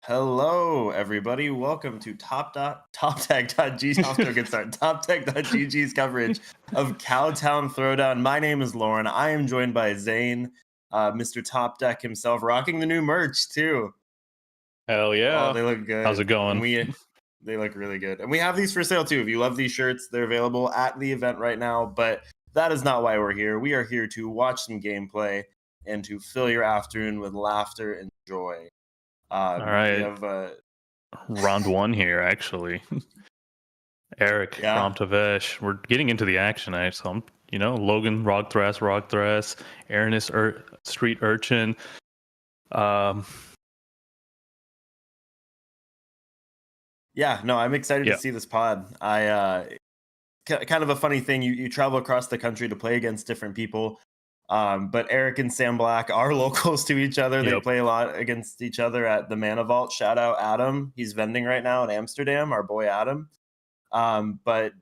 Hello, everybody. Welcome to TopDeck.gg. Off to a good start. TopDeck.gg's coverage of Cowtown Throwdown. My name is Lauren. I am joined by Zane, Mr. Top Deck himself, rocking the new merch too. Hell yeah. Oh, they look good. How's it going? They look really good. And we have these for sale too. If you love these shirts, they're available at the event right now. But that is not why we're here. We are here to watch some gameplay and to fill your afternoon with laughter and joy. All right. We have round one here, actually. Eric, Kromtavesh. We're getting into the action, so Logan, Rogthras, Aranis, Street Urchin. Yeah, no, I'm excited to see this pod. Kind of a funny thing. You travel across the country to play against different people. But Eric and Sam Black are locals to each other. They play a lot against each other at the Mana Vault. Shout out Adam. He's vending right now in Amsterdam, our boy Adam. But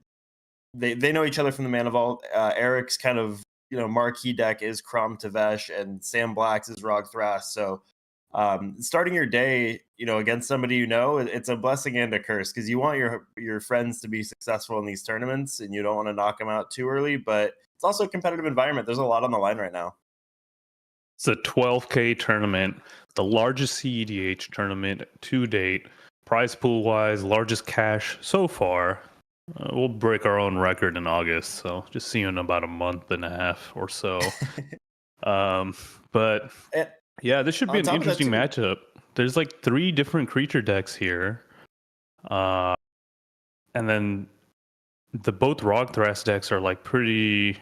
they know each other from the Mana Vault. Eric's kind of, marquee deck is Kromtavesh and Sam Black's is Rogthras. So starting your day, against somebody it's a blessing and a curse because you want your friends to be successful in these tournaments and you don't want to knock them out too early, but it's also a competitive environment. There's a lot on the line right now. It's a 12K tournament, the largest cEDH tournament to date. Prize pool wise, largest cash so far. We'll break our own record in August, so just see you in about a month and a half or so. But yeah, this should be an interesting matchup. There's like 3 different creature decks here. And then both Rogthras decks are like pretty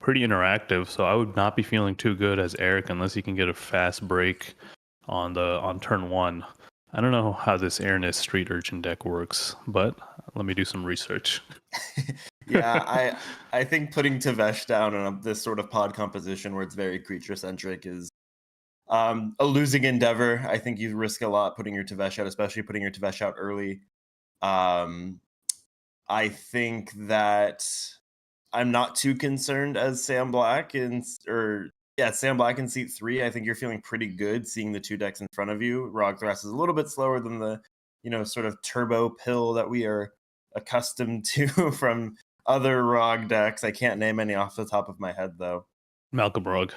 interactive, so I would not be feeling too good as Eric unless he can get a fast break on turn 1. I don't know how this Aranis Street Urchin deck works, but let me do some research. Yeah, I think putting Tavesh down on this sort of pod composition where it's very creature centric is a losing endeavor. I think you risk a lot putting your Tavesh out, especially putting your Tavesh out early. I think that I'm not too concerned as Sam Black Sam Black in seat 3. I think you're feeling pretty good seeing the 2 decks in front of you. Rogthras is a little bit slower than the, sort of turbo pill that we are accustomed to from other Rog decks. I can't name any off the top of my head though. Malcolm Rog,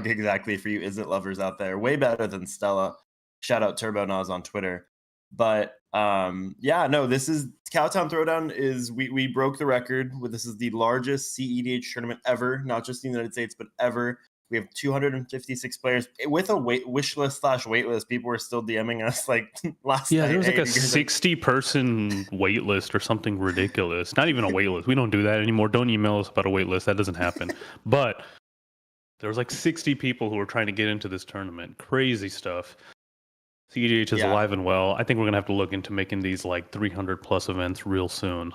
exactly, for you Izzet lovers out there. Way better than Stella. Shout out Turbo Nas on Twitter. But this is Cowtown Throwdown. We broke the record. This is the largest cEDH tournament ever, not just in the United States, but ever. We have 256 players with a wish list / wait list. People were still DMing us like last night. Yeah, there was like a 60-person wait list or something ridiculous. Not even a wait list. We don't do that anymore. Don't email us about a wait list. That doesn't happen. But there was like 60 people who were trying to get into this tournament. Crazy stuff. cEDH is alive and well. I think we're going to have to look into making these like 300 plus events real soon.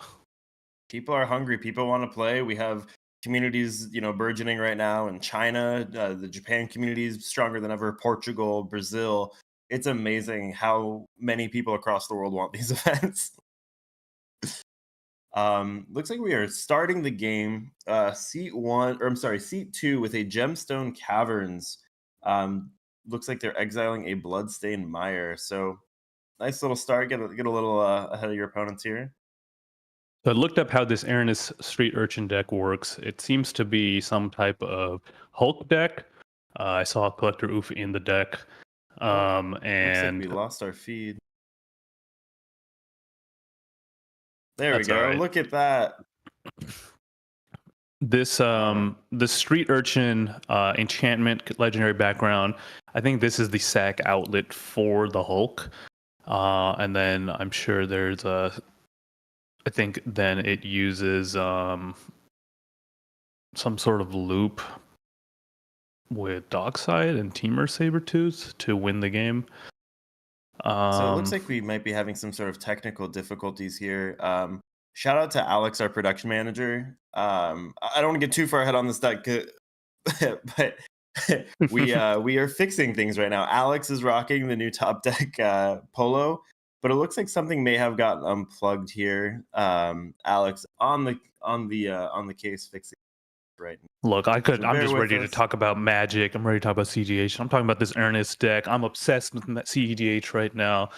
People are hungry. People want to play. We have communities, burgeoning right now in China. The Japan community is stronger than ever. Portugal, Brazil. It's amazing how many people across the world want these events. Looks like we are starting the game. Seat 2 with a Gemstone Caverns. Looks like they're exiling a Bloodstained Mire. So nice little start. Get a little ahead of your opponents here. So I looked up how this Aranis Street Urchin deck works. It seems to be some type of Hulk deck. I saw a Collector Oof in the deck. And looks like we lost our feed. There we go. Right. Look at that. This the Street Urchin enchantment legendary background. I think this is the sack outlet for the Hulk. And then I'm sure there's I think then it uses some sort of loop with Dockside and Temur Sabertooth to win the game. So it looks like we might be having some sort of technical difficulties here. Shout out to Alex, our production manager. I don't want to get too far ahead on this deck, but we are fixing things right now. Alex is rocking the new Top Deck polo, but it looks like something may have gotten unplugged here. Alex on the case fixing right now. Look, I'm just ready us. to talk about Magic. I'm ready to talk about cEDH. I'm talking about this Ernest deck. I'm obsessed with cEDH right now.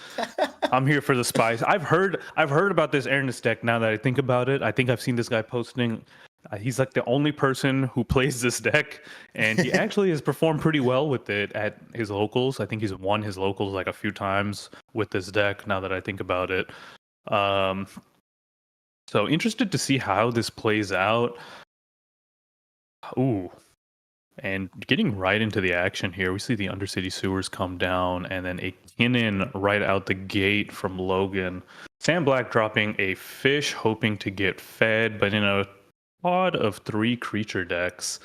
I'm here for the spice. I've heard about this Ernest deck now that I think about it. I think I've seen this guy posting. He's like the only person who plays this deck, and he actually has performed pretty well with it at his locals. I think he's won his locals like a few times with this deck now that I think about it. So interested to see how this plays out. Ooh. And getting right into the action here, we see the Undercity Sewers come down, and then a Kinnan right out the gate from Logan. Sam Black dropping a fish, hoping to get fed, but in a pod of 3 creature decks.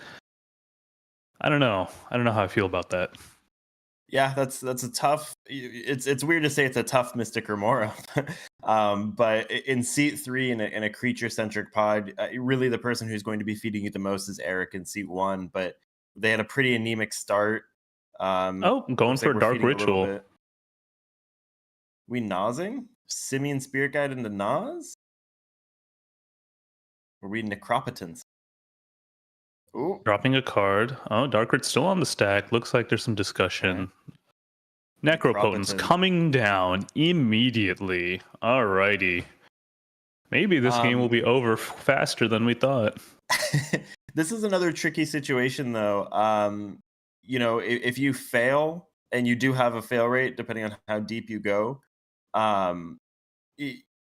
I don't know how I feel about that. Yeah, that's a tough. It's weird to say it's a tough Mystic Remora, but in seat 3 in a creature centric pod, really the person who's going to be feeding you the most is Eric in seat 1. But they had a pretty anemic start. Going for like Dark Ritual. We Nazing? Simian Spirit Guide into Naz? Were we Necropotence? Ooh. Dropping a card. Oh, Dark Rit's still on the stack. Looks like there's some discussion. Okay. Necropotence coming down immediately. Alrighty. Maybe this game will be over faster than we thought. This is another tricky situation, though. If you fail, and you do have a fail rate, depending on how deep you go,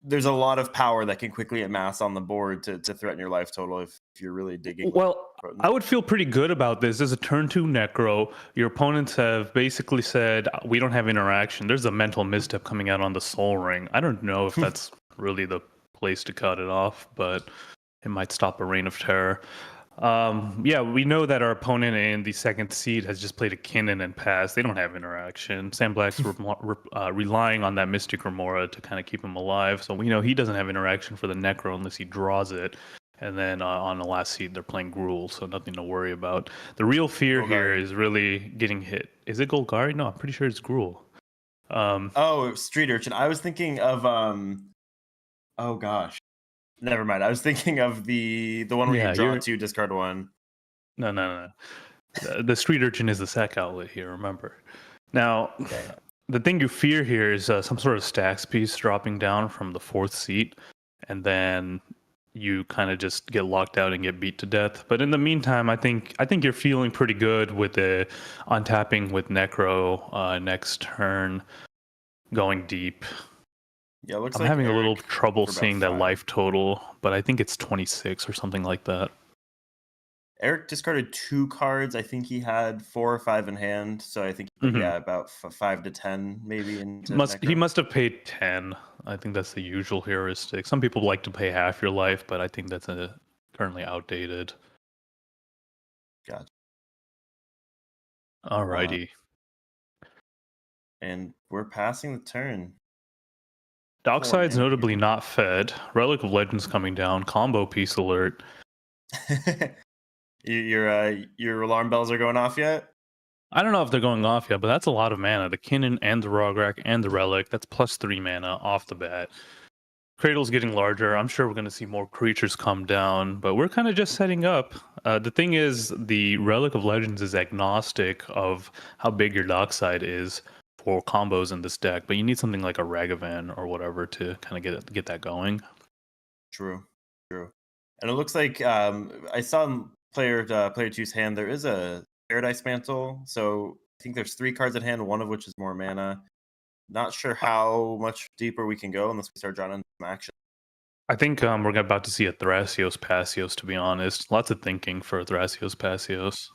there's a lot of power that can quickly amass on the board to threaten your life total if you're really digging. Well, I would feel pretty good about this. There's a turn 2 Necro. Your opponents have basically said, we don't have interaction. There's a mental misstep coming out on the Soul Ring. I don't know if that's really the place to cut it off, but it might stop a reign of terror. We know that our opponent in the second seed has just played a Kinnan and passed. They don't have interaction. Sam Black's relying on that Mystic Remora to kind of keep him alive. So we know he doesn't have interaction for the Necro unless he draws it. And then on the last seed, they're playing Gruul, so nothing to worry about. The real fear here is really getting hit. Is it Golgari? No, I'm pretty sure it's Gruul. Street Urchin. I was thinking of oh gosh. Never mind. I was thinking of the one where you draw 2, discard 1. No. The Street Urchin is the sack outlet here, remember. Now, the thing you fear here is some sort of stacks piece dropping down from the 4th seat, and then you kind of just get locked out and get beat to death. But in the meantime, I think you're feeling pretty good with the untapping with Necro next turn, going deep. Yeah, I'm having a little trouble seeing that life total, but I think it's 26 or something like that. Eric discarded 2 cards. I think he had 4 or 5 in hand, so I think about 5 to 10 maybe. He must have paid 10. I think that's the usual heuristic. Some people like to pay half your life, but I think that's currently outdated. Gotcha. Alrighty. And we're passing the turn. Dockside's notably not fed. Relic of Legends coming down. Combo piece alert. Your alarm bells are going off yet? I don't know if they're going off yet, but that's a lot of mana. The Kinnan and the Rograk and the Relic. That's plus 3 mana off the bat. Cradle's getting larger. I'm sure we're going to see more creatures come down, but we're kind of just setting up. The thing is, the Relic of Legends is agnostic of how big your Dockside is for combos in this deck, but you need something like a Ragavan or whatever to kind of get that going. True. And it looks like I saw in player 2's hand there is a Paradise Mantle, so I think there's 3 cards at hand, one of which is more mana. Not sure how much deeper we can go unless we start drawing into some action. I think we're about to see a Thrasios Pasios, to be honest. Lots of thinking for Thrasios Pasios.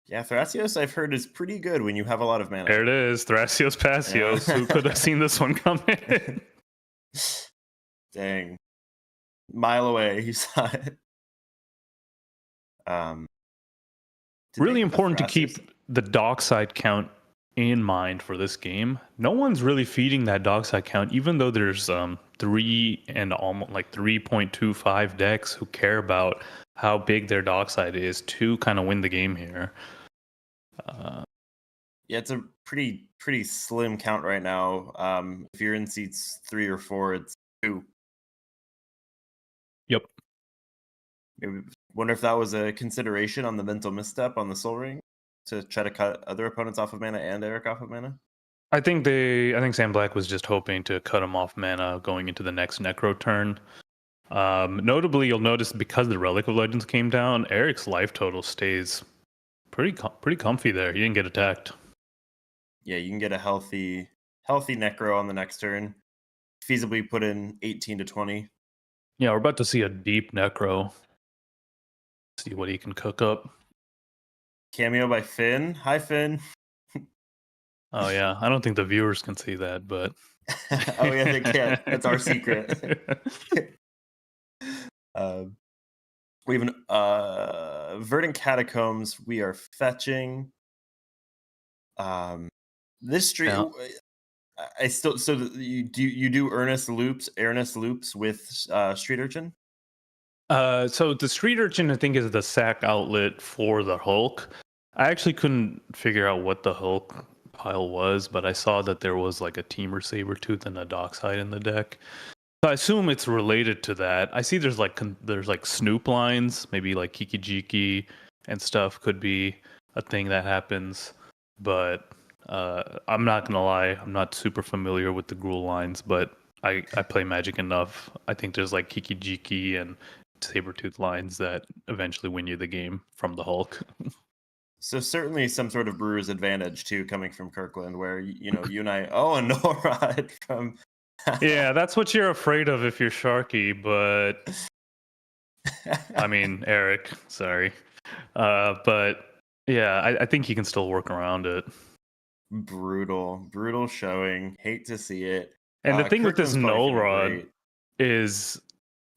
Yeah, Thrasios I've heard is pretty good when you have a lot of mana. There it is, Thrasios Pasios. Yeah. Who could have seen this one coming? Dang. Mile away, he saw it. Really important to keep the Dockside count in mind for this game. No one's really feeding that Dockside count, even though there's 3 and almost like 3.25 decks who care about how big their Dockside is to kind of win the game here. Yeah, it's a pretty slim count right now. If you're in seats 3 or 4, it's 2. Yep. Maybe Wonder if that was a consideration on the mental misstep on the Soul Ring to try to cut other opponents off of mana and Eric off of mana. I think Sam Black was just hoping to cut him off mana going into the next Necro turn. Notably, you'll notice because the Relic of Legends came down, Eric's life total stays pretty comfy there. He didn't get attacked. Yeah, you can get a healthy Necro on the next turn. Feasibly put in 18 to 20. Yeah, we're about to see a deep Necro. See what he can cook up. Cameo by Finn. Hi, Finn. Oh yeah, I don't think the viewers can see that, but oh yeah, they can't. That's our secret. We have an Verdant Catacombs. We are fetching. This street. Yeah. I still you do earnest loops with Street Urchin. So the Street Urchin I think is the sack outlet for the Hulk. I actually couldn't figure out what the Hulk pile was, but I saw that there was like a Teamer Sabertooth and a Dockside in the deck. So I assume it's related to that. I see there's like Snoop lines, maybe like Kiki Jiki and stuff could be a thing that happens, but I'm not gonna lie, I'm not super familiar with the Gruul lines, but I play Magic enough. I think there's like Kiki Jiki and Sabertooth lines that eventually win you the game from the Hulk. So certainly some sort of brewer's advantage too, coming from Kirkland, where you and I a no-rod from. Yeah, that's what you're afraid of if you're Sharky, but I mean Eric, sorry, but yeah, I think he can still work around it. Brutal showing. Hate to see it. And the thing with this Null Rod is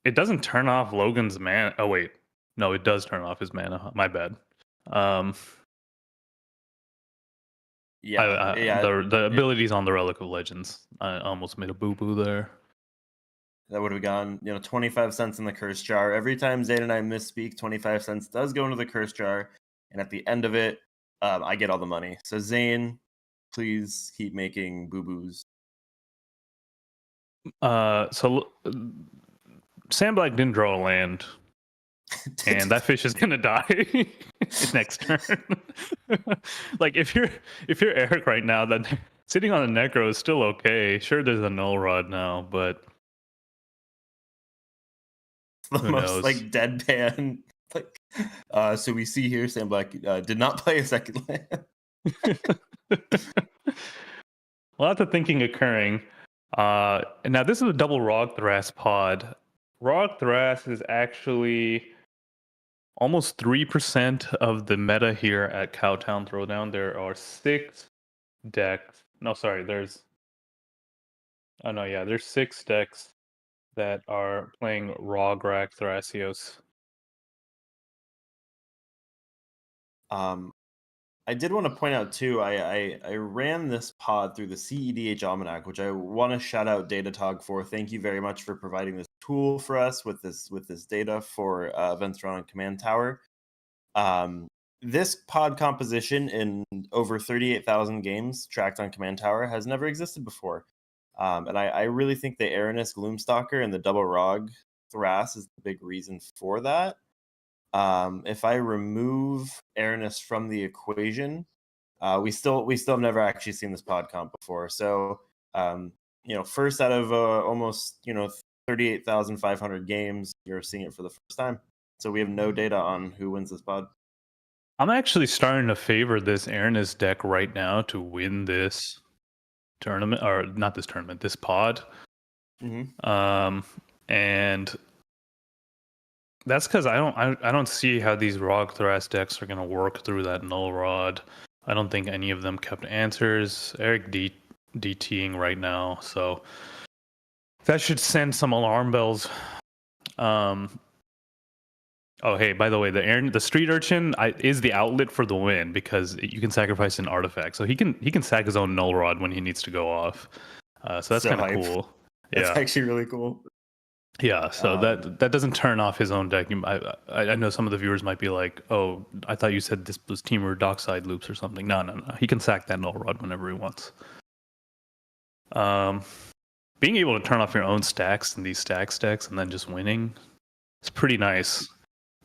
it doesn't turn off Logan's mana. Oh wait, no, it does turn off his mana. My bad. The abilities on the Relic of Legends. I almost made a boo-boo there. That would have gone, 25 cents in the curse jar. Every time Zane and I misspeak, 25 cents does go into the curse jar. And at the end of it, I get all the money. So Zane, please keep making boo-boos. So Sam Black didn't draw a land. And that fish is gonna die next turn. Like if you're Eric right now, then sitting on a Necro is still okay. Sure, there's a Null Rod now, but the most like deadpan. Like, so we see here, Sam Black did not play a second land. Lots of thinking occurring. Now this is a double Rogthras pod. Rogthras is actually almost 3% of the meta here at Cowtown Throwdown. There are 6 decks. No, sorry, there's 6 decks that are playing Rograk Thrasios. I did want to point out too, I ran this pod through the cEDH Almanac, which I want to shout out Datatog for. Thank you very much for providing this tool for us with this data for events run on Command Tower. This pod composition in over 38,000 games tracked on Command Tower has never existed before. And I really think the Aranis Gloomstalker and the double Rog Thras is the big reason for that. If I remove Aranis from the equation, we still have never actually seen this pod comp before. So, first out of almost 38,500 games, you're seeing it for the first time. So we have no data on who wins this pod. I'm actually starting to favor this Aranis deck right now to win this tournament, or not this tournament, this pod. Mm-hmm. And that's because I don't see how these Rogthras decks are gonna work through that Null Rod. I don't think any of them kept answers. Eric DTing right now, so that should send some alarm bells. Oh, hey, by the way, the Street Urchin is the outlet for the win because you can sacrifice an artifact, so he can sack his own Null Rod when he needs to go off. So that's kind of cool. That's actually really cool. Yeah, so that doesn't turn off his own deck. I know some of the viewers might be like, "Oh, I thought you said this was Teamer Dockside loops or something." No. He can sack that Null Rod whenever he wants. Being able to turn off your own stacks in these stacks decks and then just winning, it's pretty nice.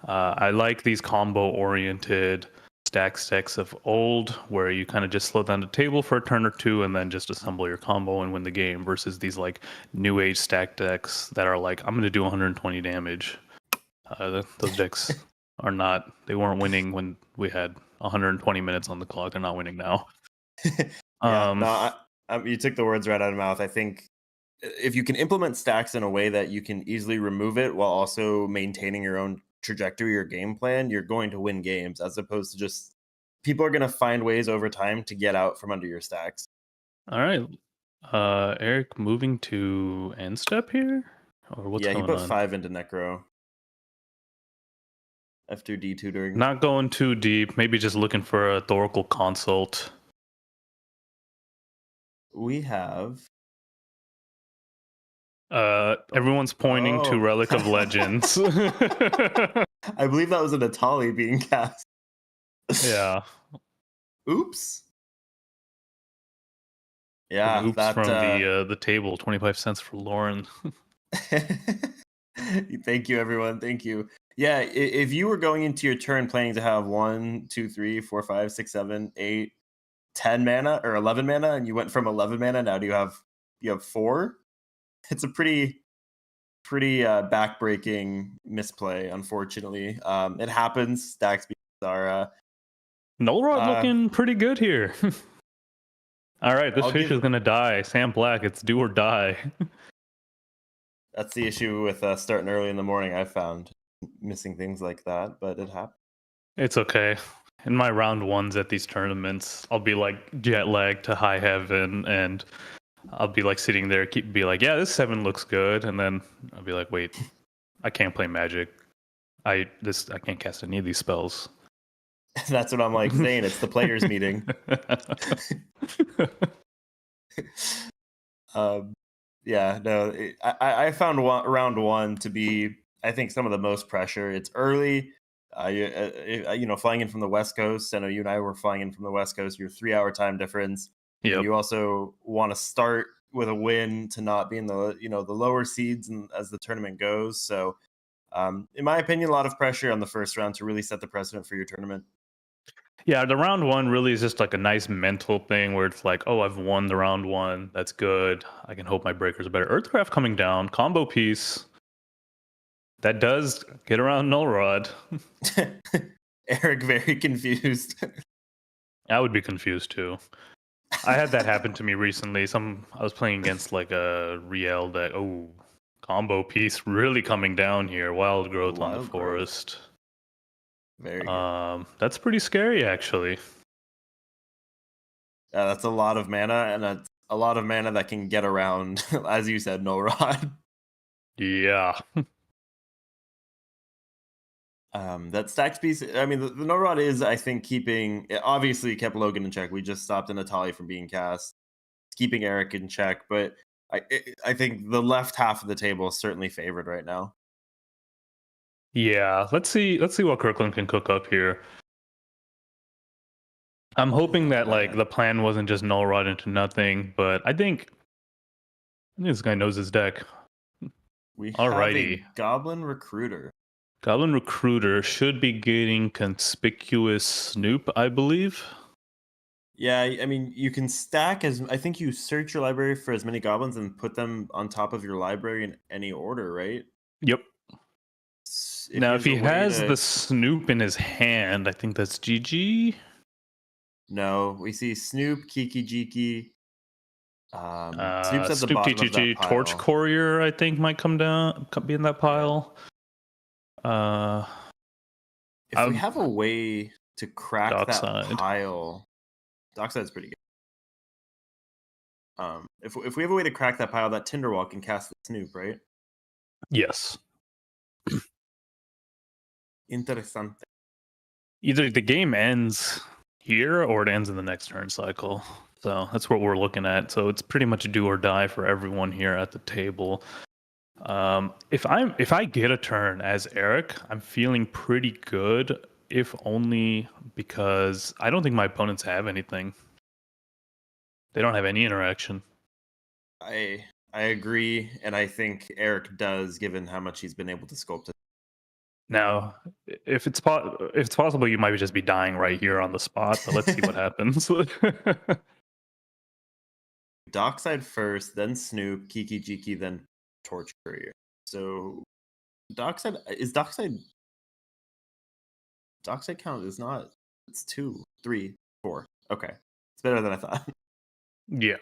I like these combo-oriented stacks of old, where you kind of just slow down the table for a turn or two and then just assemble your combo and win the game, versus these like new age stack decks that are like, I'm going to do 120 damage. Those decks are not, they weren't winning when we had 120 minutes on the clock. They're not winning now. Yeah, no, you took the words right out of my mouth. I think if you can implement stacks in a way that you can easily remove it while also maintaining your own trajectory or game plan, you're going to win games, as opposed to just people are going to find ways over time to get out from under your stacks. All right. Eric moving to end step here? Or what's going on? Yeah, he put 5 into Necro. F2 D2 during. Not going too deep. Maybe just looking for a Thoracle consult. We have. Everyone's pointing to Relic of Legends. I believe that was an Atali being cast. Yeah. Oops. Yeah, oops from the table. 25 cents for Lauren. Thank you, everyone. Thank you. Yeah, if you were going into your turn planning to have 1, 2, 3, 4, 5, 6, 7, 8, 10 mana or 11 mana, and you went from 11 mana, now you have 4. It's a pretty backbreaking misplay, unfortunately. It happens. Stack speeds are Null Rod looking pretty good here. All right, this fish is gonna die. Sam Black, it's do or die. That's the issue with starting early in the morning. I've found missing things like that, but it happens. It's okay. In my round ones at these tournaments, I'll be like jet lagged to high heaven, and I'll be like sitting there, be like, yeah, this 7 looks good, and then I'll be like, wait, I can't play Magic. I can't cast any of these spells. That's what I'm like, Zane. It's the players' meeting. Yeah, no, I found round 1 to be, I think, some of the most pressure. It's early. Flying in from the West Coast. I know you and I were flying in from the West Coast. Your 3-hour time difference. Yep. And you also want to start with a win to not be in the the lower seeds and as the tournament goes. So, in my opinion, a lot of pressure on the first round to really set the precedent for your tournament. Yeah, the round 1 really is just like a nice mental thing where it's like, oh, I've won the round 1. That's good. I can hope my breakers are better. Earthcraft coming down, combo piece. That does get around Null Rod. Eric, very confused. I would be confused too. I had that happen to me recently. I was playing against like a Riel deck. Oh, combo piece really coming down here. Wild growth on the forest. Very good. That's pretty scary, actually. Yeah, that's a lot of mana, and that's a lot of mana that can get around, as you said, Null Rod. Yeah. That stacks piece. I mean, the Null Rod is, I think, it obviously kept Logan in check. We just stopped Natali from being cast, keeping Eric in check. But I think the left half of the table is certainly favored right now. Yeah, let's see what Kirkland can cook up here. I'm hoping that like the plan wasn't just Null Rod into nothing, but I think this guy knows his deck. We have a Goblin Recruiter. Goblin Recruiter should be getting conspicuous Snoop, I believe. Yeah, I mean, you can stack I think you search your library for as many goblins and put them on top of your library in any order, right? Yep. Now, if he has the Snoop in his hand, I think that's GG. No, we see Snoop, Kiki Jiki. Snoop's at the Snoop bottom TGG, of that pile. Torch Courier, I think, might be in that pile. If we have a way to crack that pile, Dockside's pretty good. If we have a way to crack that pile, that Tinderwall can cast the Snoop, right? Yes. Interesante. Either the game ends here or it ends in the next turn cycle. So that's what we're looking at. So it's pretty much do or die for everyone here at the table. If I get a turn as Eric, I'm feeling pretty good, if only because I don't think my opponents have anything. They don't have any interaction. I agree, and I think Eric does, given how much he's been able to sculpt it. Now, if it's possible, you might just be dying right here on the spot. But let's see what happens. Dockside first, then Snoop, Kiki Jiki, then Torch Courier. So Dockside count is not. It's 2, 3, 4. Okay, it's better than I thought. Yeah.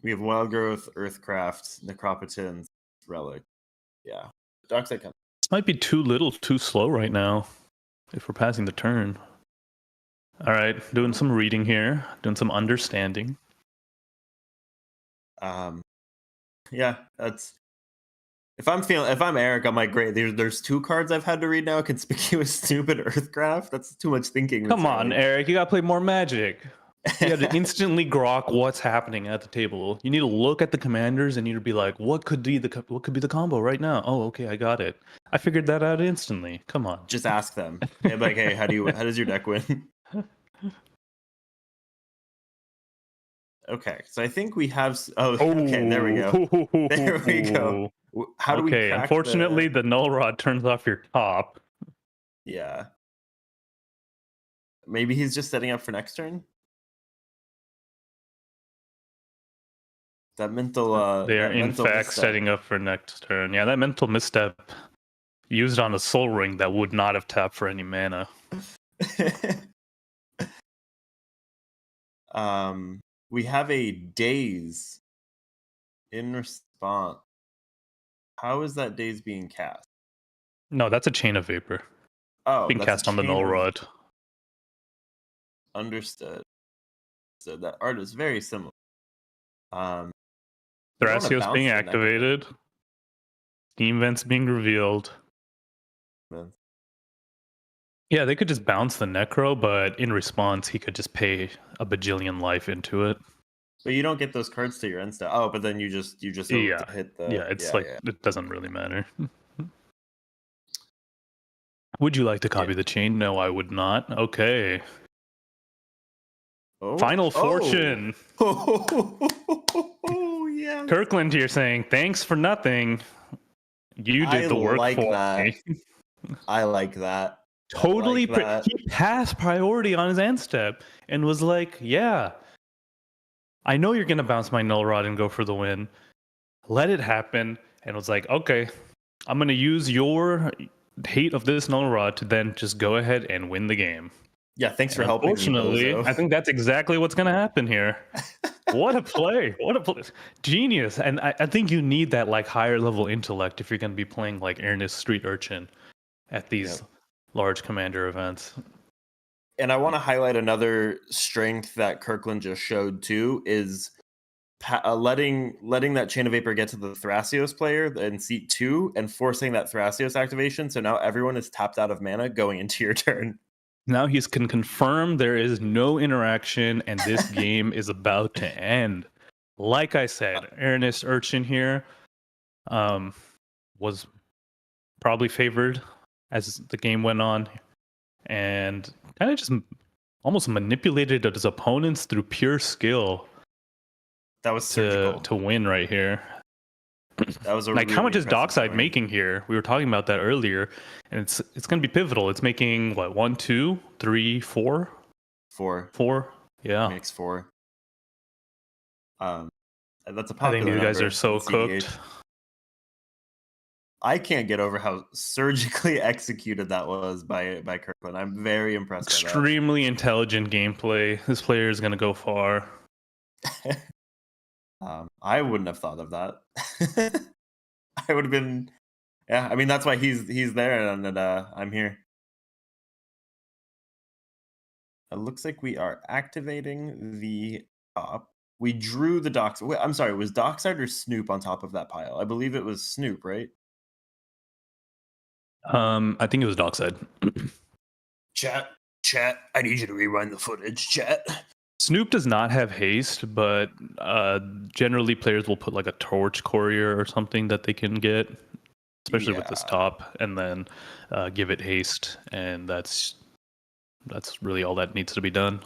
We have Wild Growth, Earthcraft, Necropotence, Relic. Yeah, Dockside count. This might be too little, too slow right now. If we're passing the turn. All right, doing some reading here, doing some understanding. Yeah, that's. If I'm Eric, I'm like, great. There's 2 cards I've had to read now: Conspicuous Snoop and Earthcraft. That's too much thinking. Come on, Eric, you gotta play more Magic. You got to instantly grok what's happening at the table. You need to look at the commanders and you need to be like, what could be the combo right now? Oh, okay, I got it. I figured that out instantly. Come on. Just ask them. They're like, hey, how does your deck win? Okay, so I think we have. Oh, okay, there we go. There we go. How do we? Okay, unfortunately, the null rod turns off your top. Yeah. Maybe he's just setting up for next turn. That mental. They're in fact setting up for next turn. Yeah, that mental misstep used on a Soul Ring that would not have tapped for any mana. We have a Daze in response. How is that Daze being cast? No, that's a Chain of Vapor. Oh, being cast on the null rod. Understood. So that art is very similar. Thrasios being activated. Scheme Vents being revealed. Yeah, they could just bounce the Necro, but in response, he could just pay a bajillion life into it. But you don't get those cards to your end step. Oh, but then you just hit the. Yeah, it's it doesn't really matter. Would you like to copy the chain? No, I would not. Okay. Final Fortune. Oh, yeah. Kirkland here saying, thanks for nothing. You did the work for me. I like that. Totally. He passed priority on his end step and was like, yeah, I know you're going to bounce my null rod and go for the win. Let it happen. And was like, okay, I'm going to use your hate of this null rod to then just go ahead and win the game. Yeah, thanks for helping me. Unfortunately, I think that's exactly what's going to happen here. What a play. What a play. Genius. And I think you need that like higher level intellect if you're going to be playing like Ernest Street Urchin at these large commander events. And I want to highlight another strength that Kirkland just showed too is letting that Chain of Vapor get to the Thrasios player in seat 2 and forcing that Thrasios activation. So now everyone is tapped out of mana going into your turn. Now he can confirm there is no interaction and this game is about to end. Like I said, Ernest Urchin here was probably favored as the game went on and kind of just almost manipulated his opponents through pure skill. That was to win right here. That was like, how much is Dockside making here? We were talking about that earlier, and it's going to be pivotal. It's making what, 1, 2, 3, 4? 4. Yeah, makes 4. That's a popular. I think you guys are so cooked. I can't get over how surgically executed that was by Kirkland. I'm very impressed. Extremely intelligent gameplay. This player is going to go far. I wouldn't have thought of that. I would have been, yeah. I mean, that's why he's there, and I'm here. It looks like we are activating the top. We drew the Docks. Wait, I'm sorry. Was Dockside or Snoop on top of that pile? I believe it was Snoop, right? I think it was Dockside. Chat. I need you to rewind the footage, chat. Snoop does not have haste, but generally players will put like a Torch Courier or something that they can get, especially with this top, and then give it haste, and that's really all that needs to be done.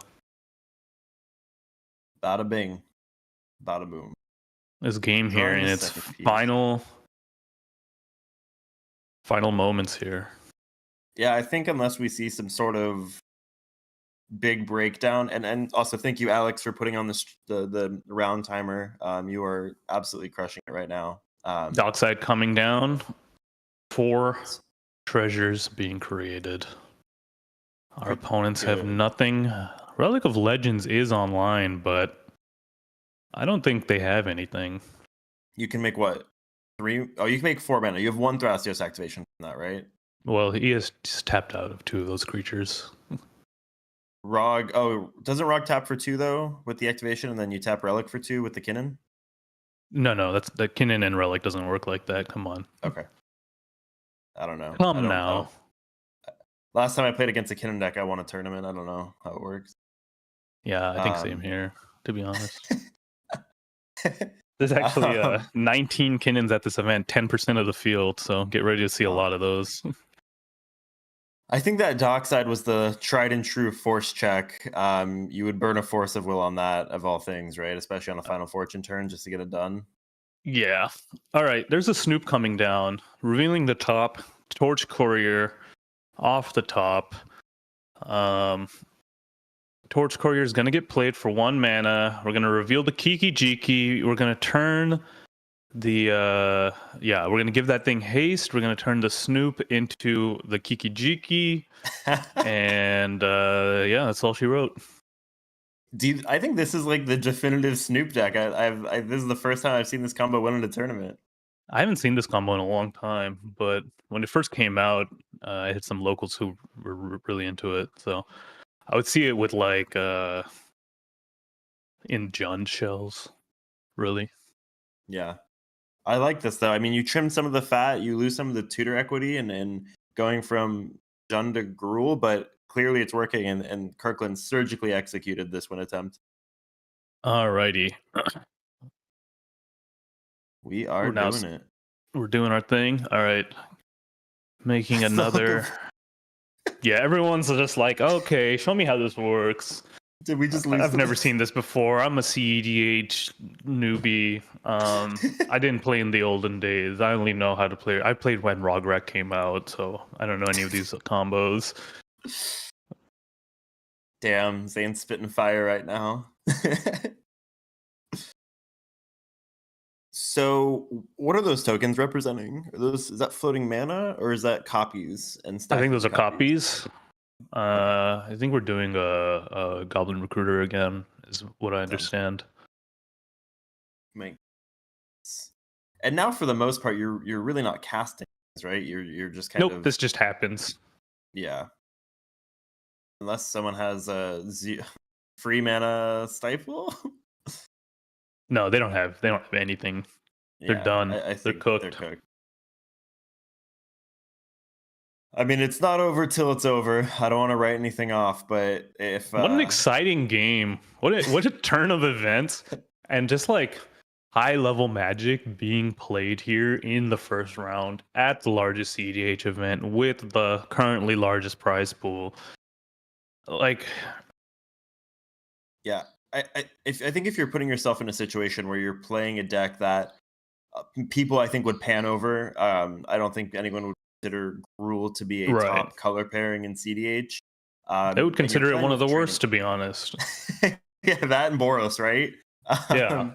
Bada bing, bada boom. This game here in its final final moments here. Yeah, I think unless we see some sort of big breakdown, and also thank you, Alex, for putting on the round timer. You are absolutely crushing it right now. Dockside coming down. 4 treasures being created. Our opponents have nothing. Relic of Legends is online, but I don't think they have anything. You can make what? 3? Oh, you can make 4 mana. You have 1 Thrasios activation from that, right? Well, he is just tapped out of 2 of those creatures. Rog. Oh, doesn't Rog tap for 2 though with the activation, and then you tap Relic for 2 with the Kinnan? No, that's the Kinnan and Relic doesn't work like that. Come on. Okay. I don't know. Now. Last time I played against a Kinnan deck, I won a tournament. I don't know how it works. Yeah, I think same here, to be honest. There's actually 19 Kinnans at this event, 10% of the field, so get ready to see a lot of those. I think that Dockside was the tried and true force check. You would burn a Force of Will on that, of all things, right? Especially on a Final Fortune turn, just to get it done. Yeah. All right, there's a Snoop coming down, revealing the top, Torch Courier off the top. Torch Courier is going to get played for 1 mana. We're going to reveal the Kiki Jiki. We're going to turn the we're going to give that thing haste. We're going to turn the Snoop into the Kiki Jiki. And that's all she wrote. I think this is like the definitive Snoop deck. This is the first time I've seen this combo win in a tournament. I haven't seen this combo in a long time, but when it first came out, I had some locals who were really into it. So I would see it with like in Jund shells, really. Yeah. I like this though. I mean, you trim some of the fat, you lose some of the tutor equity, and going from Jund to Gruul, but clearly it's working, and Kirkland surgically executed this win attempt. Alrighty. We are doing it. We're doing our thing. All right. Making another. Yeah, everyone's just like, okay, show me how this works. Did we just lose? I've never seen this before. I'm a cEDH newbie. I didn't play in the olden days. I only know how to play. I played when Rograk came out, so I don't know any of these combos. Damn, Zane's spitting fire right now. So, what are those tokens representing? Is that floating mana, or is that copies and stuff? I think those are copies. I think we're doing a Goblin Recruiter again, is what I understand. And now, for the most part, you're really not casting, right? You're just kind of. Nope, this just happens. Yeah. Unless someone has a free mana stifle. No, they don't have anything. They're done. They're cooked. I mean, it's not over till it's over. I don't want to write anything off, but if what an exciting game! What a turn of events, and just like high level Magic being played here in the first round at the largest cEDH event with the currently largest prize pool. Like, yeah, I think if you're putting yourself in a situation where you're playing a deck that people I think would pan over, I don't think anyone would consider Gruul to be a top color pairing in cEDH. They would consider it one of the worst, to be honest. Yeah, that and Boros, right? Yeah.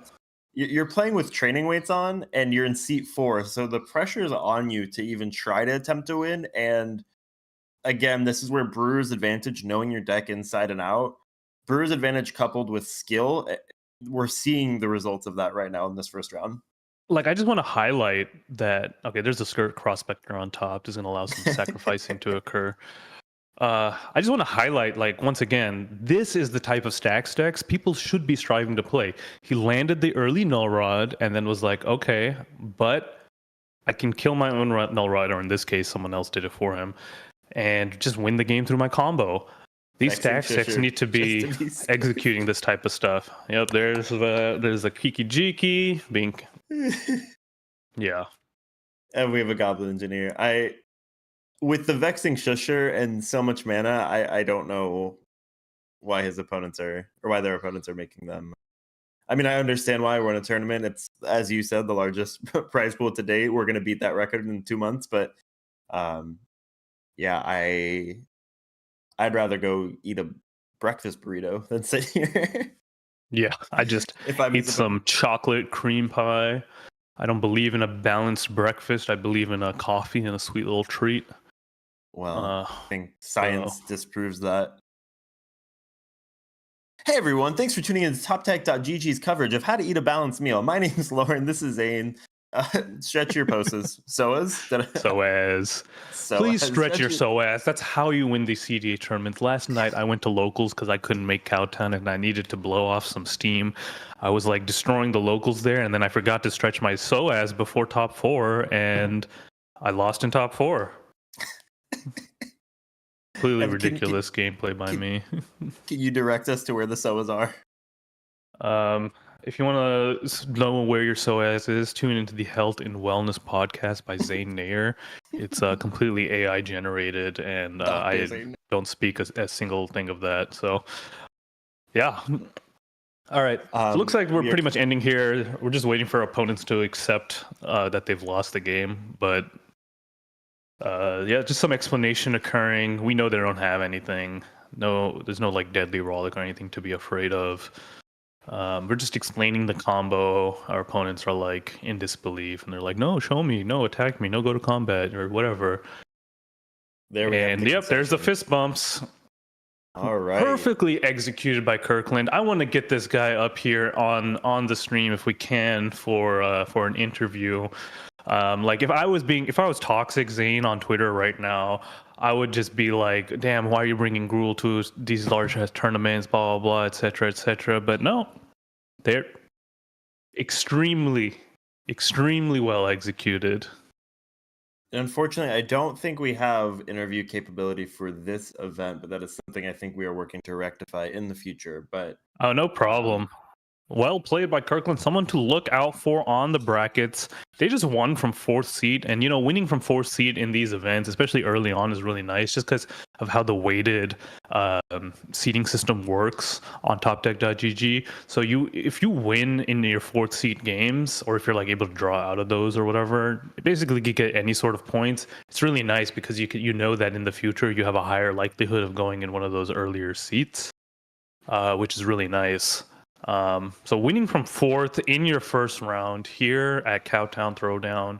You're playing with training weights on, and you're in seat 4, so the pressure is on you to even try to attempt to win. And again, this is where Brewer's advantage, knowing your deck inside and out, Brewer's advantage coupled with skill, we're seeing the results of that right now in this first round. Like, I just want to highlight that, okay, there's a Skirt Cross-Spectre on top. This is going to allow some sacrificing to occur. I just want to highlight, like, once again, this is the type of stacks decks people should be striving to play. He landed the early Null Rod and then was like, okay, but I can kill my own Null Rod, or in this case, someone else did it for him, and just win the game through my combo. These stacks decks need to be executing this type of stuff. Yep, there's a Kiki Jiki being... Yeah. And we have a Goblin Engineer. With the Vexing Shusher and so much mana, I don't know why their opponents are making them. I mean, I understand why. We're in a tournament. It's, as you said, the largest prize pool to date. We're going to beat that record in 2 months, but Yeah, I'd rather go eat a breakfast burrito than sit here. Yeah, I just If I'm ate some chocolate cream pie. I don't believe in a balanced breakfast. I believe in a coffee and a sweet little treat. Well, I think science disproves that. Hey everyone, thanks for tuning in to TopDeck.gg's coverage of how to eat a balanced meal. My name is Lauren. This is Zane. Stretch your poses. Psoas. Please stretch your psoas. That's how you win the cEDH tournaments. Last night I went to locals because I couldn't make Cowtown and I needed to blow off some steam. I was like destroying the locals there, and then I forgot to stretch my psoas before top 4, and I lost in top 4. Completely ridiculous gameplay by me. Can you direct us to where the psoas are? If you want to know where your psoas is, tune into the Health and Wellness podcast by Zane Nair. It's completely AI generated, and I don't speak a single thing of that. So, yeah. All right. So looks like we're pretty much ending here. We're just waiting for opponents to accept that they've lost the game. But yeah, just some explanation occurring. We know they don't have anything. No, there's no like deadly relic or anything to be afraid of. We're just explaining the combo. Our opponents are like in disbelief, and they're like, "No, show me. No, attack me. No, go to combat or whatever." There's the fist bumps. All right, perfectly executed by Kirkland. I want to get this guy up here on the stream if we can for an interview. Like if I was toxic Zane on Twitter right now, I would just be like, damn, why are you bringing Gruul to these large tournaments, blah, blah, blah, etc., etc. But no, they're extremely, extremely well executed. Unfortunately, I don't think we have interview capability for this event, but that is something I think we are working to rectify in the future. But oh, no problem. Well played by Kirkland. Someone to look out for on the brackets. They just won from 4th seed. And, winning from 4th seed in these events, especially early on, is really nice just because of how the weighted seeding system works on TopDeck.gg. So if you win in your 4th seed games, or if you're like able to draw out of those or whatever, basically you get any sort of points. It's really nice because you know that in the future you have a higher likelihood of going in one of those earlier seats, which is really nice. So winning from 4th in your first round here at Cowtown Throwdown,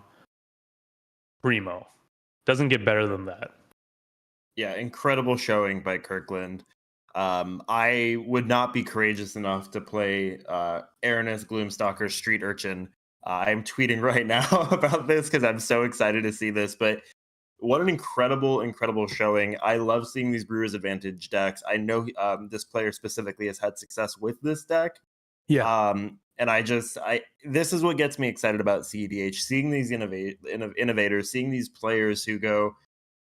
primo. Doesn't get better than that. Yeah, incredible showing by Kirkland. I would not be courageous enough to play Aranus Gloomstalker Street Urchin. I'm tweeting right now about this because I'm so excited to see this, but what an incredible showing. I love seeing these Brewers Advantage decks. I know this player specifically has had success with this deck. Yeah. And this is what gets me excited about cEDH, seeing these innovators, seeing these players who go,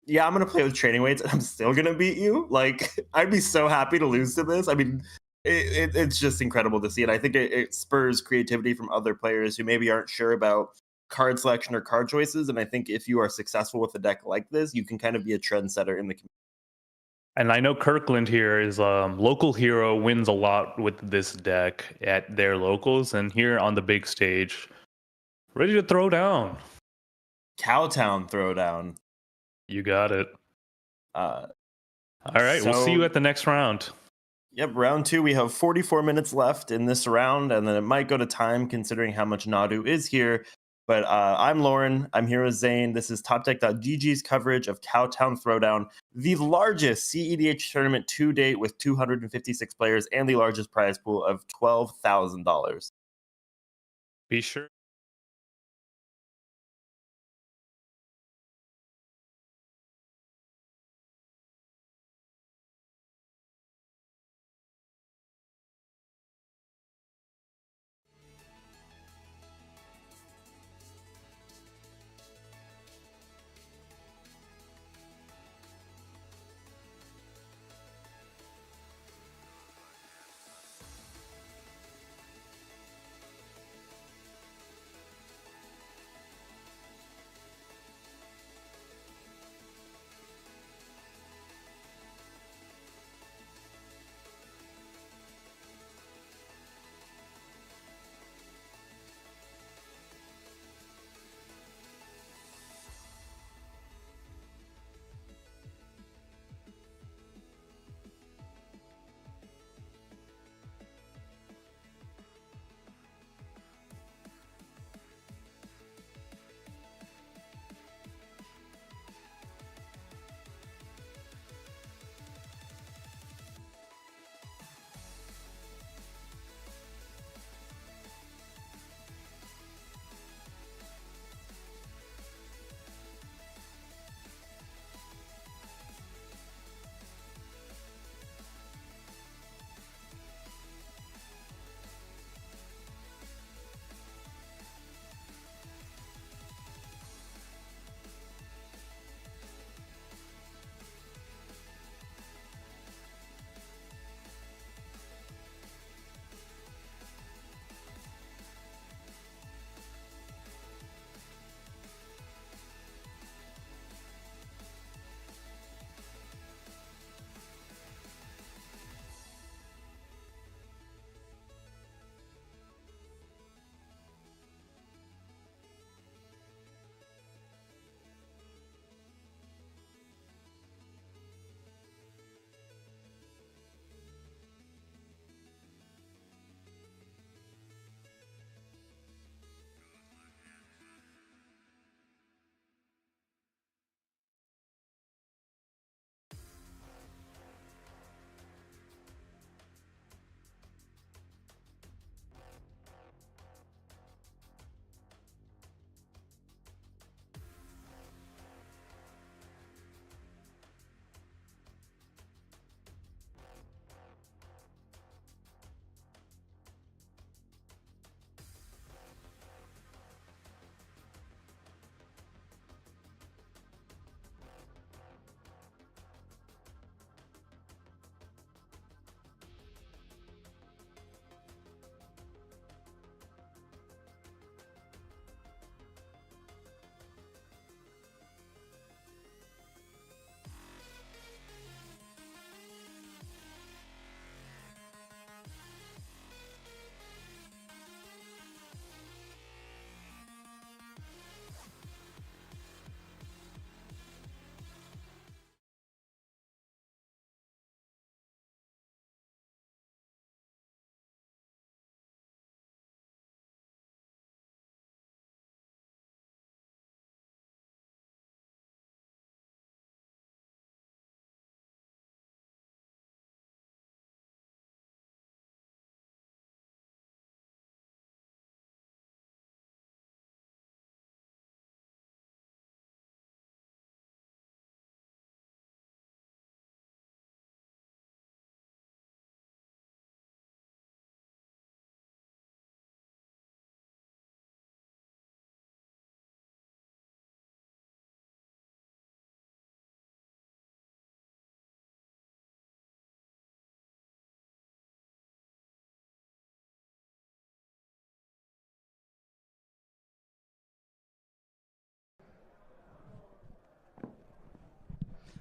yeah, I'm going to play with training weights and I'm still going to beat you. Like, I'd be so happy to lose to this. I mean, it's just incredible to see. And I think it spurs creativity from other players who maybe aren't sure about card selection or card choices. And I think if you are successful with a deck like this, you can kind of be a trendsetter in the community. And I know Kirkland here is local hero, wins a lot with this deck at their locals. And here on the big stage, ready to throw down. Cowtown Throwdown. You got it. All right, we'll see you at the next round. Yep, round 2. We have 44 minutes left in this round, and then it might go to time considering how much Nadu is here. But I'm Lauren. I'm here with Zane. This is TopDeck.gg's coverage of Cowtown Throwdown, the largest cEDH tournament to date with 256 players and the largest prize pool of $12,000. Be sure.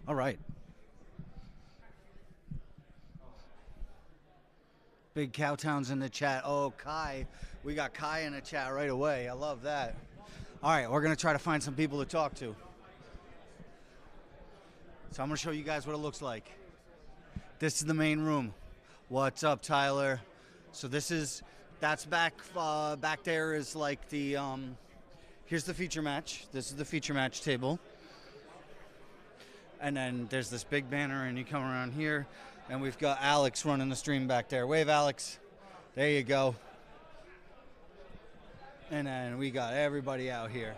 All right. Big Cowtown's in the chat. Oh, Kai. We got Kai in the chat right away. I love that. All right, we're going to try to find some people to talk to. So I'm going to show you guys what it looks like. This is the main room. What's up, Tyler? So that's back there is like the, here's the feature match. This is the feature match table. And then there's this big banner, and you come around here, and we've got Alex running the stream back there. Wave, Alex. There you go. And then we got everybody out here.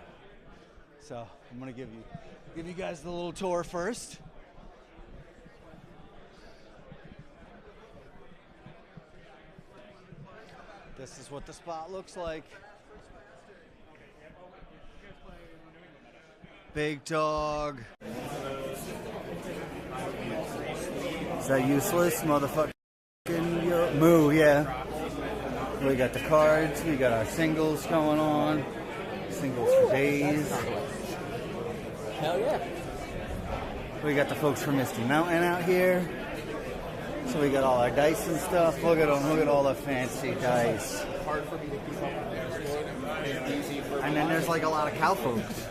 So I'm gonna give you guys the little tour first. This is what the spot looks like. Big dog. Is that useless, motherfucking moo? Yeah. We got the cards. We got our singles going on. Singles for days. Hell yeah. We got the folks from Misty Mountain out here. So we got all our dice and stuff. Look at them. Look at all the fancy dice. And then there's like a lot of cow folks.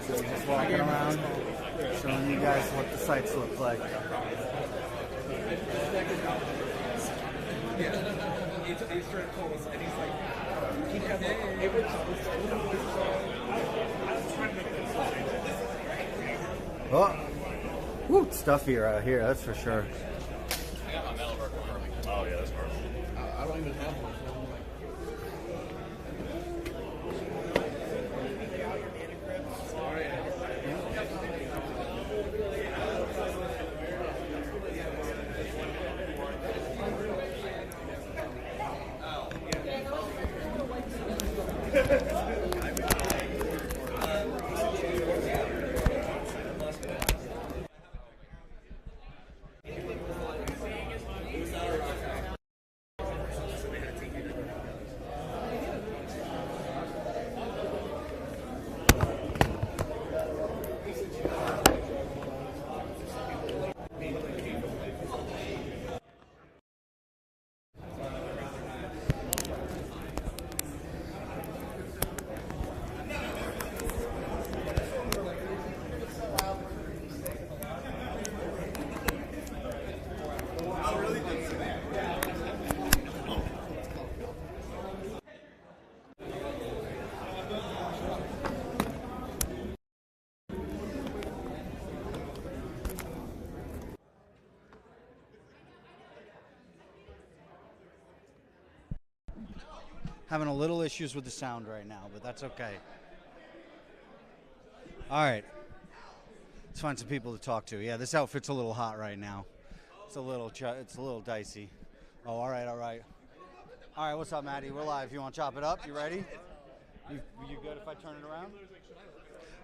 So we're just walking around, showing you guys what the sites look like. Oh, woo, stuffier out here, that's for sure. I got my metal work for me. Oh yeah, that's perfect. I don't even have one. Having a little issues with the sound right now, but that's okay. All right. Let's find some people to talk to. Yeah, this outfit's a little hot right now. It's a little dicey. Oh, all right, all right. All right, what's up, Maddie? We're live. You want to chop it up? You ready? You good if I turn it around?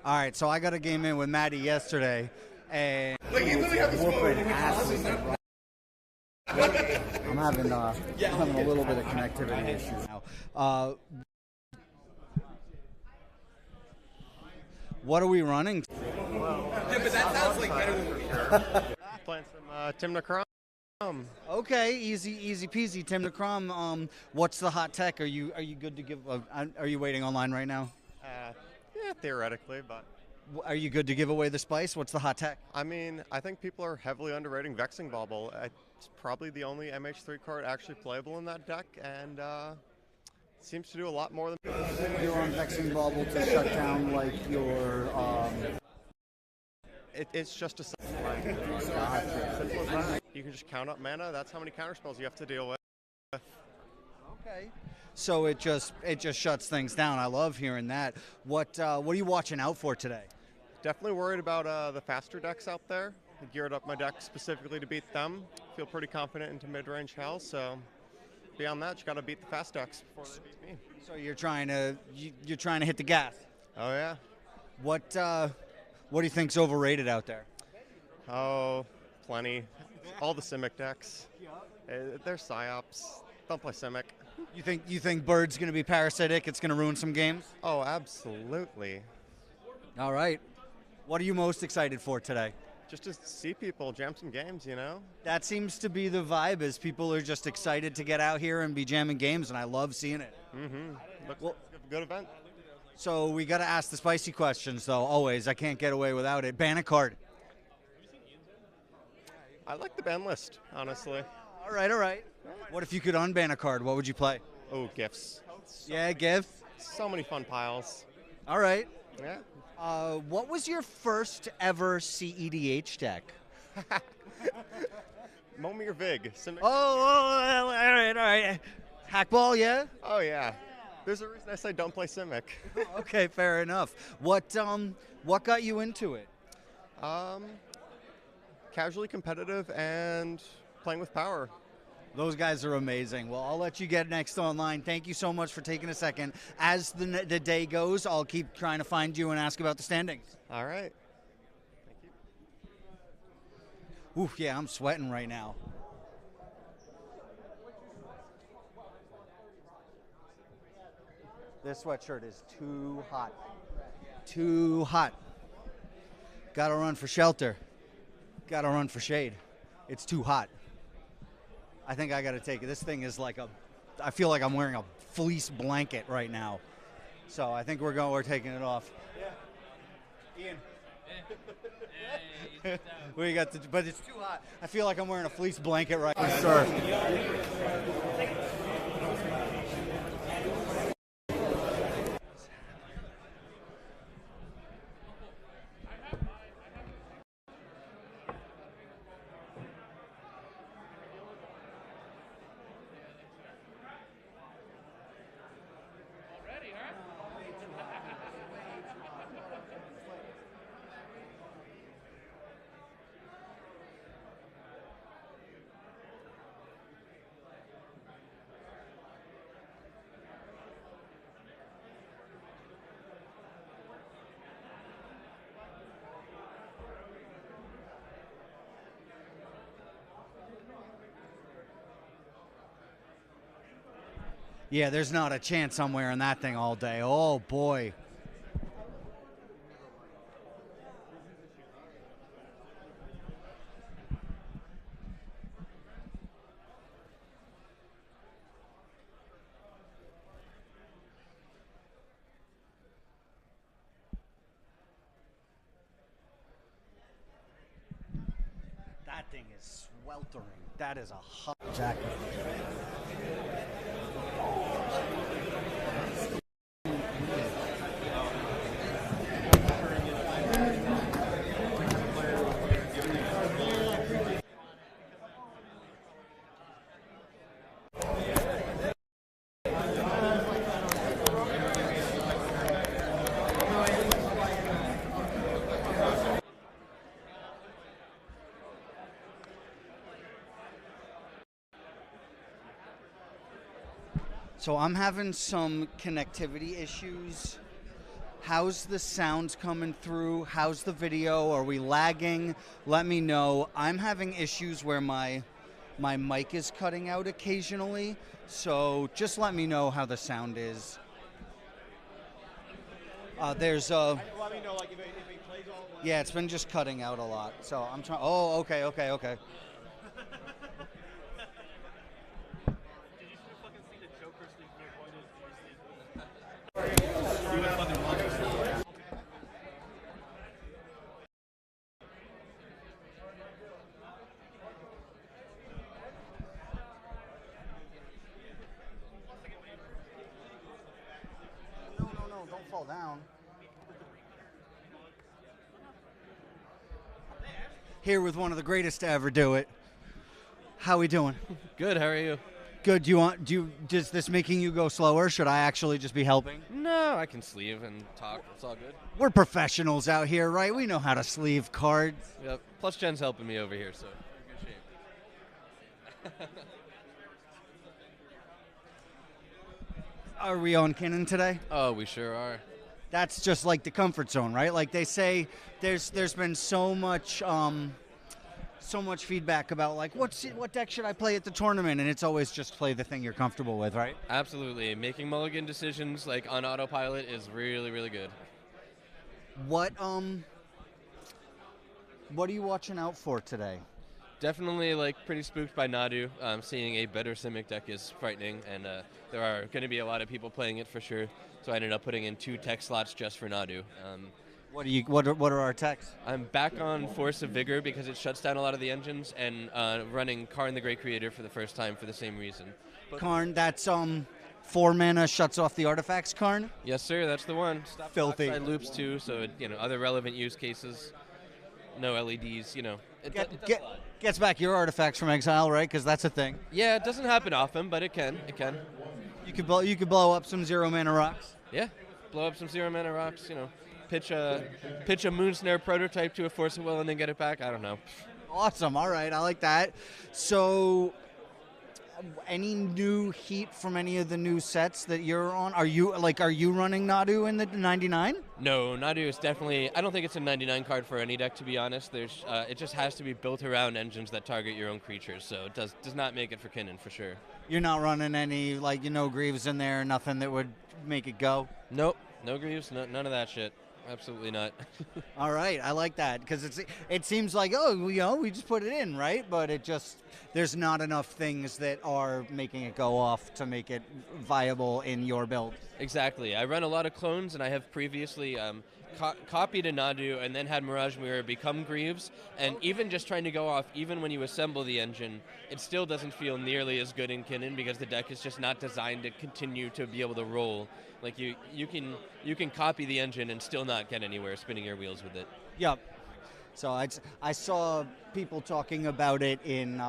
All right, so I got a game in with Maddie yesterday, and whooping asses. I'm having a little bit of connectivity issues now. What are we running? Yeah, but that sounds like better than sure. Playing some Tim Necrom. Okay, easy peasy. Tim Necrom. What's the hot tech? Are you good to give? Are you waiting online right now? Yeah, theoretically, but. Are you good to give away the spice? What's the hot tech? I mean, I think people are heavily underrating Vexing Bauble. It's probably the only MH3 card actually playable in that deck, and seems to do a lot more than. You're on Vexing Bauble to shut down like your. It's just a. You can just count up mana. That's how many counterspells you have to deal with. Okay. So it just shuts things down. I love hearing that. What are you watching out for today? Definitely worried about the faster decks out there. I geared up my deck specifically to beat them. Feel pretty confident into mid-range hell. So beyond that, you got to beat the fast decks before they beat me. So you're trying to hit the gas. Oh yeah. What do you think's overrated out there? Oh, plenty. All the Simic decks. They're psyops. Don't play Simic. You think Bird's going to be parasitic? It's going to ruin some games? Oh, absolutely. All right. What are you most excited for today? Just to see people jam some games, you know? That seems to be the vibe, is people are just excited to get out here and be jamming games, and I love seeing it. Looks like a good event. So we got to ask the spicy questions, though, always. I can't get away without it. Ban a card. I like the ban list, honestly. All right, all right. What if you could unban a card? What would you play? Oh, gifts. Yeah, GIF. So many fun piles. All right. Yeah. What was your first ever cEDH deck? Momir Vig. Simic. All right. Hackball, yeah? Oh, yeah. There's a reason I say don't play Simic. Okay, fair enough. What got you into it? Casually competitive and playing with power. Those guys are amazing. Well, I'll let you get next online. Thank you so much for taking a second. As the day goes, I'll keep trying to find you and ask about the standings. All right. Thank you. Ooh, yeah, I'm sweating right now. This sweatshirt is too hot. Too hot. Gotta run for shelter. Gotta run for shade. It's too hot. I think I gotta take it. This thing is like I feel like I'm wearing a fleece blanket right now. So I think we're taking it off. Yeah. Ian. We got but it's too hot. I feel like I'm wearing a fleece blanket right now. Sir. Yeah, there's not a chance I'm wearing that thing all day. Oh, boy. That thing is sweltering. That is a hot jacket. So I'm having some connectivity issues. How's the sound coming through? How's the video? Are we lagging? Let me know. I'm having issues where my mic is cutting out occasionally. So just let me know how the sound is. There's a... Let me know, like, if it plays all... Yeah, it's been just cutting out a lot. So I'm trying... Oh, okay. No, don't fall down. Here with one of the greatest to ever do it. How we doing? Good, how are you? Good. Does this making you go slower? Should I actually just be helping? No, I can sleeve and talk. It's all good. We're professionals out here, right? We know how to sleeve cards. Yep. Plus Jen's helping me over here, so we're in good shape. Are we on Kinnan today? Oh, we sure are. That's just like the comfort zone, right? Like they say, there's been so much feedback about like what deck should I play at the tournament, and it's always just play the thing you're comfortable with, right? Absolutely. Making mulligan decisions like on autopilot is really, really good. What What are you watching out for today? Definitely like pretty spooked by Nadu. Seeing a better Simic deck is frightening, and there are going to be a lot of people playing it for sure. So I ended up putting in 2 tech slots just for Nadu. What are our techs? I'm back on Force of Vigor because it shuts down a lot of the engines, and running Karn the Great Creator for the first time for the same reason. Karn, that's 4 mana, shuts off the artifacts, Karn? Yes, sir, that's the one. Stop Filthy. outside loops too, so other relevant use cases. No LEDs, it does a lot. Gets back your artifacts from exile, right? Because that's a thing. Yeah, it doesn't happen often, but it can. You could blow up some 0 mana rocks. Yeah, blow up some 0 mana rocks. Pitch a Moonsnare prototype to a Force of Will and then get it back. I don't know. Awesome. All right, I like that. So, any new heat from any of the new sets that you're on? Are you running Nadu in the 99? No, Nadu is definitely. I don't think it's a 99 card for any deck, to be honest. It just has to be built around engines that target your own creatures, so it does not make it for Kinnan for sure. You're not running any Greaves in there, nothing that would make it go. Nope, no Greaves, none of that shit. Absolutely not. All right, I like that because it seems like we just put it in, right? But there's not enough things that are making it go off to make it viable in your build. Exactly. I run a lot of clones, and I have previously copied a Nadu and then had Mirage Mirror become Greaves, and even just trying to go off, even when you assemble the engine, it still doesn't feel nearly as good in Kinnan because the deck is just not designed to continue to be able to roll. Like you can copy the engine and still not get anywhere spinning your wheels with it. Yep. So I saw people talking about it in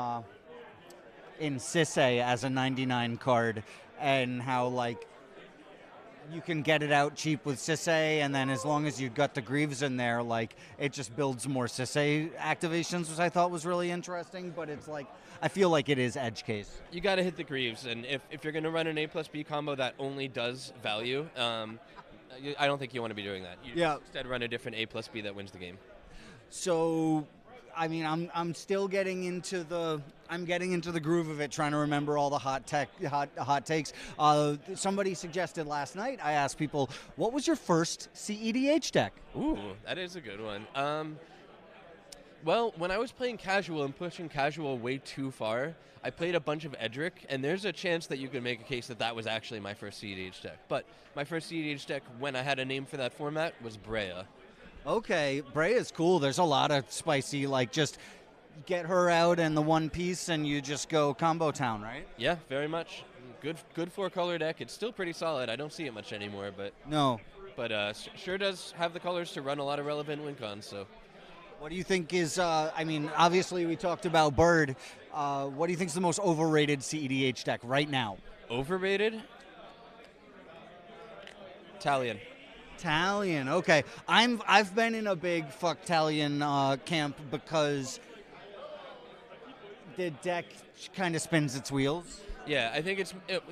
Sisei as a 99 card, and how you can get it out cheap with Sisei, and then as long as you got the Greaves in there, it just builds more Sisei activations, which I thought was really interesting. But it's I feel like it is edge case. You got to hit the Greaves, and if you're going to run an A+B combo that only does value, I don't think you want to be doing that. You instead run a different A+B that wins the game. So, I mean, I'm still getting into the groove of it, trying to remember all the hot takes. Somebody suggested last night. I asked people, what was your first cEDH deck? Ooh, that is a good one. Well, when I was playing casual and pushing casual way too far, I played a bunch of Edric, and there's a chance that you could make a case that was actually my first cEDH deck. But my first cEDH deck, when I had a name for that format, was Brea. Okay, Brea is cool. There's a lot of spicy, just get her out and the one piece, and you just go combo town, right? Yeah, very much. Good 4-color deck. It's still pretty solid. I don't see it much anymore, but no. But sure does have the colors to run a lot of relevant win cons. So, what do you think is? Obviously we talked about Bird. What do you think is the most overrated cEDH deck right now? Overrated? Talion. Talion, okay. I've been in a big fuck Talion camp because the deck kind of spins its wheels. Yeah, I think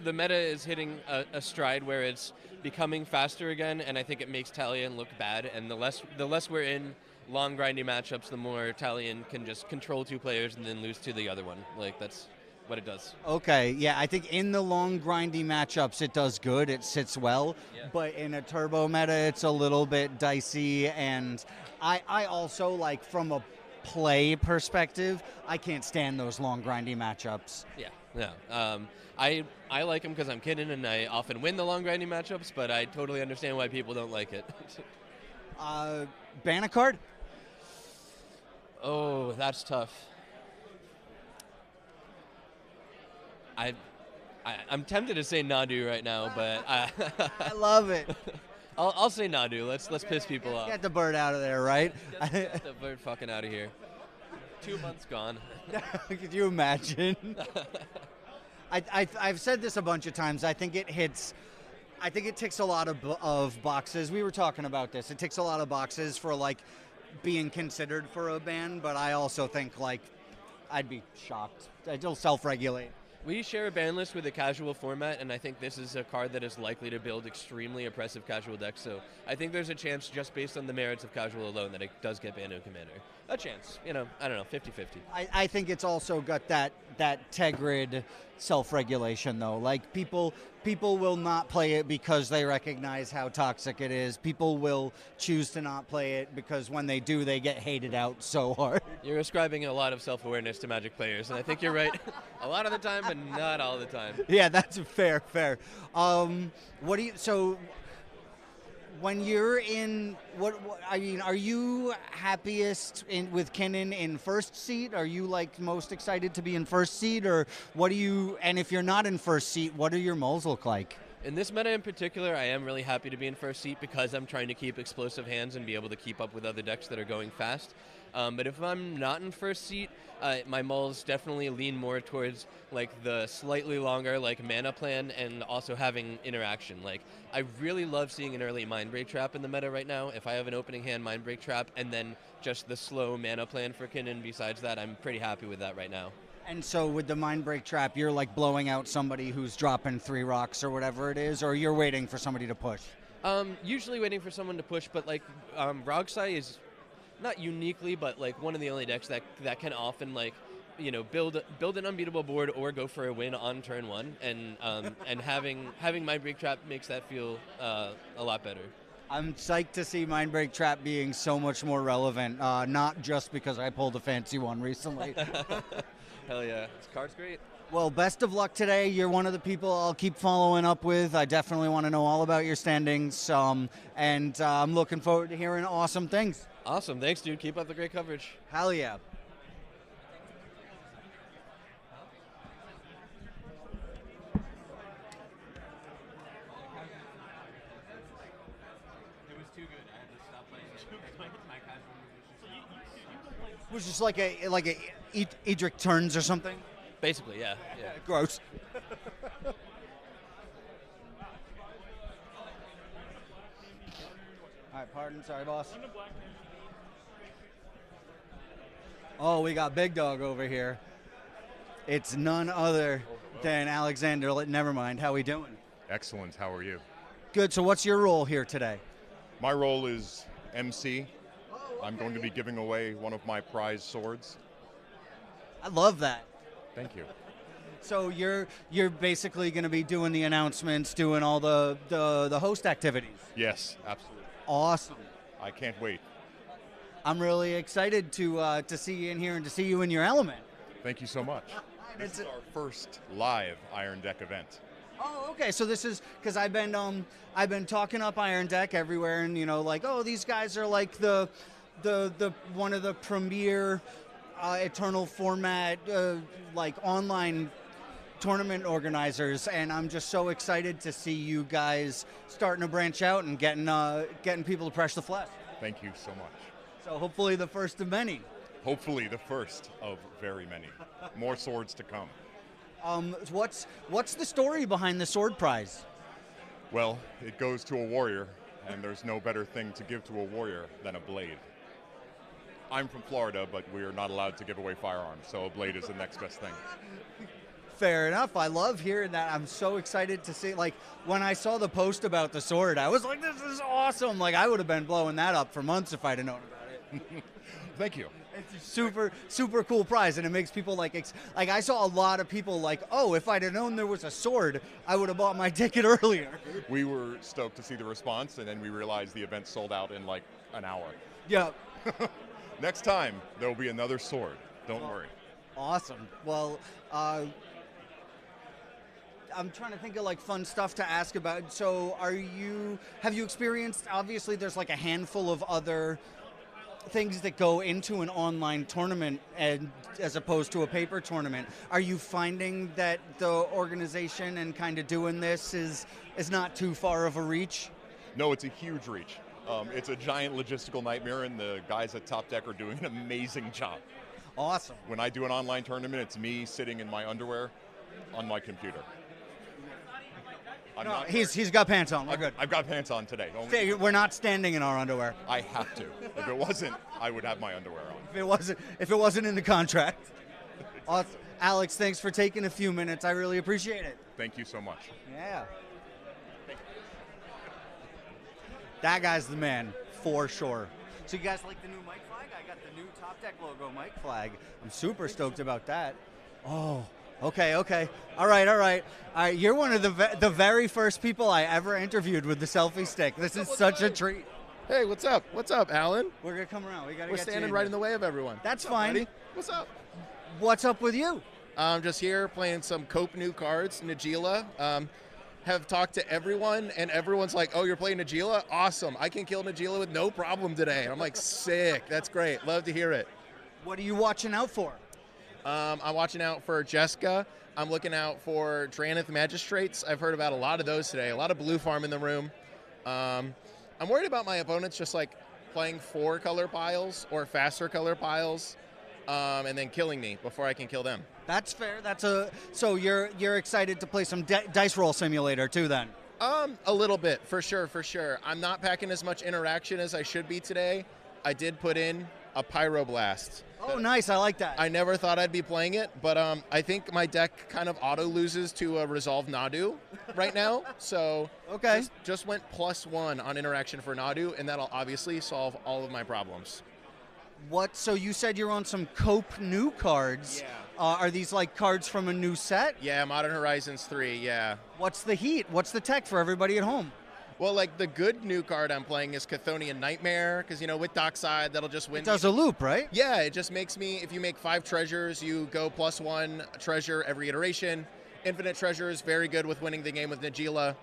the meta is hitting a stride where it's becoming faster again, and I think it makes Talion look bad. And the less we're in long grindy matchups, the more Talion can just control 2 players and then lose to the other one. That's what it does. Okay, yeah, I think in the long grindy matchups it does good, it sits well, but in a turbo meta it's a little bit dicey, and I also, from a play perspective, I can't stand those long grindy matchups. Yeah. I like them because I'm Kinnan and I often win the long grindy matchups, but I totally understand why people don't like it. Ban a card? Oh, that's tough. I'm tempted to say Nadu right now, but I love it. I'll say Nadu. Let's piss people off. Get the bird out of there, right? Get the bird fucking out of here. 2 months gone. Could you imagine? I've said this a bunch of times. I think it ticks a lot of boxes. We were talking about this. It ticks a lot of boxes for being considered for a ban, but I also think I'd be shocked. It'll self-regulate. We share a ban list with a casual format, and I think this is a card that is likely to build extremely oppressive casual decks, so I think there's a chance, just based on the merits of casual alone, that it does get banned in Commander. A chance, I don't know, 50-50. I think it's also got that that Tegrid self-regulation though. Like people will not play it because they recognize how toxic it is. People will choose to not play it because when they do, they get hated out so hard. You're ascribing a lot of self-awareness to Magic players, and I think you're right a lot of the time, but not all the time. Yeah, that's fair. So when you're in, are you happiest with Kinnan in first seat? Are you like most excited to be in first seat, or and if you're not in first seat, what do your mulls look like? In this meta in particular, I am really happy to be in first seat because I'm trying to keep explosive hands and be able to keep up with other decks that are going fast. But if I'm not in first seat, my mulls definitely lean more towards like the slightly longer like mana plan and also having interaction. Like I really love seeing an early Mindbreak Trap in the meta right now. If I have an opening hand Mindbreak Trap and then just the slow mana plan for Kinnan besides that, I'm pretty happy with that right now. And so with the Mindbreak Trap, you're like blowing out somebody who's dropping 3 rocks or whatever it is, or you're waiting for somebody to push? Usually waiting for someone to push, but like Rogsai is not uniquely, but like one of the only decks that can often like, you know, build an unbeatable board or go for a win on turn 1, and having Mindbreak Trap makes that feel a lot better. I'm psyched to see Mindbreak Trap being so much more relevant, not just because I pulled a fancy one recently. Hell yeah, this card's great. Well, best of luck today. You're one of the people I'll keep following up with. I definitely want to know all about your standings, and I'm looking forward to hearing awesome things. Awesome, thanks dude, keep up the great coverage. Hell yeah. It was just like a Edric turns or something. Basically, yeah. Gross. All right, pardon, sorry, boss. Oh, we got Big Dog over here. It's none other than Alexander. Never mind. How we doing? Excellent. How are you? Good. So, what's your role here today? My role is MC. I'm going to be giving away one of my prize swords. I love that. Thank you. So you're basically going to be doing the announcements, doing all the host activities. Yes, absolutely. Awesome. I can't wait. I'm really excited to see you in here and to see you in your element. Thank you so much. This is our first live Iron Deck event. Oh, okay. So this is because I've been talking up Iron Deck everywhere, and like, oh, these guys are like the one of the premier Eternal format like online tournament organizers, and I'm just so excited to see you guys starting to branch out and getting people to press the flesh. Thank you so much. So hopefully the first of many. Hopefully the first of very many. More swords to come. What's the story behind the sword prize? Well, it goes to a warrior, and there's no better thing to give to a warrior than a blade. I'm from Florida, but we are not allowed to give away firearms, so a blade is the next best thing. Fair enough. I love hearing that. I'm so excited to see, like, when I saw the post about the sword, I was like, this is awesome. Like, I would have been blowing that up for months if I'd have known about it. Thank you. It's a super, super cool prize, and it makes people, like I saw a lot of people like, oh, if I'd have known there was a sword, I would have bought my ticket earlier. We were stoked to see the response, and then we realized the event sold out in, like, an hour. Yeah. Next time, there will be another sword. Don't worry. Awesome. Well, I'm trying to think of like fun stuff to ask about. So have you experienced, obviously there's like a handful of other things that go into an online tournament and as opposed to a paper tournament. Are you finding that the organization and kind of doing this is not too far of a reach? No, it's a huge reach. It's a giant logistical nightmare, and the guys at TopDeck are doing an amazing job. Awesome. When I do an online tournament, it's me sitting in my underwear on my computer. He's got pants on. We're good. I've got pants on today. We're not standing in our underwear. I have to. If it wasn't, I would have my underwear on. If it wasn't in the contract. Awesome. Alex, thanks for taking a few minutes. I really appreciate it. Thank you so much. Yeah. That guy's the man, for sure. So you guys like the new mic flag? I got the new TopDeck logo mic flag. I'm super stoked about that. Oh, okay. All right. You're one of the very first people I ever interviewed with the selfie stick. This is such a treat. Hey, what's up? What's up, Alan? We're gonna come around. We're standing right in the way of everyone. That's fine. Buddy? What's up? What's up with you? I'm just here playing some Cope new cards, Najeela. Have talked to everyone, and everyone's like, oh, you're playing Najeela? Awesome. I can kill Najeela with no problem today. And I'm like, sick. That's great. Love to hear it. What are you watching out for? I'm watching out for Jessica. I'm looking out for Drannith Magistrates. I've heard about a lot of those today. A lot of blue farm in the room. I'm worried about my opponents just like playing 4 color piles or faster color piles, and then killing me before I can kill them. That's fair. So you're excited to play some dice roll simulator too then? A little bit, for sure. I'm not packing as much interaction as I should be today. I did put in a Pyroblast. Oh, nice. I like that. I never thought I'd be playing it, but I think my deck kind of auto loses to a Resolve Nadu right now. So okay, just went +1 on interaction for Nadu, and that'll obviously solve all of my problems. What? So you said you're on some Cope new cards. Yeah. Are these like cards from a new set? Yeah, Modern Horizons 3, yeah. What's the heat? What's the tech for everybody at home? Well, like the good new card I'm playing is Chthonian Nightmare, because, you know, with Dockside, that'll just win. It does a loop, right? Yeah, it just makes me, if you make 5 treasures, you go +1 treasure every iteration. Infinite Treasure is very good with winning the game with Najeela.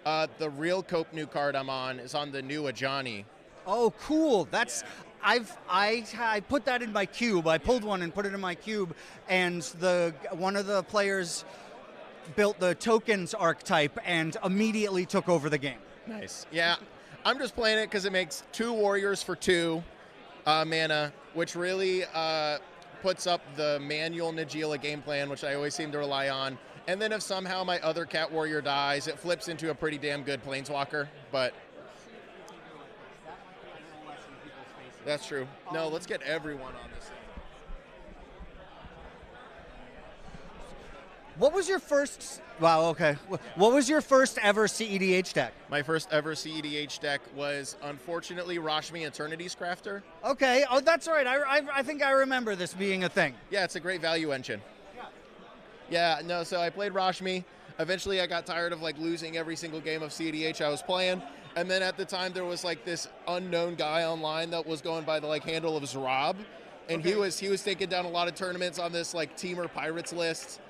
The real Cope new card I'm on is on the new Ajani. Oh, cool. That's... Yeah. I put that in my cube. I pulled one and put it in my cube, and one of the players built the tokens archetype and immediately took over the game. Nice. Yeah, I'm just playing it because it makes 2 warriors for 2 mana, which really puts up the manual Najeela game plan, which I always seem to rely on. And then if somehow my other cat warrior dies, it flips into a pretty damn good planeswalker. But that's true. No, let's get everyone on this thing. What was your first... Wow, okay. What was your first ever cEDH deck? My first ever cEDH deck was, unfortunately, Rashmi Eternity's Crafter. Okay. Oh, that's right. I think I remember this being a thing. Yeah, it's a great value engine. Yeah, no, so I played Rashmi. Eventually, I got tired of, like, losing every single game of cEDH I was playing. And then at the time, there was, like, this unknown guy online that was going by the, like, handle of Zrob. And okay. he was taking down a lot of tournaments on this, like, Teamer Pirates list.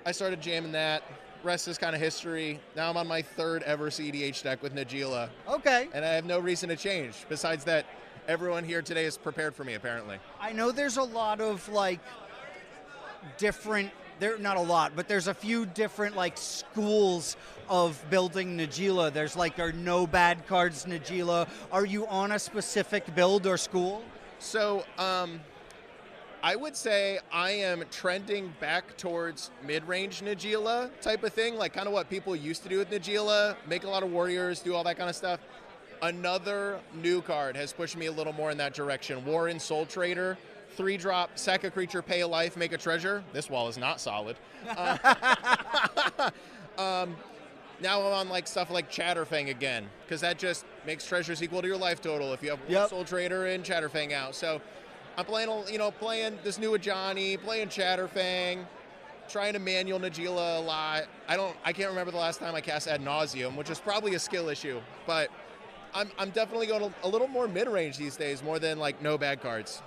I started jamming that. Rest is kind of history. Now I'm on my 3rd ever cEDH deck with Najeela. Okay. And I have no reason to change. Besides that, everyone here today is prepared for me, apparently. I know there's a lot of, like, different... Not a lot, but there's a few different, like, schools of building Najeela. There's, like, no bad cards Najeela. Are you on a specific build or school? So, I would say I am trending back towards mid-range Najeela type of thing, like kind of what people used to do with Najeela, make a lot of warriors, do all that kind of stuff. Another new card has pushed me a little more in that direction. Warren Soul Trader, 3-drop, sack a creature, pay a life, make a treasure. This wall is not solid. Now I'm on like stuff like Chatterfang again, because that just makes treasures equal to your life total if you have Soul Trader and Chatterfang out. So I'm playing, playing this new Ajani, playing Chatterfang, trying to manual Najeela a lot. I can't remember the last time I cast Ad Nauseum, which is probably a skill issue, but I'm definitely going a little more mid-range these days, more than like no bad cards.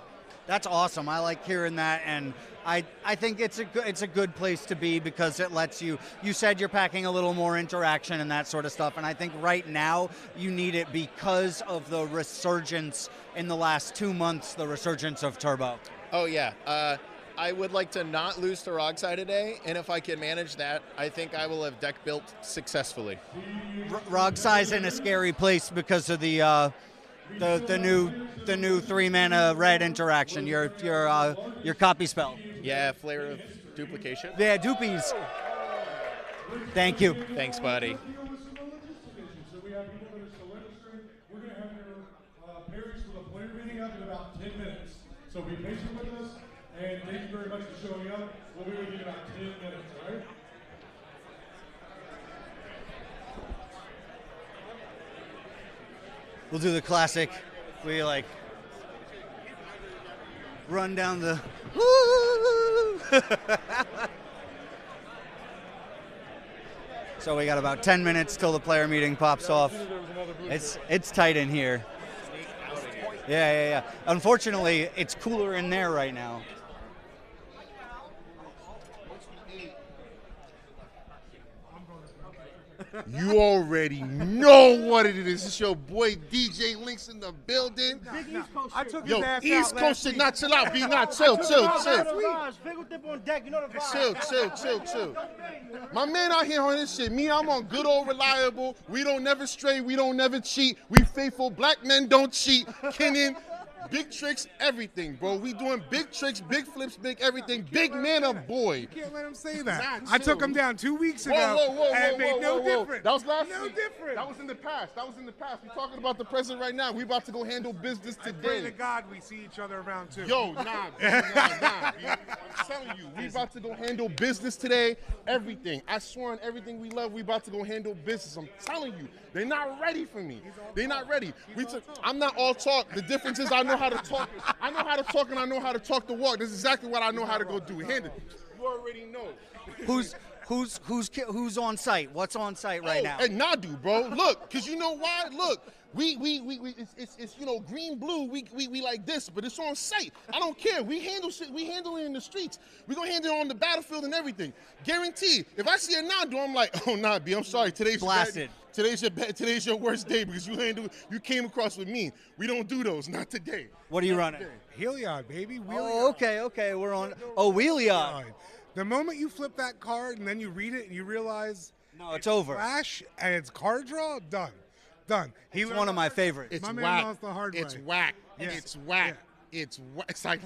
That's awesome. I like hearing that, and I think it's a good place to be because it lets you said you're packing a little more interaction and that sort of stuff, and I think right now you need it because of the resurgence in the last 2 months, the resurgence of Turbo. Oh yeah. I would like to not lose to Rogside today, and if I can manage that, I think I will have deck built successfully. Rogside's in a scary place because of the new 3-mana red interaction, your copy spell. Yeah, Flare of Duplication. Yeah, dupies. Thank you. Thanks, buddy. So we have people that are still registering. We're going to have your pairings for the player meeting up in about 10 minutes. So be patient with us, and thank you very much for showing up. We'll be with you in about 10 minutes, all right? We'll do the classic. We like run down the. Woo! So we got about 10 minutes till the player meeting pops off. It's tight in here. Yeah. Unfortunately, it's cooler in there right now. You already know what it is. It's your boy DJ Links in the building. I took Yo, his ass East out Coast shit, not chill out, be not chill. Chill. My man out here on this shit. Me, I'm on good old reliable. We don't never stray. We don't never cheat. We faithful. Black men don't cheat. Kenan. Big tricks, everything, bro. We doing big tricks, big flips, big everything. Big man up, boy. You can't let him say that. I took him down 2 weeks ago. And it made no difference. That was last No week. difference. That was in the past. We're talking about the present right now. We about to go handle business I pray to today. God we see each other around too. Yo, nah, bro, nah. I'm telling you, we about to go handle business today. Everything. I swear on everything we love, we about to go handle business. I'm telling you, they're not ready for me. They're not ready. I'm not all talk. The difference is I know how to talk. I know how to talk and I know how to talk the walk. This is exactly what I know how to go do. Hand it. You already know. Who's on site? What's on site right now? And Nadu, bro. Look, cause you know why? Look, it's you know green blue. We like this, but it's on site. I don't care. We handle shit. We handle it in the streets. We gonna handle it on the battlefield and everything. Guaranteed. If I see a Nadu, I'm like, oh nah, B, I'm sorry. Today's blasted. Today's your worst day because you came across with me. We don't do those. Not today. What are you running? Heliod, baby. Oh, okay. We're on. Oh, Wheeliod. The moment you flip that card and then you read it and you realize it's over. Flash and it's card draw, done. It's one of my favorites. It's My man whack. lost the hard way. It's whack. Yes. It's whack. Yeah. It's whack. It's like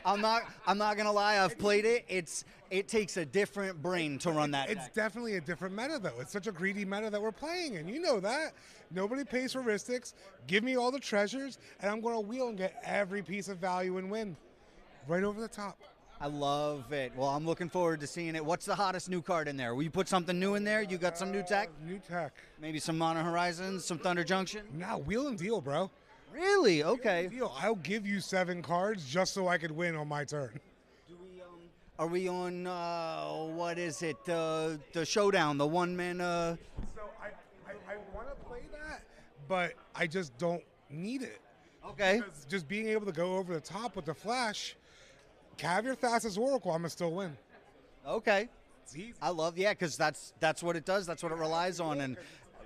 I'm not gonna lie. I've played it. It takes a different brain to run that. It's deck. definitely a different meta, though. It's such a greedy meta that we're playing, and you know that. Nobody pays for Ristics. Give me all the treasures, and I'm going to wheel and get every piece of value and win. Right over the top. I love it. Well, I'm looking forward to seeing it. What's the hottest new card in there? Will you put something new in there? You got some new tech? New tech. Maybe some Mono Horizons, some Thunder Junction? Nah, wheel and deal, bro. Really? Okay. Deal. I'll give you 7 cards just so I could win on my turn. Are we on, what is it, the Showdown, the one-man? So I want to play that, but I just don't need it. Okay. Because just being able to go over the top with the flash, Caviar Thassa's Oracle, I'm going to still win. Okay. It's easy. I love, because that's what it does. That's what it relies on. And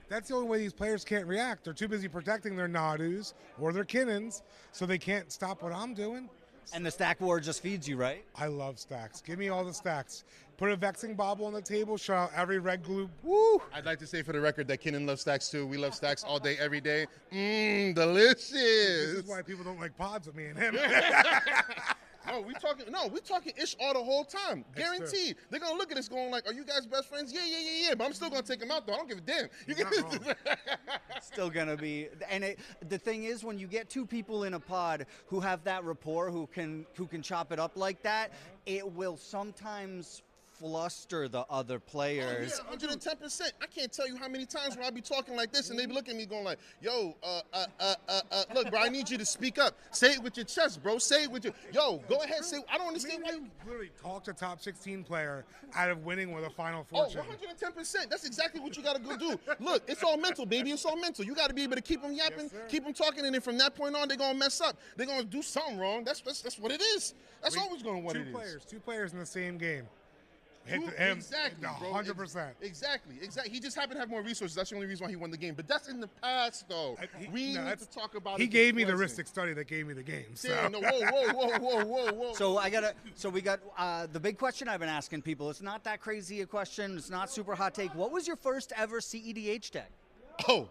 that's the only way these players can't react. They're too busy protecting their Nadus or their Kinans, so they can't stop what I'm doing. And the stack war just feeds you, right? I love stacks. Give me all the stacks. Put a Vexing Bobble on the table, show out every red glue. Woo! I'd like to say for the record that Kenan loves stacks too. We love stacks all day, every day. Delicious. This is why people don't like pods with me and him. We talking ish all the whole time. Guaranteed. They're gonna look at us going like, are you guys best friends? Yeah. But I'm still gonna take them out though. I don't give a damn. Still gonna be, and the thing is, when you get 2 people in a pod who have that rapport, who can chop it up like that, it will sometimes fluster the other players. Oh, yeah, 110%. I can't tell you how many times when I be talking like this and they be looking at me going like, yo, look, bro, I need you to speak up. Say it with your chest, bro. Say it with your, yo, go ahead, say, I don't understand why you literally talked a top 16 player out of winning with a Final Oh, Fortune. 110%. That's exactly what you got to go do. Look, it's all mental, baby. It's all mental. You got to be able to keep them yapping, keep them talking, and then from that point on, they're going to mess up. They're going to do something wrong. That's what it is. That's always going to what it is. Two players in the same game. Exactly, bro. 100%. Exactly. He just happened to have more resources. That's the only reason why he won the game. But that's in the past, though. We need to talk about it. He gave me the Ristic study that gave me the game. So. Yeah, no, whoa. So we got the big question I've been asking people. It's not that crazy a question. It's not super hot take. What was your first ever cEDH deck? Oh,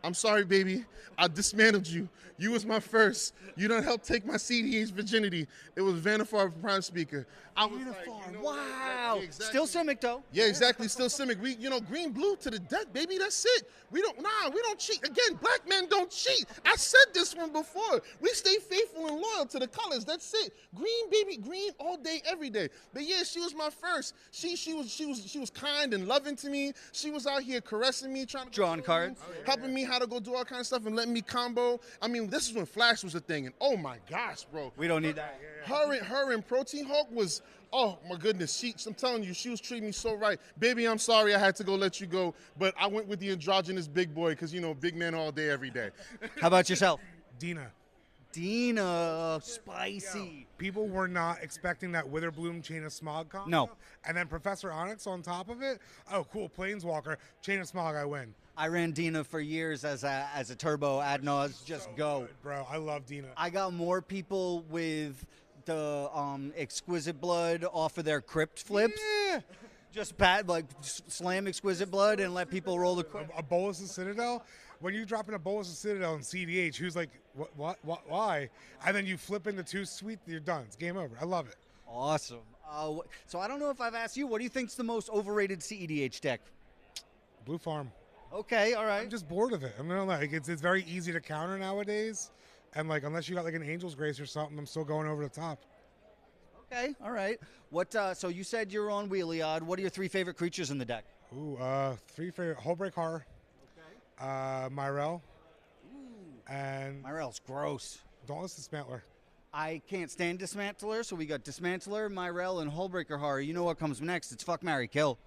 I'm sorry, baby. I dismantled you. You was my first. You done helped take my cEDH virginity. It was Vanifar Prime Speaker. Wow. Still Simic, though. Yeah, exactly. Still Simic. We, green blue to the death, baby. That's it. We don't cheat. Again, black men don't cheat. I said this one before. We stay faithful and loyal to the colors. That's it. Green, baby, green all day, every day. But yeah, she was my first. She was kind and loving to me. She was out here caressing me, trying to drawing cards, helping me how to go do all kind of stuff and letting me combo. I mean, this is when Flash was a thing, and oh my gosh, bro. We don't need that. Her and Protein Hulk was, oh my goodness. I'm telling you, she was treating me so right. Baby, I'm sorry I had to go let you go, but I went with the androgynous big boy because, you know, big man all day, every day. How about yourself? Dina. Dina, spicy. Yeah. People were not expecting that Witherbloom Chain of Smog combo. No. And then Professor Onyx on top of it. Oh, cool. Planeswalker. Chain of Smog, I win. I ran Dina for years as a turbo ad nauseam. Just go. Good, bro. I love Dina. I got more people with the Exquisite Blood off of their Crypt flips. Yeah. Just slam Exquisite Blood and let people roll the Crypt. A Bolus of Citadel? When you drop in a Bolus of Citadel in cEDH, who's like, what, why? And then you flip into 2 sweet, you're done. It's game over. I love it. Awesome. So I don't know if I've asked you, what do you think's the most overrated cEDH deck? Blue Farm. Okay, all right. I'm just bored of it. I mean, like, it's very easy to counter nowadays. And, like, unless you got, like, an Angel's Grace or something, I'm still going over the top. Okay, all right. So you said you're on Wheeliod. What are your 3 favorite creatures in the deck? Ooh, 3 favorite. Hullbreak Horror. Myrel. Ooh. And Myrel's gross. Dauntless Dismantler. I can't stand Dismantler, so we got Dismantler, Myrel, and Hullbreaker Horror. You know what comes next? It's fuck, marry, kill.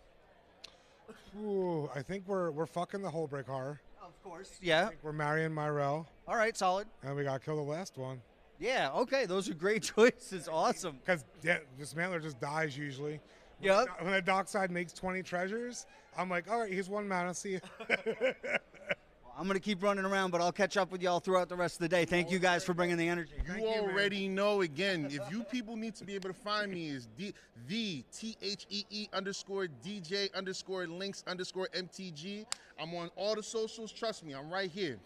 Ooh, I think we're fucking the Hullbreak Horror. Of course. Yeah. I think we're marrying Myrel. All right, solid. And we gotta kill the last one. Yeah, okay, those are great choices. Awesome. Because Dismantler just dies usually. Yeah. When a Dockside makes 20 treasures, I'm like, all right, he's 1 mana. See you. I'm going to keep running around, but I'll catch up with y'all throughout the rest of the day. Thank you guys for bringing the energy. You already know, again, if you people need to be able to find me is the THEE_DJ_links_MTG. I'm on all the socials. Trust me, I'm right here.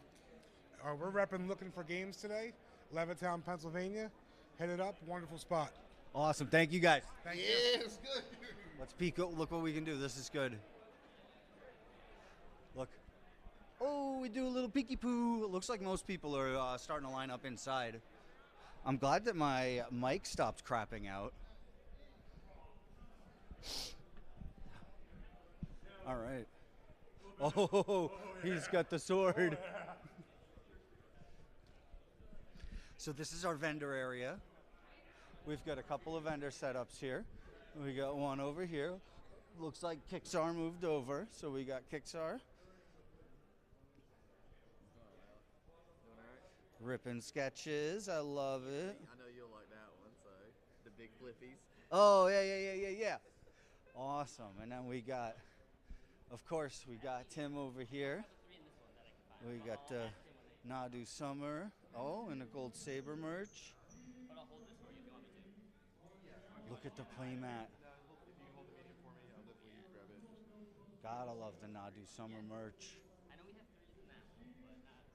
We're repping Looking for Games today. Levittown, Pennsylvania. Hit it up. Wonderful spot. Awesome. Thank you, guys. Thank you. It's good. Let's peek. Look what we can do. This is good. Look. Oh, we do a little peeky poo. It looks like most people are starting to line up inside. I'm glad that my mic stopped crapping out. All right. Oh, he's got the sword. So this is our vendor area. We've got a couple of vendor setups here. We got one over here. Looks like Kixar moved over, so we got Kixar. Ripping sketches, I love it. I know you'll like that one, so the big flippies. Oh, yeah. Awesome. And then we got, of course, we got Tim over here. We got Nadu Summer. Oh, and the Gold Saber merch. Look at the playmat. Gotta love the Nadu Summer merch.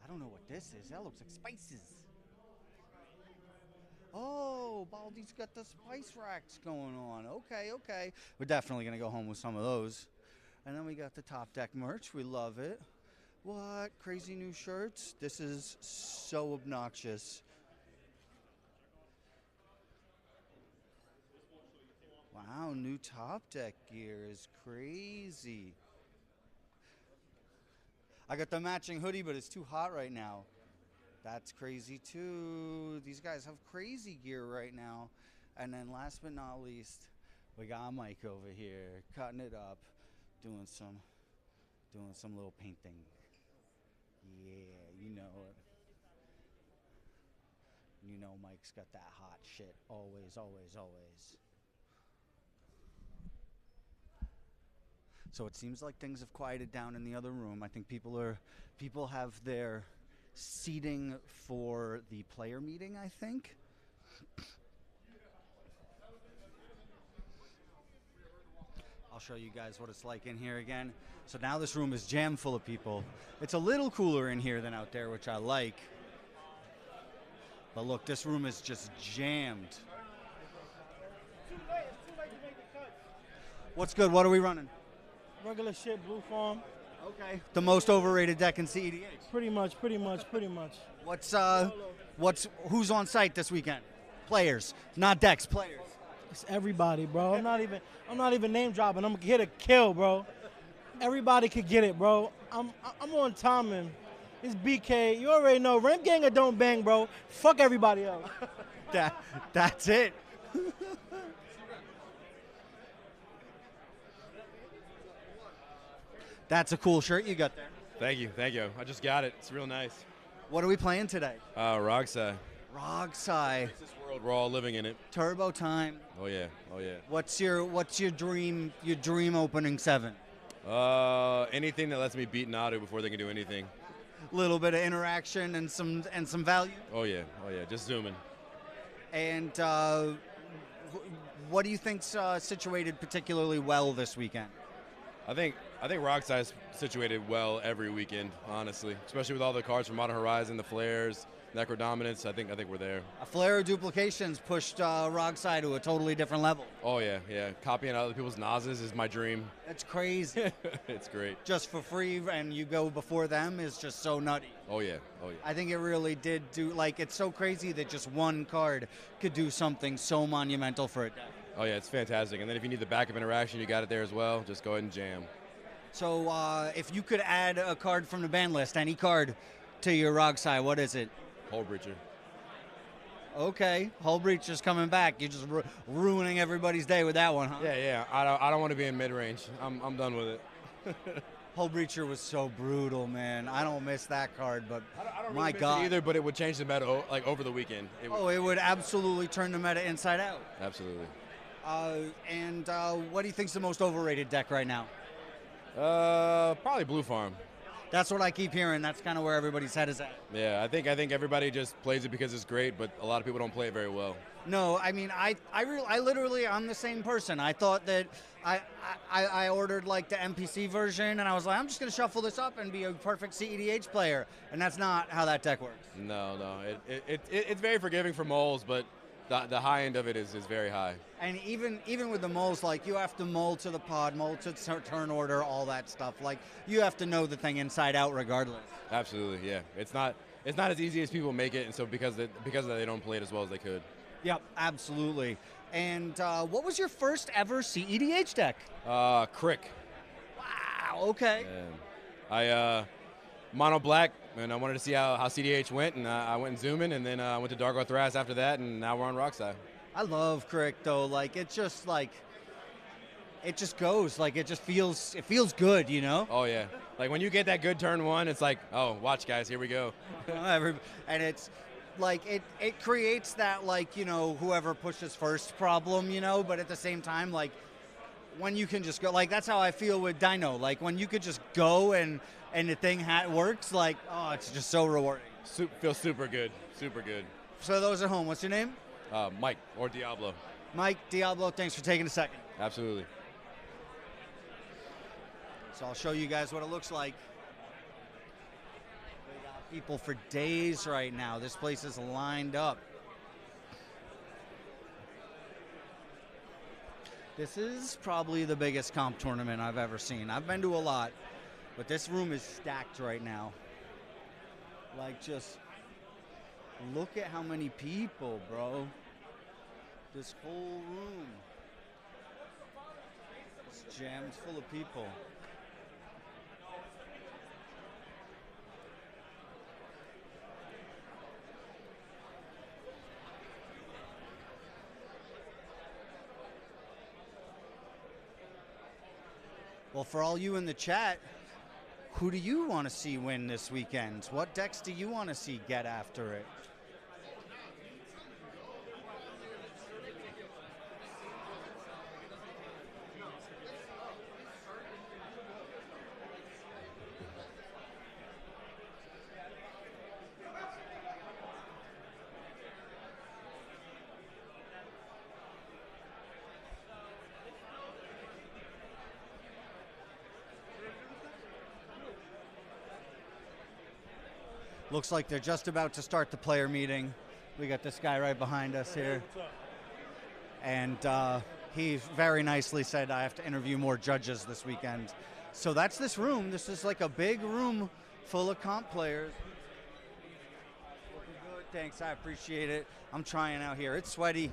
I don't know what this is. That looks like spices. Oh, Baldy's got the spice racks going on. Okay. We're definitely going to go home with some of those. And then we got the Top Deck merch. We love it. What? Crazy new shirts? This is so obnoxious. Wow, new Top Deck gear is crazy. I got the matching hoodie, but it's too hot right now. That's crazy too. These guys have crazy gear right now. And then last but not least, we got Mike over here, cutting it up, doing some little painting. Yeah, you know it. You know Mike's got that hot shit. Always. So it seems like things have quieted down in the other room. I think people have their seating for the player meeting, I think. I'll show you guys what it's like in here again. So now this room is jammed full of people. It's a little cooler in here than out there, which I like. But look, this room is just jammed. What's good? What are we running? Regular shit, Blue Farm. Okay. The most overrated deck in cEDH. Pretty much. Who's on site this weekend? Players, not decks, players. It's everybody, bro. I'm not even name dropping. I'm here to kill, bro. Everybody could get it, bro. I'm on timing. It's BK. You already know. Ramp gang or don't bang, bro. Fuck everybody else. That's it. That's a cool shirt you got there. Thank you, thank you. I just got it. It's real nice. What are we playing today? Rogsai. Rogsai. It's this world, we're all living in it. Turbo time. Oh yeah, oh yeah. What's your dream opening 7? Anything that lets me beat Nadu before they can do anything. Little bit of interaction and some value. Oh yeah, just zooming. And what do you think's situated particularly well this weekend? I think Rogsai is situated well every weekend, honestly. Especially with all the cards from Modern Horizon, the flares, Necro Dominance. I think we're there. A flare of duplications pushed Rogsai to a totally different level. Oh yeah. Copying other people's Nazes is my dream. That's crazy. It's great. Just for free, and you go before them is just so nutty. Oh yeah. I think it really did do, like, it's so crazy that just one card could do something so monumental for a deck. Oh yeah, it's fantastic. And then if you need the backup interaction, you got it there as well. Just go ahead and jam. So if you could add a card from the ban list, any card, to your Rogsai, what is it? Hull Breacher. Okay, Hull Breacher's coming back. You're just ruining everybody's day with that one, huh? Yeah. I don't want to be in mid range. I'm done with it. Hull Breacher was so brutal, man. I don't miss that card, but I don't my really God. miss it either, but it would change the meta like over the weekend. It would absolutely turn the meta inside out. Absolutely. And what do you think's the most overrated deck right now? Probably Blue Farm. That's what I keep hearing. That's kind of where everybody's head is at. Yeah, I think everybody just plays it because it's great, but a lot of people don't play it very well. No, I mean, I literally, I'm the same person. I thought that I ordered like the NPC version, and I was like, I'm just gonna shuffle this up and be a perfect cEDH player, and that's not how that deck works. No, it's very forgiving for moles, but the high end of it is very high. And even with the moles, like, you have to mull to the pod, mull to turn order, all that stuff. Like, you have to know the thing inside out regardless. Absolutely, yeah. It's not as easy as people make it, and so because of that, they don't play it as well as they could. Yep, absolutely. And what was your first ever cEDH deck? Crick. Wow, okay. I mono black, and I wanted to see how cEDH went, and I went and zooming, and then I went to Dark Thras after that, and now we're on Rogsai. I love Crick though. Like, it just goes. Like, it feels good, you know? Oh yeah. Like when you get that good turn 1, it's like, oh, watch guys, here we go. And it's like it creates that, like, you know, whoever pushes first problem, you know, but at the same time, like, when you can just go, like, that's how I feel with Dino. Like, when you could just go and the thing works, like, oh, it's just so rewarding. Feels super good, super good. So those at home, what's your name? Mike, or Diablo. Mike, Diablo, thanks for taking a second. Absolutely. So I'll show you guys what it looks like. We got people for days right now. This place is lined up. This is probably the biggest comp tournament I've ever seen. I've been to a lot, but this room is stacked right now. Like, just look at how many people, bro. This whole room. It's jammed full of people. Well, for all you in the chat, who do you want to see win this weekend? What decks do you want to see get after it? Looks like they're just about to start the player meeting. We got this guy right behind us here. And he very nicely said I have to interview more judges this weekend. So that's this room. This is like a big room full of comp players. Looking good. Thanks, I appreciate it. I'm trying out here. It's sweaty.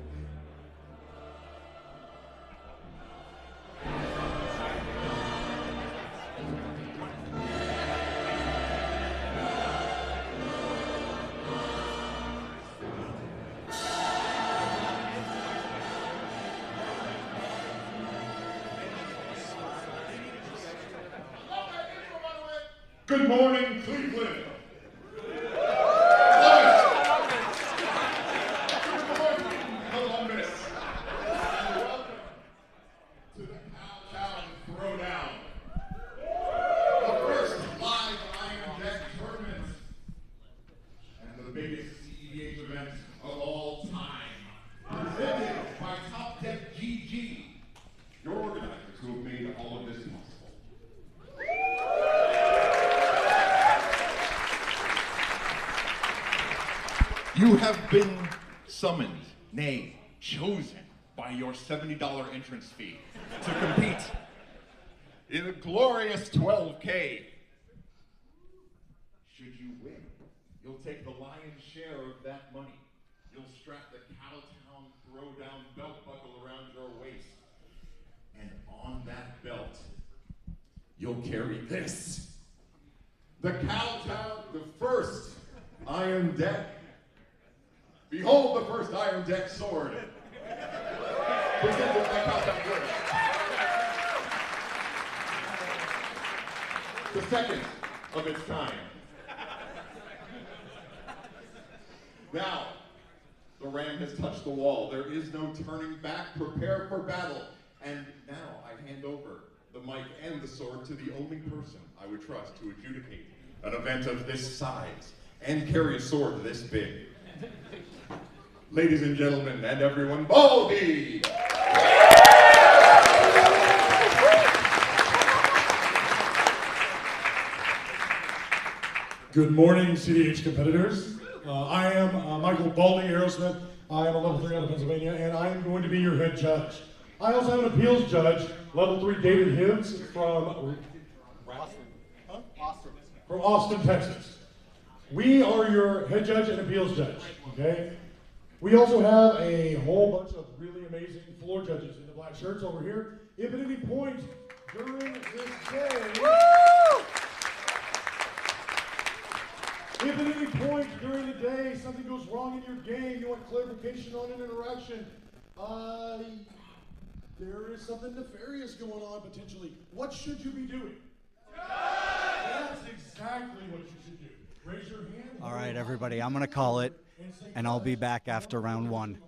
Good morning, Cleveland. Columbus. Welcome to the Cowtown Throwdown, the first live Iron Deck tournament and the biggest cEDH event of all time. Presented by TopDeck GG, your organizers who have made all of this possible. You have been summoned, nay, chosen by your $70 entrance fee to compete in a glorious 12K. Should you win, you'll take the lion's share of that money. You'll strap the Cowtown Throwdown belt buckle around your waist. And on that belt, you'll carry this. The Cowtown, the first Iron Deck. Behold the first Iron Deck sword. Presented by Cowtown Throwdown. The second of its kind. Now, the ram has touched the wall. There is no turning back. Prepare for battle. And now I hand over the mic and the sword to the only person I would trust to adjudicate an event of this size and carry a sword this big. Ladies and gentlemen, and everyone, Baldy! Good morning, cEDH competitors. I am Michael Baldy Aerosmith. I am a level 3 out of Pennsylvania, and I am going to be your head judge. I also have an appeals judge, level 3 David Hibbs from Austin, Texas. We are your head judge and appeals judge, okay? We also have a whole bunch of really amazing floor judges in the black shirts over here. If at any point during this day, if at any point during the day something goes wrong in your game, you want clarification on an interaction, there is something nefarious going on potentially. What should you be doing? That's exactly what you should do. Raise your hand. All right, everybody, I'm going to call it, and I'll be back after round 1.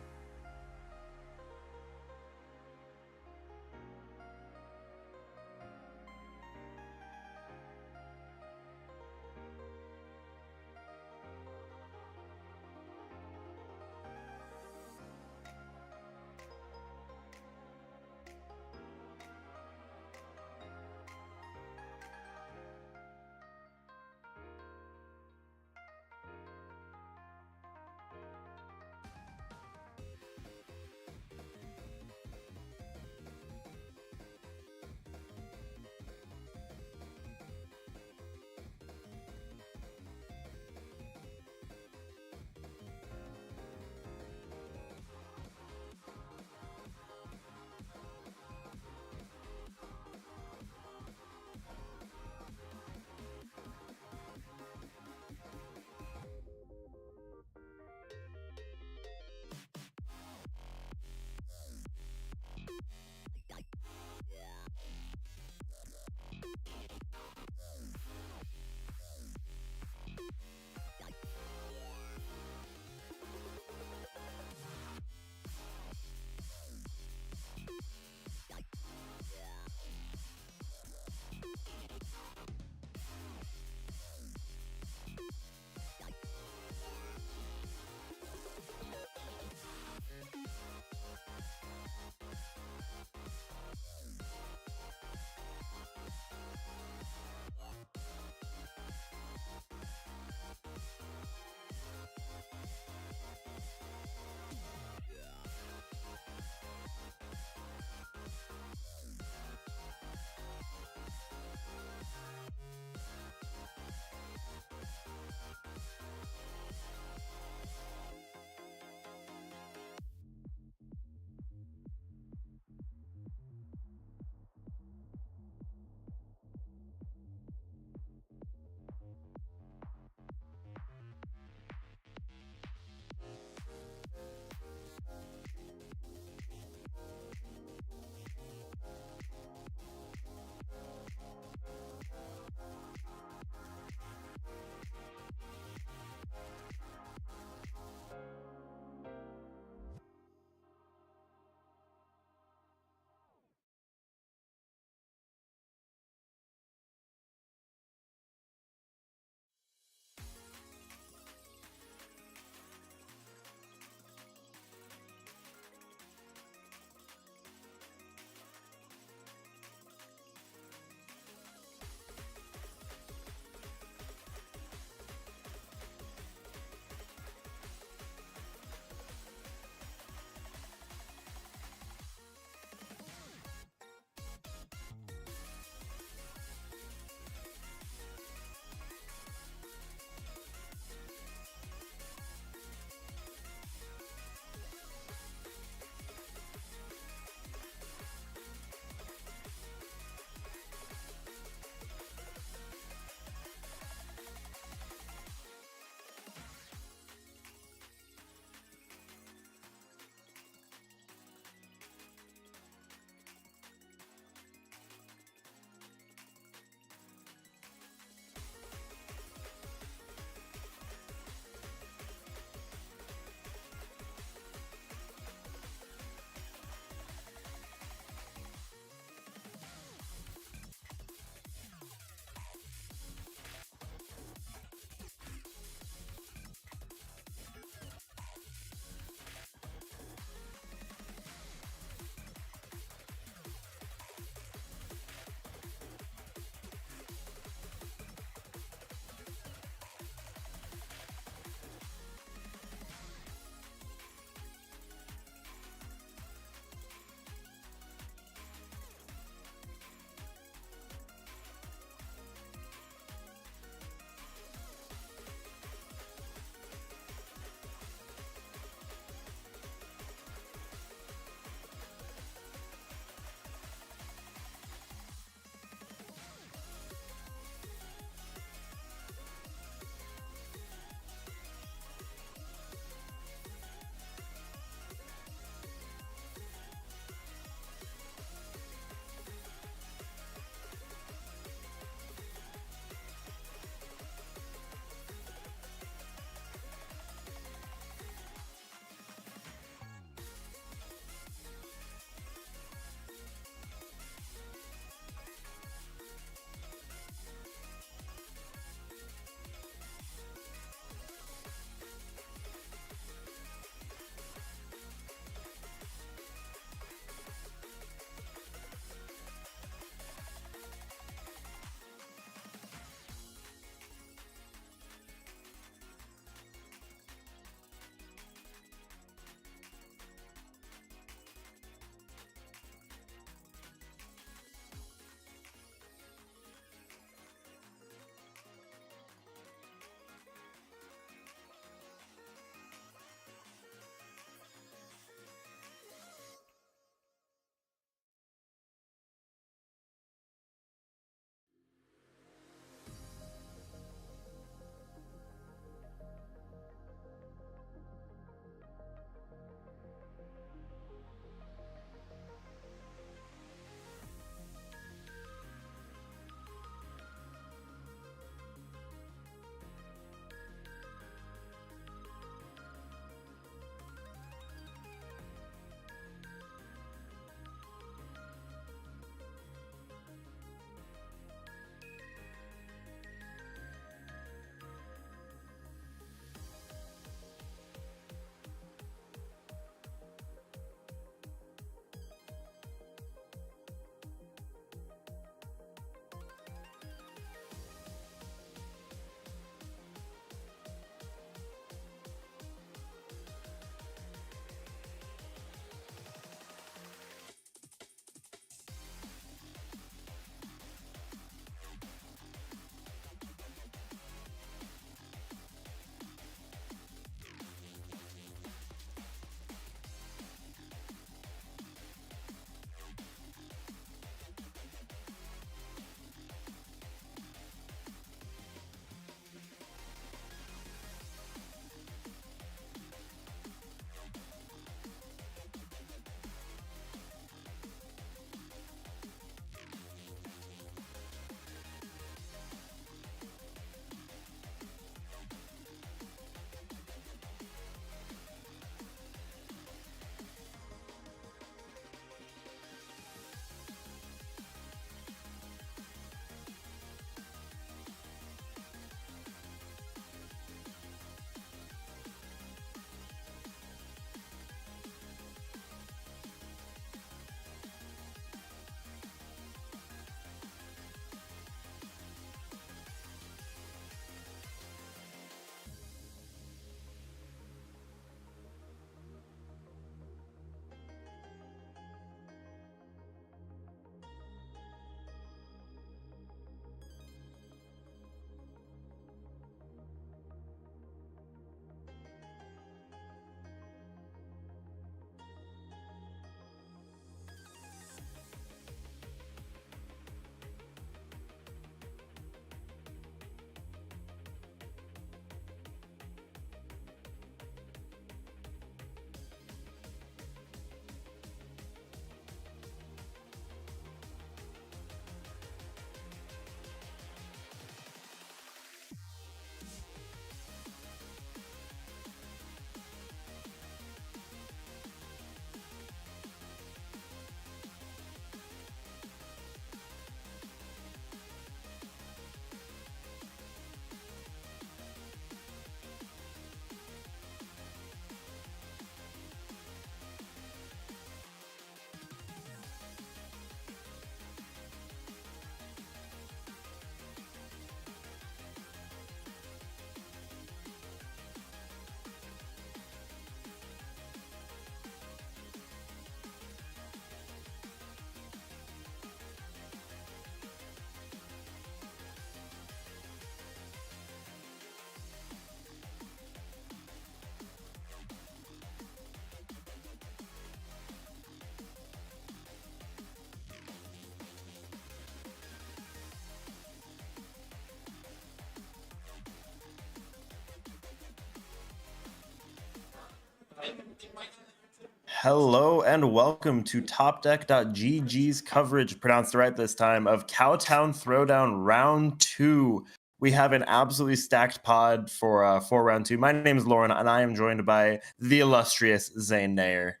Hello and welcome to TopDeck.gg's coverage, pronounced right this time, of Cowtown Throwdown Round 2. We have an absolutely stacked pod for Round 2. My name is Lauren, and I am joined by the illustrious Zane Nair.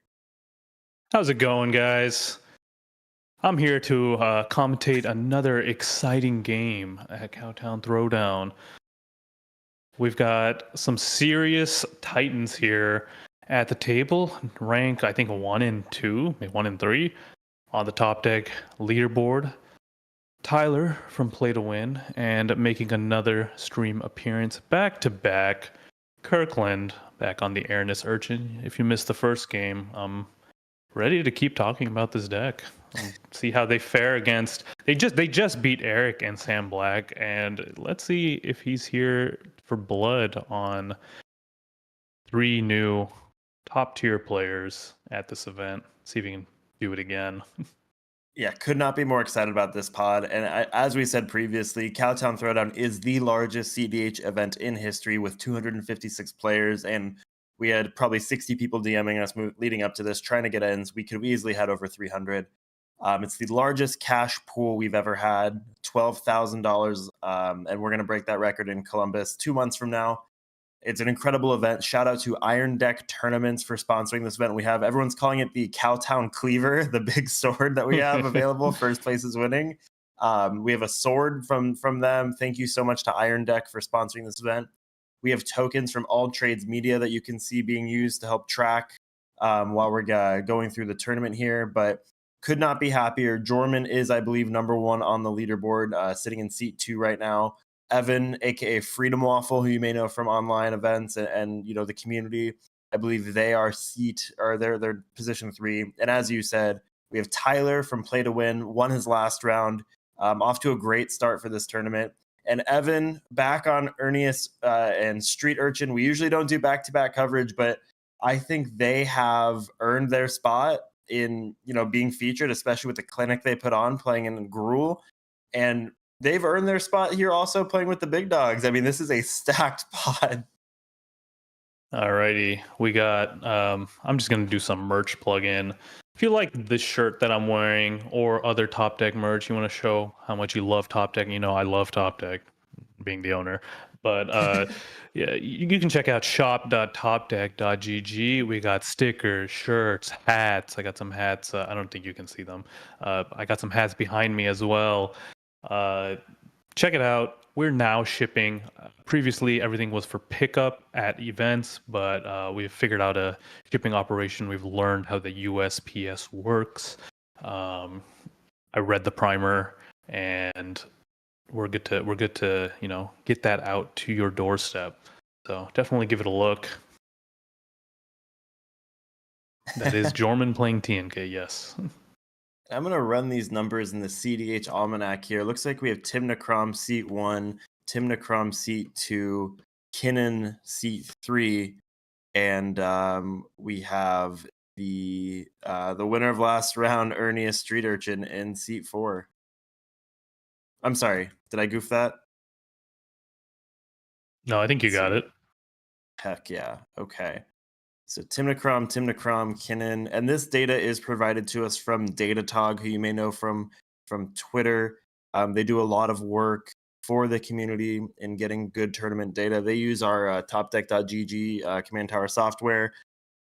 How's it going, guys? I'm here to commentate another exciting game at Cowtown Throwdown. We've got some serious titans here at the table, ranked I think 1 and 2, maybe 1 and 3 on the Top Deck leaderboard. Tyler from Play to Win, and making another stream appearance back to back, Kirkland back on the Airness Urchin. If you missed the first game, I'm ready to keep talking about this deck. See how they fare against. They just beat Eric and Sam Black, and let's see if he's here for blood on 3 new top tier players at this event. See if he can do it again. Yeah, could not be more excited about this pod. And as we said previously, Cowtown Throwdown is the largest cEDH event in history with 256 players. And we had probably 60 people DMing us leading up to this, trying to get ends. We could have easily had over 300. It's the largest cash pool we've ever had, $12,000. And we're going to break that record in Columbus 2 months from now. It's an incredible event. Shout out to Iron Deck Tournaments for sponsoring this event. Everyone's calling it the Cowtown Cleaver, the big sword that we have available. First place is winning. We have a sword from them. Thank you so much to Iron Deck for sponsoring this event. We have tokens from All Trades Media that you can see being used to help track while we're going through the tournament here. But could not be happier. Jorman is, I believe, #1 on the leaderboard, sitting in seat 2 right now. Evan, aka Freedom Waffle, who you may know from online events and you know the community, I believe they are they're position 3. And as you said, we have Tyler from Play to Win, won his last round, off to a great start for this tournament. And Evan back on Ernius and Street Urchin. We usually don't do back-to-back coverage, but I think they have earned their spot in being featured, especially with the clinic they put on playing in Gruul. And they've earned their spot here also playing with the big dogs. I mean, this is a stacked pod. Alrighty, we got, I'm just going to do some merch plug-in. If you like this shirt that I'm wearing or other Top Deck merch, you want to show how much you love Top Deck, I love Top Deck, being the owner. But yeah, you can check out shop.topdeck.gg. We got stickers, shirts, hats. I got some hats. I don't think you can see them. I got some hats behind me as well. Check it out. We're now shipping. Previously, everything was for pickup at events, but we've figured out a shipping operation. We've learned how the USPS works. I read the primer, and we're good to get that out to your doorstep. So definitely give it a look. That is Jorman playing TNK. Yes. I'm going to run these numbers in the cEDH Almanac here. Looks like we have Tim Necrom seat 1, Tim Necrom seat 2, Kinnan seat 3, and we have the winner of last round, Ernius Street Urchin, in seat 4. I'm sorry, did I goof that? No, I think you got it. Heck yeah. Okay. So Tim Necrom, Kinnan, and this data is provided to us from Datatog, who you may know from Twitter. They do a lot of work for the community in getting good tournament data. They use our TopDeck.gg command tower software.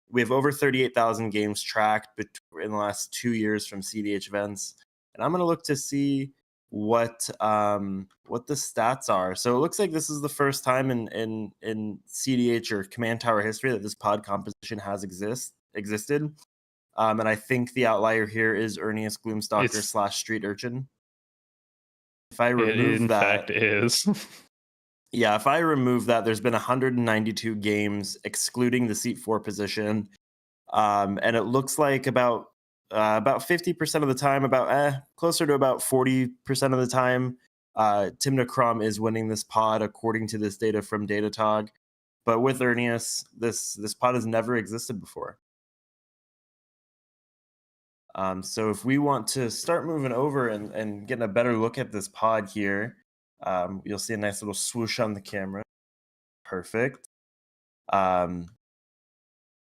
We have over 38,000 games tracked in the last 2 years from cEDH events, and I'm going to look to see what the stats are. So it looks like this is the first time in cEDH or command tower history that this pod composition has existed. And I think the outlier here is Ernius Gloomstalker / Street Urchin. If I remove that, in fact is. Yeah, if I remove that, there's been 192 games excluding the seat 4 position. And it looks like about 50% of the time, closer to about 40% of the time, Tim Necrom is winning this pod according to this data from Datatog. But with Ernius, this pod has never existed before. So if we want to start moving over and getting a better look at this pod here, you'll see a nice little swoosh on the camera. Perfect.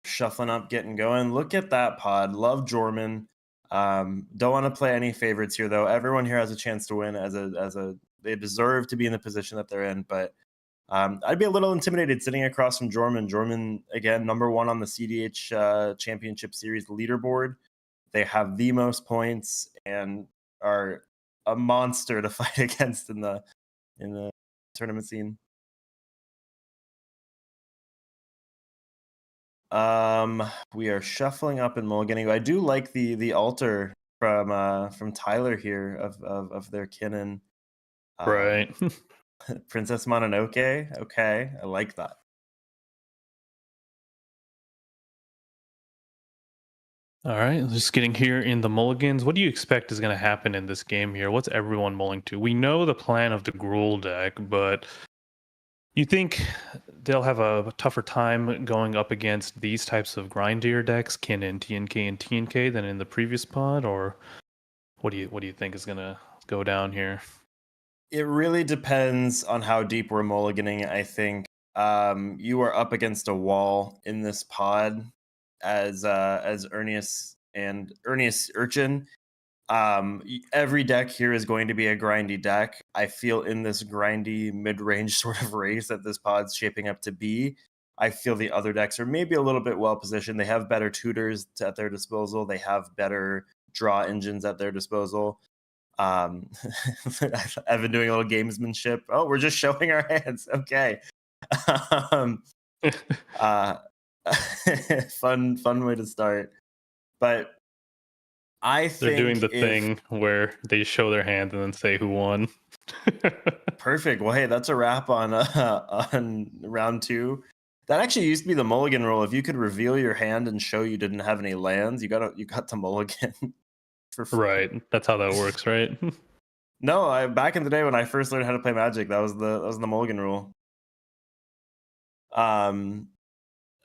shuffling up, getting going. Look at that pod. Love Jorman. Don't want to play any favorites here, though. Everyone here has a chance to win. They deserve to be in the position that they're in. But I'd be a little intimidated sitting across from Jorman. Jorman, again, #1 on the cEDH Championship Series leaderboard. They have the most points and are a monster to fight against in the tournament scene. We are shuffling up and mulliganing. I do like the altar from Tyler here of their Kinnan. Right. Princess Mononoke. Okay, I like that. All right, just getting here in the mulligans. What do you expect is going to happen in this game here? What's everyone mulling to? We know the plan of the Gruul deck, but you think they'll have a tougher time going up against these types of grindier decks, Kinnan, TNK, and TNK, than in the previous pod, or what do you think is going to go down here? It really depends on how deep we're mulliganing. I think you are up against a wall in this pod as Ernius Urchin. Every deck here is going to be a grindy deck. I feel in this grindy mid-range sort of race that this pod's shaping up to be, I feel the other decks are maybe a little bit well positioned. They have better tutors at their disposal. They have better draw engines at their disposal. I've been doing a little gamesmanship. Oh, we're just showing our hands. Okay. Fun way to start. But I think they're doing the thing where they show their hand and then say who won. Perfect. Well, hey, that's a wrap on round 2. That actually used to be the mulligan rule. If you could reveal your hand and show you didn't have any lands, you got to mulligan. For free. Right. That's how that works, right? No, back in the day when I first learned how to play Magic, that was the mulligan rule. I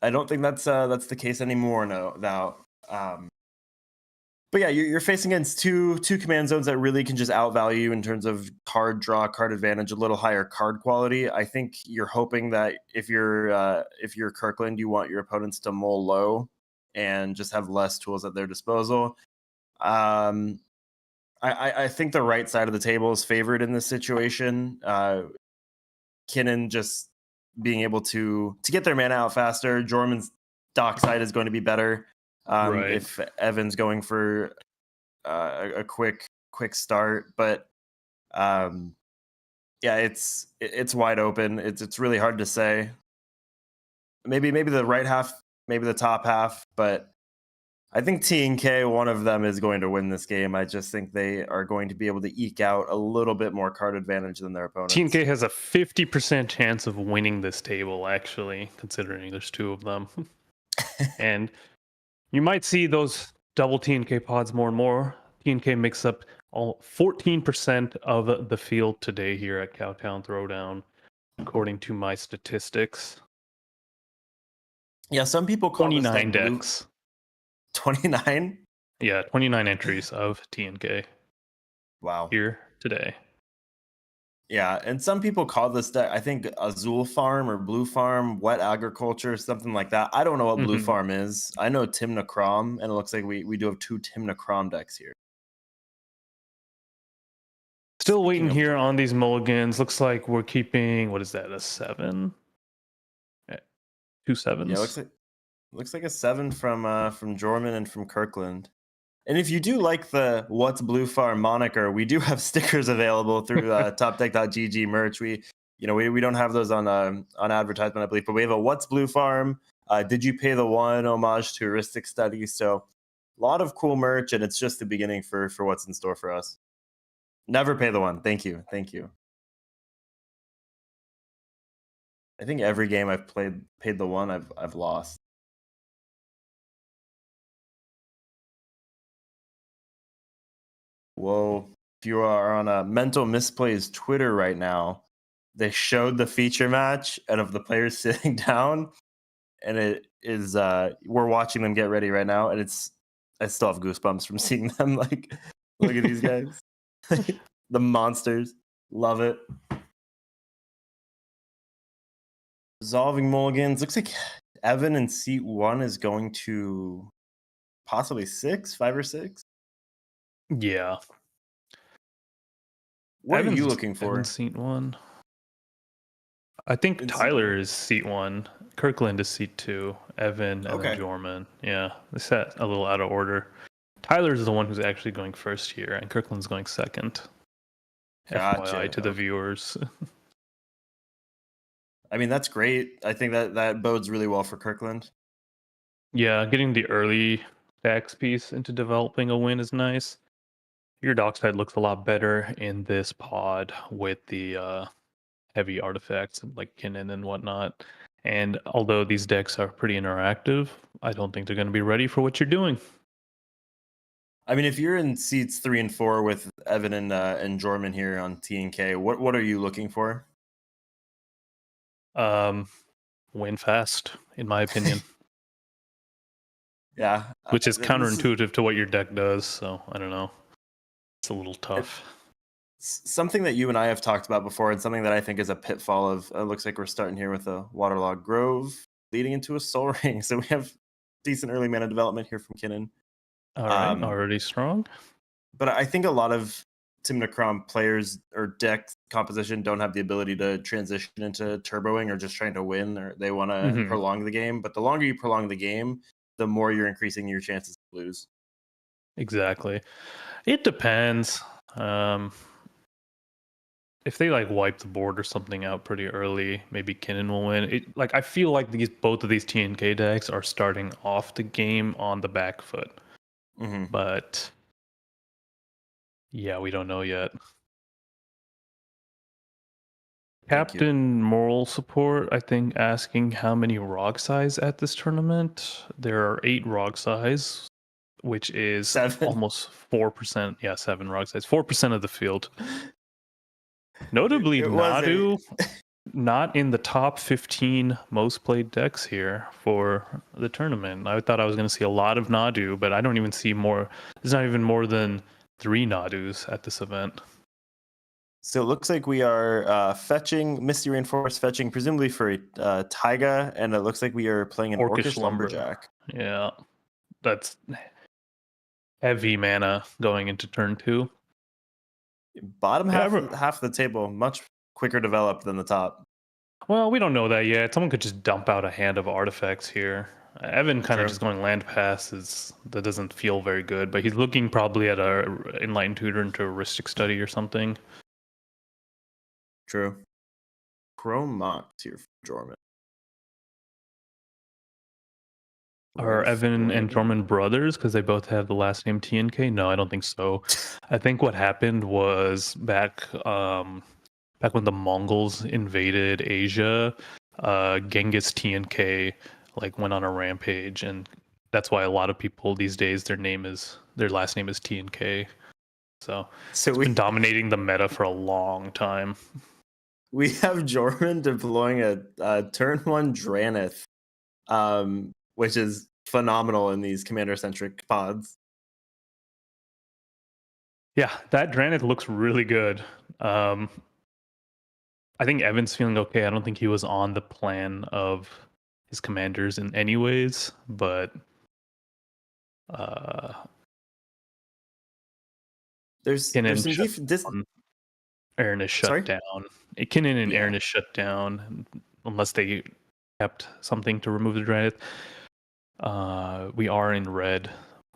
don't think that's the case anymore now. But yeah, you're facing against two command zones that really can just outvalue you in terms of card draw, card advantage, a little higher card quality. I think you're hoping that if you're Kirkland, you want your opponents to mull low and just have less tools at their disposal. I think the right side of the table is favored in this situation. Kinnan just being able to get their mana out faster. Jorman's dock side is going to be better. Right. If Evan's going for a quick start, but yeah, it's wide open. It's really hard to say. Maybe the right half, maybe the top half, but I think TNK, one of them, is going to win this game. I just think they are going to be able to eke out a little bit more card advantage than their opponents. TNK has a 50% chance of winning this table, actually, considering there's 2 of them. And you might see those double TNK pods more and more. TNK makes up all 14% of the field today here at Cowtown Throwdown, according to my statistics. Yeah, some people call 29 decks. 29? Yeah, 29 entries of TNK. Wow. Here today. Yeah, and some people call this deck, I think, Azul Farm or Blue Farm, Wet Agriculture, something like that. I don't know what Blue Farm is. I know Timna Crom, and it looks like we do have 2 Timna Crom decks here. Still waiting here on these mulligans. Looks like we're keeping, what is that, a 7? 2 7s? Yeah, looks like a 7 from Jorman and from Kirkland. And if you do like the What's Blue Farm moniker, we do have stickers available through TopDeck.gg merch. We don't have those on advertisement, I believe, but we have a What's Blue Farm? Did you pay the one? Homage to heuristic studies. So a lot of cool merch, and it's just the beginning for what's in store for us. Never pay the one. Thank you. I think every game I've paid the one, I've lost. Whoa. If you are on a Mental Misplays Twitter right now, they showed the feature match and of the players sitting down, and it is we're watching them get ready right now, and I still have goosebumps from seeing them. Like, look at these guys. The monsters. Love it. Resolving mulligans. Looks like Evan in seat 1 is going to possibly 5 or 6. Yeah. What are you looking for? Evan's seat 1. I think Tyler is seat 1. Kirkland is seat 2. Evan and then Jorman. Yeah, they set a little out of order. Tyler's the one who's actually going first here, and Kirkland's going second. Gotcha. FYI to the viewers. I mean, that's great. I think that bodes really well for Kirkland. Yeah, getting the early stacks piece into developing a win is nice. Your dockside looks a lot better in this pod with the heavy artifacts like Kinnan and whatnot. And although these decks are pretty interactive, I don't think they're going to be ready for what you're doing. I mean, if you're in seats 3 and 4 with Evan and Jorman here on T&K, what are you looking for? Win fast, in my opinion. Yeah. Which is counterintuitive to what your deck does, so I don't know. It's a little tough. Something that you and I have talked about before, and something that I think is a pitfall of, looks like we're starting here with a Waterlogged Grove leading into a Soul Ring. So we have decent early mana development here from Kinnan. All right, already strong. But I think a lot of Tim Necrom players or deck composition don't have the ability to transition into turboing or just trying to win, or they want to prolong the game. But the longer you prolong the game, the more you're increasing your chances to lose. Exactly. It depends. If they like wipe the board or something out pretty early, maybe Kinnan will win. I feel like both of these TNK decks are starting off the game on the back foot. But yeah, we don't know yet. Captain Moral Support, I think, asking how many Rog size at this tournament. There are 8 Rog size, which is almost 4%. Yeah, 7 Rog size. 4% of the field. Notably, Nadu not in the top 15 most played decks here for the tournament. I thought I was going to see a lot of Nadu, but I don't even see more. There's not even more than 3 Nadus at this event. So it looks like we are fetching, Misty Rainforest fetching, presumably for Taiga, and it looks like we are playing an Orcish Lumberjack. Yeah, that's heavy mana going into turn 2. Bottom half of the table, much quicker developed than the top. Well, we don't know that yet. Someone could just dump out a hand of artifacts here. Evan kind of just going land passes. That doesn't feel very good, but he's looking probably at a Enlightened Tutor into a Heuristic Study or something. True. Chrome Mox here for Jorman. Are Evan and Jorman brothers because they both have the last name TNK? No, I don't think so. I think what happened was back when the Mongols invaded Asia, Genghis TNK went on a rampage, and that's why a lot of people these days their last name is TNK. So it's been dominating the meta for a long time. We have Jorman deploying a turn 1 Dranith, which is phenomenal in these commander-centric pods. Yeah, that Dranith looks really good. I think Evan's feeling okay. I don't think he was on the plan of his commanders in any ways, but there's some Aaron is shut down. Kinnan and Aaron is shut down unless they kept something to remove the Dranith. We are in red.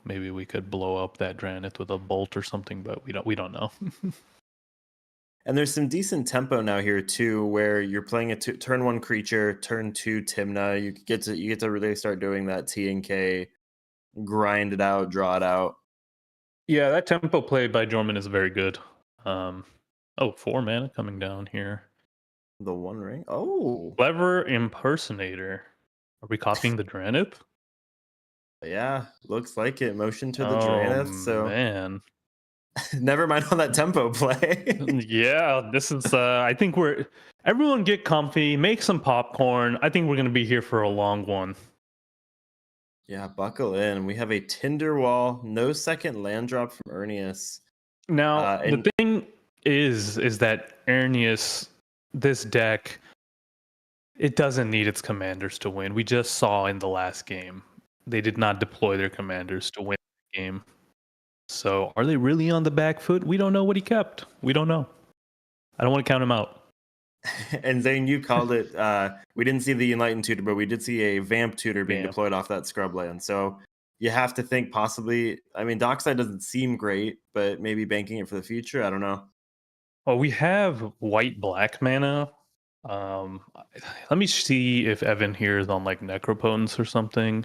Maybe we could blow up that Dranith with a bolt or something, but we don't know. And there's some decent tempo now here too, where you're playing a turn 1 creature, turn 2 Tymna. You get to really start doing that TNK, grind it out, draw it out. Yeah, that tempo play by Jorman is very good. 4 mana coming down here. The 1 ring. Oh, Clever Impersonator. Are we copying the Dranith? Yeah, looks like it. Motion to the Dranith. So man. Never mind on that tempo play. Yeah, this is I think everyone get comfy, make some popcorn. I think we're gonna be here for a long one. Yeah, buckle in. We have a Tinderwall, no second land drop from Ernius. Now the thing is that Ernius, this deck, It doesn't need its commanders to win. We just saw in the last game. They did not deploy their commanders to win the game. So are they really on the back foot? We don't know what he kept. We don't know. I don't want to count him out. And Zane, you called it. We didn't see the Enlightened Tutor, but we did see a Vamp Tutor being deployed off that scrub land. So you have to think possibly. I mean, Dockside doesn't seem great, but maybe banking it for the future. I don't know. Well, we have white-black mana. Let me see if Evan here is on like Necropotence or something.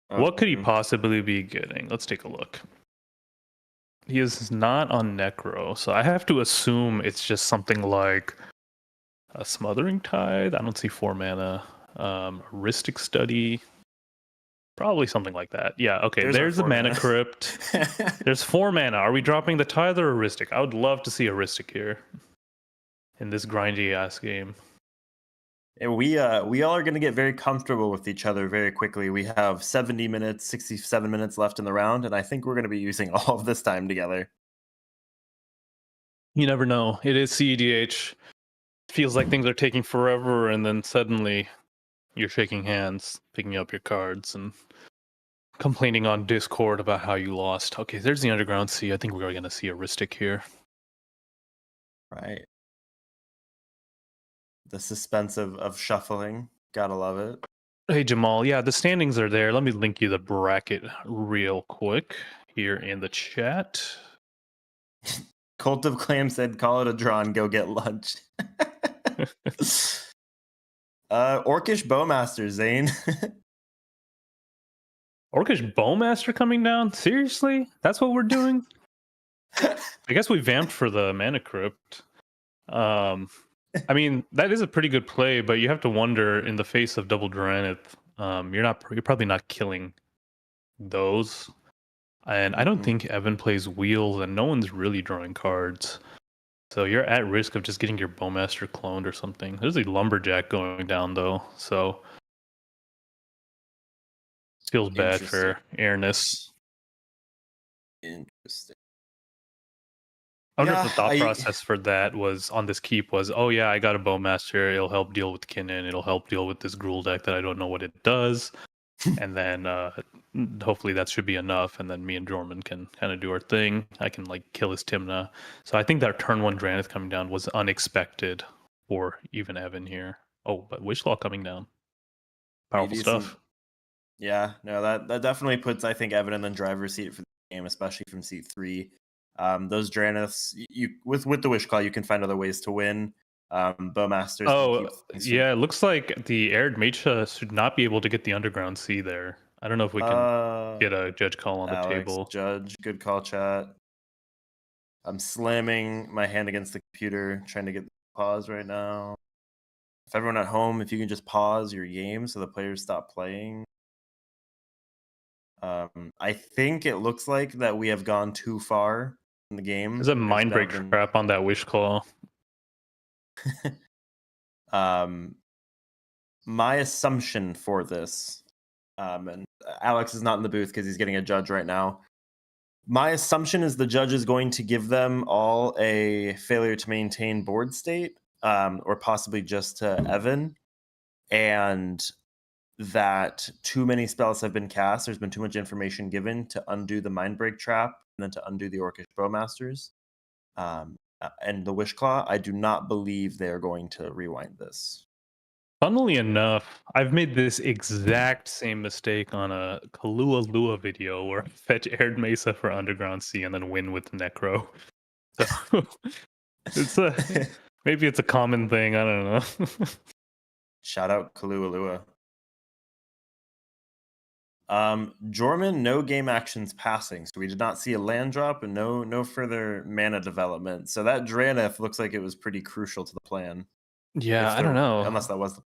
What could he possibly be getting? Let's take a look. He is not on Necro, so I have to assume it's just something like a Smothering Tithe. I don't see 4 mana. Heuristic Study. Probably something like that. Yeah, okay. There's a Mana Crypt. There's 4 mana. Are we dropping the Tithe or Heuristic? I would love to see Heuristic here in this grindy ass game. And we all are going to get very comfortable with each other very quickly. We have 70 minutes, 67 minutes left in the round, and I think we're going to be using all of this time together. You never know. It is cEDH. Feels like things are taking forever, and then suddenly you're shaking hands, picking up your cards, and complaining on Discord about how you lost. Okay, there's the Underground Sea. I think we're going to see a Heuristic here. Right. The suspense of shuffling. Gotta love it. Hey, Jamal. Yeah, the standings are there. Let me link you the bracket real quick here in the chat. Cult of Clam said, call it a draw and go get lunch. Orcish Bowmaster, Zane. Orcish Bowmaster coming down? Seriously? That's what we're doing? I guess we vamped for the Mana Crypt. I mean, that is a pretty good play, but you have to wonder in the face of double Dranith, you're probably not killing those. And I don't think Evan plays wheels, and no one's really drawing cards. So you're at risk of just getting your Bowmaster cloned or something. There's a Lumberjack going down though, so feels bad for Airness. Interesting. I wonder if the thought process for that was on this keep was, oh yeah, I got a Bowmaster, it'll help deal with Kinnan, it'll help deal with this Gruul deck that I don't know what it does. And then hopefully that should be enough, and then me and Jorman can kind of do our thing. I can like kill his Timna. So I think that turn 1 Dranith coming down was unexpected for even Evan here. Oh, but Wishlaw coming down. Powerful stuff. Yeah, no, that definitely puts, I think, Evan in the driver's seat for the game, especially from seat 3. Those Draniths, with the Wishclaw, you can find other ways to win. Bowmasters. Oh, yeah, it looks like the Arid Mageha should not be able to get the Underground Sea there. I don't know if we can get a judge call on the table. Judge, good call, chat. I'm slamming my hand against the computer, trying to get the pause right now. If everyone at home, if you can just pause your game so the players stop playing. I think it looks like that we have gone too far in the game. There's a Mindbreak trap on that Wishclaw. My assumption for this, and Alex is not in the booth because he's getting a judge right now. My assumption is the judge is going to give them all a failure to maintain board state, or possibly just to Evan, and that too many spells have been cast. There's been too much information given to undo the Mindbreak trap and then to undo the Orcish Bowmasters. And the Wishclaw, I do not believe they are going to rewind this. Funnily enough, I've made this exact same mistake on a Kalua Lua video where I fetch Arid Mesa for Underground Sea and then win with Necro. So it's maybe it's a common thing. I don't know. Shout out Kalua Lua. Jorman, no game actions passing, so we did not see a land drop and no further mana development. So that Dranith looks like it was pretty crucial to the plan. Yeah, I don't know. Unless that was the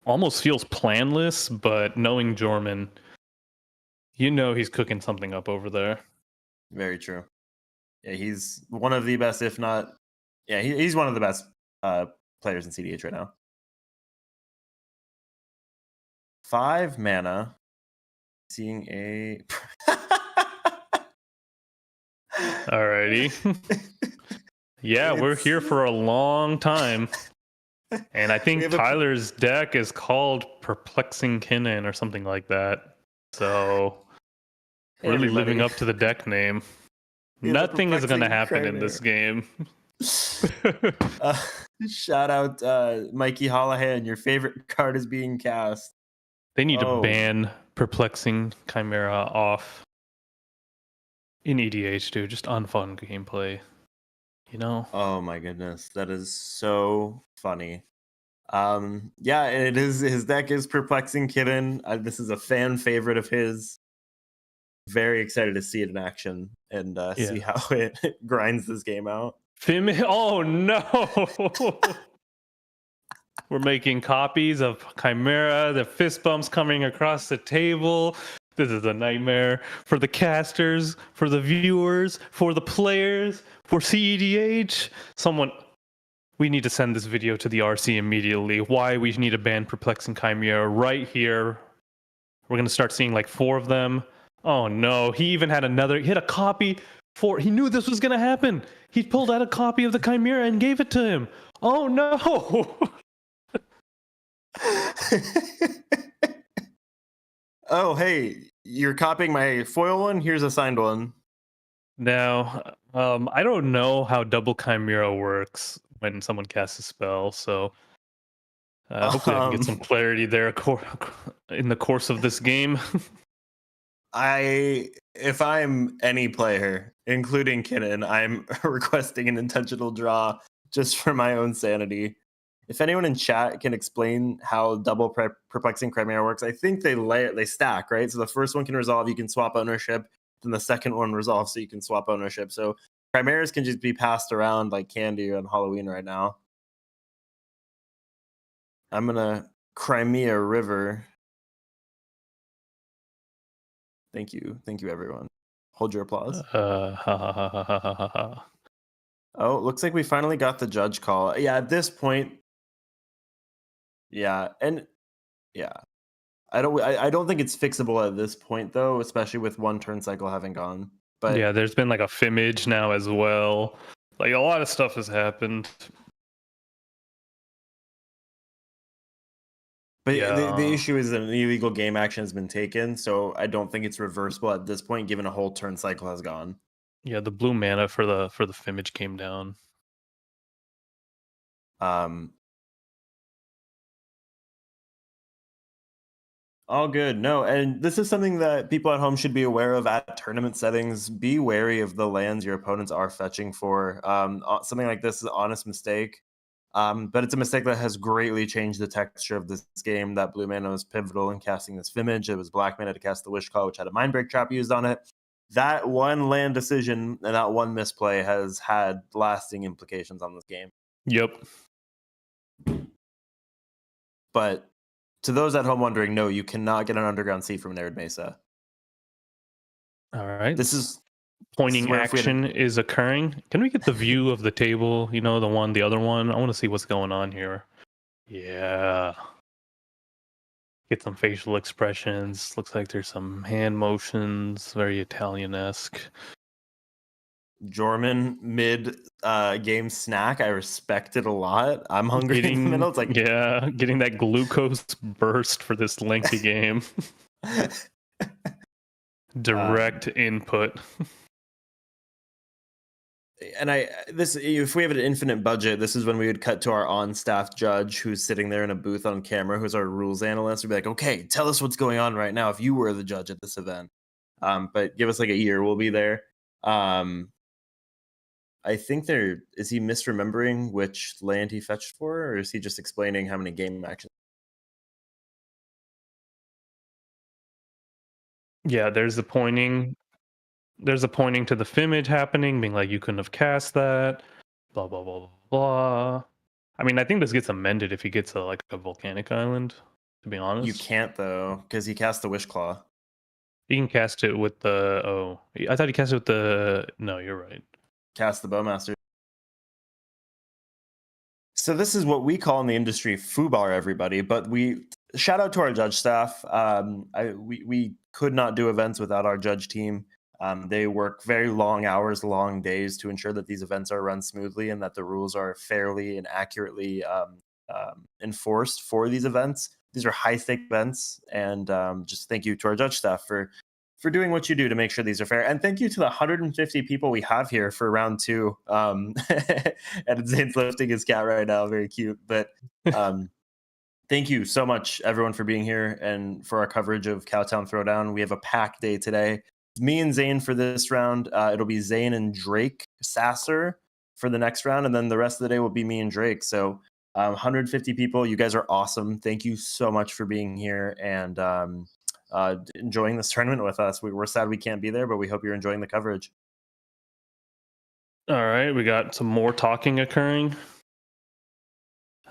almost feels planless, but knowing Jorman, you know he's cooking something up over there. Very true. Yeah, he's one of the best, if not, yeah, he's one of the best players in cEDH right now. 5 mana. Seeing a Alrighty. Yeah, we're here for a long time. And I think Tyler's deck is called Perplexing Kinnan or something like that. So really living up to the deck name. Nothing is going to happen in this game. Shout out Mikey Hollahan. Your favorite card is being cast. They need to ban Perplexing Chimera off in EDH, dude. Just unfun gameplay. You know? Oh my goodness. That is so funny. Yeah, it is. His deck is Perplexing Kitten. This is a fan favorite of his. Very excited to see it in action and see how it grinds this game out. Oh no! We're making copies of Chimera. The fist bumps coming across the table. This is a nightmare for the casters, for the viewers, for the players, for cEDH. We need to send this video to the RC immediately. Why we need to ban Perplexing Chimera right here. We're going to start seeing like 4 of them. Oh no, he even had he had a copy he knew this was going to happen. He pulled out a copy of the Chimera and gave it to him. Oh no. Oh, hey, you're copying my foil one? Here's a signed one. Now, I don't know how double Chimera works when someone casts a spell, so hopefully I can get some clarity there in the course of this game. If I'm any player, including Kinnan, I'm requesting an intentional draw just for my own sanity. If anyone in chat can explain how double Perplexing Chimera works, I think they stack, right? So the first one can resolve, you can swap ownership, then the second one resolves so you can swap ownership. So Chimeras can just be passed around like candy on Halloween right now. I'm gonna Crimea River. Thank you everyone. Hold your applause. Oh, it looks like we finally got the judge call. Yeah, at this point. Yeah, and yeah. I don't think it's fixable at this point though, especially with one turn cycle having gone. But yeah, there's been like a Fimage now as well. Like a lot of stuff has happened. But the issue is that an illegal game action has been taken, so I don't think it's reversible at this point, given a whole turn cycle has gone. Yeah, the blue mana for the Fimage came down. All good. No, and this is something that people at home should be aware of at tournament settings. Be wary of the lands your opponents are fetching for. Something like this is an honest mistake, but it's a mistake that has greatly changed the texture of this game. That blue mana was pivotal in casting this Fimage. It was black mana to cast the Wish Call, which had a Mindbreak Trap used on it. That one land decision and that one misplay has had lasting implications on this game. Yep. But to those at home wondering, no, you cannot get an Underground Sea from an Arid Mesa. All right. This is pointing action is occurring. Can we get the view of the table? You know, the other one? I want to see what's going on here. Yeah. Get some facial expressions. Looks like there's some hand motions. Very Italian-esque. Jorman mid game snack. I respect it a lot. I'm hungry in the middle. It's like getting that glucose burst for this lengthy game. Direct input. And if we have an infinite budget, this is when we would cut to our on-staff judge who's sitting there in a booth on camera, who's our rules analyst. We'd be like, okay, tell us what's going on right now if you were the judge at this event. But give us like a year, we'll be there. I think is he misremembering which land he fetched for, or is he just explaining how many game actions? Yeah, there's a pointing to the Fimage happening, being like, you couldn't have cast that, blah, blah, blah, blah, blah. I mean, I think this gets amended if he gets a volcanic island, to be honest. You can't, though, because he cast the Wish Claw. You can cast it with the... I thought he cast it with the... No, you're right. Cast the Bowmaster. So this is what we call in the industry foobar, everybody. But shout out to our judge staff. We could not do events without our judge team. They work very long hours, long days to ensure that these events are run smoothly and that the rules are fairly and accurately enforced for these events. These are high stake events, and just thank you to our judge staff for doing what you do to make sure these are fair. And thank you to the 150 people we have here for round 2. And Zane's lifting his cat right now, very cute. But thank you so much, everyone, for being here and for our coverage of Cowtown Throwdown. We have a packed day today. Me and Zane for this round. It'll be Zane and Drake Sasser for the next round, and then the rest of the day will be me and Drake. So 150 people. You guys are awesome. Thank you so much for being here and enjoying this tournament with us. We're sad we can't be there, but we hope you're enjoying the coverage. All right, we got some more talking occurring.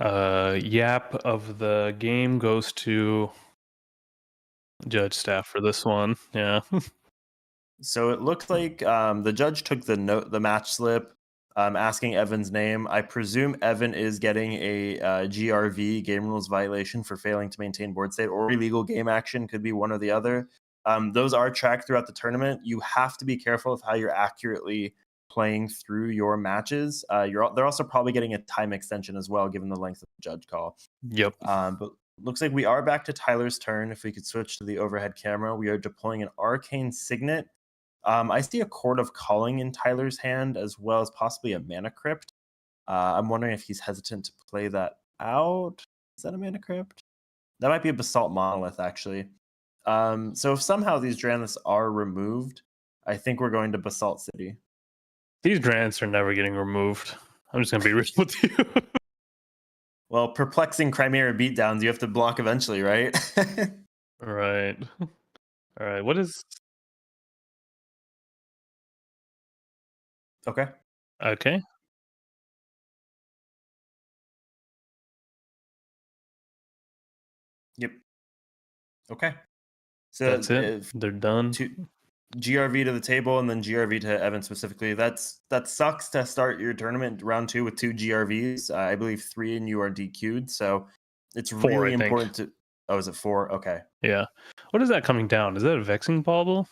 Yap of the game goes to judge staff for this one. Yeah. So it looked like the judge took the match slip, asking Evan's name. I presume Evan is getting a GRV, game rules violation, for failing to maintain board state, or illegal game action, could be one or the other. Those are tracked throughout the tournament. You have to be careful of how you're accurately playing through your matches. They're also probably getting a time extension as well, given the length of the judge call. Yep. But looks like we are back to Tyler's turn. If we could switch to the overhead camera, we are deploying an Arcane Signet. I see a Chord of Calling in Tyler's hand, as well as possibly a Mana Crypt. I'm wondering if he's hesitant to play that out. Is that a Mana Crypt? That might be a Basalt Monolith, actually. So if somehow these Dranniths are removed, I think we're going to Basalt City. These Dranniths are never getting removed. I'm just going to be real with you. Well, perplexing Chimera beatdowns, you have to block eventually, right? Right. All right, what is... Okay. Okay. Yep. Okay. So that's it. They're done. GRV to the table, and then GRV to Evan specifically. That sucks to start your tournament round 2 with 2 GRVs. I believe 3 and you are DQ'd. So it's 4, really I think. important to. Oh, is it 4? Okay. Yeah. What is that coming down? Is that a Vexing Bauble?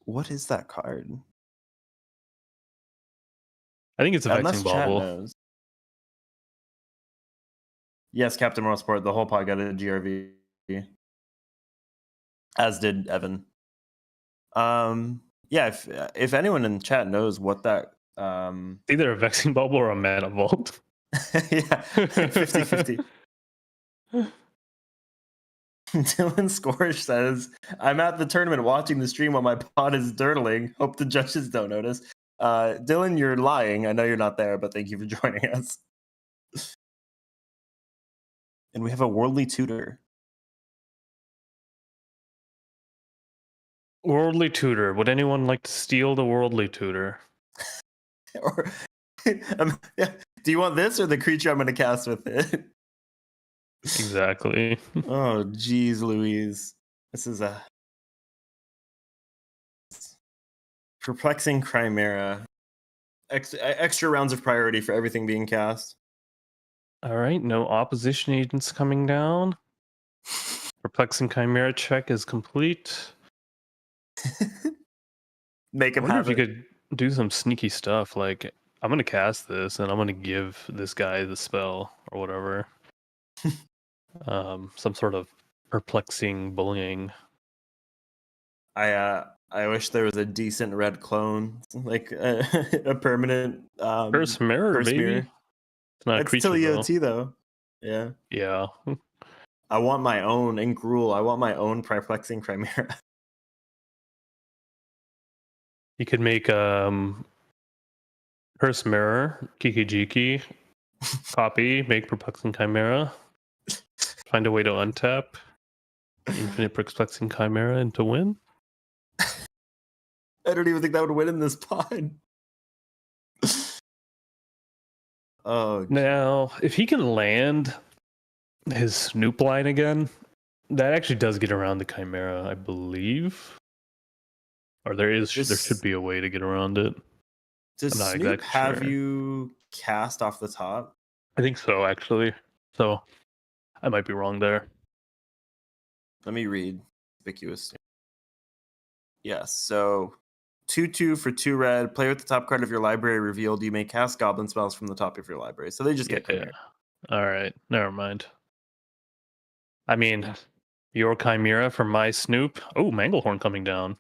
What is that card? I think it's a Unless Vexing chat Bauble. knows. Yes, Captain Moral Sport. The whole pod got a GRV. As did Evan. Yeah, if anyone in chat knows what that either a Vexing Bauble or a Mana Vault. Yeah, 50-50. Dylan Scorch says, I'm at the tournament watching the stream while my pod is dirtling. Hope the judges don't notice. Dylan, you're lying. I know you're not there, but thank you for joining us. And we have a Worldly Tutor. Worldly Tutor. Would anyone like to steal the Worldly Tutor? Or yeah. Do you want this or the creature I'm going to cast with it? Exactly. Oh, geez, Louise. This is a perplexing Chimera. Extra rounds of priority for everything being cast. All right, no opposition agents coming down. Perplexing Chimera check is complete. Make him I wonder have if you it. could do some sneaky stuff, like I'm gonna cast this and I'm gonna give this guy the spell or whatever. Some sort of perplexing bullying. I wish there was a decent red clone, like a permanent Curse Mirror, baby. Mirror. It's not a It's creature, still EOT though. Yeah. Yeah. I want my own in Gruul. I want my own perplexing Chimera. You could make Curse Mirror, Kiki-Jiki, copy, make Perplexing Chimera, find a way to untap Infinite Perplexing Chimera and to win. I don't even think that would win in this pod. Oh. Now, if he can land his Snoop line again, that actually does get around the Chimera, I believe. Or there should be a way to get around it. Does I'm not Snoop exactly have sure. you cast off the top? I think so, actually. So I might be wrong there. Let me read. Conspicuous. Yes. So 2/2 for 2 red. Play with the top card of your library revealed. You may cast goblin spells from the top of your library. So they just get Chimera. All right, never mind. I mean, your Chimera for my Snoop. Oh, Manglehorn coming down.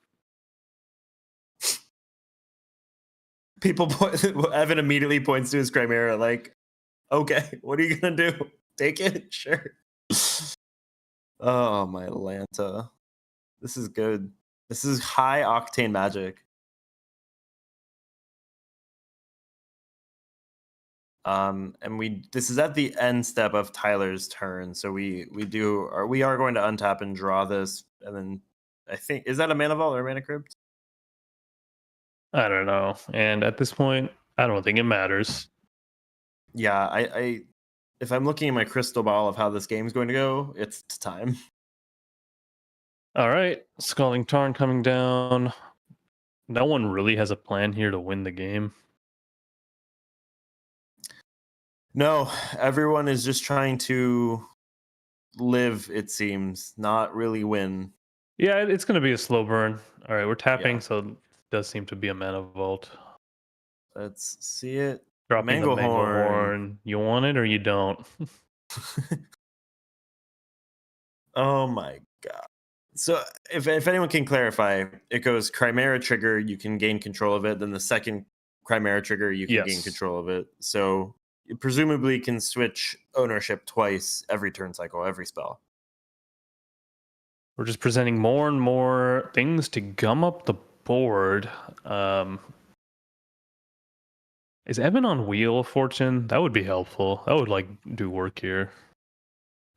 Evan immediately points to his Chimera like, okay, what are you going to do? Take it? Sure. Oh, my Lanta. This is good. This is high octane Magic. And this is at the end step of Tyler's turn, so we are going to untap and draw this, and then I think, is that a Mana Vault or a Mana Crypt? I don't know, and at this point, I don't think it matters. Yeah, I if I'm looking at my crystal ball of how this game's going to go, it's time. All right, Scalding Tarn coming down. No one really has a plan here to win the game. No, everyone is just trying to live, it seems, not really win. Yeah, it's going to be a slow burn. All right, we're tapping, so it does seem to be a Mana Vault. Let's see it. Dropping the Manglehorn. You want it or you don't? Oh my god. So if anyone can clarify, it goes Chimera trigger, you can gain control of it. Then the second Chimera trigger, you can gain control of it. So you presumably can switch ownership twice every turn cycle, every spell. We're just presenting more and more things to gum up the board. Is Evan on Wheel of Fortune? That would be helpful. That would do work here.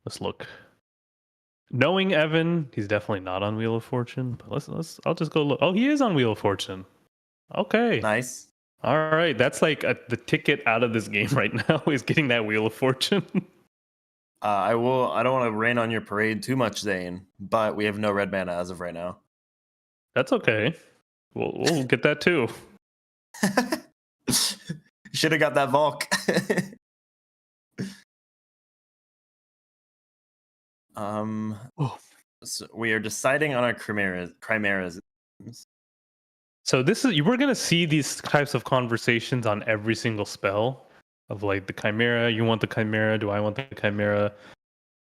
Let's look. Knowing Evan, he's definitely not on Wheel of Fortune. But I'll just go look. Oh, he is on Wheel of Fortune. Okay. Nice. All right. That's like the ticket out of this game right now is getting that Wheel of Fortune. I don't want to rain on your parade too much, Zane, but we have no red mana as of right now. That's okay. We'll get that too. Should have got that Volk. So we are deciding on our chimeras. So we're gonna see these types of conversations on every single spell of like the Chimera. You want the Chimera? Do I want the Chimera?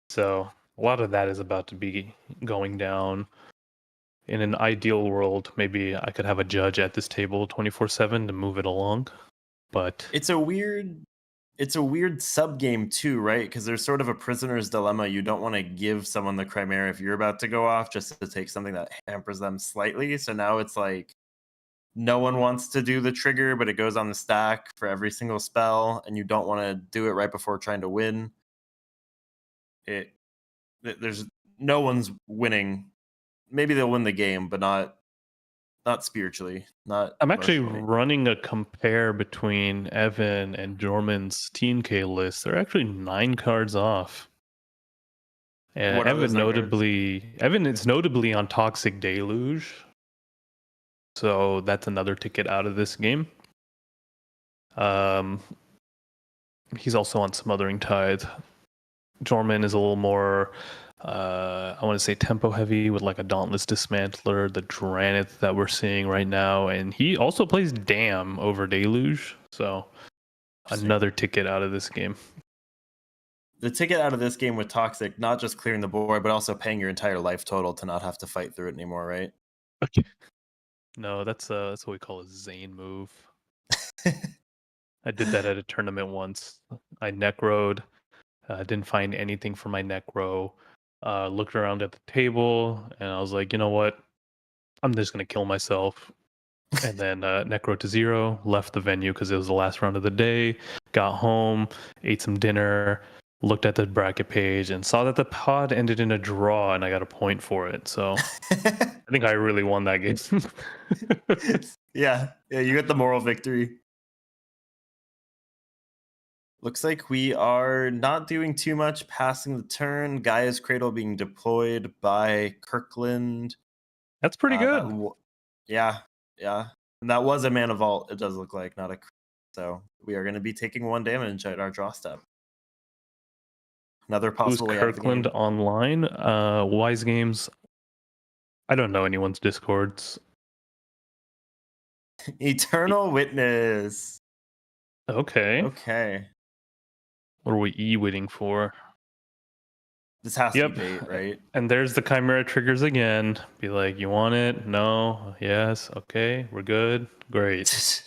So a lot of that is about to be going down. In an ideal world, maybe I could have a judge at this table 24/7 to move it along. But it's a weird sub game too, right? Because there's sort of a prisoner's dilemma. You don't want to give someone the Chimera if you're about to go off, just to take something that hampers them slightly. So now it's like no one wants to do the trigger, but it goes on the stack for every single spell, and you don't want to do it right before trying to win. There's no one's winning. Maybe they'll win the game, but not spiritually. I'm actually running a compare between Evan and Jorman's TNK list. They're actually 9 cards off. And Evan is notably on Toxic Deluge. So that's another ticket out of this game. He's also on Smothering Tithe. Jorman is a little more, I want to say tempo heavy with like a Dauntless Dismantler, the Dranith that we're seeing right now. And he also plays Dam over Deluge. So another ticket out of this game. The ticket out of this game with Toxic, not just clearing the board, but also paying your entire life total to not have to fight through it anymore, right? Okay. No, that's what we call a Zane move. I did that at a tournament once. I necroed. Didn't find anything for my necro. Looked around at the table, and I was like, you know what? I'm just going to kill myself. And then necro to 0, left the venue because it was the last round of the day. Got home, ate some dinner, looked at the bracket page, and saw that the pod ended in a draw, and I got a point for it. So I think I really won that game. Yeah, you got the moral victory. Looks like we are not doing too much, passing the turn. Gaia's Cradle being deployed by Kirkland. That's pretty good. Yeah. And that was a Mana Vault, it does look like, not a... So we are going to be taking 1 damage at our draw step. Another possible way out of the game. Kirkland online? Wise Games. I don't know anyone's Discords. Eternal Witness. Okay. Okay. What are we E-witting for? This has to be bait, right? And there's the Chimera triggers again. Be like, you want it? No? Yes? Okay. We're good? Great.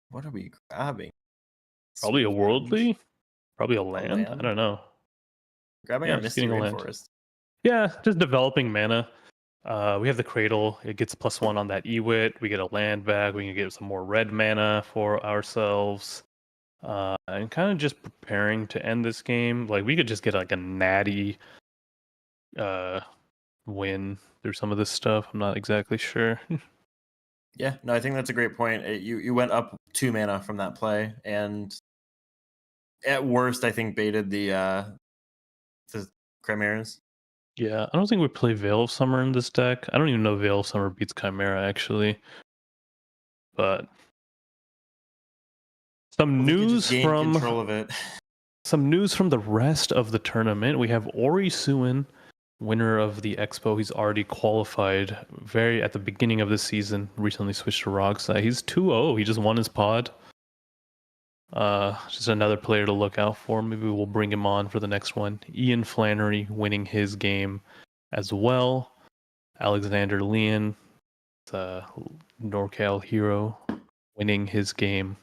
What are we grabbing? Probably a worldly? Probably a land? I don't know. Grabbing a Misty Rainforest. Yeah, just developing mana. We have the Cradle. It gets +1 on that E-wit. We get a land back. We can get some more red mana for ourselves. And kind of just preparing to end this game. Like, we could just get like a natty win through some of this stuff. I'm not exactly sure. Yeah, no, I think that's a great point. You went up 2 mana from that play, and at worst, I think baited the Chimeras. Yeah, I don't think we play Veil of Summer in this deck. I don't even know Veil of Summer beats Chimera, actually. But some news from control of it. Some news from the rest of the tournament. We have Ori Suin, winner of the Expo. He's already qualified very at the beginning of the season. Recently switched to Rogside. He's 2-0. He just won his pod. Just another player to look out for. Maybe we'll bring him on for the next one. Ian Flannery winning his game as well. Alexander Leon, the NorCal hero, winning his game.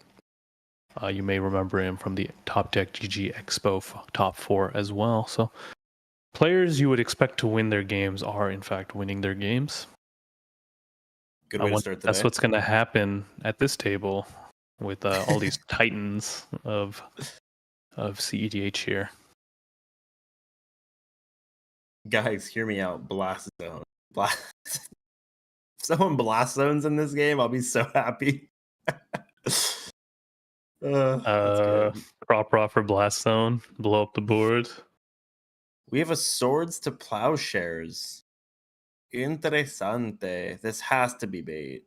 You may remember him from the TopDeck GG Expo top 4 as well. So players you would expect to win their games are in fact winning their games. Good way to start the That's day. what's going to happen at this table with all these titans of cEDH here. Guys, hear me out. Blast zone. If someone blast zones in this game, I'll be so happy. Prop for Blast Zone, blow up the board. We have a Swords to Plowshares. Interesante. This has to be bait.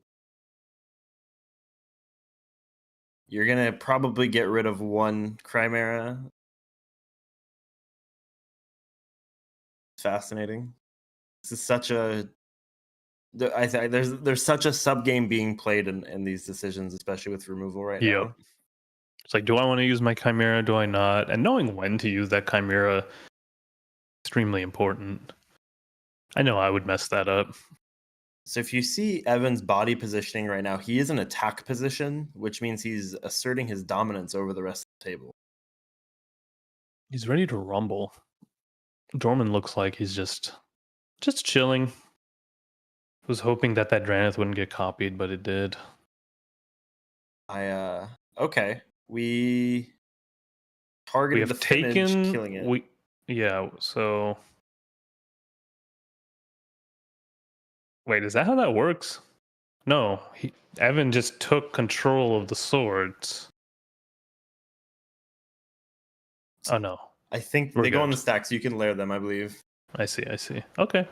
You're gonna probably get rid of 1 Chimera. Fascinating. This is such a. I think there's such a sub game being played in these decisions, especially with removal right now. It's like, do I want to use my Chimera? Do I not? And knowing when to use that Chimera, extremely important. I know I would mess that up. So if you see Evan's body positioning right now, he is in attack position, which means he's asserting his dominance over the rest of the table. He's ready to rumble. Dorman looks like he's just chilling. Was hoping that Dranith wouldn't get copied, but it did. Okay. We targeted the Finage, killing it. So wait, is that how that works? No, Evan just took control of the swords. Oh no. I think they go on the stack, so you can layer them, I believe. I see. Okay.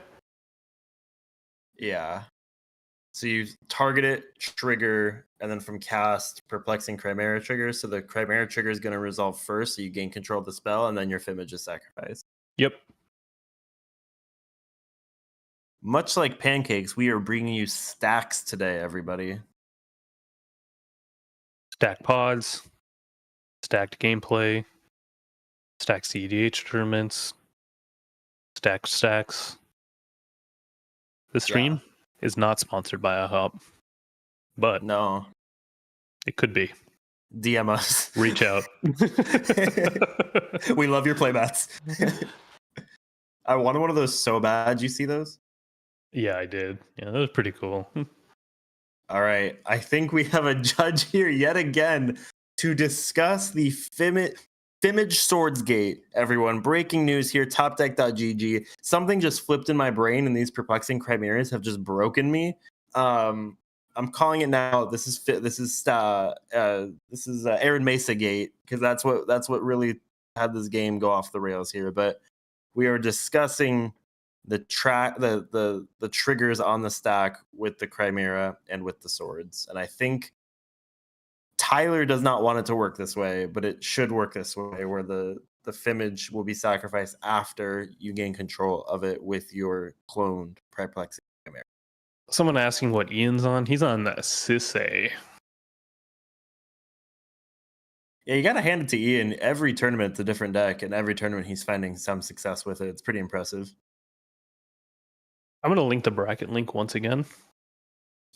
Yeah. So you target it, trigger, and then from cast, Perplexing Chimera trigger. So the Chimera trigger is going to resolve first, so you gain control of the spell, and then your Fimage is sacrificed. Yep. Much like pancakes, we are bringing you stacks today, everybody. Stacked pods, stacked gameplay, stacked cEDH tournaments, stacked stacks. The stream is not sponsored by IHOP, but no, it could be. DM us. Reach out. We love your playbats. I wanted one of those so bad. Did you see those? Yeah, I did. Yeah, that was pretty cool. All right. I think we have a judge here yet again to discuss the Fimage Swords Gate. Everyone, breaking news here, topdeck.gg. Something just flipped in my brain, and these Perplexing Chimeras have just broken me. I'm calling it now. This is Aaron Mesa Gate, because that's what really had this game go off the rails here. But we are discussing the triggers on the stack with the Chimera and with the swords. And I think Tyler does not want it to work this way, but it should work this way, where the Fimage will be sacrificed after you gain control of it with your cloned Perplexing Chimera. Someone asking what Ian's on. He's on cEDH. Yeah, you got to hand it to Ian. Every tournament's a different deck, and every tournament he's finding some success with it. It's pretty impressive. I'm going to link the bracket link once again.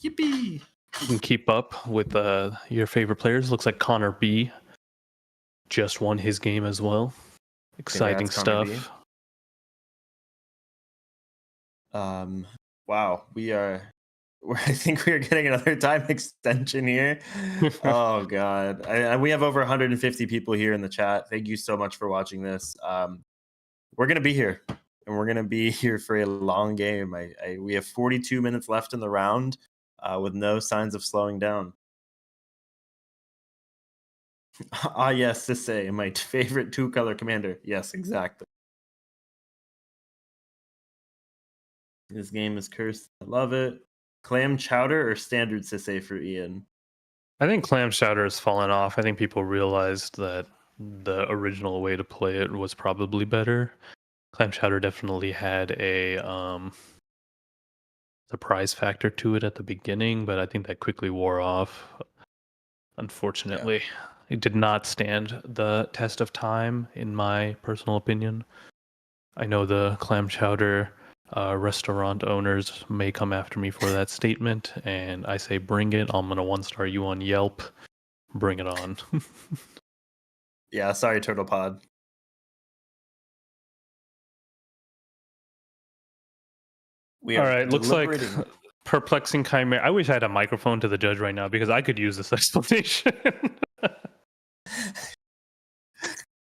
Yippee! You can keep up with your favorite players. Looks like Connor B just won his game as well. Exciting stuff. Wow, I think we are getting another time extension here. Oh god, we have over 150 people here in the chat. Thank you so much for watching this. We're gonna be here, and we're gonna be here for a long game. We have 42 minutes left in the round, with no signs of slowing down. Ah, yes, cEDH, my favorite two-color commander. Yes, exactly. This game is cursed. I love it. Clam chowder or standard cEDH for Ian? I think clam chowder has fallen off. I think people realized that the original way to play it was probably better. Clam chowder definitely had a surprise factor to it at the beginning, but I think that quickly wore off. Unfortunately, it did not stand the test of time, in my personal opinion. I know the clam chowder restaurant owners may come after me for that statement, and I say bring it. I'm gonna 1-star you on Yelp. Bring it on. Yeah, sorry, Turtle Pod. All right, looks like perplexing chimera. I wish I had a microphone to the judge right now because I could use this explanation.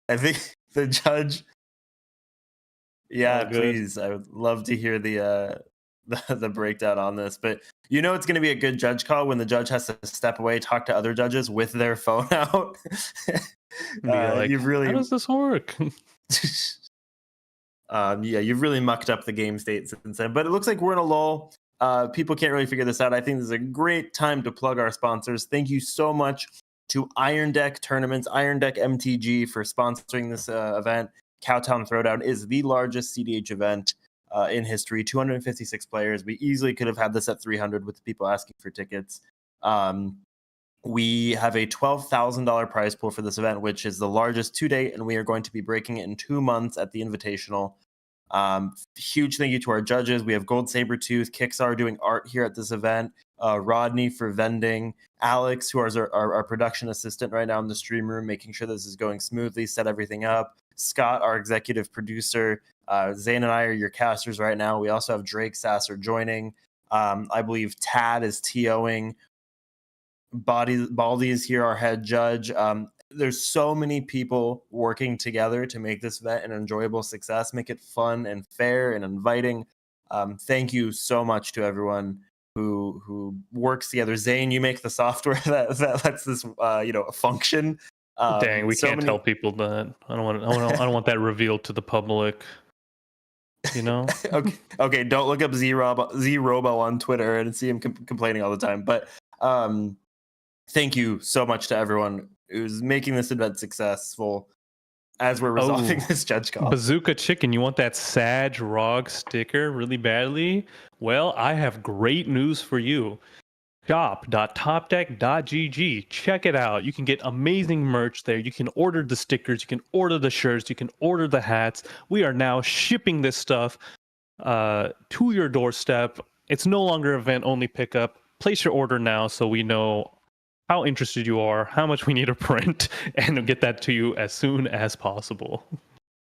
I think the judge. Yeah, please. I would love to hear the breakdown on this. But it's going to be a good judge call when the judge has to step away, talk to other judges with their phone out. You've really. How does this work? You've really mucked up the game state since then. But it looks like we're in a lull. People can't really figure this out. I think this is a great time to plug our sponsors. Thank you so much to Iron Deck Tournaments, Iron Deck MTG for sponsoring this event. Cowtown Throwdown is the largest cEDH event in history. 256 players. We easily could have had this at 300 with people asking for tickets. We have a $12,000 prize pool for this event, which is the largest to date, and we are going to be breaking it in 2 months at the Invitational. Huge thank you to our judges. We have Gold Sabretooth, Kixar doing art here at this event, Rodney for vending, Alex, who is our production assistant right now in the stream room, making sure this is going smoothly, set everything up, Scott, our executive producer, Zane and I are your casters right now. We also have Drake Sasser joining. I believe Tad is TOing. Baldy is here, our head judge. There's so many people working together to make this event an enjoyable success, make it fun and fair and inviting. Thank you so much to everyone who works together. Zane, you make the software that lets this function. Dang, we can't tell people that. I don't want that revealed to the public. Okay, don't look up Z-Robo on Twitter and see him complaining all the time. But thank you so much to everyone who's making this event successful as we're resolving this judge call. Bazooka Chicken, you want that Sag ROG sticker really badly? Well, I have great news for you. Shop.topdeck.gg. Check it out. You can get amazing merch there. You can order the stickers. You can order the shirts. You can order the hats. We are now shipping this stuff to your doorstep. It's no longer event-only pickup. Place your order now so we know how interested you are, how much we need to print, and get that to you as soon as possible.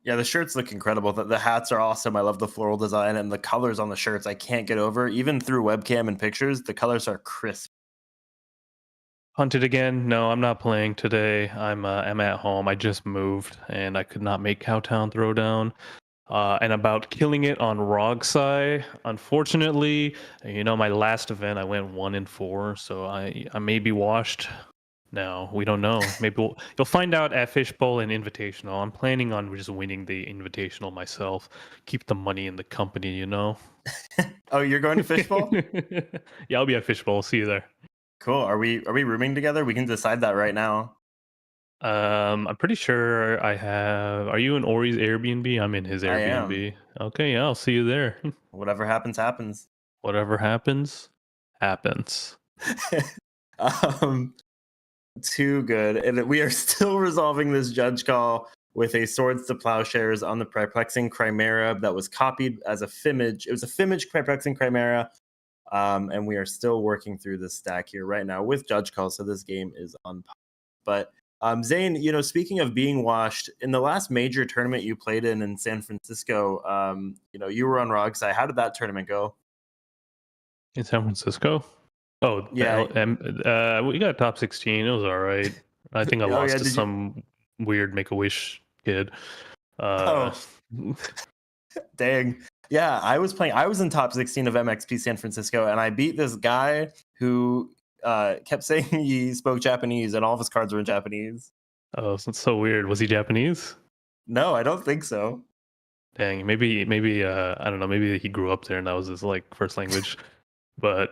Yeah, the shirts look incredible. The hats are awesome. I love the floral design and the colors on the shirts. I can't get over. Even through webcam and pictures, the colors are crisp. Hunted again? No, I'm not playing today. I'm at home. I just moved, and I could not make Cowtown Throwdown. And about killing it on Rogsai, unfortunately, my last event I went 1-4, so I may be washed. No, we don't know. Maybe you'll find out at Fishbowl and Invitational. I'm planning on just winning the Invitational myself. Keep the money in the company, Oh, you're going to Fishbowl? Yeah, I'll be at Fishbowl. See you there. Cool. Are we rooming together? We can decide that right now. I'm pretty sure I have. Are you in Ori's Airbnb? I'm in his Airbnb. I am. Okay, yeah, I'll see you there. Whatever happens, happens. Whatever happens, happens. Too good. And we are still resolving this judge call with a Swords to Plowshares on the Perplexing Chimera that was copied as a Fimage. It was a Fimage Perplexing Chimera. And we are still working through this stack here right now with judge calls. So this game is on. But Zane, you know, speaking of being washed, in the last major tournament you played in San Francisco, you know, you were on Rog side. How did that tournament go? In San Francisco? Oh, yeah. We got top 16. It was all right. I think I lost to some weird Make-A-Wish kid. Dang. Yeah, I was in top 16 of MXP San Francisco, and I beat this guy who kept saying he spoke Japanese, and all of his cards were in Japanese. Oh, that's so weird. Was he Japanese? No, I don't think so. Dang, maybe I don't know, maybe he grew up there and that was his like first language. But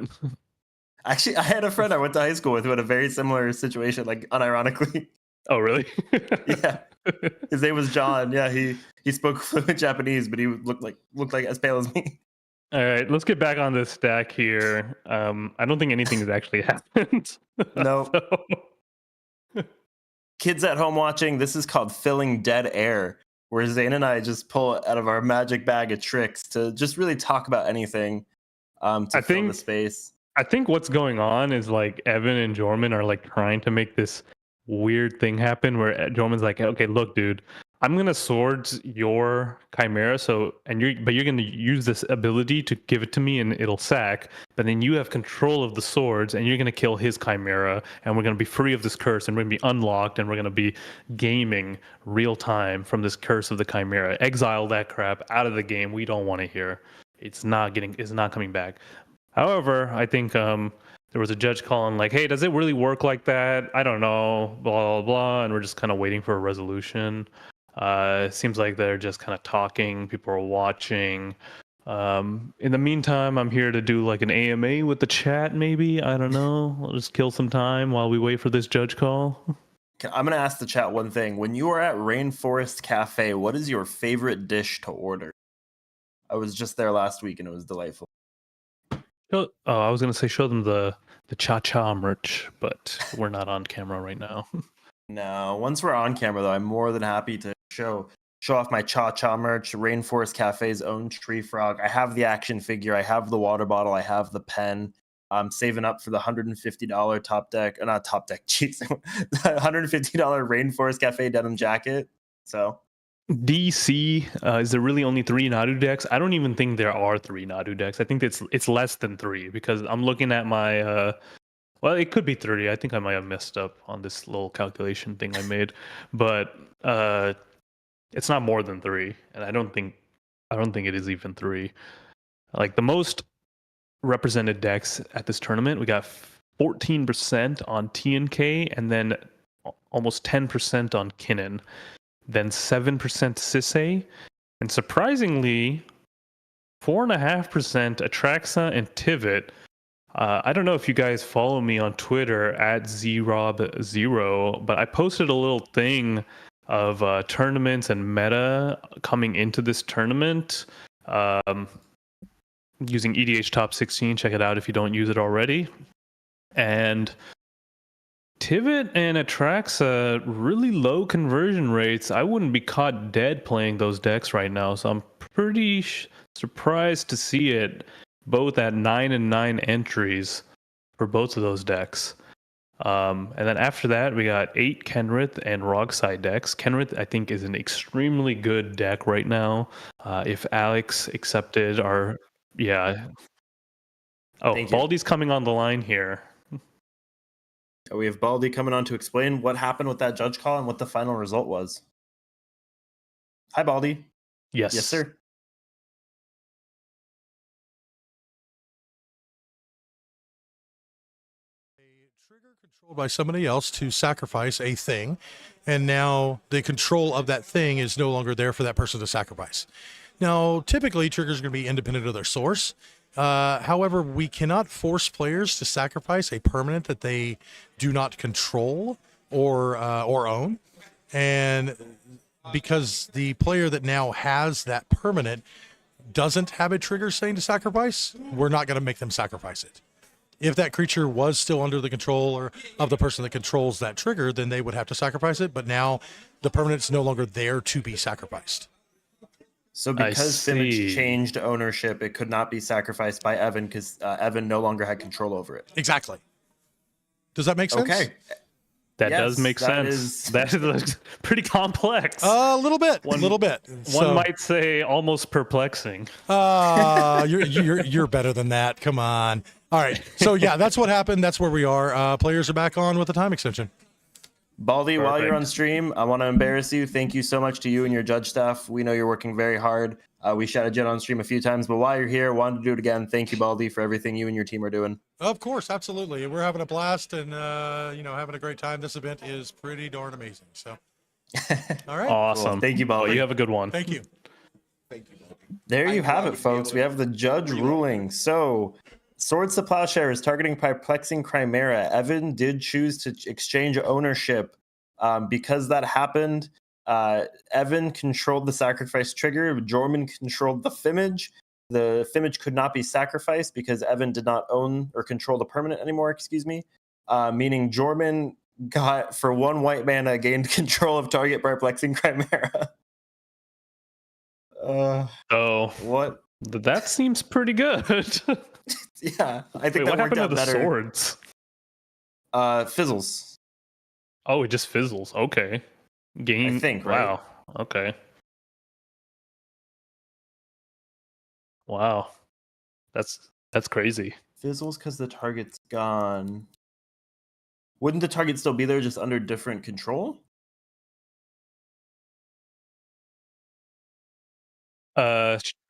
actually, I had a friend I went to high school with who had a very similar situation, like unironically. Oh, really? Yeah. His name was John. Yeah, he spoke fluent Japanese, but he looked like as pale as me. All right, let's get back on this stack here. I don't think anything has actually happened. No. Kids at home watching, this is called filling dead air, where Zane and I just pull out of our magic bag of tricks to just really talk about anything to fill the space. I think what's going on is like Evan and Jorman are like trying to make this weird thing happen where Jorman's like, okay, look, dude, I'm gonna swords your Chimera, but you're gonna use this ability to give it to me and it'll sack, but then you have control of the swords and you're gonna kill his Chimera and we're gonna be free of this curse and we're gonna be unlocked and we're gonna be gaming real time from this curse of the Chimera. Exile that crap out of the game. We don't want to hear. It's not coming back. However, I think there was a judge calling like, hey, does it really work like that? I don't know, blah, blah, blah. And we're just kind of waiting for a resolution. It seems like they're just kind of talking. People are watching. In the meantime, I'm here to do like an AMA with the chat, maybe. I don't know. I'll just kill some time while we wait for this judge call. I'm going to ask the chat one thing. When you are at Rainforest Cafe, what is your favorite dish to order? I was just there last week and it was delightful. Oh, I was going to say show them the cha-cha merch, but we're not on camera right now. No, once we're on camera, though, I'm more than happy to show off my cha-cha merch, Rainforest Cafe's own tree frog. I have the action figure. I have the water bottle. I have the pen. I'm saving up for the $150 TopDeck, not TopDeck, jeez, $150 Rainforest Cafe denim jacket. So DC, is there really only 3 Nadu decks? I don't even think there are 3 Nadu decks. I think it's less than 3 because I'm looking at my well, it could be 30. I think I might have messed up on this little calculation thing I made, but it's not more than 3, and I don't think it is even 3. Like the most represented decks at this tournament, we got 14% on TNK, and then almost 10% on Kinnan, then 7% Sisei, and surprisingly, 4.5% Atraxa and Tivit. I don't know if you guys follow me on Twitter at ZRob0, but I posted a little thing of tournaments and meta coming into this tournament using EDH Top 16. Check it out if you don't use it already. And Tivit and Atraxa, really low conversion rates. I wouldn't be caught dead playing those decks right now, so I'm pretty surprised to see it both at 9 and 9 entries for both of those decks. And then after that, we got 8 Kenrith and Rogside decks. Kenrith, I think, is an extremely good deck right now. If Alex accepted our... Yeah. Oh, Baldy's coming on the line here. We have Baldy coming on to explain what happened with that judge call and what the final result was. Hi, Baldy. Yes. Yes, sir. By somebody else to sacrifice a thing, and now the control of that thing is no longer there for that person to sacrifice. Now, typically, triggers are going to be independent of their source. However, we cannot force players to sacrifice a permanent that they do not control or own, and because the player that now has that permanent doesn't have a trigger saying to sacrifice, we're not going to make them sacrifice it. If that creature was still under the control or of the person that controls that trigger, then they would have to sacrifice it. But now the permanent's no longer there to be sacrificed. So because Fimmage changed ownership, it could not be sacrificed by Evan because Evan no longer had control over it. Exactly. Does that make sense? Okay. That does make sense. That is pretty complex. A little bit. One might say almost perplexing. You're better than that. Come on. All right. So yeah, that's what happened. That's where we are. Players are back on with the time extension. Baldy, while you're on stream, I want to embarrass you. Thank you so much to you and your judge staff. We know you're working very hard. We shouted you out on stream a few times, but while you're here, wanted to do it again. Thank you, Baldy, for everything you and your team are doing. Of course, absolutely. We're having a blast and having a great time. This event is pretty darn amazing. So, all right. Awesome. Cool. Thank you, Baldy. Well, you have a good one. Thank you. There you have it, folks. We have the judge ruling. So, Swords to Plowshares targeting Perplexing Chimera. Evan did choose to exchange ownership. Because that happened, Evan controlled the sacrifice trigger. Jorman controlled the Fimmage. The Fimmage could not be sacrificed because Evan did not own or control the permanent anymore, meaning Jorman got, for 1 white mana, gained control of target Perplexing Chimera. What? That seems pretty good. Yeah, I think Wait, that what worked happened out to the better. swords? Fizzles. Oh, it just fizzles. Okay. Gain. I think, right? Wow. Okay. Wow. That's crazy. Fizzles because the target's gone. Wouldn't the target still be there, just under different control?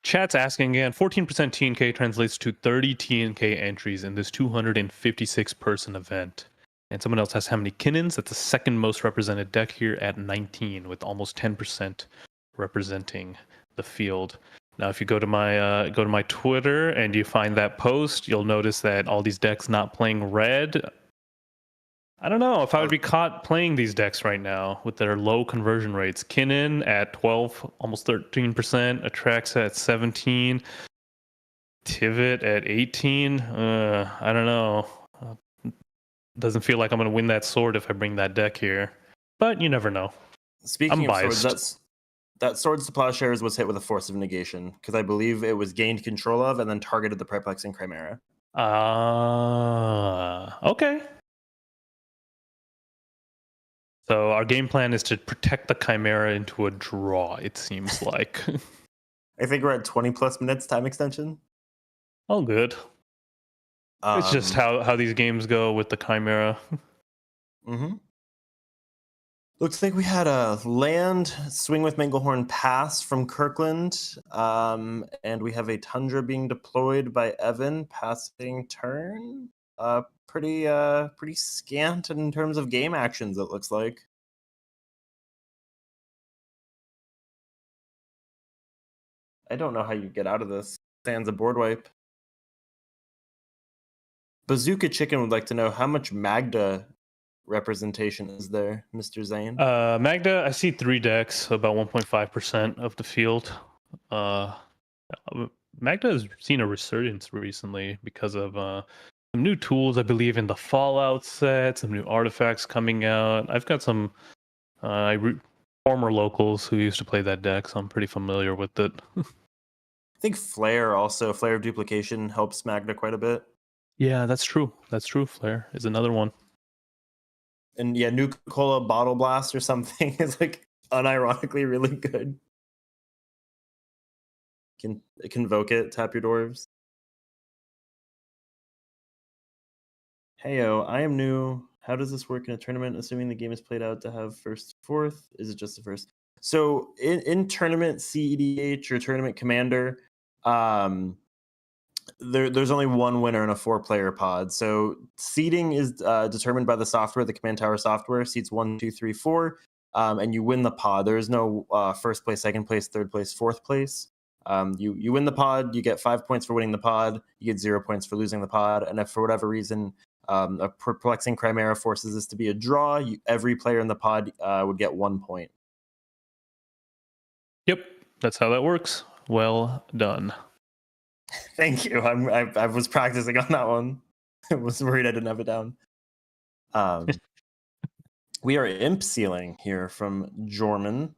Chat's asking again. 14% TNK translates to 30 TNK entries in this 256 person event. And someone else has how many Kinnons? That's the second most represented deck here at 19, with almost 10% representing the field. Now, if you go to my Twitter and you find that post, you'll notice that all these decks not playing red. I don't know if I would be caught playing these decks right now with their low conversion rates. Kinnon at 12, almost 13%. Atraxa at 17. Tivit at 18. I don't know. Doesn't feel like I'm going to win that sword if I bring that deck here. But you never know. Speaking I'm of biased. swords, that Swords to Plowshares was hit with a Force of Negation, because I believe it was gained control of and then targeted the Perplexing Chimera. Okay. So our game plan is to protect the Chimera into a draw, it seems like. I think we're at 20 plus minutes time extension. Oh, good. It's just how these games go with the Chimera. Mm-hmm. Looks like we had a land Swing with Manglehorn pass from Kirkland, and we have a Tundra being deployed by Evan passing turn. Pretty scant in terms of game actions, it looks like. I don't know how you get out of this. Sans a board wipe. Bazooka Chicken would like to know how much Magda representation is there, Mr. Zane? Magda, I see 3 decks, about 1.5% of the field. Magda has seen a resurgence recently because of some new tools, I believe, in the Fallout set, some new artifacts coming out. I've got some former locals who used to play that deck, so I'm pretty familiar with it. I think Flare of Duplication helps Magda quite a bit. Yeah, that's true. Flare is another one. And yeah, Nuka-Cola Bottle Blast or something is like unironically really good. It can invoke it, tap your dwarves. Heyo, I am new. How does this work in a tournament? Assuming the game is played out to have first, fourth, is it just the first? So in tournament cEDH or tournament commander, there's only one winner in a 4-player pod. So seeding is determined by the software, the Command Tower software. Seeds 1, 2, 3, 4, and you win the pod. There is no first place, second place, third place, fourth place. You win the pod, you get 5 points for winning the pod, you get 0 points for losing the pod, and if for whatever reason a Perplexing Chimera forces this to be a draw, every player in the pod would get 1 point. Yep, that's how that works. Well done. Thank you. I was practicing on that one. I was worried I didn't have it down. We are imp sealing here from Jorman.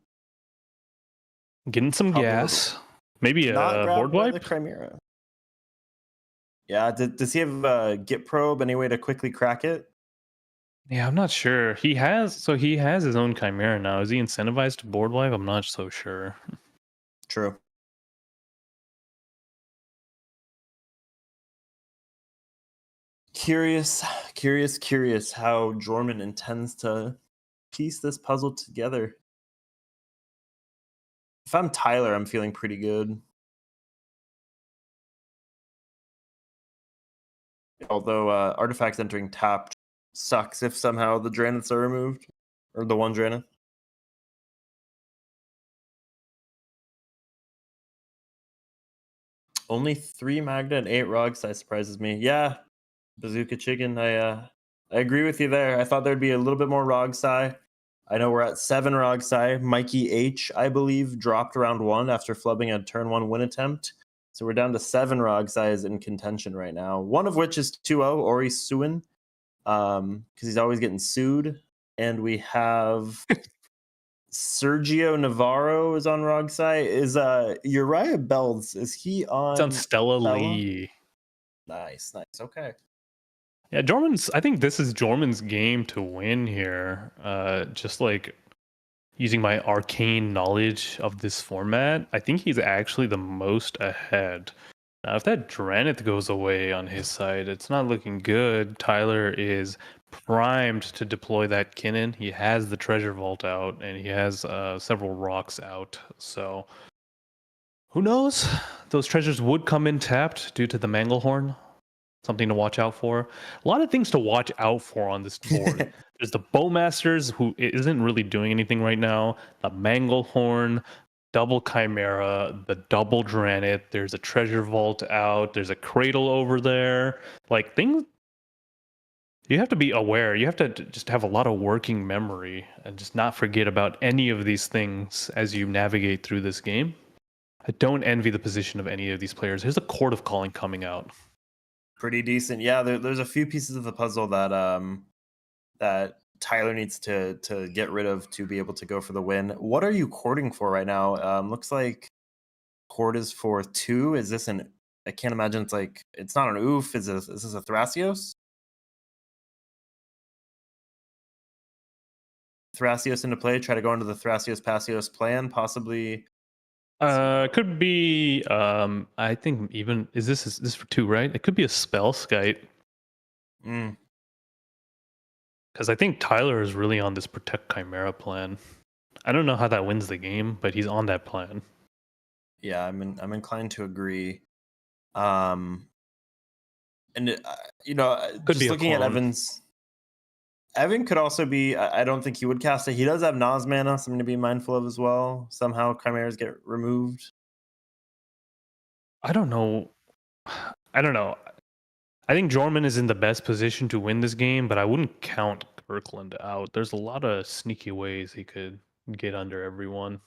Getting some gas. Maybe a board wipe? The Chimera. Yeah, does he have Git probe? Any way to quickly crack it? Yeah, I'm not sure. He has his own Chimera now. Is he incentivized to board wipe? I'm not so sure. True. Curious how Jorman intends to piece this puzzle together. If I'm Tyler, I'm feeling pretty good. Although artifacts entering tapped sucks if somehow the Draniths are removed. Or the one Dranith. Only 3 Magna and 8 Rogsai surprises me. Yeah, Bazooka Chicken, I agree with you there. I thought there'd be a little bit more Rogsai. I know we're at 7 Rogsai. Mikey H, I believe, dropped round 1 after flubbing a turn 1 win attempt. So we're down to 7 Rogsais in contention right now. One of which is 2-0, Ori Suin, because he's always getting sued. And we have Sergio Navarro is on Rogsai. Is Uriah Bells, is he on? It's on Stella Lee. Nice. Okay. Yeah, I think this is Jorman's game to win here. Just like using my arcane knowledge of this format, I think he's actually the most ahead. Now, if that Dranith goes away on his side, it's not looking good. Tyler is primed to deploy that Kinnan. He has the treasure vault out, and he has several rocks out. So, who knows? Those treasures would come in tapped due to the Manglehorn. Something to watch out for. A lot of things to watch out for on this board. There's the Bowmasters, who isn't really doing anything right now. The Manglehorn, double Chimera, the double Dranith. There's a treasure vault out. There's a cradle over there. Like, things you have to be aware. You have to just have a lot of working memory and just not forget about any of these things as you navigate through this game. I don't envy the position of any of these players. Here's a Court of Calling coming out. Pretty decent. Yeah, there's a few pieces of the puzzle that that Tyler needs to get rid of to be able to go for the win. What are you courting for right now? Looks like court is for 2. Is this an? I can't imagine it's not an oof. Is this a Thrasios? Thrasios into play. Try to go into the Thrasios Passios plan. Possibly. Could be. I think even is this for 2, right? It could be a spell skite. Because I think Tyler is really on this protect Chimera plan. I don't know how that wins the game, but he's on that plan. Yeah, I'm inclined to agree. And Could just looking at Evan's. Evan could also be. I don't think he would cast it. He does have Nas mana, something to be mindful of as well. Somehow Chimeras get removed. I don't know. I think Jorman is in the best position to win this game, but I wouldn't count Kirkland out. There's a lot of sneaky ways he could get under everyone.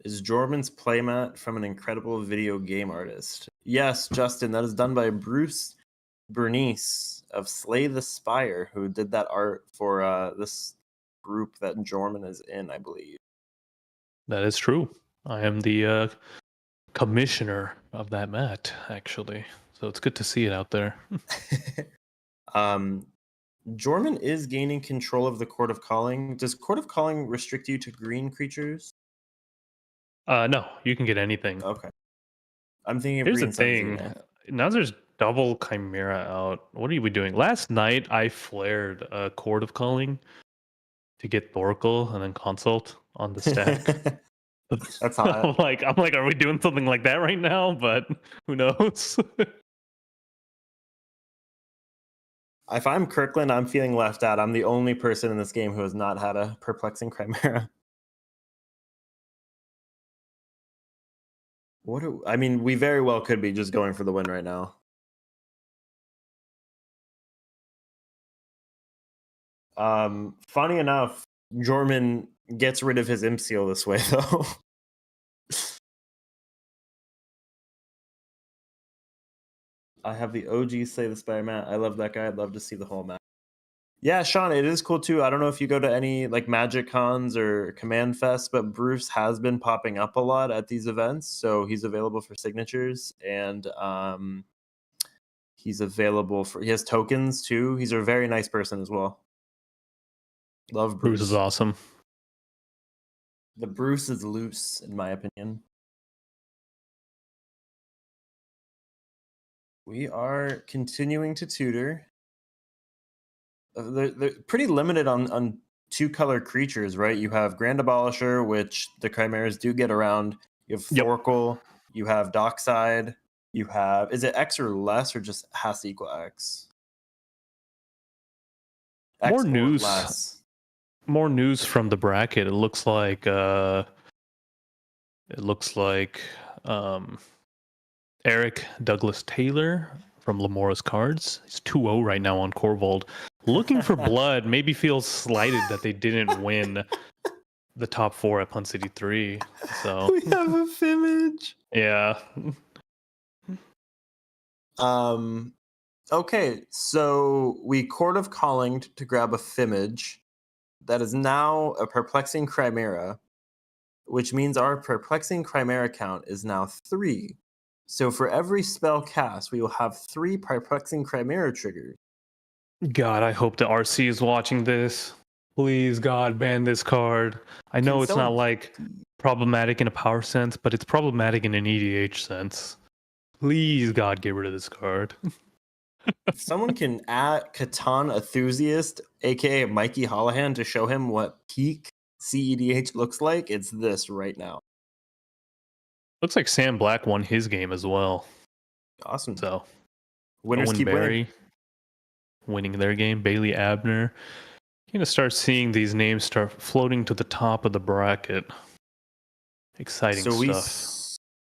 Is Jorman's playmat from an incredible video game artist? Yes, Justin, that is done by Bruce Bernice of Slay the Spire, who did that art for this group that Jorman is in, I believe. That is true. I am the commissioner of that mat, actually. So it's good to see it out there. Jorman is gaining control of the Court of Calling. Does Court of Calling restrict you to green creatures? No, you can get anything. Okay. I'm thinking of Here's green the thing. Now there's double Chimera out. What are we doing? Last night I flared a Court of Calling to get Thoracle and then Consult on the stack. That's hot. I'm like, are we doing something like that right now? But who knows? If I'm Kirkland, I'm feeling left out. I'm the only person in this game who has not had a perplexing Chimera. We very well could be just going for the win right now. Funny enough, Jorman gets rid of his Imp Seal this way, though. I have the OG Slay the Spire mat. I love that guy. I'd love to see the whole mat. Yeah, Sean, it is cool too. I don't know if you go to any like Magic Cons or Command Fest, but Bruce has been popping up a lot at these events. So he's available for signatures, and he has tokens too. He's a very nice person as well. Love Bruce. Bruce is awesome. The Bruce is loose, in my opinion. We are continuing to tutor. They're pretty limited on two-color creatures, right? You have Grand Abolisher, which the Chimeras do get around. You have Thorkel. You have Dockside. You have... Is it X or less, or just has to equal X? X More or news. less. More news from the bracket. It looks like... Eric Douglas Taylor from Lamora's Cards. He's 2-0 right now on Corvold. Looking for blood, maybe feels slighted that they didn't win the top 4 at Pun City 3. So we have a Fimage. Yeah. Okay, so we Court of Calling to grab a Fimage. That is now a Perplexing Chimera, which means our Perplexing Chimera count is now 3. So for every spell cast, we will have 3 Perplexing Chimera triggers. God, I hope the RC is watching this. Please, God, ban this card. I know it's not like problematic in a power sense, but it's problematic in an EDH sense. Please, God, get rid of this card. If someone can add Catan Enthusiast, aka Mikey Holohan, to show him what peak cEDH looks like, it's this right now. Looks like Sam Black won his game as well. Awesome. So, winners Owen keep Barry winning their game. Bailey Abner. You're going to start seeing these names start floating to the top of the bracket. Exciting stuff. We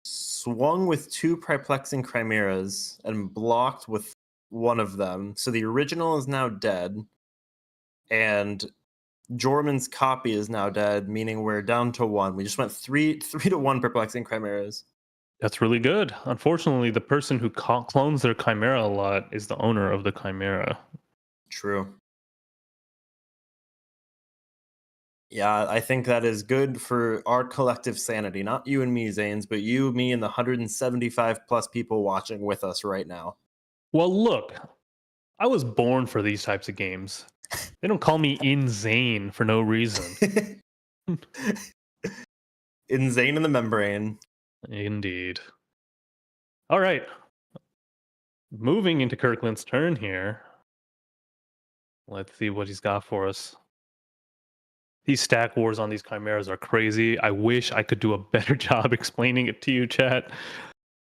swung with 2 Perplexing Chimeras and blocked with one of them. So the original is now dead. And Jorman's copy is now dead, meaning we're down to 1. We just went 3 to 1 Perplexing Chimeras. That's really good. Unfortunately, the person who clones their Chimera a lot is the owner of the Chimera. True. Yeah, I think that is good for our collective sanity. Not you and me, Zanes, but you, me, and the 175 plus people watching with us right now. Well, look, I was born for these types of games. They don't call me Insane for no reason. Insane in the membrane. Indeed. All right. Moving into Kirkland's turn here. Let's see what he's got for us. These stack wars on these Chimeras are crazy. I wish I could do a better job explaining it to you, chat.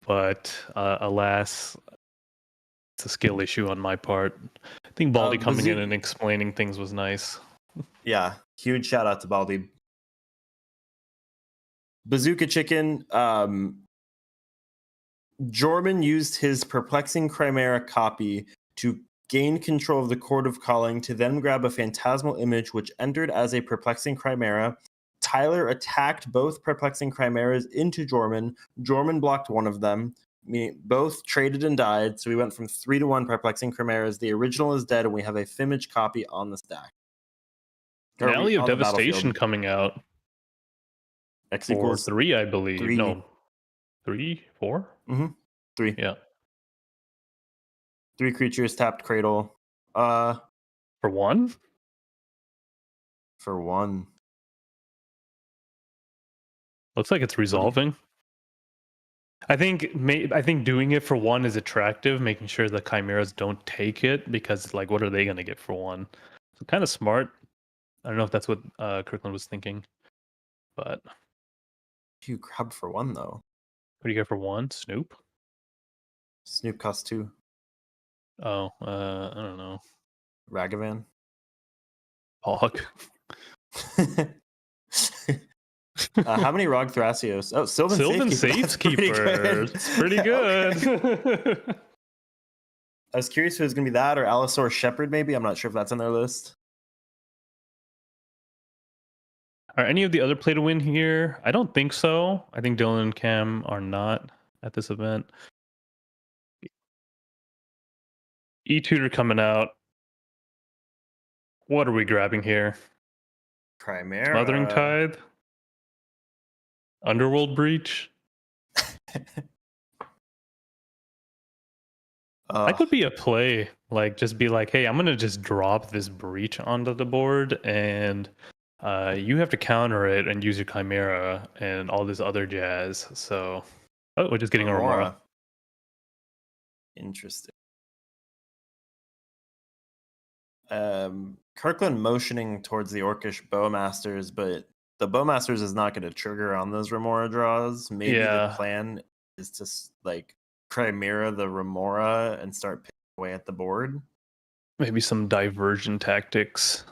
But alas, it's a skill issue on my part. I think Baldy coming in and explaining things was nice. Yeah, huge shout out to Baldy. Bazooka Chicken, Jorman used his Perplexing Chimera copy to gain control of the Court of Calling to then grab a Phantasmal Image which entered as a Perplexing Chimera. Tyler attacked both Perplexing Chimeras into Jorman. Jorman blocked one of them. Both traded and died, so we went from 3 to 1 Perplexing Chimeras. The original is dead, and we have a Fimage copy on the stack. Alley of Devastation coming out. X for equals 3, I believe. 3. No, 3, 4? 3. Yeah. 3 creatures, tapped Cradle. For 1? For 1. Looks like it's resolving. I think doing it for 1 is attractive, making sure the Chimeras don't take it, because like, what are they going to get for 1? So kind of smart. I don't know if that's what Kirkland was thinking, but you grabbed for 1 though. What do you get for 1? Snoop? Snoop costs 2. Oh, I don't know. Ragavan. Hog. How many Rog Thrasios? Oh, Sylvan Safekeeper. It's pretty good. Okay. I was curious if it was going to be that or Allosaur Shepherd, maybe. I'm not sure if that's on their list. Are any of the other play to win here? I don't think so. I think Dylan and Cam are not at this event. E-Tutor coming out. What are we grabbing here? Chimera. Smothering Tithe? Underworld Breach? That could be a play. Like, just be like, hey, I'm going to just drop this Breach onto the board, and you have to counter it and use your Chimera and all this other jazz. So, we're just getting a Remora. Interesting. Kirkland motioning towards the Orcish Bowmasters, but the Bowmasters is not going to trigger on those Remora draws. Maybe the plan is to like Chimera the Remora and start picking away at the board. Maybe some diversion tactics.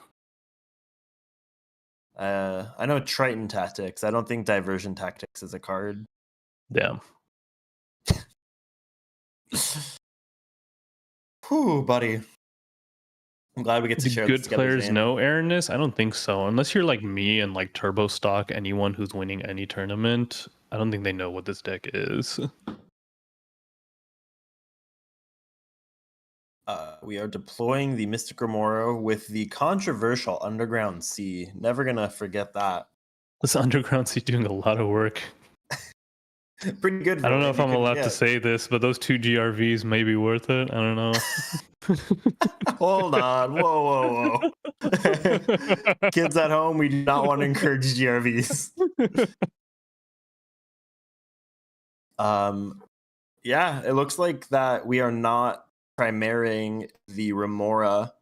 I know Triton Tactics. I don't think Diversion Tactics is a card. Damn. Whew, buddy. I'm glad we get to share good this together. Players know Airness? I don't think so. Unless you're like me and like turbo stock anyone who's winning any tournament, I don't think they know what this deck is. We are deploying the Mystic Remora with the controversial Underground Sea. Never gonna forget that. This Underground Sea doing a lot of work. Pretty good. I don't know if I'm allowed to say this, but those 2 GRVs may be worth it. I don't know. Hold on. Whoa. Kids at home, we do not want to encourage GRVs. Yeah, it looks like that we are not primarying the Remora.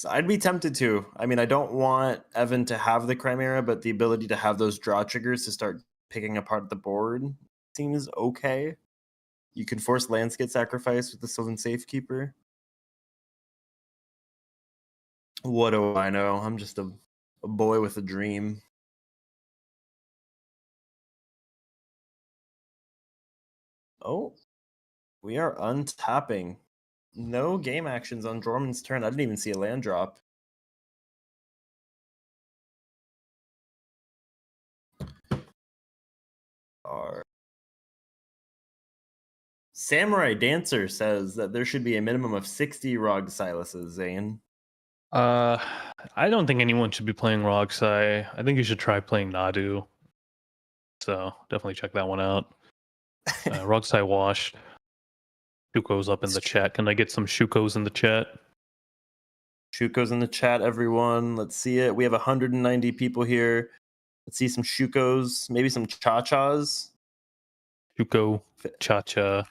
I'd be tempted to. I mean, I don't want Evan to have the Chimera, but the ability to have those draw triggers to start picking apart the board seems okay. You can force Landscape Sacrifice with the Sylvan Safekeeper. What do I know? I'm just a boy with a dream. Oh, we are untapping. No game actions on Jorman's turn. I didn't even see a land drop. Samurai Dancer says that there should be a minimum of 60 Rog Siluses, Zane. I don't think anyone should be playing Rogsai. I think you should try playing Nadu. So definitely check that one out. Rogsai washed. Shuko's up in the chat. Can I get some Shukos in the chat? Shuko's in the chat, everyone. Let's see it. We have 190 people here. Let's see some Shukos, maybe some Cha-Chas. Shuko, Cha-Cha.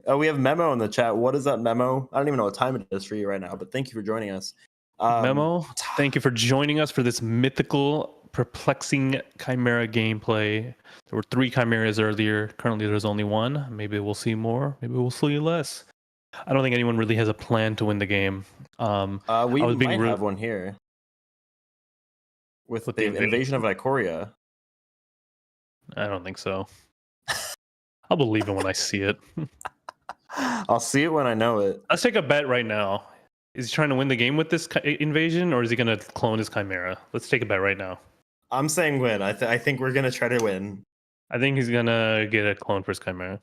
Oh, we have Memo in the chat. What is that, Memo? I don't even know what time it is for you right now, but thank you for joining us. Memo, thank you for joining us for this mythical, perplexing Chimera gameplay. There were 3 Chimeras earlier. Currently, there's only 1. Maybe we'll see more. Maybe we'll see less. I don't think anyone really has a plan to win the game. We might have one here. With the invasion of Ikoria. I don't think so. I'll believe it when I see it. I'll see it when I know it. Let's take a bet right now. Is he trying to win the game with this invasion, or is he going to clone his Chimera? Let's take a bet right now. I'm saying win. I think we're going to try to win. I think he's going to get a clone for his Chimera.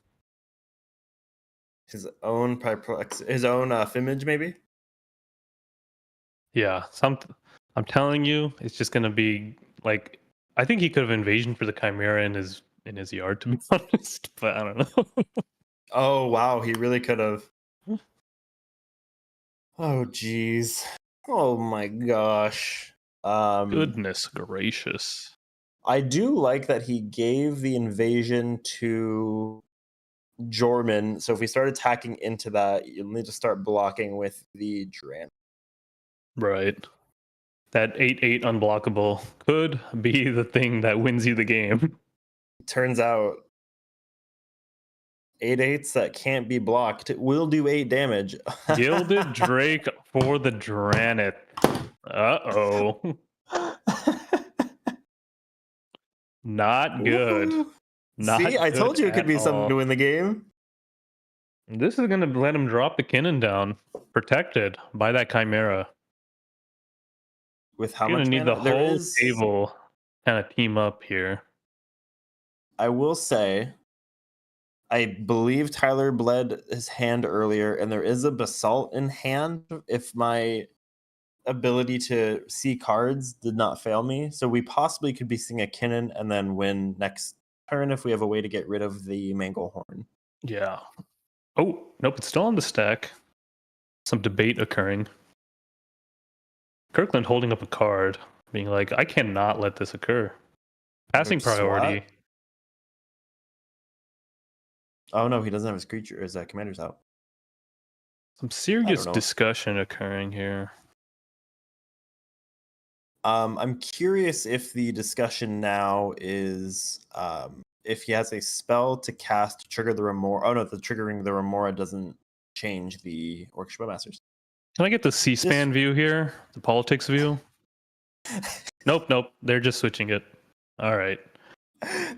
His own Fimage, maybe? Yeah. I'm telling you, it's just going to be like... I think he could have invasion for the Chimera in his yard, to be honest, but I don't know. Oh, wow. He really could have. Oh, geez. Oh, my gosh. Goodness gracious. I do like that he gave the invasion to Jorman. So if we start attacking into that, you'll need to start blocking with the Dran. Right. That 8/8 unblockable could be the thing that wins you the game. Turns out 8/8s that can't be blocked will do 8 damage. Gilded Drake for the Dranet. Uh-oh. Not good. Not See, I told you it could be something to win the game. This is going to let him drop the cannon down. Protected by that Chimera. With how You're much going to need the whole table kind of team up here. I will say I believe Tyler bled his hand earlier, and there is a basalt in hand if my ability to see cards did not fail me. So we possibly could be seeing a Kinnan and then win next turn if we have a way to get rid of the Manglehorn. Yeah. Oh, nope, it's still on the stack. Some debate occurring. Kirkland holding up a card, being like, I cannot let this occur. Passing priority. Oh no, he doesn't have his creature. His commander's out. Some serious discussion occurring here. I'm curious if the discussion now is if he has a spell to cast to trigger the Remora. Oh no, the triggering the Remora doesn't change the Orchestra Masters. Can I get the C-SPAN view here? The politics view? Nope. They're just switching it. All right.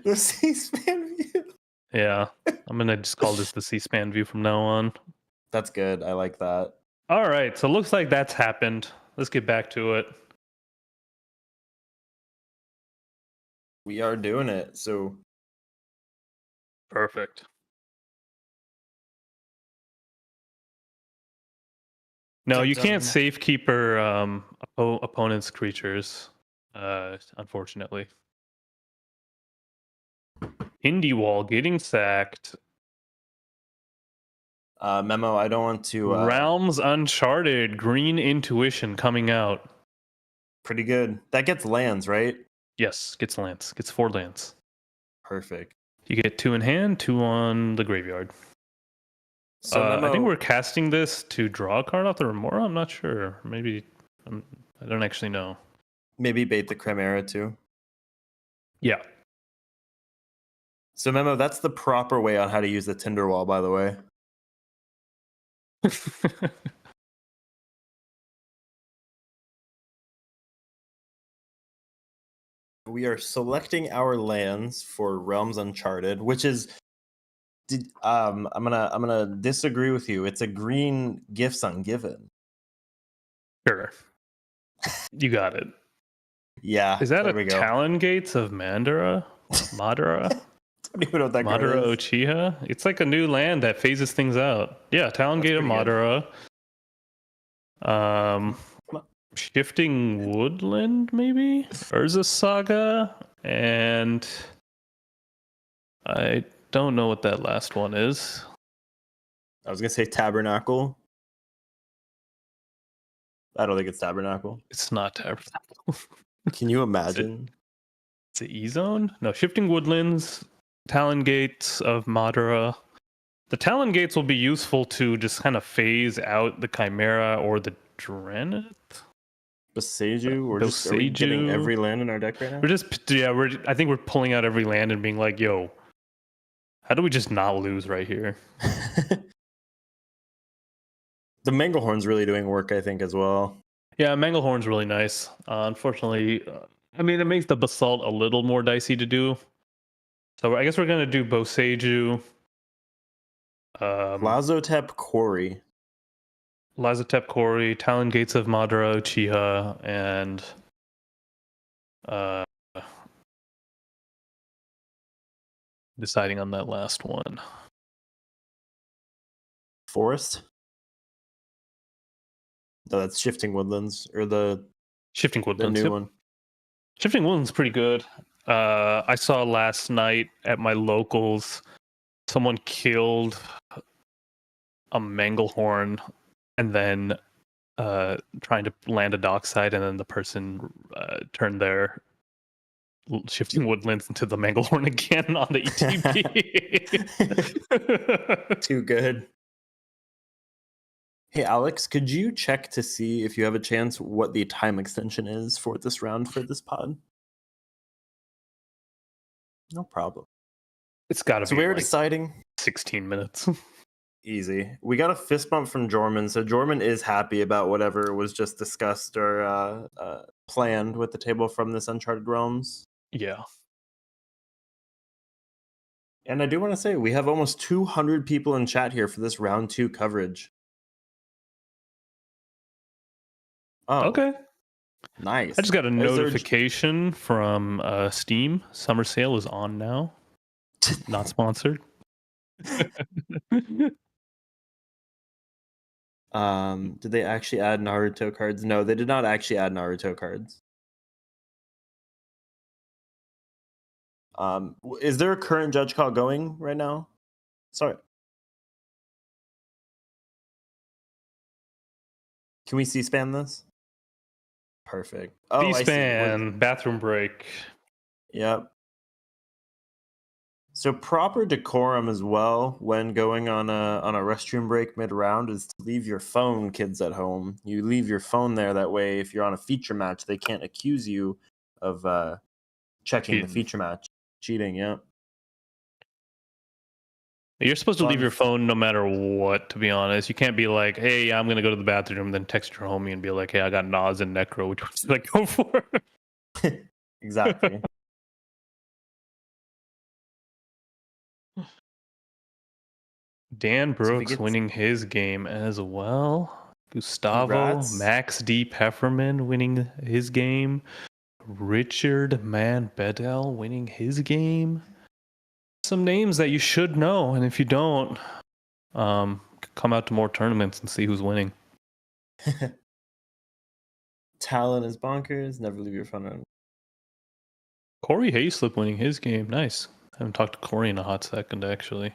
The C-SPAN view? Yeah. I'm going to just call this the C-SPAN view from now on. That's good. I like that. All right. So it looks like that's happened. Let's get back to it. We are doing it. So perfect. No, you can't safekeeper opponent's creatures, unfortunately. Indie Wall getting sacked. Memo, I don't want to... Realms Uncharted, Green Intuition coming out. Pretty good. That gets lands, right? Yes, gets lands. Gets 4 lands. Perfect. You get 2 in hand, 2 on the graveyard. So I think we're casting this to draw a card off the Remora. I'm not sure. Maybe I don't actually know. Maybe bait the Chimera too. Yeah. So Memo, that's the proper way on how to use the Tinder Wall, by the way. We are selecting our lands for Realms Uncharted, which is I'm gonna disagree with you. It's a green Gifts Ungiven. Sure. You got it. Yeah. Is that a Talon Gates of Madara? I don't even know what that card Madara is. Uchiha? It's like a new land that phases things out. Yeah, Talon Gate of Madara. Shifting Woodland, maybe? Urza Saga, and I don't know what that last one is. I was gonna say Tabernacle. I don't think it's Tabernacle. It's not Tabernacle. Can you imagine? Is it E-Zone? No, Shifting Woodlands, Talon Gates of Madara. The Talon Gates will be useful to just kind of phase out the Chimera or the Drenith. Boseiju? Are we getting every land in our deck right now? I think we're pulling out every land and being like, yo, how do we just not lose right here? The Manglehorn's really doing work, I think, as well. Yeah, Manglehorn's really nice. Unfortunately, it makes the Basalt a little more dicey to do. So I guess we're going to do Boseiju. Lazotep Quarry. Lazotep Quarry, Talon Gates of Madara Uchiha, and deciding on that last one. Forest? No, that's Shifting Woodlands, or the Shifting Woodlands, the new one. Shifting Woodlands is pretty good. I saw last night at my locals, someone killed a Manglehorn and then trying to land a dockside, and then the person turned their Shifting Woodlands into the Manglehorn again on the ETB. Too good. Hey, Alex, could you check to see if you have a chance what the time extension is for this round for this pod? No problem. It's got to be. So we're deciding 16 minutes. Easy. We got a fist bump from Jorman, so Jorman is happy about whatever was just discussed or planned with the table from this Uncharted Realms. Yeah. And I do want to say, we have almost 200 people in chat here for this round 2 coverage. Oh, okay. Nice. I just got a notification from Steam. Summer sale is on now. Not sponsored. Did they actually add Naruto cards? No, they did not actually add Naruto cards. Is there a current judge call going right now? Sorry. Can we C-SPAN this? Perfect. Oh, C-SPAN, bathroom break. Yep. So proper decorum as well when going on a restroom break mid-round is to leave your phone, kids at home. You leave your phone there. That way, if you're on a feature match, they can't accuse you of checking the feature match. Cheating, yeah. You're supposed to leave your phone no matter what, to be honest. You can't be like, hey, I'm going to go to the bathroom, then text your homie and be like, hey, I got Nas and Necro. Which one's like go for? Exactly. Dan Brooks winning his game as well. Gustavo, Max D. Pefferman winning his game. Richard Man Bedell winning his game. Some names that you should know, and if you don't, come out to more tournaments and see who's winning. Talon is bonkers. Never leave your phone on. Corey Hayslip winning his game. Nice. I haven't talked to Corey in a hot second, actually.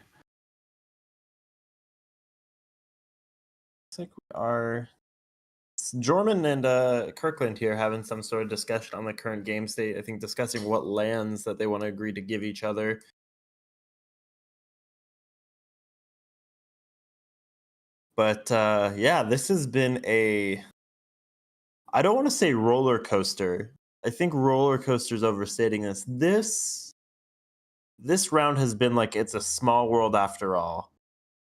Looks like we are. Jorman and Kirkland here having some sort of discussion on the current game state. I think discussing what lands that they want to agree to give each other. But yeah, this has been I don't want to say roller coaster. I think roller coaster is overstating this. This round has been like it's a small world after all.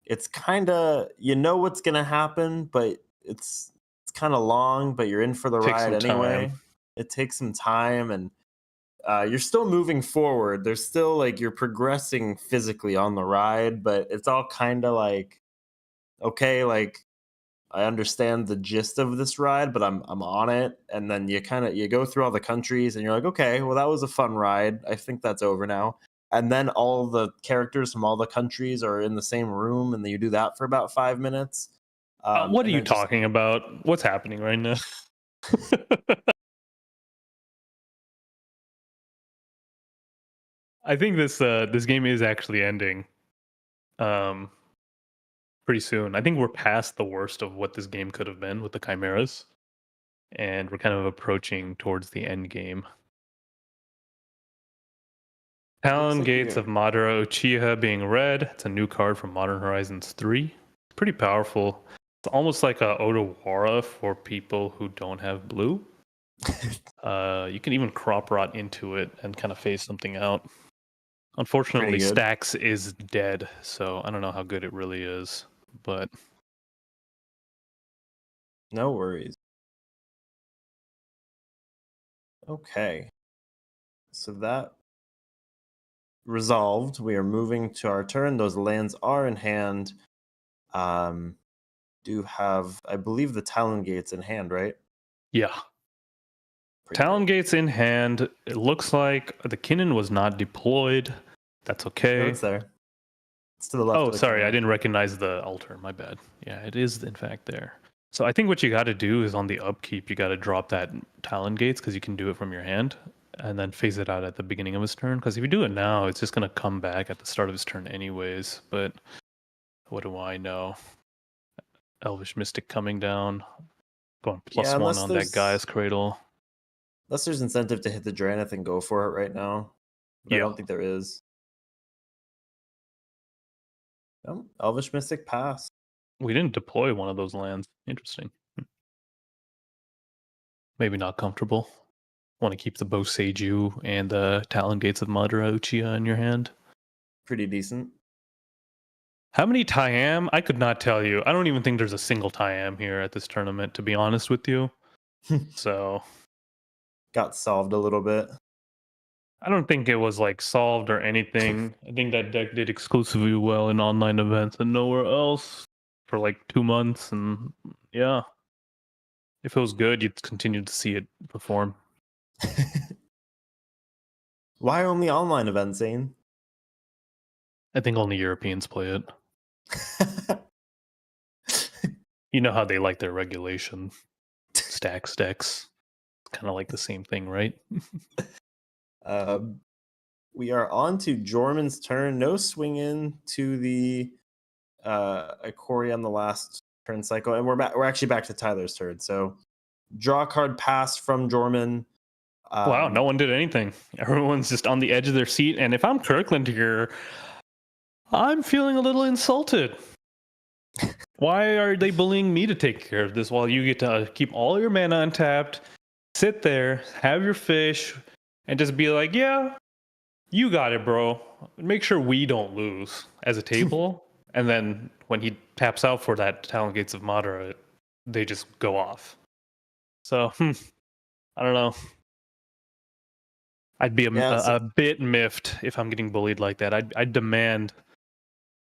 It's kind of, you know what's going to happen, but it's kind of long, but you're in for the ride anyway. It takes some time, and you're still moving forward. There's still like you're progressing physically on the ride, but it's all kind of like, okay, like I understand the gist of this ride, but I'm on it. And then you go through all the countries and you're like, okay, well, that was a fun ride. I think that's over now. And then all the characters from all the countries are in the same room, and then you do that for about 5 minutes. What are you talking about? What's happening right now? I think this game is actually ending pretty soon. I think we're past the worst of what this game could have been with the Chimeras, and we're kind of approaching towards the end game. Talon Gates of Madara Uchiha being red. It's a new card from Modern Horizons 3. It's pretty powerful. It's almost like a Odawara for people who don't have blue. You can even crop rot into it and kind of phase something out. Unfortunately, Stacks is dead, so I don't know how good it really is, but no worries. Okay. So that resolved. We are moving to our turn. Those lands are in hand. Do have, I believe, the Talon Gates in hand, right? Yeah. Talon Gates in hand. It looks like the Kinnan was not deployed. That's okay. No, it's there. It's to the left. Oh, sorry, I didn't recognize the altar. My bad. Yeah, it is in fact there. So I think what you got to do is on the upkeep, you got to drop that Talon Gates because you can do it from your hand, and then phase it out at the beginning of his turn. Because if you do it now, it's just going to come back at the start of his turn anyways. But what do I know? Elvish Mystic coming down, going +1 on that Gaia's Cradle. Unless there's incentive to hit the Draenith and go for it right now. But I don't think there is. Oh, Elvish Mystic pass. We didn't deploy one of those lands. Interesting. Maybe not comfortable. Want to keep the Boseiju and the Talon Gates of Madara Uchiha in your hand. Pretty decent. How many Tyam? I could not tell you. I don't even think there's a single Tyam here at this tournament, to be honest with you. So got solved a little bit. I don't think it was like solved or anything. I think that deck did exclusively well in online events and nowhere else for like 2 months. And yeah, if it was good, you'd continue to see it perform. Why only online events, Zane? I think only Europeans play it. You know how they like their regulation stacks decks. Kind of like the same thing, right? We are on to Jorman's turn. No swing in to the Ikoria on the last turn cycle, and we're actually back to Tyler's turn. So draw a card pass from Jorman. Wow, no one did anything. Everyone's just on the edge of their seat. And if I'm Kirkland here, I'm feeling a little insulted. Why are they bullying me to take care of this while you get to keep all your mana untapped, sit there, have your fish, and just be like, yeah, you got it, bro. Make sure we don't lose as a table. And then when he taps out for that Talon Gates of Madara, they just go off. So, I don't know. I'd be a bit miffed if I'm getting bullied like that. I'd demand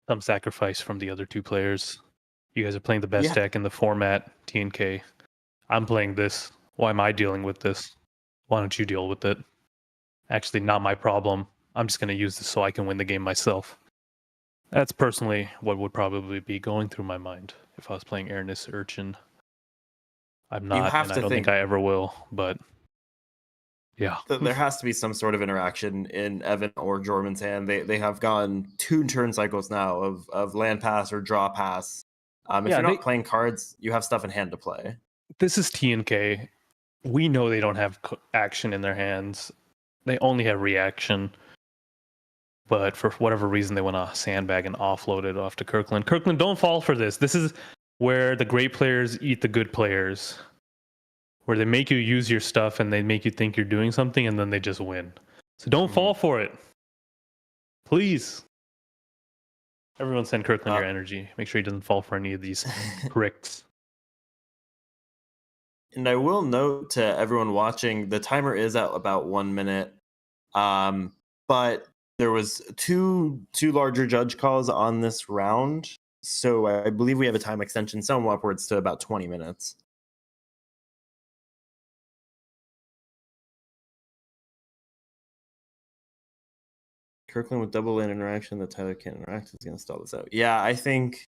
some sacrifice from the other two players. You guys are playing the best deck in the format, TNK. I'm playing this. Why am I dealing with this? Why don't you deal with it? Actually, not my problem. I'm just going to use this so I can win the game myself. That's personally what would probably be going through my mind if I was playing Airness Urchin. I'm not, and I don't think I ever will, but yeah. There has to be some sort of interaction in Evan or Jorman's hand. They have gone 2 turn cycles now of land pass or draw pass. If you're not playing cards, you have stuff in hand to play. This is TNK. We know they don't have action in their hands. They only have reaction. But for whatever reason, they want to sandbag and offload it off to Kirkland. Kirkland, don't fall for this. This is where the great players eat the good players. Where they make you use your stuff and they make you think you're doing something and then they just win. So don't fall for it. Please. Everyone send Kirkland your energy. Make sure he doesn't fall for any of these pricks. And I will note to everyone watching, the timer is at about 1 minute. But there was two larger judge calls on this round. So I believe we have a time extension somewhat upwards to about 20 minutes. Kirkland with double lane interaction that Tyler can't interact is going to stall this out. Yeah, I think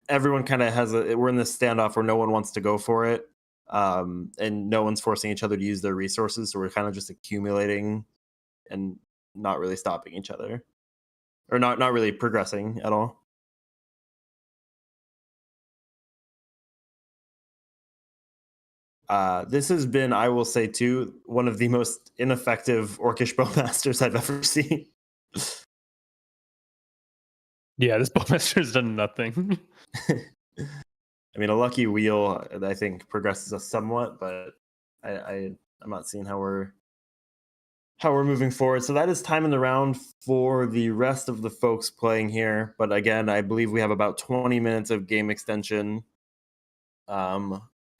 everyone kind of has we're in this standoff where no one wants to go for it. And no one's forcing each other to use their resources. So we're kind of just accumulating and not really stopping each other. Or not really progressing at all. This has been, I will say too, one of the most ineffective Orcish Bowmasters I've ever seen. Yeah, this Bowmaster's done nothing. I mean, a lucky wheel, I think, progresses us somewhat, but I'm not seeing how we're moving forward. So that is time in the round for the rest of the folks playing here. But again, I believe we have about 20 minutes of game extension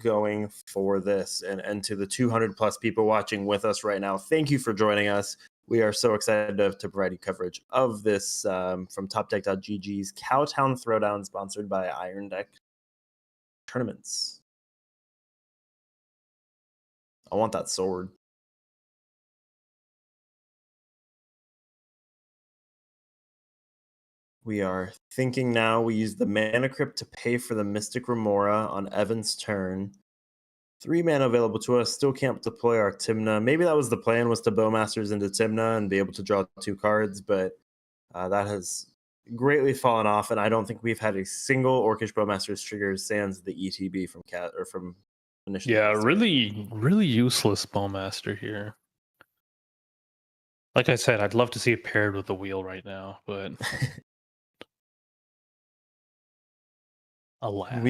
going for this. And to the 200 plus people watching with us right now, thank you for joining us. We are so excited to provide you coverage of this from TopDeck.gg's Cowtown Throwdown, sponsored by Iron Deck Tournaments. I want that sword. We are thinking now we use the Mana Crypt to pay for the Mystic Remora on Evan's turn. 3 mana available to us. Still can't deploy our Tymna. Maybe that was the plan, was to Bowmasters into Tymna and be able to draw 2 cards, but that has greatly fallen off, and I don't think we've had a single Orcish Bowmasters trigger sans the ETB from from initially. Yeah, really useless Bowmaster here. Like I said, I'd love to see it paired with the wheel right now, but alas.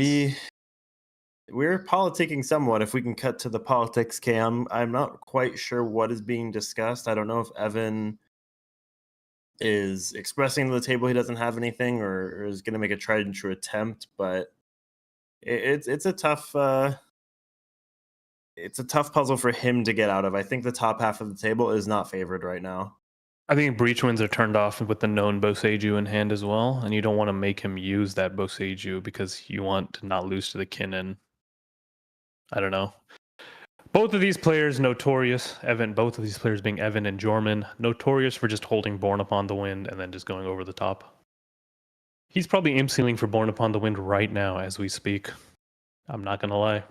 We're politicking somewhat. If we can cut to the politics cam, I'm not quite sure what is being discussed. I don't know if Evan is expressing to the table he doesn't have anything, or is going to make a tried and true attempt. But it's a tough puzzle for him to get out of. I think the top half of the table is not favored right now. I think Breach Winds are turned off with the known Boseiju in hand as well, and you don't want to make him use that Boseiju because you want to not lose to the Kinnan. I don't know. Both of these players notorious, both of these players being Evan and Jorman, notorious for just holding Born Upon the Wind and then just going over the top. He's probably imp-sealing for Born Upon the Wind right now as we speak. I'm not going to lie.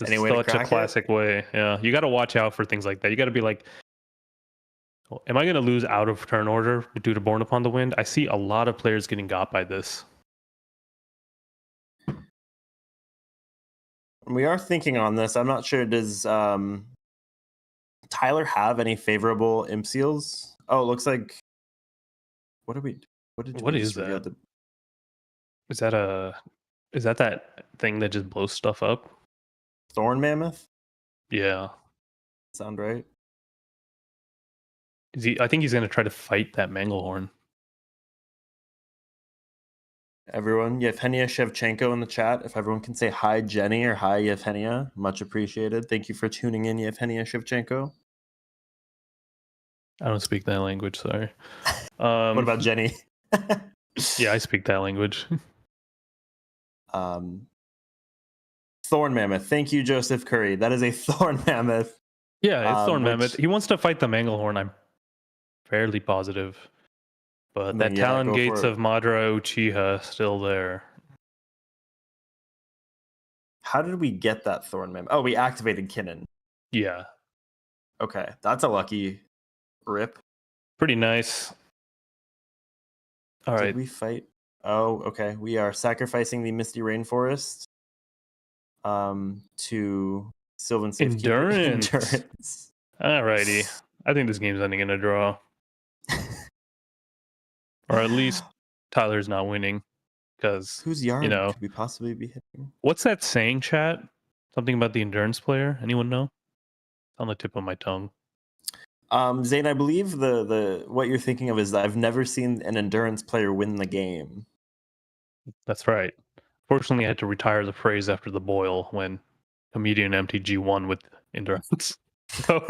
It's such a classic way. Yeah, you got to watch out for things like that. You got to be like, am I going to lose out of turn order due to Born Upon the Wind? I see a lot of players getting got by this. We are thinking on this. I'm not sure. Does Tyler have any favorable imp seals? Oh, it looks like. What is that? Is that thing that just blows stuff up? Thorn Mammoth? Yeah. Sound right? I think he's going to try to fight that Manglehorn. Everyone, Yevgenia Shevchenko in the chat. If everyone can say hi, Jenny, or hi, Yevgenia, much appreciated. Thank you for tuning in, Yevgenia Shevchenko. I don't speak that language, sorry. What about Jenny? Yeah, I speak that language. Thorn Mammoth. Thank you, Joseph Curry. That is a Thorn Mammoth. Yeah, it's Thorn Mammoth. He wants to fight the Manglehorn, I'm fairly positive. But that Talon Gates of Madara Uchiha still there. How did we get that Thorn Mammoth? Oh, we activated Kinnan. Yeah. Okay, that's a lucky rip. Pretty nice. All right. Did we fight? Oh, okay. We are sacrificing the Misty Rainforest to Sylvan Safekeeper. Endurance. Alrighty. I think this game's ending in a draw. Or at least Tyler's not winning. Because, whose yard could we possibly be hitting? What's that saying, chat? Something about the endurance player? Anyone know? It's on the tip of my tongue. Zane, I believe the what you're thinking of is that I've never seen an endurance player win the game. That's right. Fortunately, I had to retire the phrase after the boil when comedian MTG won with endurance. So...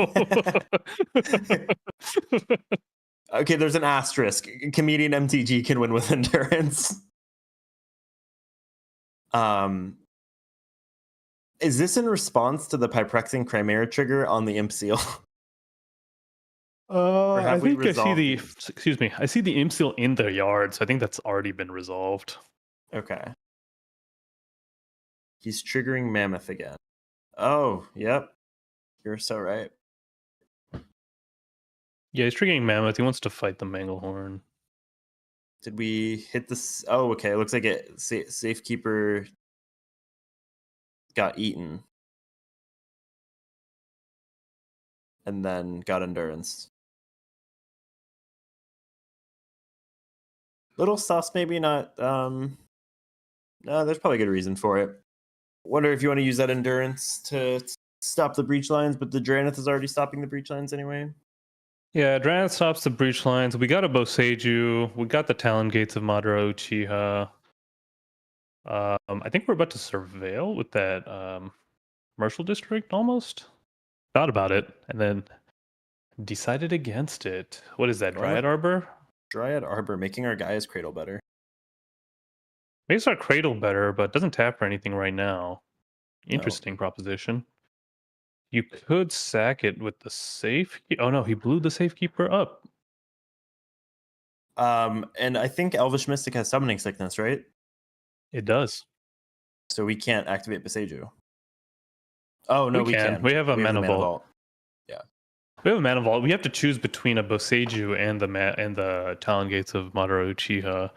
Okay, there's an asterisk. Comedian MTG can win with endurance. Is this in response to the Pyprexing Chimera trigger on the Imp Seal? I think I see the. Excuse me. I see the Imp Seal in their yard, so I think that's already been resolved. Okay. He's triggering Mammoth again. Oh, yep. You're so right. Yeah, he's triggering Mammoth. He wants to fight the Manglehorn. Did we hit this? Oh, okay. It looks like Safekeeper got eaten. And then got Endurance. Little sus, maybe not. No, there's probably a good reason for it. Wonder if you want to use that Endurance to stop the breach lines, but the Dranith is already stopping the breach lines anyway. Yeah, Dranith stops the breach lines. We got a Boseiju. We got the Talon Gates of Madara Uchiha. I think we're about to surveil with that commercial district almost. Thought about it and then decided against it. What is that, Dryad Arbor? Dryad Arbor, making our Gaia's Cradle better. Makes our Cradle better, but doesn't tap for anything right now. Interesting proposition. You could sack it with the safe. Oh no, he blew the Safekeeper up. And I think Elvish Mystic has Summoning Sickness, right? It does. So we can't activate Boseiju. Oh no, we can. We have a Mana Vault. Yeah, we have a Mana Vault. We have to choose between a Boseiju and the Talon Gates of Madara Uchiha.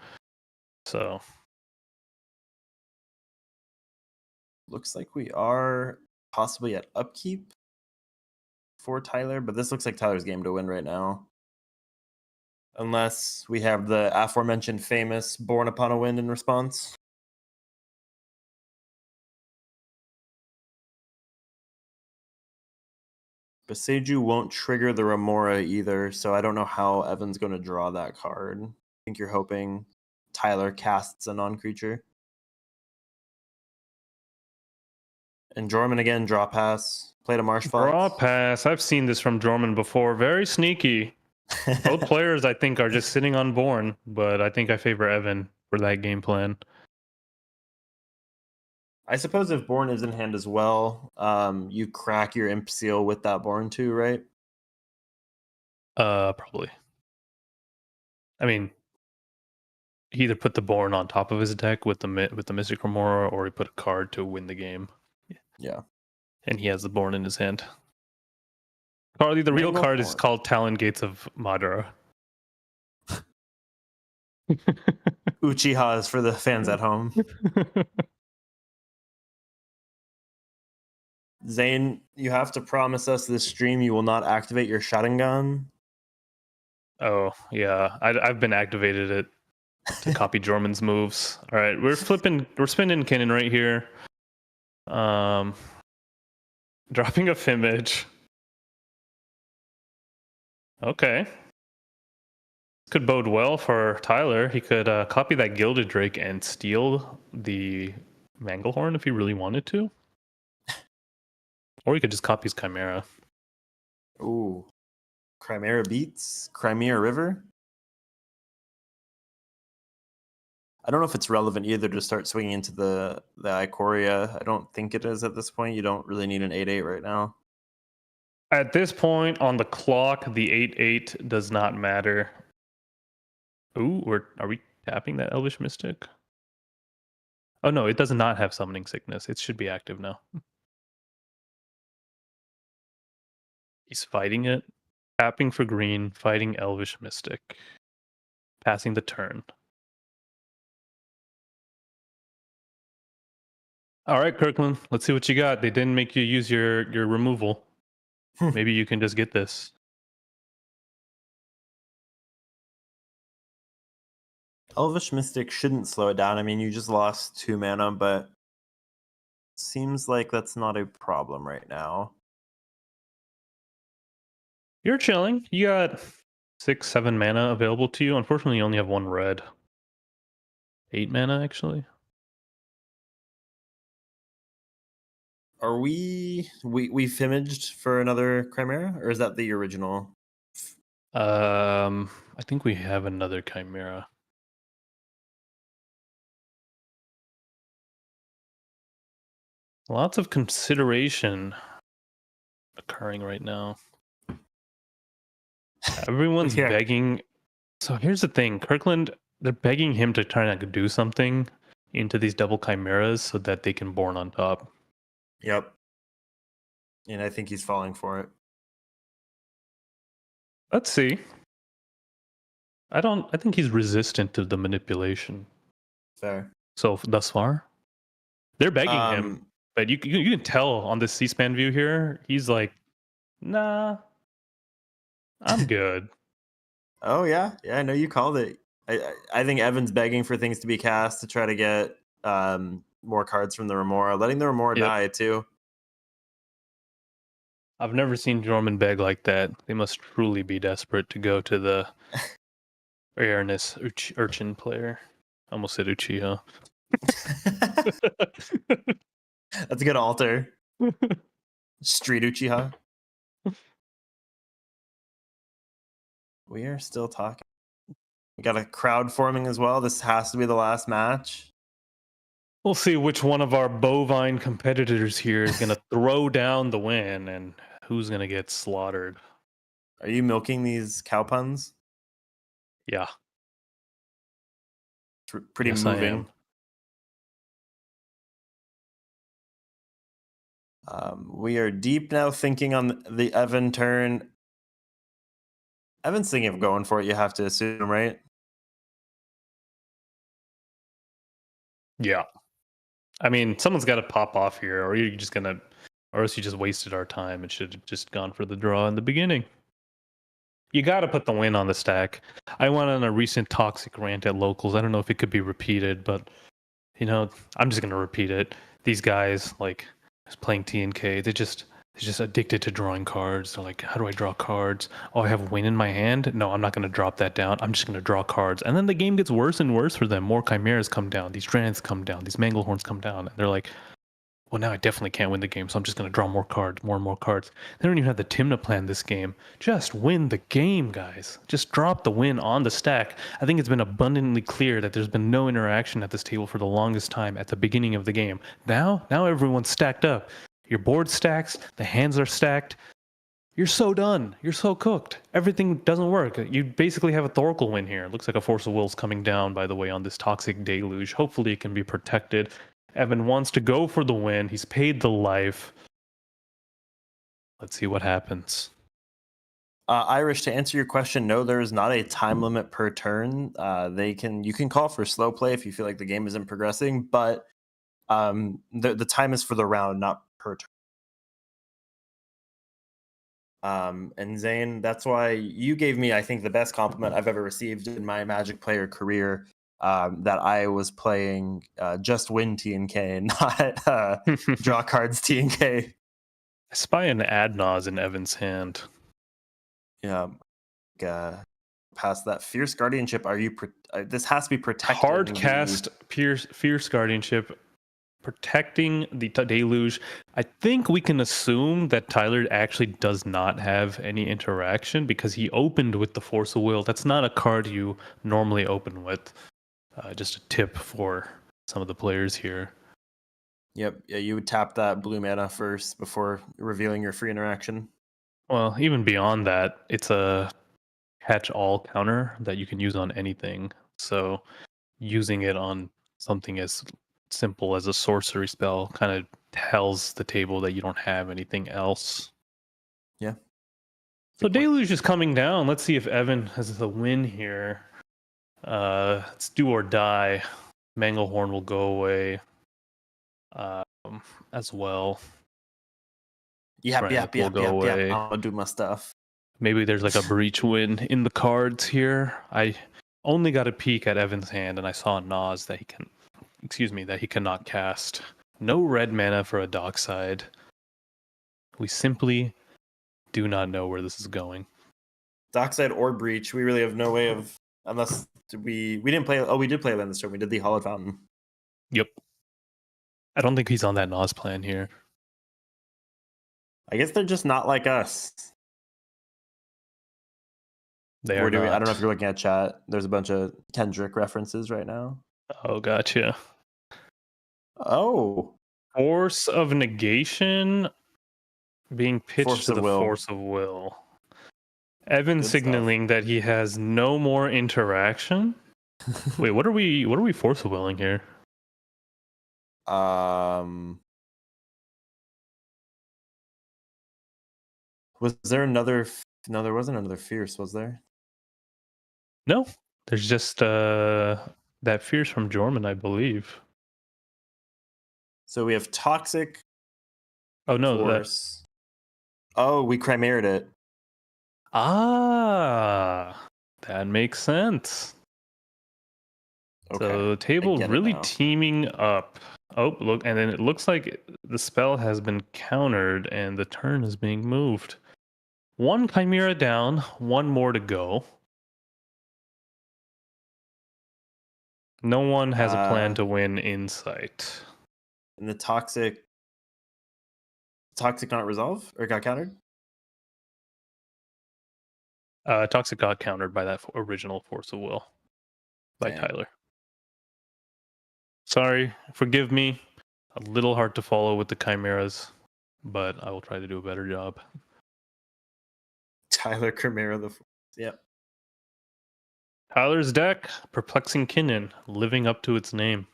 So looks like we are possibly at upkeep for Tyler, but this looks like Tyler's game to win right now. Unless we have the aforementioned famous Born Upon a Wind in response. Boseiju won't trigger the Remora either, so I don't know how Evan's going to draw that card. I think you're hoping Tyler casts a non-creature. And Jorman again, draw pass. Played a Marsh Fox. Draw pass. I've seen this from Jorman before. Very sneaky. Both players, I think, are just sitting on Born, but I think I favor Evan for that game plan. I suppose if Born is in hand as well, you crack your Imp Seal with that Born too, right? Probably. I mean, he either put the Born on top of his deck with the Mystic Remora, or he put a card to win the game. Yeah. And he has the Born in his hand. Carly, the real card is called Talon Gates of Madara. Uchihas for the fans at home. Zane, you have to promise us this stream you will not activate your Sharingan. Oh, yeah. I've been activated it to copy Jorman's moves. All right, we're spinning cannon right here. Dropping a Fimage. Okay. Could bode well for Tyler. He could copy that Gilded Drake and steal the Manglehorn if he really wanted to. Or he could just copy his Chimera. Ooh. Chimera beats Crimea River. I don't know if it's relevant either to start swinging into the Ikoria. I don't think it is at this point. You don't really need an 8/8 right now. At this point on the clock, the 8/8 does not matter. Ooh, are we tapping that Elvish Mystic? Oh no, it does not have Summoning Sickness. It should be active now. He's fighting it. Tapping for green, fighting Elvish Mystic. Passing the turn. All right, Kirkland, let's see what you got. They didn't make you use your removal. Maybe you can just get this. Elvish Mystic shouldn't slow it down. I mean, you just lost 2 mana, but seems like that's not a problem right now. You're chilling. You got 6, 7 mana available to you. Unfortunately, you only have 1 red. 8 mana, actually. Are we Fimaged for another Chimera, or is that the original? I think we have another Chimera. Lots of consideration occurring right now. Everyone's begging. So here's the thing, Kirkland, they're begging him to try to do something into these double Chimeras so that they can Born on top. Yep. And I think he's falling for it. Let's see. I think he's resistant to the manipulation. Fair. So thus far, they're begging him, but you can tell on the C-SPAN view here, he's like, nah, I'm good. Oh yeah, I know you called it. I think Evan's begging for things to be cast to try to get more cards from the Remora, letting the Remora die too. I've never seen Jorman beg like that. They must truly be desperate to go to the Airness Urchin player. I almost said Uchiha. That's a good alter. Street Uchiha. We are still talking. We got a crowd forming as well. This has to be the last match. We'll see which one of our bovine competitors here is going to throw down the win and who's going to get slaughtered. Are you milking these cow puns? Yeah. Pretty moving. We are deep now thinking on the Evan turn. Evan's thinking of going for it, you have to assume, right? Yeah. I mean, someone's got to pop off here, or you're just going to, or else you just wasted our time. It should have just gone for the draw in the beginning. You got to put the win on the stack. I went on a recent toxic rant at locals. I don't know if it could be repeated, but, you know, I'm just going to repeat it. These guys, like, playing TNK, they're just addicted to drawing cards. They're like, how do I draw cards? Oh, I have win in my hand? No, I'm not going to drop that down. I'm just going to draw cards. And then the game gets worse and worse for them. More Chimeras come down. These Dranniths come down. These Manglehorns come down. And they're like, well, now I definitely can't win the game, so I'm just going to draw more cards, more and more cards. They don't even have the Timna plan this game. Just win the game, guys. Just drop the win on the stack. I think it's been abundantly clear that there's been no interaction at this table for the longest time at the beginning of the game. Now everyone's stacked up. Your board stacks, the hands are stacked. You're so done. You're so cooked. Everything doesn't work. You basically have a Thoracle win here. It looks like a Force of Will's coming down, by the way, on this Toxic Deluge. Hopefully it can be protected. Evan wants to go for the win. He's paid the life. Let's see what happens. Irish, to answer your question, no, there is not a time limit per turn. You can call for slow play if you feel like the game isn't progressing, but the time is for the round, not per turn. And Zane, that's why you gave me, I think, the best compliment I've ever received in my Magic player career. That I was playing just win TNK, not draw cards TNK. I spy an Adnaz in Evan's hand. Yeah. Past that Fierce Guardianship, are you? This has to be protecting. Hard cast Fierce Guardianship, protecting the Deluge. I think we can assume that Tyler actually does not have any interaction because he opened with the Force of Will. That's not a card you normally open with. Just a tip for some of the players here. Yep. Yeah, you would tap that blue mana first before revealing your free interaction. Well, even beyond that, it's a catch-all counter that you can use on anything. So using it on something as simple as a sorcery spell kind of tells the table that you don't have anything else. Yeah. So Deluge is coming down. Let's see if Evan has the win here. It's do or die. Manglehorn will go away as well. Yep. I'll do my stuff. Maybe there's like a breach win in the cards here. I only got a peek at Evan's hand and I saw a Nas that he cannot cast. No red mana for a Dockside. We simply do not know where this is going. Dockside or breach, we really have no way of, unless we didn't play. Oh, we did play land this turn. We did the Hallowed Fountain. Yep. I don't think he's on that Nas plan here. I guess they're just not like us. They are not. I don't know if you're looking at chat. There's a bunch of Kendrick references right now. Oh, gotcha. Oh. Force of Negation being pitched to the Force of Will. Evan signaling that he has no more interaction. Wait, what are we Force of Willing here? Was there another? No, there wasn't another Fierce, was there? No, there's just that Fierce from Jorman, I believe. So we have Toxic. Oh no, Force. Oh, we Chimera'd it. Ah, that makes sense. Okay. So the table really teaming up. Oh, look, and then it looks like the spell has been countered and the turn is being moved. One Chimera down, one more to go. No one has a plan to win Insight. And the Toxic not resolve or got countered? Toxic got countered by that original Force of Will by Tyler. Sorry, forgive me. A little hard to follow with the Chimeras, but I will try to do a better job. Tyler Chimera the Force. Yep. Tyler's deck, Perplexing Kinnan, living up to its name.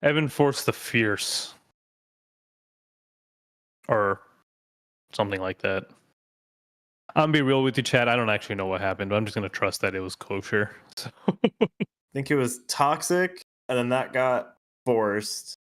Evan forced the Fierce. Or something like that. I'm gonna be real with you, Chad. I don't actually know what happened, but I'm just gonna trust that it was kosher. So. I think it was Toxic, and then that got forced.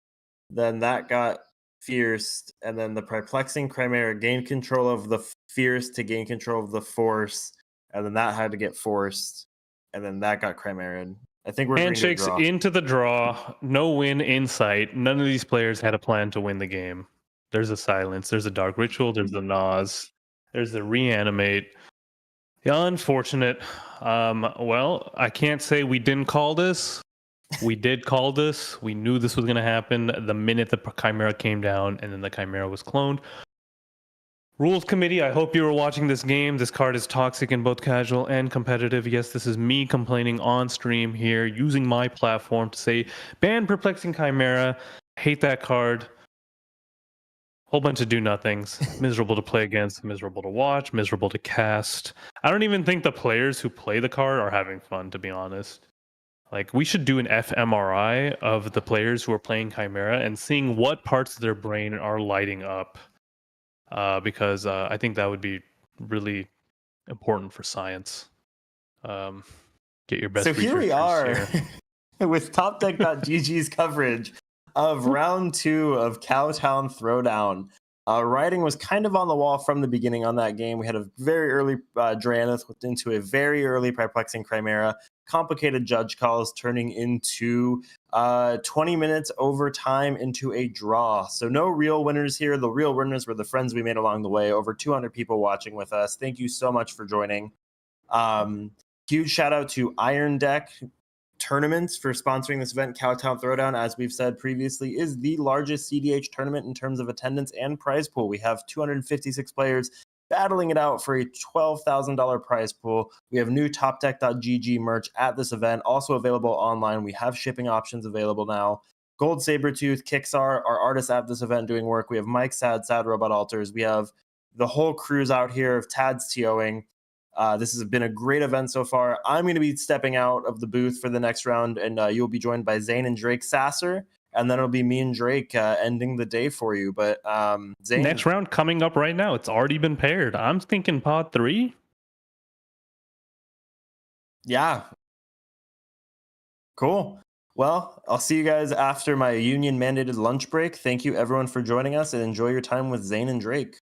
Then that got Fierce, and then the Perplexing Chimera gained control of the Fierce to gain control of the Force, and then that had to get forced, and then that got Chimera'd. I think we're handshakes into the draw. No win Insight. None of these players had a plan to win the game. There's a Silence. There's a Dark Ritual. There's the Nas. There's the Reanimate. The unfortunate. Well, I can't say we didn't call this, We did call this. We knew this was going to happen the minute the Chimera came down, and then the Chimera was cloned. Rules Committee, I hope you were watching this game. This card is toxic in both casual and competitive. Yes, this is me complaining on stream here, using my platform to say, ban Perplexing Chimera. Hate that card. Whole bunch of do-nothings. Miserable to play against, miserable to watch, miserable to cast. I don't even think the players who play the card are having fun, to be honest. Like, we should do an fMRI of the players who are playing Chimera and seeing what parts of their brain are lighting up. Because I think that would be really important for science. Get your best. So here we are here. with TopDeck.gg's coverage of round 2 of Cowtown Throwdown. Writing was kind of on the wall from the beginning on that game. We had a very early Draenith into a very early Perplexing Chimera. Complicated judge calls turning into 20 minutes overtime into a draw. So no real winners here. The real winners were the friends we made along the way. Over 200 people watching with us. Thank you so much for joining. Huge shout out to Iron Deck Tournaments for sponsoring this event. Cowtown Throwdown, as we've said previously, is the largest cEDH tournament in terms of attendance and prize pool. We have 256 players battling it out for a $12,000 prize pool. We have new TopDeck.gg merch at this event, also available online. We have shipping options available now. Gold Sabertooth, Kixar, our artists at this event doing work. We have Mike Sad Robot Alters. We have the whole crews out here of Tad's TOing. This has been a great event so far. I'm going to be stepping out of the booth for the next round, and you'll be joined by Zane and Drake Sasser, and then it'll be me and Drake ending the day for you. But Zane, next round coming up right now. It's already been paired. I'm thinking pod 3. Yeah. Cool. Well, I'll see you guys after my union-mandated lunch break. Thank you, everyone, for joining us, and enjoy your time with Zane and Drake.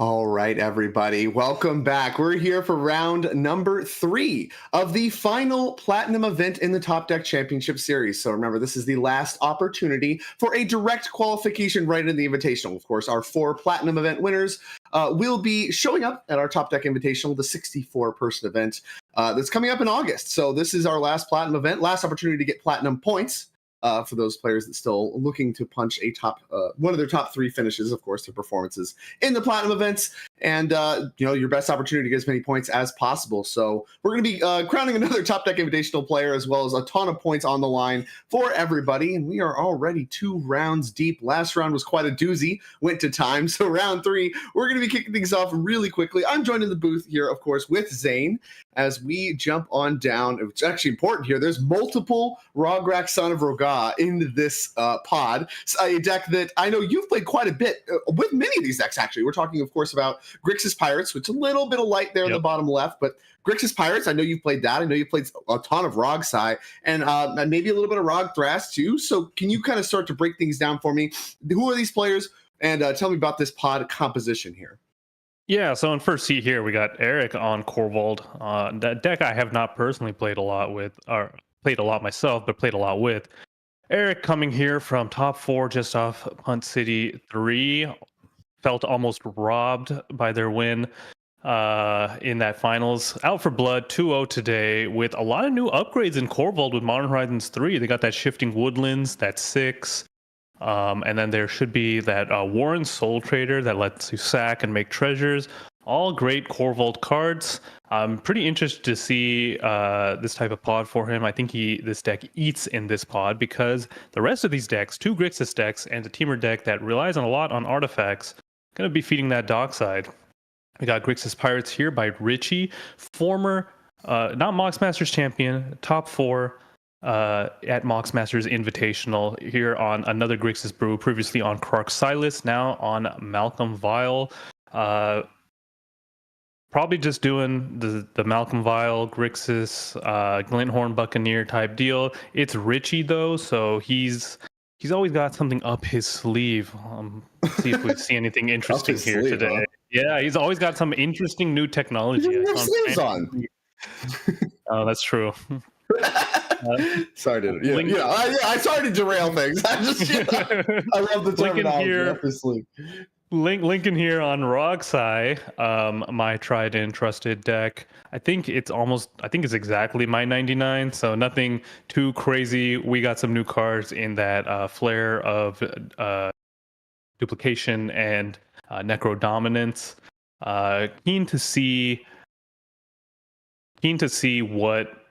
All right, everybody, welcome back. We're here for round number 3 of the final Platinum event in the TopDeck Championship Series. So remember, this is the last opportunity for a direct qualification right in the Invitational. Of course, our 4 Platinum event winners will be showing up at our TopDeck Invitational, the 64-person event that's coming up in August. So this is our last Platinum event, last opportunity to get Platinum points. For those players that still looking to punch a one of their top 3 finishes, of course, their performances in the Platinum events, and your best opportunity to get as many points as possible. So we're going to be crowning another TopDeck Invitational player, as well as a ton of points on the line for everybody. And we are already 2 rounds deep. Last round was quite a doozy, went to time. So round 3, we're going to be kicking things off really quickly. I'm joined in the booth here, of course, with Zane. As we jump on down, it's actually important here. There's multiple Rograk Son of Roga in this pod. A deck that I know you've played quite a bit with many of these decks, actually. We're talking, of course, about Grixis Pirates, which is a little bit of light there in the bottom left, but Grixis Pirates, I know you've played that. I know you've played a ton of Rogsai and maybe a little bit of Rog Thras too. So can you kind of start to break things down for me? Who are these players? And tell me about this pod composition here. Yeah, so in first seat here, we got Eric on Corvold. That deck I have not personally played a lot with, or played a lot myself, but played a lot with. Eric coming here from top 4 just off Punt City 3. Felt almost robbed by their win in that finals. Out for blood 2-0 today with a lot of new upgrades in Corvold with Modern Horizons 3. They got that Shifting Woodlands, that 6. And then there should be that Warren Soul Trader that lets you sack and make treasures. All great Corvold cards. I'm pretty interested to see this type of pod for him. I think this deck eats in this pod because the rest of these decks, 2 Grixis decks and a Teamer deck that relies a lot on artifacts, going to be feeding that dockside. We got Grixis Pirates here by Richie, former, not Mox Masters champion, top 4. At Mox Masters Invitational here on another Grixis brew, previously on Krark Silas, now on Malcolm Vile. Probably just doing the Malcolm Vile, Grixis, Glinthorn Buccaneer type deal. It's Richie though, so he's always got something up his sleeve. See if we see anything interesting here today. Huh? Yeah, he's always got some interesting new technology. He doesn't have sleeves on. Oh, that's true. Sorry to I started to derail things. I love the terminology. Lincoln here on Rogsai, my tried and trusted deck. I think it's exactly my 99, so nothing too crazy. We got some new cards in that flare of duplication and necro dominance. Keen to see what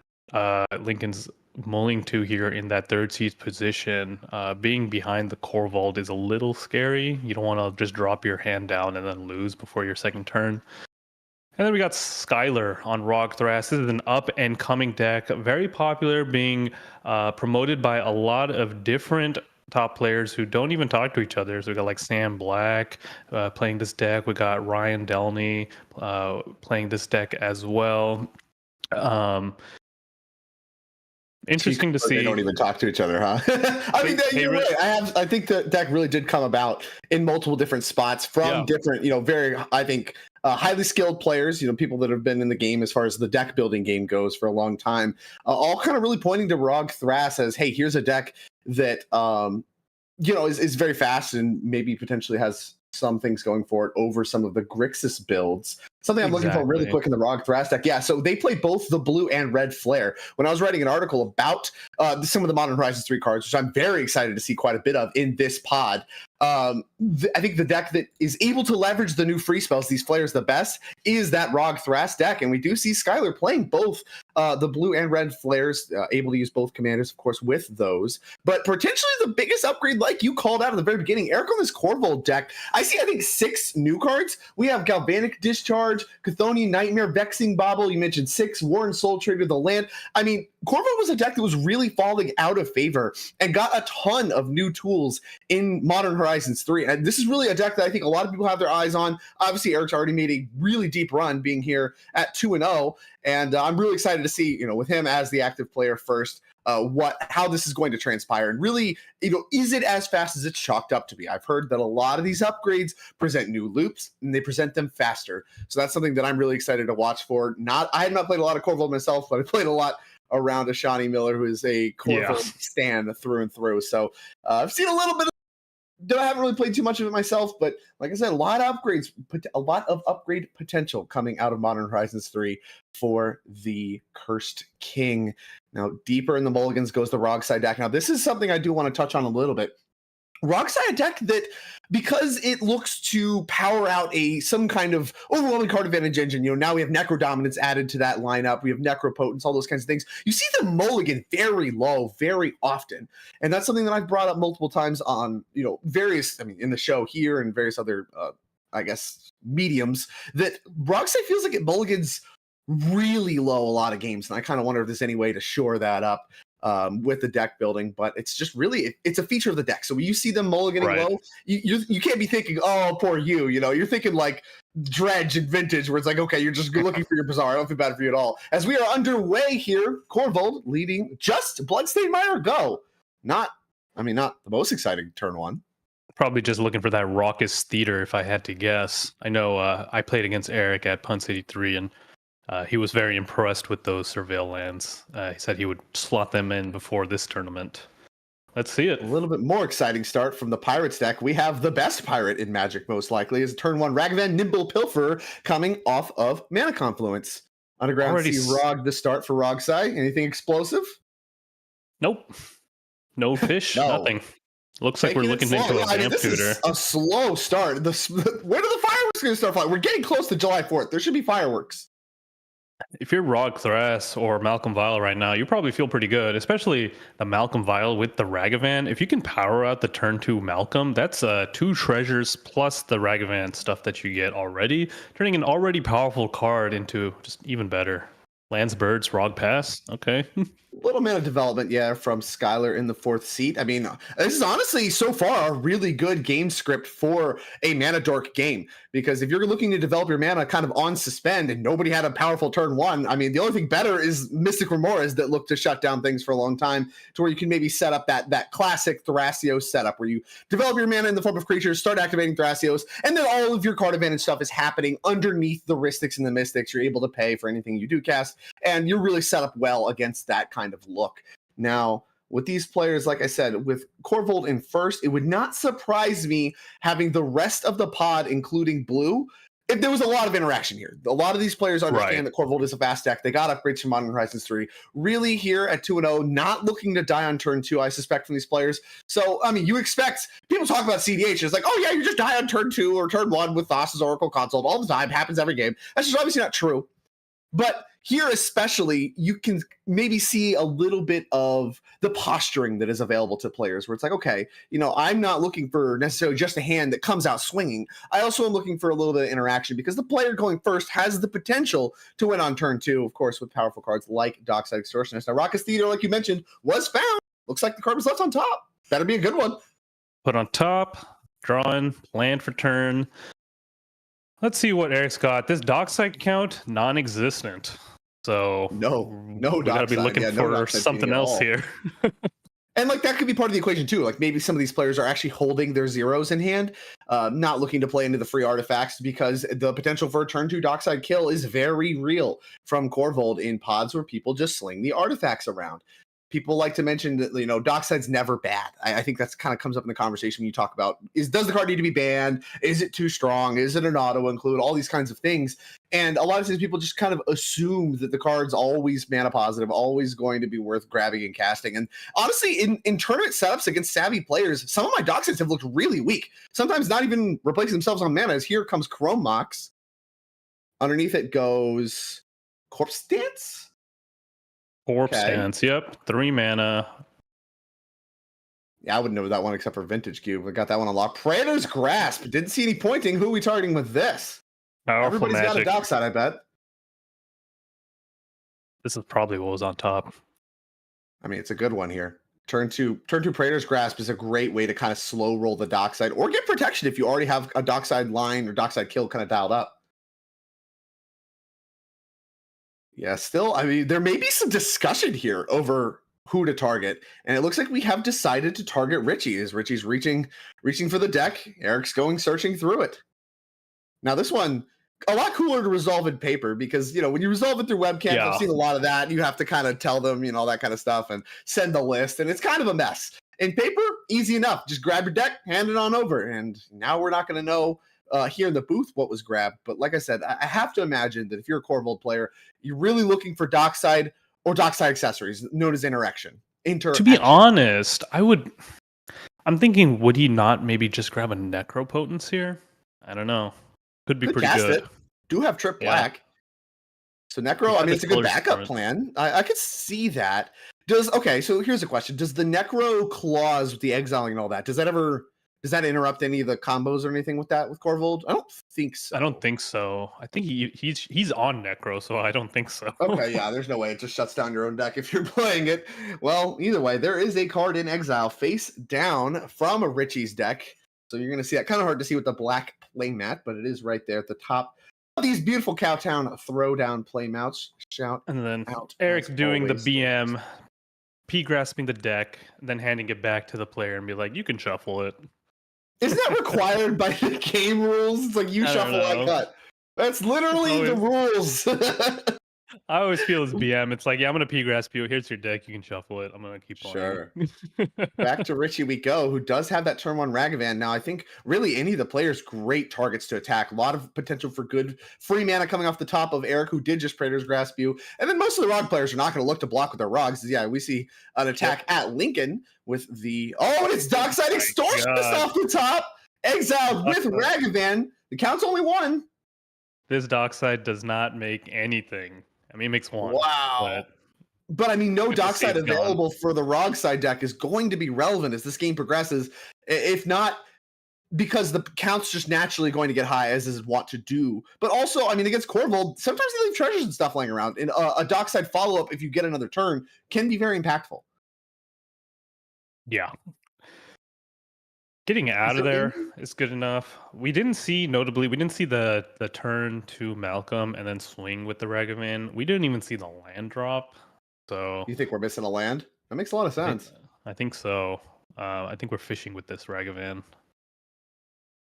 Lincoln's mulling to here in that 3rd seat position. Being behind the Corvold is a little scary. You don't want to just drop your hand down and then lose before your second turn. And then we got Skylar on Rog Thras. This is an up-and-coming deck, very popular, being promoted by a lot of different top players who don't even talk to each other. So we got like Sam Black playing this deck. We got Ryan Delney playing this deck as well. Interesting to see. They don't even talk to each other, huh? I mean, you're right. I think the deck really did come about in multiple different spots from different, very, I think, highly skilled players, people that have been in the game as far as the deck building game goes for a long time, all kind of really pointing to Rog Thras as, hey, here's a deck that, is very fast and maybe potentially has some things going for it over some of the Grixis builds. Something I'm looking for really quick in the Rog Thras deck. Yeah, so they play both the blue and red flare. When I was writing an article about some of the Modern Horizons 3 cards, which I'm very excited to see quite a bit of in this pod, I think the deck that is able to leverage the new free spells, these flares the best, is that Rog Thras deck. And we do see Skylar playing both the blue and red flares, able to use both commanders, of course, with those. But potentially the biggest upgrade, like you called out at the very beginning, Eric, on this Corvold deck, I see, I think, 6 new cards. We have Galvanic Discharge, Chthonian Nightmare, Vexing Bauble. You mentioned 6, Warren Soul Trader, the land. I mean, Corvold was a deck that was really falling out of favor and got a ton of new tools in Modern Horizons 3. And this is really a deck that I think a lot of people have their eyes on. Obviously, Eric's already made a really deep run being here at 2-0. And I'm really excited to see, with him as the active player first, how this is going to transpire, and really, is it as fast as it's chalked up to be? I've heard that a lot of these upgrades present new loops and they present them faster, so that's something that I'm really excited to watch for. I have not played a lot of Corvold myself, but I played a lot around Ashani Miller, who is a Corvold stan through and through. So I've seen a little bit of. I haven't really played too much of it myself, but like I said, a lot of upgrade potential coming out of Modern Horizons 3 for the Cursed King. Now, deeper in the mulligans goes the Rogside deck. Now, this is something I do want to touch on a little bit. Rogside deck that, because it looks to power out some kind of overwhelming card advantage engine, now we have Necro Dominance added to that lineup. We have Necropotence, all those kinds of things. You see the mulligan very low, very often. And that's something that I've brought up multiple times on, in the show here and various other, mediums, that Rogside feels like it mulligans really low a lot of games. And I kind of wonder if there's any way to shore that up with the deck building, but it's just really, it's a feature of the deck. So when you see them mulliganing low, you can't be thinking, oh, poor you, you're thinking like Dredge and Vintage, where it's like, okay, you're just looking for your Bazaar. I don't feel bad for you at all. As we are underway here, Corvold leading just Bloodstained Mire go. Not the most exciting turn one. Probably just looking for that raucous theater, if I had to guess. I know I played against Eric at Punt City 3, and he was very impressed with those Surveil lands. He said he would slot them in before this tournament. Let's see it. A little bit more exciting start from the Pirates deck. We have the best pirate in Magic, most likely, is turn 1 Ragavan Nimble Pilfer coming off of Mana Confluence. Underground Sea Rog the start for Rogsai. Anything explosive? Nope. No fish, nothing. Looks like we're looking into a vamp tutor. This is a slow start. Where are the fireworks going to start flying? We're getting close to July 4th. There should be fireworks. If you're Rog Thras or Malcolm Vile right now, you probably feel pretty good, especially the Malcolm Vile with the Ragavan. If you can power out the turn 2 Malcolm, that's 2 treasures plus the Ragavan stuff that you get already, turning an already powerful card into just even better. Lands, Birds, Rog Pass. Okay. Little mana development, from Skylar in the 4th seat. I mean, this is honestly so far a really good game script for a Mana Dork game, because if you're looking to develop your mana kind of on suspend and nobody had a powerful turn 1, I mean, the only thing better is Mystic Remores that look to shut down things for a long time, to where you can maybe set up that classic Thrasios setup where you develop your mana in the form of creatures, start activating Thrasios, and then all of your card advantage stuff is happening underneath the Ristics and the Mystics. You're able to pay for anything you do cast, and you're really set up well against that kind of look. Now, with these players, like I said, with Corvold in first, it would not surprise me having the rest of the pod, including blue, if there was a lot of interaction here. A lot of these players understand that Corvold is a fast deck. They got upgrades from Modern Horizons 3. Really here at 2-0, not looking to die on turn 2, I suspect, from these players. So, I mean, you expect, people talk about cEDH, it's like, oh yeah, you just die on turn 2 or turn 1 with Thassa's Oracle Consult all the time. Happens every game. That's just obviously not true. But here especially, you can maybe see a little bit of the posturing that is available to players, where it's like, okay, I'm not looking for necessarily just a hand that comes out swinging. I also am looking for a little bit of interaction, because the player going first has the potential to win on turn 2, of course, with powerful cards like Dockside Extortionist. Now, Raucous Theater, like you mentioned, was found. Looks like the card was left on top. Better be a good one. Put on top, drawing, land for turn. Let's see what Eric's got. This Dockside count, non-existent. So no, we gotta be looking for something else here. And like that could be part of the equation too. Like maybe some of these players are actually holding their zeros in hand, not looking to play into the free artifacts, because the potential for a turn 2 Dockside kill is very real from Corvold in pods where people just sling the artifacts around. People like to mention that, Dockside's never bad. I think that's kind of comes up in the conversation when you talk about, does the card need to be banned? Is it too strong? Is it an auto include? All these kinds of things. And a lot of times people just kind of assume that the card's always mana positive, always going to be worth grabbing and casting. And honestly, in tournament setups against savvy players, some of my Docksides have looked really weak. Sometimes not even replacing themselves on mana. As here comes Chrome Mox. Underneath it goes Corpse Dance? Corpse Dance, yep. 3 mana. Yeah, I wouldn't know that one except for Vintage Cube. I got that one unlocked. Praetor's Grasp. Didn't see any pointing. Who are we targeting with this? Powerful Everybody's magic. got a Dockside, I bet. This is probably what was on top. I mean, it's a good one here. Turn 2 Praetor's Grasp is a great way to kind of slow roll the Dockside, or get protection if you already have a Dockside line or Dockside kill kind of dialed up. Yeah, still, I mean, there may be some discussion here over who to target. And it looks like we have decided to target Richie, as Richie's reaching for the deck. Eric's searching through it. Now this one, a lot cooler to resolve in paper, because, when you resolve it through webcam, I've seen a lot of that. You have to kind of tell them, all that kind of stuff, and send the list, and it's kind of a mess. In paper, easy enough. Just grab your deck, hand it on over. And now we're not going to know here in the booth what was grabbed. But like I said, I have to imagine that if you're a Corvold player, you're really looking for dockside or dockside accessories, known as interaction. To be honest, I'm thinking, would he not maybe just grab a Necropotence here? I don't know. Could be pretty good. Do have Trip Black. So Necro, I mean, it's a good backup plan. I could see that. So here's a question. Does the Necro clause with the exiling and all that, does that interrupt any of the combos or anything with Corvold? I don't think so. I don't think so. I think he's on Necro, so I don't think so. Okay, yeah, there's no way it just shuts down your own deck if you're playing it. Well, either way, there is a card in exile face down from a Richie's deck. So you're going to see that. Kind of hard to see with the black playmat, but it is right there at the top of these beautiful Cowtown Throwdown playmats. Shout and then out Eric's doing the BM, P-grasping the deck, then handing it back to the player and be like, you can shuffle it. Isn't that required by the game rules? It's like, you shuffle, I cut. That's literally the rules. I always feel as BM, it's like, yeah, I'm going to P-grasp you. Here's your deck. You can shuffle it. I'm going to keep playing. Sure. Back to Richie we go, who does have that turn 1 Ragavan. Now, I think really any of the players, great targets to attack. A lot of potential for good free mana coming off the top of Eric, who did just Praetor's Grasp you. And then most of the Rog players are not going to look to block with their Rogs. Yeah, we see an attack at Lincoln with the... Oh, and it's Dockside Extortionist off the top. Exiled with Ragavan. The count's only 1. This Dockside does not make anything. I mean, it makes 1. Wow. But I mean, no dockside available for the Rog side deck is going to be relevant as this game progresses. If not, because the count's just naturally going to get high, as is wont to do. But also, I mean, against Corvold, sometimes they leave treasures and stuff laying around. And a dockside follow-up, if you get another turn, can be very impactful. Yeah. Getting out of there is good enough. We didn't see the turn to Malcolm and then swing with the Ragavan. We didn't even see the land drop. So you think we're missing a land? That makes a lot of sense. I think so. I think we're fishing with this Ragavan.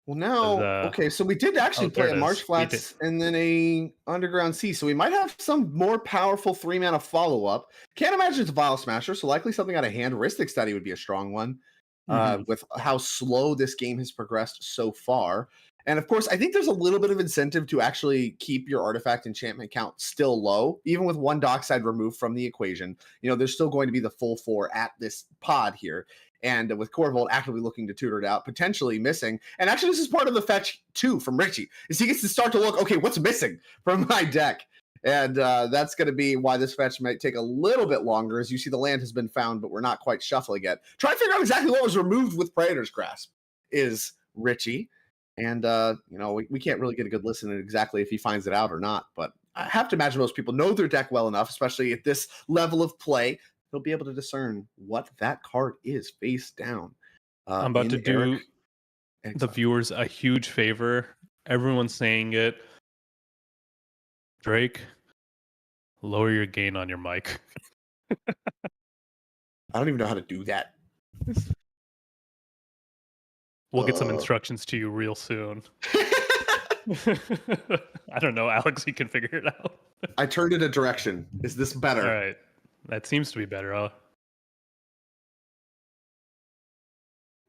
Well, now, okay, so we did actually play a Marsh Flats and then a Underground Sea, so we might have some more powerful 3-mana follow-up. Can't imagine it's a Vile Smasher, so likely something out of hand. Ristic Study would be a strong one. With how slow this game has progressed so far. And of course, I think there's a little bit of incentive to actually keep your artifact enchantment count still low, even with 1 dockside removed from the equation. There's still going to be the full 4 at this pod here. And with Corvold actively looking to tutor it out, potentially missing. And actually, this is part of the fetch too from Richie, is he gets to start to look, okay, what's missing from my deck? And that's going to be why this fetch might take a little bit longer. As you see, the land has been found, but we're not quite shuffling yet. Try to figure out exactly what was removed with Praetor's Grasp is Richie. And, we can't really get a good listen at exactly if he finds it out or not. But I have to imagine most people know their deck well enough, especially at this level of play. They'll be able to discern what that card is face down. I'm about to do the viewers a huge favor. Everyone's saying it. Drake, lower your gain on your mic. I don't even know how to do that. We'll get some instructions to you real soon. I don't know, Alex, you can figure it out. I turned it a direction. Is this better? All right. That seems to be better, huh?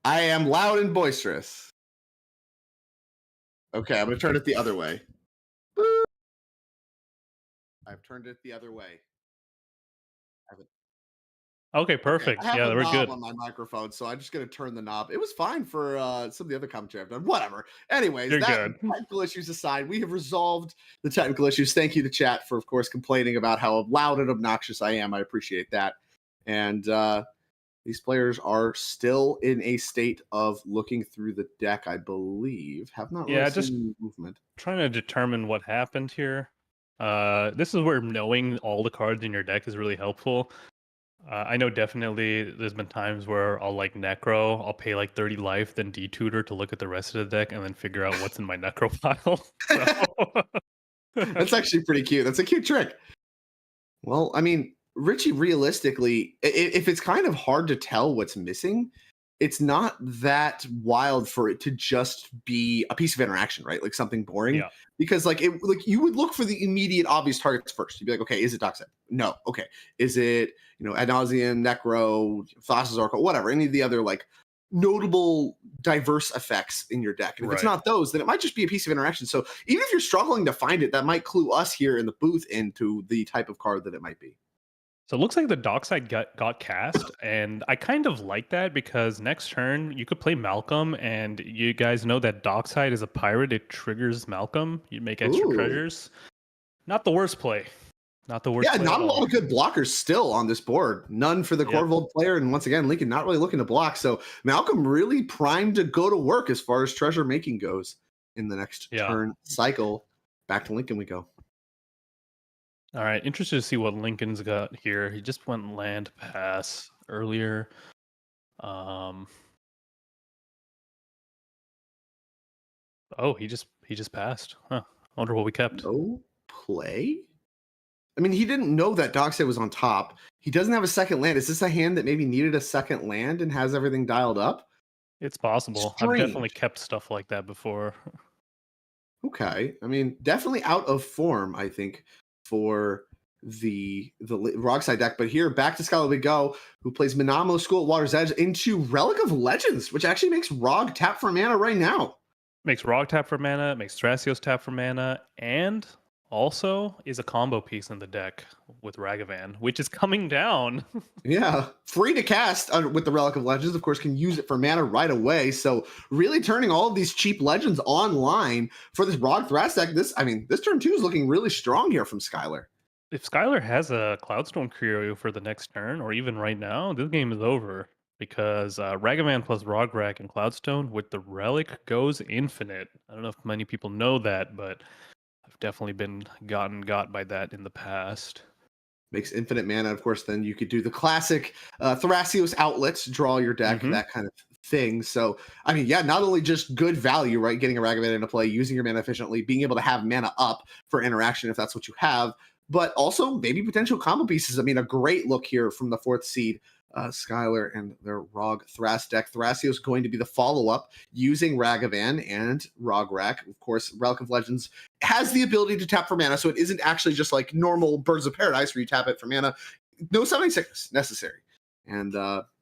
I am loud and boisterous. Okay, I'm going to turn it the other way. I've turned it the other way. Okay, perfect. I have Yeah, a we're knob good. on my microphone, so I'm just going to turn the knob. It was fine for some of the other commentary I've done. Whatever. Anyways, You're good. Technical issues aside, we have resolved the technical issues. Thank you to chat for, of course, complaining about how loud and obnoxious I am. I appreciate that. And these players are still in a state of looking through the deck, I believe. Have not really just seen movement. Trying to determine what happened here. This is where knowing all the cards in your deck is really helpful. I know definitely there's been times where I'll Necro, I'll pay 30 life, then detutor to look at the rest of the deck and then figure out what's in my Necro pile. That's actually pretty cute. That's a cute trick. Well, I mean, Richie, realistically, if it's kind of hard to tell what's missing, it's not that wild for it to just be a piece of interaction, right? Like something boring. Yeah. Because like you would look for the immediate obvious targets first. You'd be like, okay, is it Dockside? No. Okay. Is it, Ad nauseam, Necro, Thassa's Oracle, whatever, any of the other like notable diverse effects in your deck. And if it's not those, then it might just be a piece of interaction. So even if you're struggling to find it, that might clue us here in the booth into the type of card that it might be. So it looks like the Dockside got cast, and I kind of like that because next turn you could play Malcolm, and you guys know that Dockside is a pirate. It triggers Malcolm. You make extra treasures. Not the worst play. Not the worst. Yeah, play not a lot of good blockers still on this board. None for the Corvold player, and once again, Lincoln not really looking to block. So Malcolm really primed to go to work as far as treasure making goes in the next turn cycle. Back to Lincoln we go. All right, interested to see what Lincoln's got here. He just went land pass earlier. Oh, he just passed. Huh. I wonder what we kept. No play? I mean, he didn't know that Dockside was on top. He doesn't have a second land. Is this a hand that maybe needed a second land and has everything dialed up? It's possible. Strange. I've definitely kept stuff like that before. Okay. I mean, definitely out of form, I think, for the Rockside deck. But here, back to Skylar we go, who plays Minamo School at Water's Edge into Relic of Legends, which actually makes Rog tap for mana right now. Makes Rog tap for mana, makes Thrasios tap for mana, and also is a combo piece in the deck with Ragavan, which is coming down. Yeah, free to cast with the Relic of Legends. Of course, can use it for mana right away. So really turning all of these cheap legends online for this Rog Thras deck. This turn 2 is looking really strong here from Skylar. If Skylar has a Cloudstone Curio for the next turn, or even right now, this game is over. Because Ragavan plus Rograk and Cloudstone with the Relic goes infinite. I don't know if many people know that, but I've definitely been got by that in the past. Makes infinite mana. Of course, then you could do the classic Thrasios outlets, draw your deck, that kind of thing. So, I mean, yeah, not only just good value, right? Getting a Ragavan into play, using your mana efficiently, being able to have mana up for interaction if that's what you have, but also maybe potential combo pieces. I mean, a great look here from the 4th seed. Skylar and their Rog Thras deck. Thrasios going to be the follow-up using Ragavan and Rograk. Of course, Relic of Legends has the ability to tap for mana, so it isn't actually just like normal Birds of Paradise where you tap it for mana. No summoning sickness necessary. And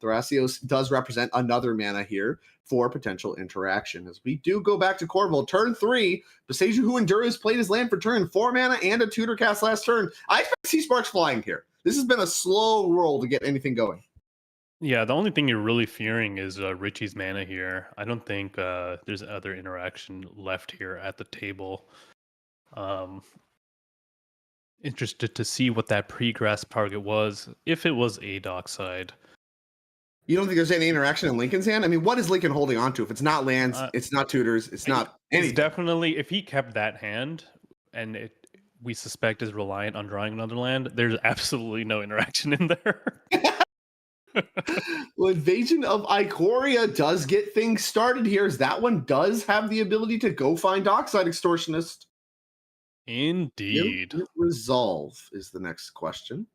Thrasios does represent another mana here for potential interaction. As we do go back to Corvold, turn 3, Boseiju Who Endures played his land for turn 4 mana and a tutor cast last turn. I expect to see Sparks flying here. This has been a slow roll to get anything going. Yeah, the only thing you're really fearing is Richie's mana here. I don't think there's other interaction left here at the table. Interested to see what that pre-grasp target was, if it was a Dockside. You don't think there's any interaction in Lincoln's hand? I mean, what is Lincoln holding on to? If it's not lands, it's not tutors, it's not anything. It's definitely, if he kept that hand, and we suspect is reliant on drawing another land, there's absolutely no interaction in there. Well, Invasion of Ikoria does get things started here, as that one does have the ability to go find Dockside Extortionist. Indeed. Resolve is the next question.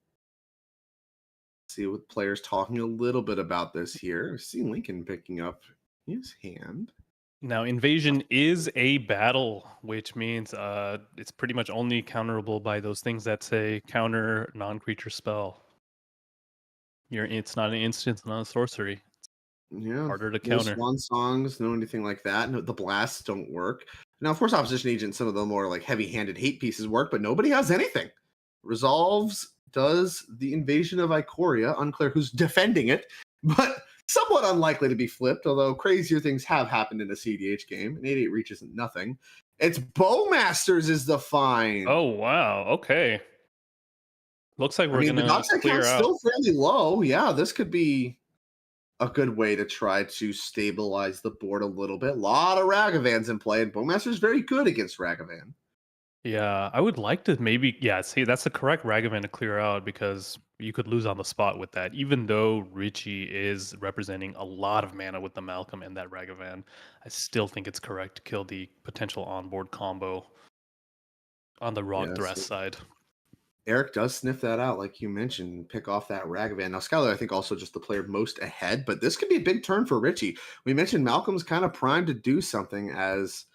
See what players talking a little bit about this here. I see Lincoln picking up his hand. Now, Invasion is a battle, which means it's pretty much only counterable by those things that say counter non-creature spell. It's not an instant, not a sorcery. Yeah, harder to counter. No swan songs, no anything like that. No, the blasts don't work. Now, of course, opposition agent, some of the more like heavy-handed hate pieces work, but nobody has anything. Resolves does the Invasion of Ikoria. Unclear who's defending it, but somewhat unlikely to be flipped, although crazier things have happened in a cEDH game. An 8/8 reach isn't nothing. It's Bowmasters is the find. Oh, wow. Okay. Looks like we're going to clear out. Still fairly low. Yeah, this could be a good way to try to stabilize the board a little bit. A lot of Ragavans in play, and Bowmaster's very good against Ragavan. Yeah, I would like to see, that's the correct Ragavan to clear out, because you could lose on the spot with that. Even though Richie is representing a lot of mana with the Malcolm and that Ragavan, I still think it's correct to kill the potential onboard combo on the Rog Thras side. Eric does sniff that out, like you mentioned, pick off that Ragavan. Now, Skylar, I think also just the player most ahead, but this could be a big turn for Richie. We mentioned Malcolm's kind of primed to do something as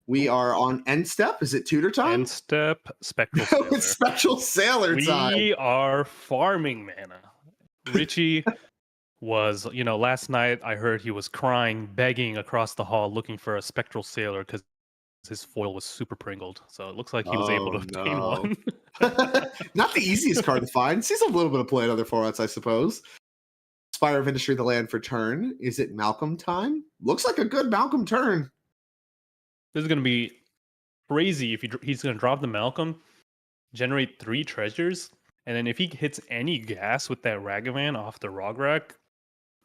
we are on end step. Is it tutor time? End step, Spectral Sailor. It's Spectral Sailor time. We are farming mana. Richie was, last night I heard he was crying, begging across the hall, looking for a Spectral Sailor because his foil was super pringled. So it looks like he was able to obtain one. Not the easiest card to find. Sees a little bit of play in other formats, I suppose. Spire of Industry, the land for turn. Is it Malcolm time? Looks like a good Malcolm turn. This is going to be crazy if he's going to drop the Malcolm, generate 3 treasures, and then if he hits any gas with that Ragavan off the Rograg,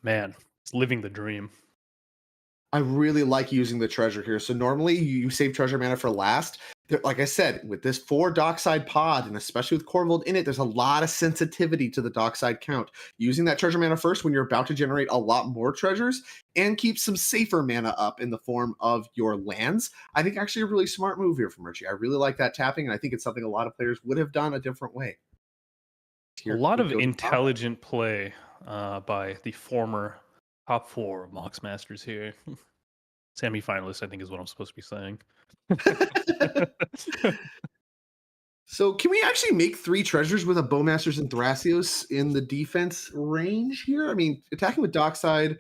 man, it's living the dream. I really like using the treasure here. So normally you save treasure mana for last. Like I said, with this 4 Dockside pod, and especially with Corvold in it, there's a lot of sensitivity to the Dockside count. Using that treasure mana first when you're about to generate a lot more treasures and keep some safer mana up in the form of your lands, I think actually a really smart move here from Richie. I really like that tapping, and I think it's something a lot of players would have done a different way. Here, a lot of intelligent play by the former top 4 Mox Masters here. Semi-finalist, I think, is what I'm supposed to be saying. So can we actually make 3 treasures with a Bowmasters and Thrasios in the defense range here? I mean, attacking with Dockside,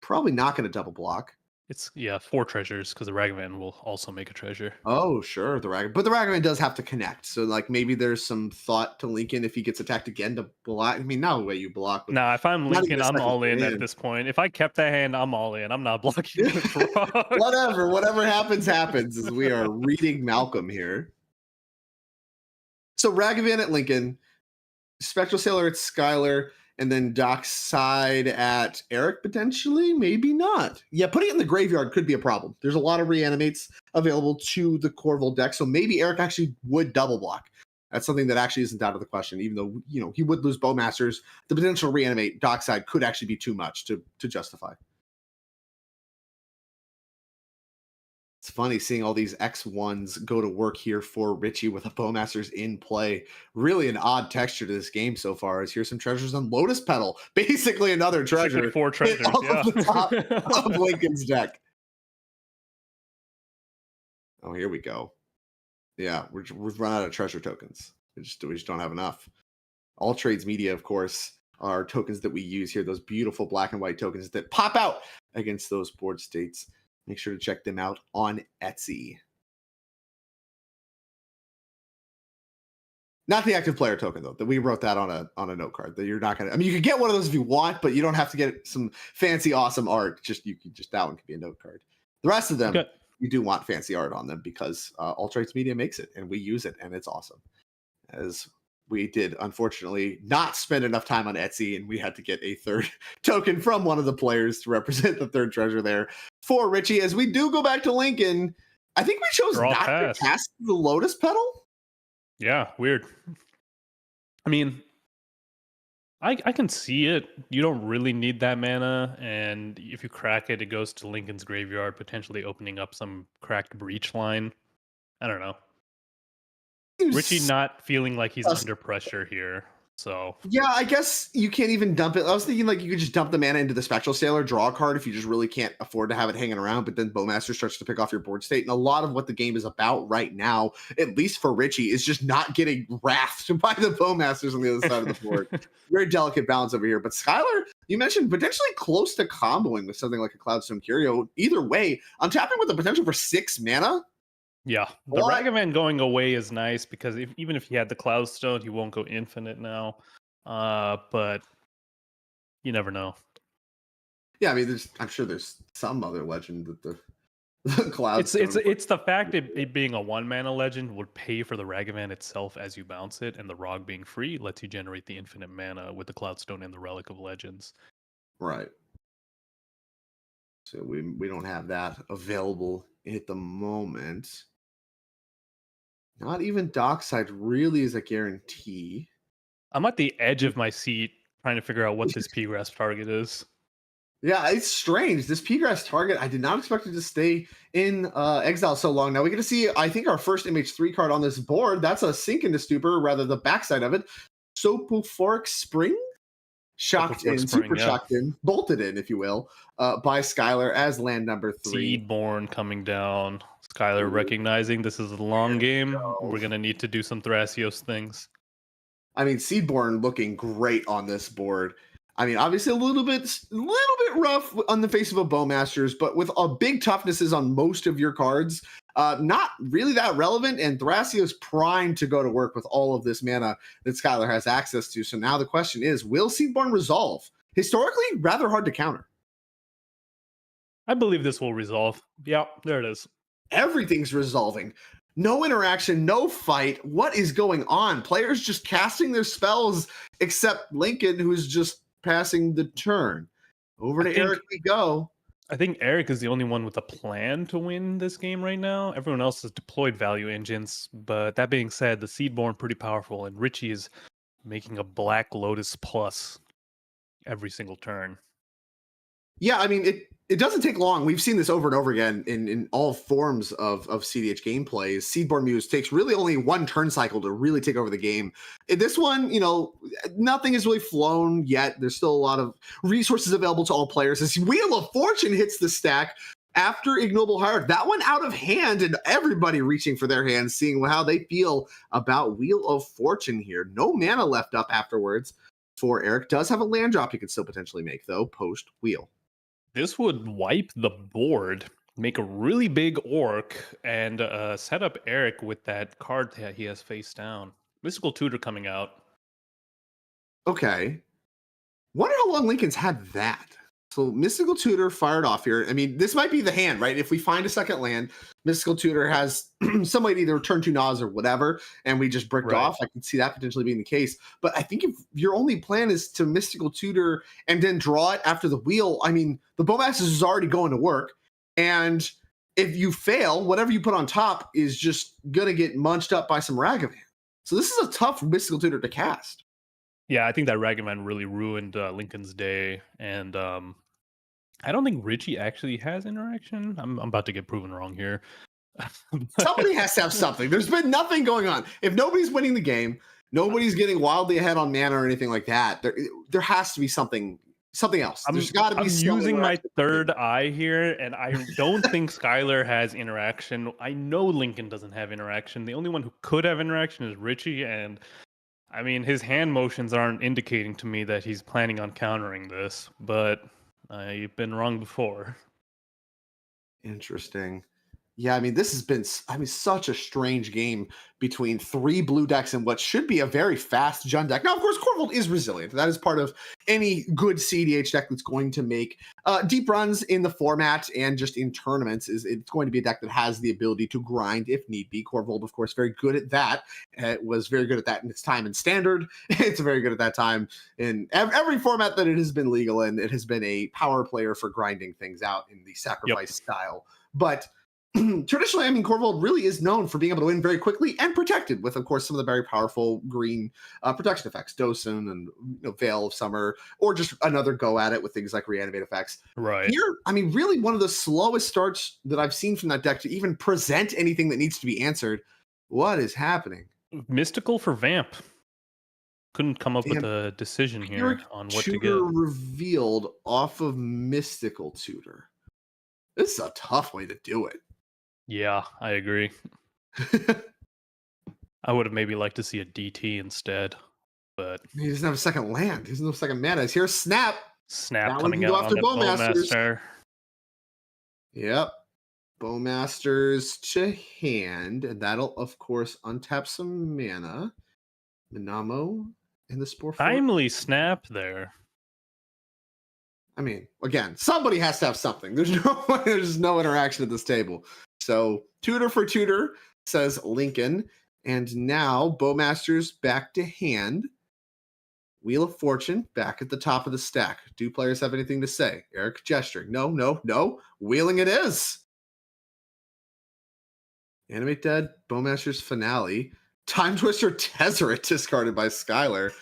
probably not going to double block. It's 4 treasures because the Ragavan will also make a treasure. Oh, sure, but the Ragavan does have to connect. So like maybe there's some thought to Lincoln if he gets attacked again to block. I mean, not the way you block. Nah, if I'm Lincoln, I'm all in at this point. If I kept that hand, I'm all in. I'm not blocking the Whatever happens, as we are reading Malcolm here. So Ragavan at Lincoln, Spectral Sailor at Skylar, and then Dockside at Eric, potentially? Maybe not. Yeah, putting it in the graveyard could be a problem. There's a lot of reanimates available to the Corvold deck, so maybe Eric actually would double block. That's something that actually isn't out of the question, even though, he would lose Bowmasters. The potential reanimate Dockside could actually be too much to justify. It's funny seeing all these X1s go to work here for Richie with a Bowmasters in play. Really an odd texture to this game so far. As here's some treasures on Lotus Petal. Basically another treasure. Like 4 treasures, yeah. The top of Lincoln's deck. Oh, here we go. Yeah, we've run out of treasure tokens. We just don't have enough. All Trades Media, of course, are tokens that we use here. Those beautiful black and white tokens that pop out against those board states. Make sure to check them out on Etsy. Not the active player token, though. That we wrote that on a note card. That you're not gonna. I mean, you can get one of those if you want, but you don't have to get some fancy, awesome art. Just that one could be a note card. The rest of them, you do want fancy art on them because All Trades Media makes it, and we use it, and it's awesome. As we did, unfortunately, not spend enough time on Etsy, and we had to get a 3rd token from one of the players to represent the 3rd treasure there for Richie. As we do go back to Lincoln, I think we chose not to cast the Lotus Petal. Yeah, weird. I mean, I can see it. You don't really need that mana, and if you crack it, it goes to Lincoln's graveyard, potentially opening up some cracked breach line. I don't know. Richie not feeling like he's under pressure here. So yeah, I guess you can't even dump it. I was thinking like you could just dump the mana into the Spectral Sailor, draw a card if you just really can't afford to have it hanging around, but then Bowmaster starts to pick off your board state. And a lot of what the game is about right now, at least for Richie, is just not getting wrathed by the Bowmasters on the other side of the board. Very delicate balance over here. But Skylar, you mentioned potentially close to comboing with something like a Cloudstone Curio. Either way, I'm tapping with the potential for 6 mana. Yeah, the Ragavan going away is nice because even if he had the Cloudstone, he won't go infinite now. But you never know. Yeah, I mean, I'm sure there's some other legend that the Cloudstone. It's the fact that it being a 1-mana legend would pay for the Ragavan itself as you bounce it, and the Rog being free lets you generate the infinite mana with the Cloudstone and the Relic of Legends. Right. So we don't have that available at the moment. Not even Dockside really is a guarantee. I'm at the edge of my seat trying to figure out what this P-Grasp target is. Yeah, it's strange. This Peagrass target, I did not expect it to stay in exile so long. Now we get to see, I think, our first MH3 card on this board. That's a Sink into Stupor, rather the backside of it. Sophophoric Spring? Shocked in, super shocked in, bolted in, if you will, by Skylar as land number 3. Seedborn coming down. Skylar recognizing this is a long game. We're going to need to do some Thrasios things. I mean, Seedborn looking great on this board. I mean, obviously a little bit rough on the face of a Bowmasters, but with a big toughnesses on most of your cards, not really that relevant. And Thrasios primed to go to work with all of this mana that Skylar has access to. So now the question is, will Seedborn resolve? Historically, rather hard to counter. I believe this will resolve. Yeah, there it is. Everything's resolving. No interaction, no fight. What is going on? Players just casting their spells, except Lincoln, who's just passing the turn. Over to Eric we go. I think Eric is the only one with a plan to win this game right now. Everyone else has deployed value engines. But that being said, the Seedborn pretty powerful, and Richie is making a Black Lotus plus every single turn. Yeah, I mean, it doesn't take long. We've seen this over and over again in all forms of cEDH gameplays. Seedborn Muse takes really only one turn cycle to really take over the game. In this one, you know, nothing has really flown yet. There's still a lot of resources available to all players. As Wheel of Fortune hits the stack after Ignoble Hierarch. That one out of hand, and everybody reaching for their hands, seeing how they feel about Wheel of Fortune here. No mana left up afterwards for Eric. Does have a land drop he could still potentially make, though, post-Wheel. This would wipe the board, make a really big orc, and set up Eric with that card that he has face down. Mystical Tutor coming out. Okay. Wonder how long Lincoln's had that. So Mystical Tutor fired off here. I mean, this might be the hand, right? If we find a second land, Mystical Tutor has some way to either turn 2 Nas or whatever, and we just bricked off. I can see that potentially being the case. But I think if your only plan is to Mystical Tutor and then draw it after the wheel, I mean, the Bowmasters is already going to work. And if you fail, whatever you put on top is just going to get munched up by some Ragavan. So this is a tough Mystical Tutor to cast. Yeah, I think that Ragavan really ruined Lincoln's day. And I don't think Richie actually has interaction. I'm about to get proven wrong here. Somebody has to have something. There's been nothing going on. If nobody's winning the game, nobody's getting wildly ahead on mana or anything like that. There has to be something else. There's got to be. I'm using my third eye here, and I don't think Skylar has interaction. I know Lincoln doesn't have interaction. The only one who could have interaction is Richie, and I mean, his hand motions aren't indicating to me that he's planning on countering this, but I've been wrong before. Interesting. Yeah, I mean, this has been, such a strange game between 3 blue decks and what should be a very fast Jund deck. Now, of course, Corvold is resilient. That is part of any good cEDH deck that's going to make deep runs in the format and just in tournaments. It's going to be a deck that has the ability to grind if need be. Corvold, of course, very good at that. It was very good at that in its time in Standard. It's very good at that time in every format that it has been legal in. It has been a power player for grinding things out in the sacrifice style. But traditionally, I mean, Corvold really is known for being able to win very quickly and protected with, of course, some of the very powerful green protection effects, Dosun and Veil of Summer, or just another go at it with things like reanimate effects. Right. Here, I mean, really one of the slowest starts that I've seen from that deck to even present anything that needs to be answered. What is happening? Mystical for Vamp. Couldn't come up with a decision here on what to get. Revealed off of Mystical Tutor. This is a tough way to do it. Yeah, I agree. I would have maybe liked to see a DT instead, but he doesn't have a second land. He doesn't have a second mana. Here's Snap. Snap coming out on the Bowmaster. Yep. Bowmasters to hand, and that'll of course untap some mana. Minamo and the Spore. Timely Snap there. I mean, again, somebody has to have something. There's no interaction at this table. So tutor for tutor, says Lincoln. And now Bowmasters back to hand. Wheel of Fortune back at the top of the stack. Do players have anything to say? Eric gesturing. No. Wheeling it is. Animate Dead, Bowmasters Finale. Time Twister Tezzeret discarded by Skylar.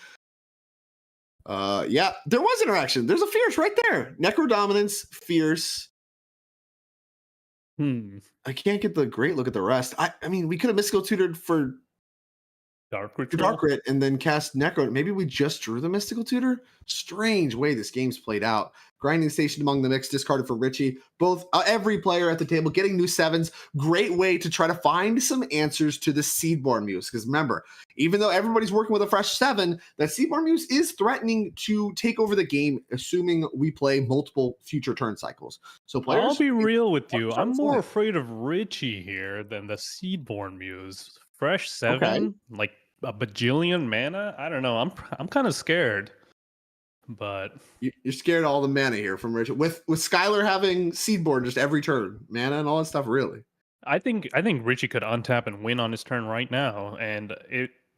Yeah, there was interaction. There's a Fierce right there. Necro Dominance, Fierce. I can't get the great look at the rest. I mean, we could have mystical tutored for Dark Rit and then cast Necro. Maybe we just drew the mystical tutor. Strange way this game's played out. Grinding Station among the mix, discarded for Richie. Both every player at the table getting new 7s. Great way to try to find some answers to the Seedborn Muse. Because remember, even though everybody's working with a fresh 7, that Seedborn Muse is threatening to take over the game, assuming we play multiple future turn cycles. So players, I'll be real with you. I'm more afraid of Richie here than the Seedborn Muse. Fresh 7, like a bajillion mana. I don't know. I'm kind of scared. But you're scared of all the mana here from Richard. With Skylar having Seedborn just every turn, mana and all that stuff, really. I think Richie could untap and win on his turn right now, and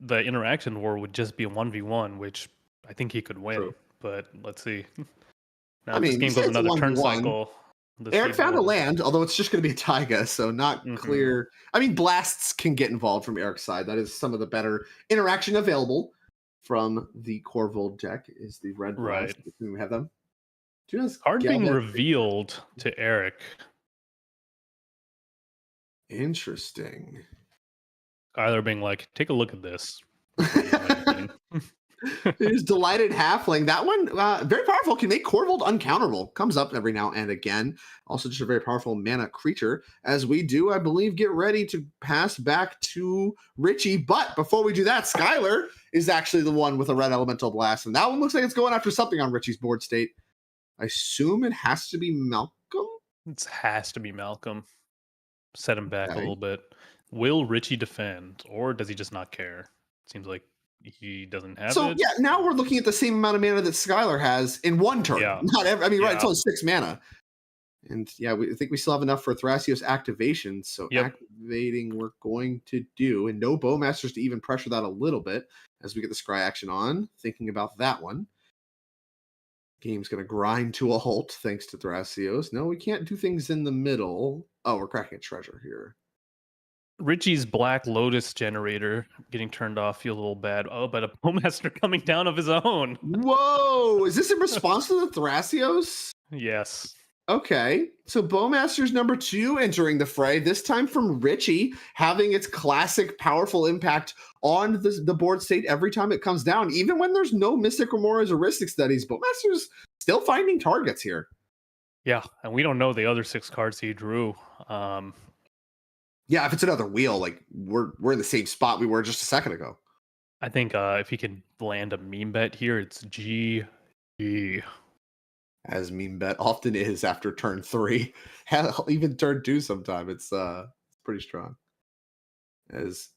the interaction war would just be a 1v1, which I think he could win. True. But let's see. Now this game goes another turn cycle. Eric found a land, although it's just going to be a Taiga, so not clear. I mean, blasts can get involved from Eric's side. That is some of the better interaction available from the Corvold deck is the red blast. We have them. Card being revealed to Eric. Interesting. Skylar being like, take a look at this. There's Delighted Halfling. That one, very powerful, can make Corvold uncounterable. Comes up every now and again. Also just a very powerful mana creature. As we do, I believe, get ready to pass back to Richie. But before we do that, Skylar is actually the one with a red elemental blast. And that one looks like it's going after something on Richie's board state. I assume it has to be Malcolm? It has to be Malcolm. Set him back a little bit. Will Richie defend, or does he just not care? Seems like he doesn't have it. So yeah, now we're looking at the same amount of mana that Skylar has in one turn. Yeah. Not every. I mean, right? It's only 6 mana, and yeah, I think we still have enough for Thrasios activation. So activating, we're going to do, and no Bowmasters to even pressure that a little bit as we get the scry action on. Thinking about that one, game's going to grind to a halt thanks to Thrasios. No, we can't do things in the middle. Oh, we're cracking a treasure here. Richie's Black Lotus generator getting turned off feels a little bad. Oh, but a Bowmaster coming down of his own. Whoa! Is this in response to the Thrasios? Yes. Okay. So Bowmaster's number 2 entering the fray, this time from Richie, having its classic powerful impact on the board state every time it comes down. Even when there's no Mystic Remora's heuristic studies, Bowmaster's still finding targets here. Yeah, and we don't know the other 6 cards he drew. Yeah, if it's another wheel, like we're in the same spot we were just a second ago. I think if he can land a meme bet here, it's GG. As meme bet often is after turn 3. Hell, even turn 2 sometime. It's pretty strong. As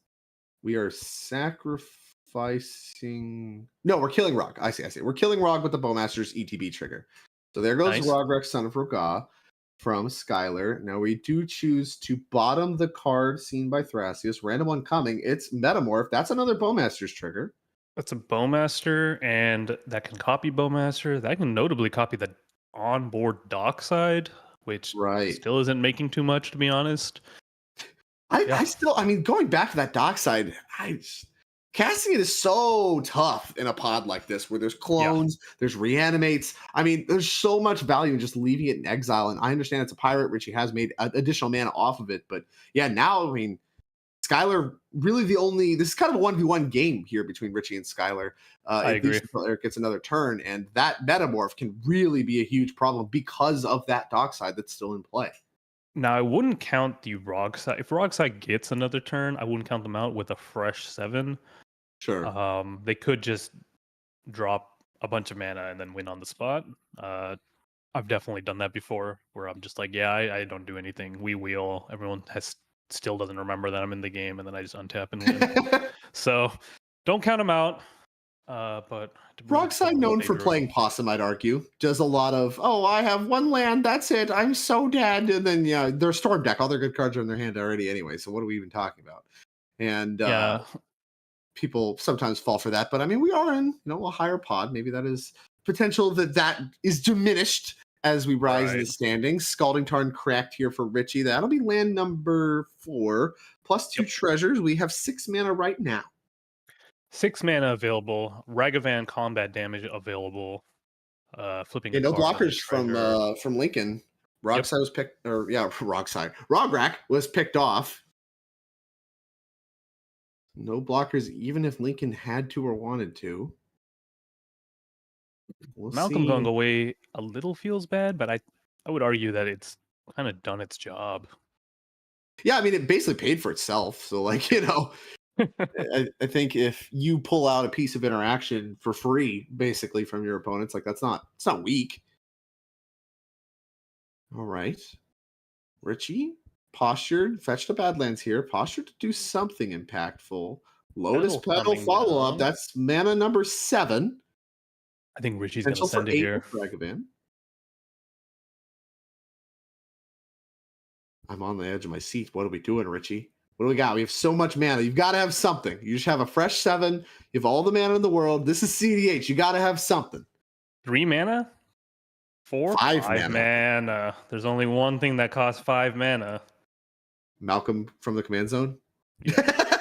we are sacrificing. No, we're killing Rog. I see. We're killing Rog with the Bowmaster's ETB trigger. So there goes Rogrek, Son of Roga. From Skylar. Now we do choose to bottom the card seen by Thrasios. Random one coming. It's Metamorph. That's another Bowmaster's trigger. That's a Bowmaster, and that can copy Bowmaster. That can notably copy the onboard Dockside, which still isn't making too much, to be honest. I still, going back to that Dockside, casting it is so tough in a pod like this where there's clones, there's reanimates. I mean, there's so much value in just leaving it in exile. And I understand it's a pirate. Richie has made additional mana off of it. But yeah, now, I mean, Skylar really this is kind of a 1v1 game here between Richie and Skylar. I agree. Until Eric gets another turn. And that Metamorph can really be a huge problem because of that Dockside that's still in play. Now, I wouldn't count the Rogside. If Rogside gets another turn, I wouldn't count them out with a fresh 7. Sure. They could just drop a bunch of mana and then win on the spot. I've definitely done that before, where I'm just like, I don't do anything. We wheel. Everyone still doesn't remember that I'm in the game, and then I just untap and win. So don't count them out. But Rogside, known for playing possum, I'd argue, does a lot of, I have one land, that's it, I'm so dead. And then their Storm deck, all their good cards are in their hand already anyway. So what are we even talking about? And people sometimes fall for that, but I mean, we are in a higher pod. Maybe that is potential that is diminished as we rise in the standings. Scalding Tarn cracked here for Richie. That'll be land number 4 plus 2 treasures. We have 6 mana right now. 6 mana available. Ragavan combat damage available. Flipping. Yeah, a no card on blockers treasure. from Lincoln. Rogside was picked, or yeah, Rogside. Rograk was picked off. No blockers, even if Lincoln had to or wanted to. We'll Malcolm see. going away a little feels bad, but I would argue that it's kind of done its job. Yeah, I mean, it basically paid for itself. So, like, you know, I think if you pull out a piece of interaction for free, basically from your opponents, like it's not weak. All right, Richie postured, fetched a Badlands here, postured to do something impactful. Lotus Petal follow up. That's mana number 7. I think Richie's going to send it here. Ragavan. I'm on the edge of my seat. What are we doing, Richie? What do we got? We have so much mana. You've got to have something. You just have a fresh 7. You have all the mana in the world. This is cEDH. You got to have something. 3 mana? 4? 5 mana. There's only one thing that costs 5 mana. Malcolm from the command zone? Yeah.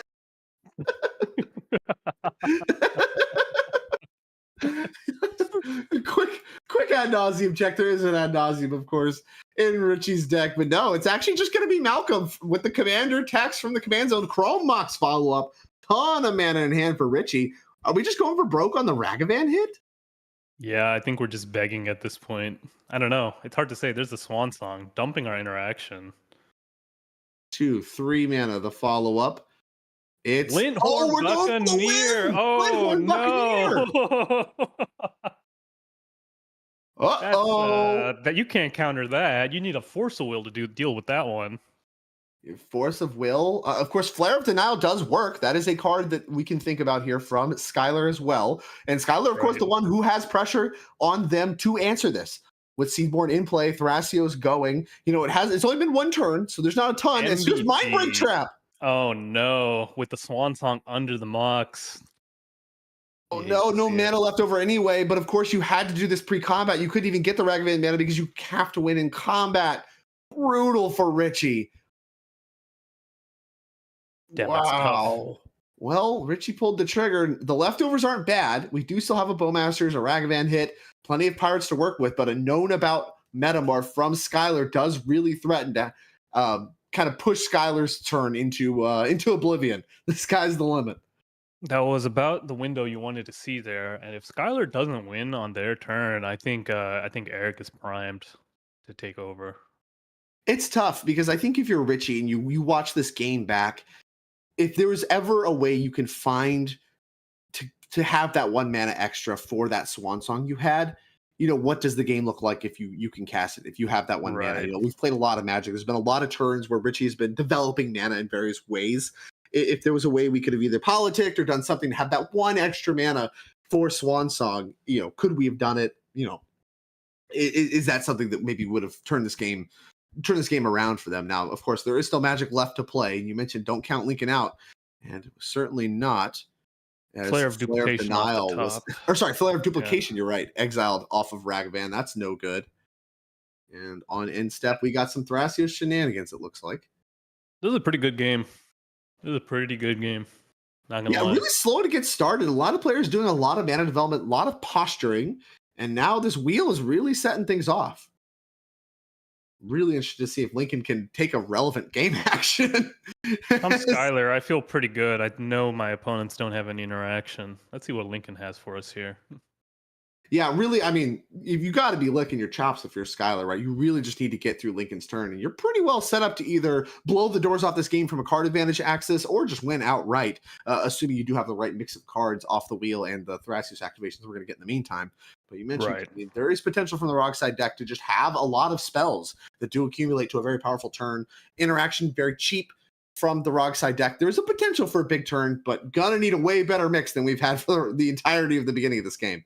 quick ad nauseum check. There is an ad nauseum, of course, in Richie's deck, but no, it's actually just going to be Malcolm with the commander text from the command zone. Chrome Mox follow up. Ton of mana in hand for Richie. Are we just going for broke on the Ragavan hit? Yeah, I think we're just begging at this point. I don't know. It's hard to say. There's the Swan Song dumping our interaction. 2, 3 mana. The follow up. It's Lindhorn Buccaneer. Oh no! That you can't counter that. You need a Force of Will to deal with that one. Force of Will. Of course, Flare of Denial does work. That is a card that we can think about here from Skylar as well. And Skylar, of course, the one who has pressure on them to answer this. With Seedborn in play, Thrasios going. You know, it's only been 1 turn, so there's not a ton. MVP. It's just Mind Break Trap. Oh no, with the Swan Song under the Mox. Oh no mana left over anyway, but of course you had to do this pre-combat. You couldn't even get the Ragavan mana because you have to win in combat. Brutal for Richie. Yeah, wow. Well, Richie pulled the trigger. The leftovers aren't bad. We do still have a Bowmasters, a Ragavan hit, plenty of Pirates to work with, but a known about Metamorph from Skylar does really threaten to kind of push Skylar's turn into oblivion. The sky's the limit. That was about the window you wanted to see there, and if Skylar doesn't win on their turn, I think Eric is primed to take over. It's tough because I think if you're Richie and you watch this game back, if there was ever a way you can find to have that 1 mana extra for that Swan Song you had, you know, what does the game look like if you can cast it, if you have that 1 mana? You know, we've played a lot of Magic. There's been a lot of turns where Richie has been developing mana in various ways. If there was a way we could have either politicked or done something to have that 1 extra mana for Swan Song, you know, could we have done it? You know, is that something that maybe would have turned this game around for them? Now, of course, there is still Magic left to play. And you mentioned don't count Lincoln out, and it was certainly not. Flare of Duplication Denial off the top. Flare of Duplication, You're right. Exiled off of Ragavan. That's no good. And on end step, we got some Thrasios shenanigans, it looks like. This is a pretty good game. Not gonna lie. Really slow to get started. A lot of players doing a lot of mana development, a lot of posturing, and now this wheel is really setting things off. Really interested to see if Lincoln can take a relevant game action. I'm Skylar. I feel pretty good. I know my opponents don't have any interaction. Let's see what Lincoln has for us here. Yeah, really, I mean, you got to be licking your chops if you're Skylar, right? You really just need to get through Lincoln's turn, and you're pretty well set up to either blow the doors off this game from a card advantage axis or just win outright, assuming you do have the right mix of cards off the wheel and the Thrasios activations we're going to get in the meantime. But you mentioned I mean, there is potential from the Rockside deck to just have a lot of spells that do accumulate to a very powerful turn. Interaction, very cheap from the Rockside deck. There's a potential for a big turn, but gonna need a way better mix than we've had for the entirety of the beginning of this game.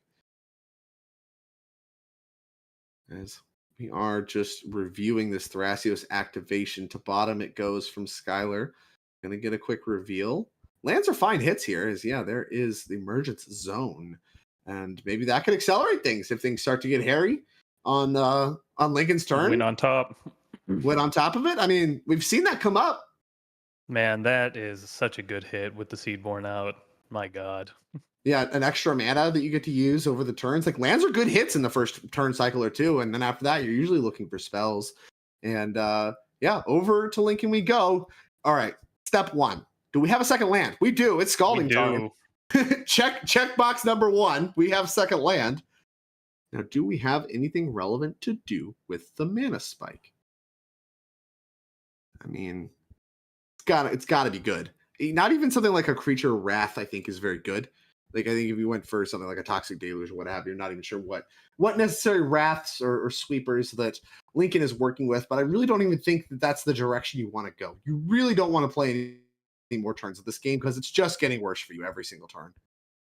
As we are just reviewing this Thrasios activation, to bottom it goes from Skylar. Gonna get a quick reveal. Lands are fine hits here, there is the Emergence Zone. And maybe that could accelerate things if things start to get hairy on Lincoln's turn. Win on top. Win on top of it? I mean, we've seen that come up. Man, that is such a good hit with the Seedborn out. My God. Yeah, an extra mana that you get to use over the turns. Like lands are good hits in the first turn cycle or two, and then after that, you're usually looking for spells. And yeah, over to Lincoln we go. All right, step 1. Do we have a second land? We do. It's Scalding Tarn. check box number 1. We have second land. Now, do we have anything relevant to do with the mana spike? I mean, it's gotta be good. Not even something like a Creature Wrath, I think, is very good. Like, I think if you went for something like a Toxic Deluge or what have you, I'm not even sure what necessary wraths or sweepers that Lincoln is working with, but I really don't even think that that's the direction you want to go. You really don't want to play any more turns of this game because it's just getting worse for you every single turn.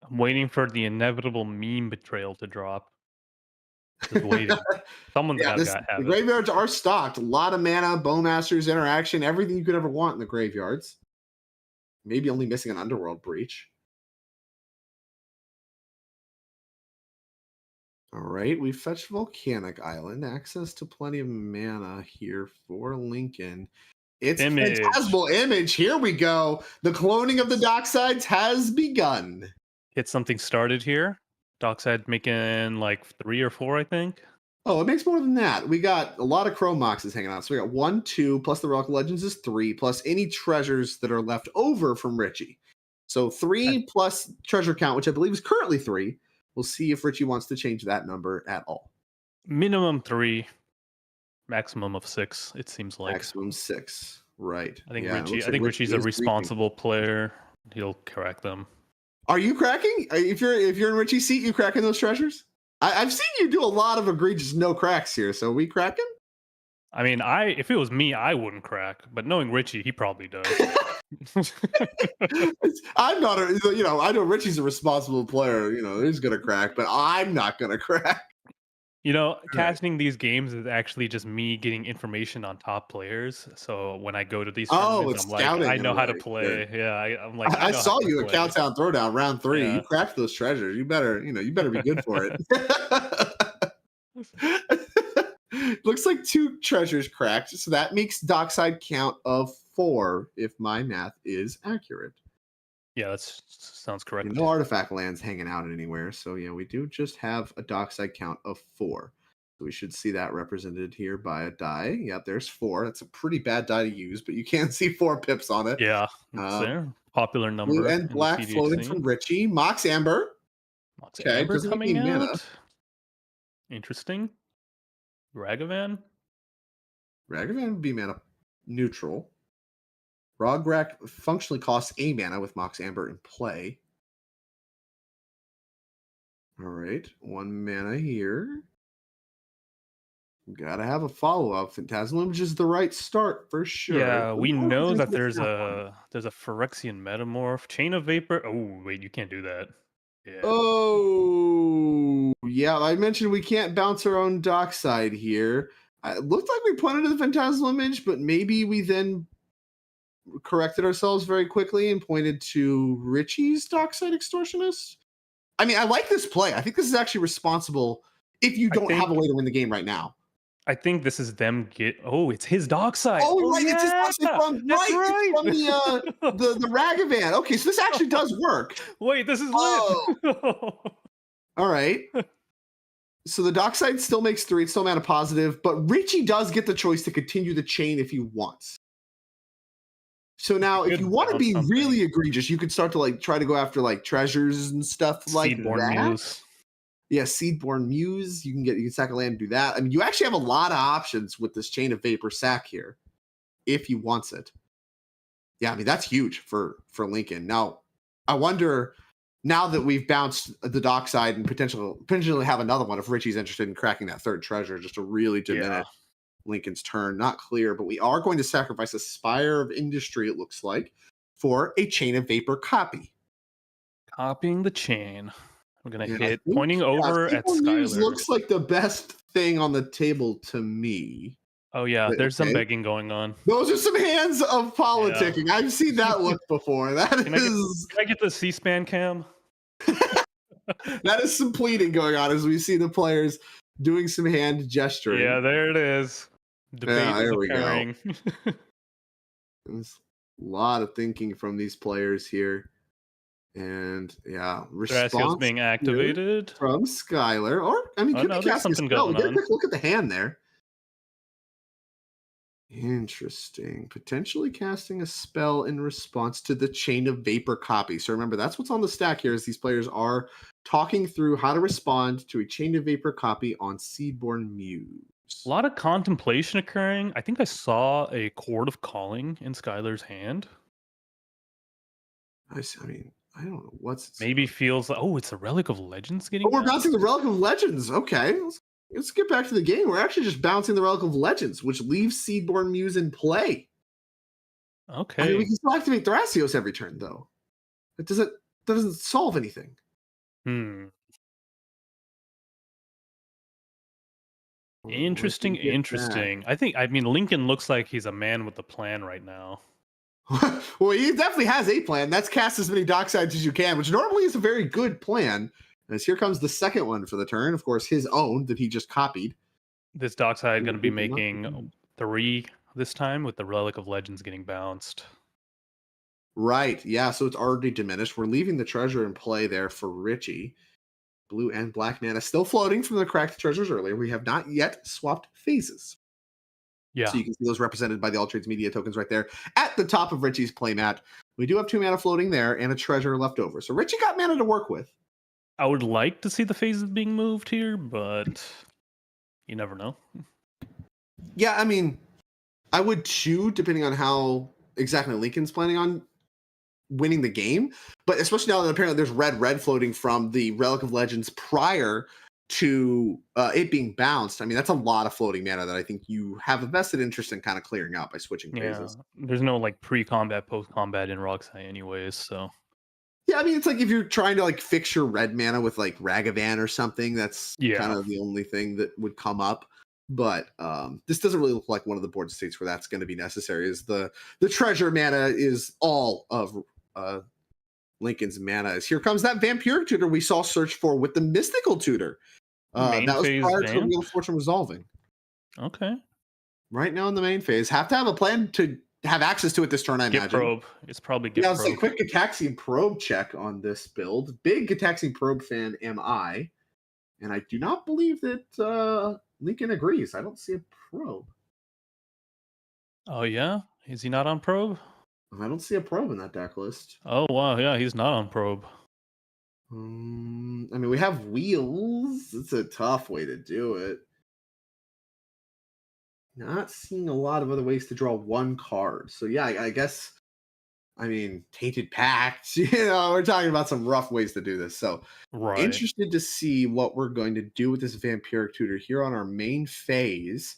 I'm waiting for the inevitable meme betrayal to drop. Just waiting. Someone's got to have the it. Graveyards are stocked. A lot of mana, Bowmasters, interaction, everything you could ever want in the graveyards. Maybe only missing an Underworld Breach. All right, we fetched Volcanic Island. Access to plenty of mana here for Lincoln. It's Phantasmal Image. Here we go. The cloning of the Docksides has begun. Get something started here. Dockside making like 3 or 4, I think. Oh, it makes more than that. We got a lot of Chrome Moxes hanging out. So we got 1, 2, plus the Relic Legends is 3, plus any treasures that are left over from Richie. So 3 plus treasure count, which I believe is currently 3. We'll see if Richie wants to change that number at all. Minimum 3, maximum of 6. It seems like maximum 6. Right. I think Richie's a responsible player. He'll crack them. Are you cracking? If you're in Richie's seat, you cracking those treasures? I've seen you do a lot of egregious no cracks here. So are we cracking? I mean, if it was me, I wouldn't crack. But knowing Richie, he probably does. I'm not I know Richie's a responsible player, he's gonna crack, but I'm not gonna crack. Casting these games is actually just me getting information on top players. So when I go to these tournaments, I'm like, I know how to play. Yeah, I'm like, I saw you at Cowtown Throwdown round 3. Yeah. You cracked those treasures. You better be good for it. Looks like 2 treasures cracked, so that makes Dockside count of 4 if my math is accurate. Yeah, that sounds correct. No artifact lands hanging out anywhere, so yeah, we do just have a Dockside count of 4. So we should see that represented here by a die. Yep, there's 4. That's a pretty bad die to use, but you can see 4 pips on it. Yeah, it's there. Popular number. Blue and black floating from Richie. Mox Amber. Amber coming out. Mana. Interesting. Ragavan would be mana neutral. Rograk functionally costs a mana with Mox Amber in play. All right, 1 mana here. Gotta have a follow-up. Phantasmal Image is the right start for sure. Yeah, we know that there's a Phyrexian Metamorph, Chain of Vapor. Oh wait, you can't do that. Yeah. Oh, yeah. I mentioned we can't bounce our own Dockside here. It looked like we pointed to the Phantasmal Image, but maybe we then corrected ourselves very quickly and pointed to Richie's Dockside Extortionist. I mean, I like this play. I think this is actually responsible if you don't have a way to win the game right now. I think this is them it's his Dockside. Oh, right. Yeah. It's his Dockside from, It's from the Ragavan. Okay, so this actually does work. Wait, this is lit. All right. So the Dockside still makes 3. It's still mana positive, but Richie does get the choice to continue the chain if he wants. So now, if you want to be really egregious, you could start to try to go after treasures and stuff like that. Muse. Yeah, Seedborn Muse. You can sack a land and do that. I mean, you actually have a lot of options with this Chain of Vapor sack here, if he wants it. Yeah, I mean that's huge for Lincoln. Now, I wonder now that we've bounced the Dockside and potentially have another one if Richie's interested in cracking that 3rd treasure, just to really diminish Lincoln's turn. Not clear, but we are going to sacrifice a Spire of Industry. It looks like for a Chain of Vapor copy. Copying the chain. We're going to hit pointing over at Skylar. Looks like the best thing on the table to me. Oh, yeah. There's some begging going on. Those are some hands of politicking. Yeah. I've seen that look before. Can I get the C-SPAN cam? That is some pleading going on as we see the players doing some hand gesturing. Yeah, there it is. Debate is occurring. There's a lot of thinking from these players here. And yeah, Thrasio's being activated from Skylar. Or I mean, could be casting a spell. We get a quick look at the hand there. Interesting. Potentially casting a spell in response to the Chain of Vapor copy. So remember, that's what's on the stack here is these players are talking through how to respond to a Chain of Vapor copy on Seedborn Muse. A lot of contemplation occurring. I think I saw a Chord of Calling in Skylar's hand. I mean, I don't know what's maybe feels like, oh, it's a Relic of Legends getting. Oh, we're bouncing the Relic of Legends. Okay, let's get back to the game. We're actually just bouncing the Relic of Legends, which leaves Seedborn Muse in play. Okay, I mean, we can still activate Thrasios every turn, though. That doesn't solve anything. Interesting. I mean, Lincoln looks like he's a man with a plan right now. Well, he definitely has a plan. That's cast as many docksides as you can, which normally is a very good plan. As here comes the second one for the turn, of course, his own that he just copied. This dockside going to be making 3 this time with the Relic of Legends getting bounced. Right, yeah, so it's already diminished. We're leaving the treasure in play there for Richie. Blue and black mana still floating from the cracked treasures earlier. We have not yet swapped phases. Yeah. So you can see those represented by the All Trades Media tokens right there at the top of Richie's playmat. We do have 2 mana floating there and a treasure left over. So Richie got mana to work with. I would like to see the phases being moved here, but you never know. Yeah, I mean, I would too, depending on how exactly Lincoln's planning on winning the game. But especially now that apparently there's red floating from the Relic of Legends prior to it being bounced. I mean, that's a lot of floating mana that I think you have a vested interest in kind of clearing out by switching phases. There's no like pre-combat, post-combat in Roxai anyways, so. Yeah, I mean, it's like if you're trying to like fix your red mana with like Ragavan or something, that's kind of the only thing that would come up. But this doesn't really look like one of the board states where that's going to be necessary. Is the treasure mana is all of Lincoln's mana. Is here comes that Vampiric Tutor we saw search for with the Mystical Tutor. That was prior to the Wheel of Fortune resolving. Okay. Right now in the main phase, have to have a plan to have access to it this turn. I imagine. Probe. It's probably Probe. It's a quick Gitaxian Probe check on this build. Big Gitaxian Probe fan am I, and I do not believe that Lincoln agrees. I don't see a Probe. Oh yeah, is he not on Probe? I don't see a Probe in that deck list. Oh wow, yeah, he's not on Probe. I mean, we have Wheels. It's a tough way to do it. Not seeing a lot of other ways to draw one card. So yeah, I guess, I mean, Tainted Pact, we're talking about some rough ways to do this. So interested to see what we're going to do with this Vampiric Tutor here on our main phase.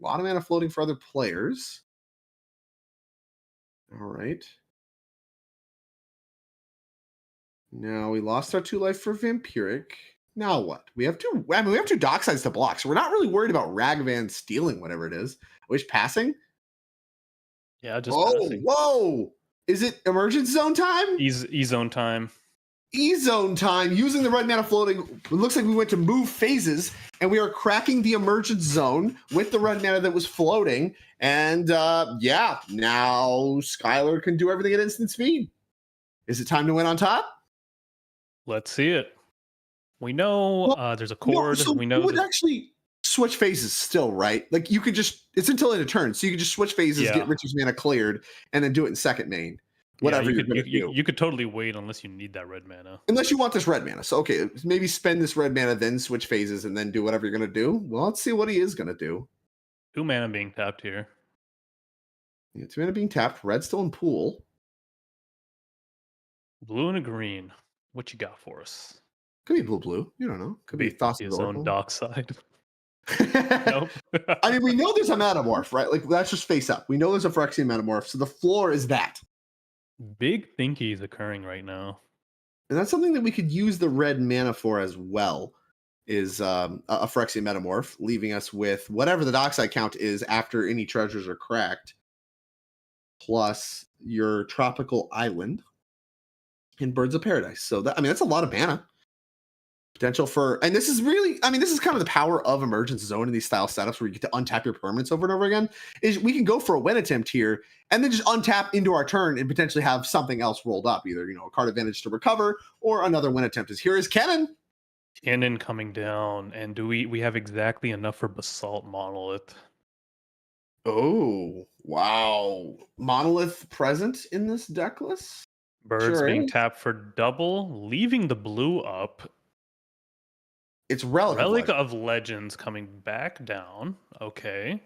A lot of mana floating for other players. All right. Now we lost our 2 life for Vampiric. Now what? We have 2. I mean, we have 2 docksides to block, so we're not really worried about Ragavan stealing whatever it is. Which passing? Yeah, just passing. Whoa! Is it Emergence Zone time? E-Zone time. E-Zone time. Using the red mana floating. It looks like we went to move phases, and we are cracking the Emergence Zone with the red mana that was floating. And yeah, now Skylar can do everything at instant speed. Is it time to win on top? Let's see it. We know there's a Chord. So we know you would actually switch phases still, right? Like you could just, it's until end of turn. So you could just switch phases, get Richie's mana cleared, and then do it in second main. Whatever you could totally wait unless you need that red mana. Unless you want this red mana. So okay, maybe spend this red mana, then switch phases, and then do whatever you're going to do. Well, let's see what he is going to do. 2 mana being tapped here. Yeah, 2 mana being tapped. Red still in pool. Blue and a green. What you got for us? Could be blue. You don't know. Could be his own dockside. Nope. I mean, we know there's a Metamorph, right? Like, that's just face up. We know there's a Phyrexian Metamorph, so the floor is that. Big thinky is occurring right now. And that's something that we could use the red mana for as well, is a Phyrexian Metamorph, leaving us with whatever the dockside count is after any treasures are cracked, plus your Tropical Island and Birds of Paradise. So, that, I mean, that's a lot of mana. Potential for, and this is really, I mean, this is kind of the power of Emergence Zone in these style setups where you get to untap your permanents over and over again, is we can go for a win attempt here and then just untap into our turn and potentially have something else rolled up, either, a card advantage to recover or another win attempt. Here is Kennen. Kennen coming down, and do we have exactly enough for Basalt Monolith? Oh, wow. Monolith present in this deck list? Birds being tapped for double, leaving the blue up. It's Relic of Legends coming back down. Okay.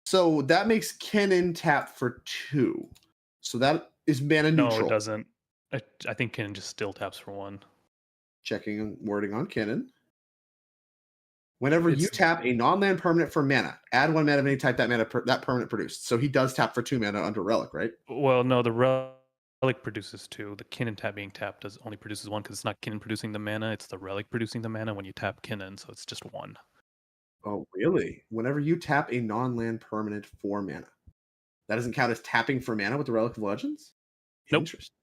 So that makes Kennen tap for 2. So that is mana neutral. No, it doesn't. I think Kennen just still taps for 1. Checking wording on Kennen. Whenever you tap a non-land permanent for mana, add 1 mana of any type that permanent produced. So he does tap for 2 mana under Relic, right? Well, no, the Relic produces 2. The Kennen tap being tapped only produces 1 because it's not Kennen producing the mana. It's the Relic producing the mana when you tap Kennen, so it's just 1. Oh, really? Whenever you tap a non-land permanent for mana, that doesn't count as tapping for mana with the Relic of Legends? Nope. Interesting.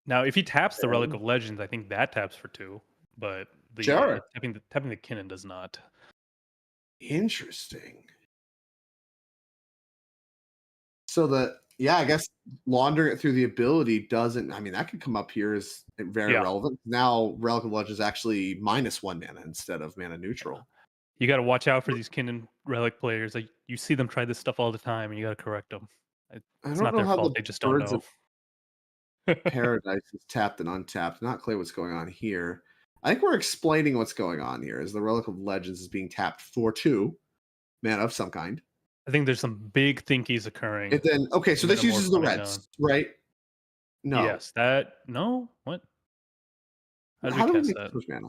Now, if he taps the Relic of Legends, I think that taps for 2, but tapping the Kennen does not. Interesting. So I guess laundering it through the ability doesn't, I mean, that could come up here as very relevant. Now, Relic of Legends is actually -1 mana instead of mana neutral. You got to watch out for these Kennen Relic players. Like, you see them try this stuff all the time, and you got to correct them. It's not their fault. They just don't know. Paradise is tapped and untapped. Not clear what's going on here. I think we're explaining what's going on here. Is the Relic of Legends is being tapped for 2 mana of some kind. I think there's some big thinkies occurring. And then, okay, so this uses the reds, right? No. Yes, no? What? How do we make push mana?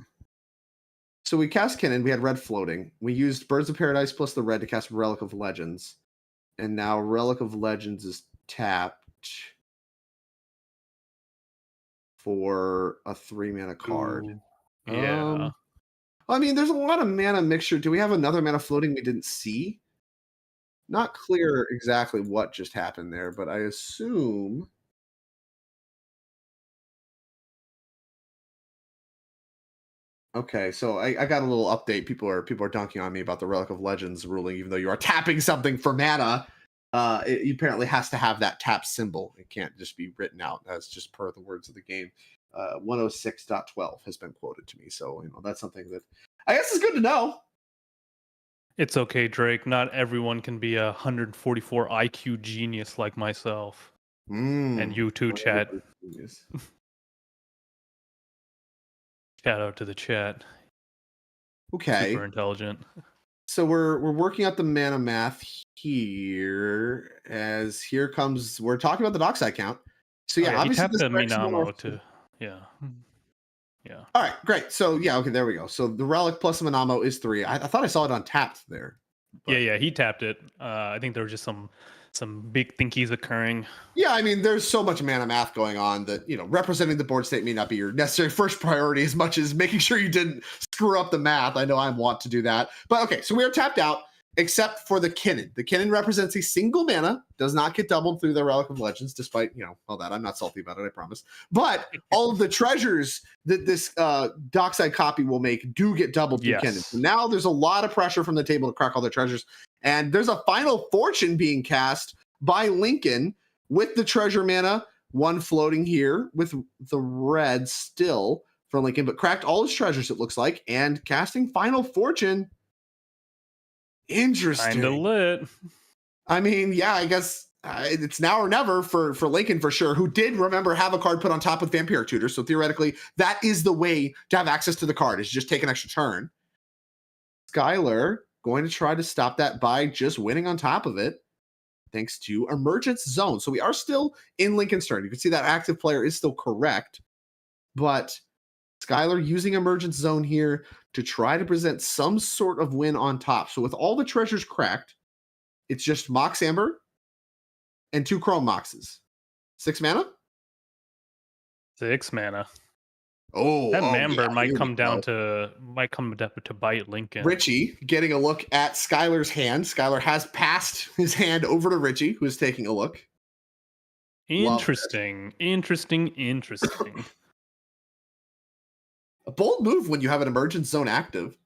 So we cast Kennen, we had red floating. We used Birds of Paradise plus the red to cast Relic of Legends. And now Relic of Legends is tapped for a 3 mana card. Ooh, yeah. I mean, there's a lot of mana mixture. Do we have another mana floating we didn't see? Not clear exactly what just happened there, but I assume. Okay, so I got a little update. People are dunking on me about the Relic of Legends ruling. Even though you are tapping something for mana, it apparently has to have that tap symbol. It can't just be written out. That's just per the words of the game. 106.12 has been quoted to me, so that's something that I guess is good to know. It's okay, Drake. Not everyone can be a 144 IQ genius like myself. And you too, chat. Shout out to the chat. Okay. Super intelligent. So we're working out the mana math here. As here comes, we're talking about the dockside count. So yeah, he obviously tapped the Minamo to yeah. All right, great. So yeah, okay, there we go. So the Relic plus the Minamo is 3. I thought I saw it untapped there. But... Yeah, he tapped it. I think there were just some big thinkies occurring. Yeah, I mean, there's so much mana math going on that, representing the board state may not be your necessary first priority as much as making sure you didn't screw up the math. I know I want to do that. But okay, so we are tapped out except for the Kennen. The Kennen represents a single mana, does not get doubled through the Relic of Legends, despite, all that. I'm not salty about it, I promise. But all of the treasures that this dockside copy will make do get doubled through Kennen. So now there's a lot of pressure from the table to crack all the treasures. And there's a Final Fortune being cast by Lincoln with the treasure mana, 1 floating here with the red still for Lincoln, but cracked all his treasures, it looks like, and casting Final Fortune. Interesting. Kinda lit. I mean, yeah, I guess it's now or never for Lincoln for sure, who did, remember, have a card put on top with Vampire Tutor. So theoretically, that is the way to have access to the card, is just take an extra turn. Skylar going to try to stop that by just winning on top of it, thanks to Emergence Zone. So we are still in Lincoln's turn. You can see that active player is still correct, but Skylar using Emergence Zone here to try to present some sort of win on top. So with all the treasures cracked, it's just Mox Amber and 2 Chrome Moxes. 6 mana? 6 mana. Oh, that Amber might come down to bite Lincoln. Richie getting a look at Skylar's hand. Skylar has passed his hand over to Richie, who is taking a look. Interesting. A bold move when you have an emergence zone active.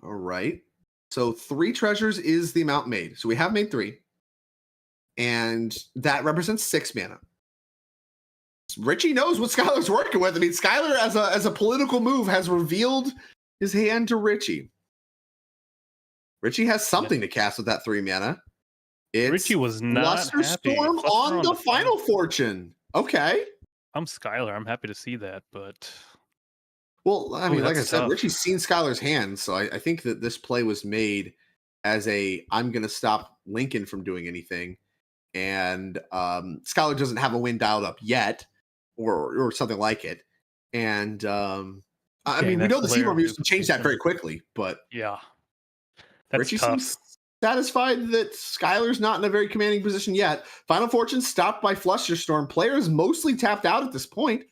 All right. So 3 treasures is the amount made. So we have made 3. And that represents 6 mana. Richie knows what Skylar's working with. I mean, Skylar, as a political move, has revealed his hand to Richie. Richie has something to cast with that 3 mana. Richie was not happy. Storm on the Final Fortune. Okay. I'm Skylar. I'm happy to see that, but... Well, I mean, like I said, Richie's seen Skylar's hand, so I think that this play was made as I'm going to stop Lincoln from doing anything. And Skylar doesn't have a win dialed up yet, or something like it. And I mean, we know the Zero Muse can change that very quickly, but yeah, Richie seems satisfied that Skylar's not in a very commanding position yet. Final Fortune stopped by Flusterstorm. Players mostly tapped out at this point,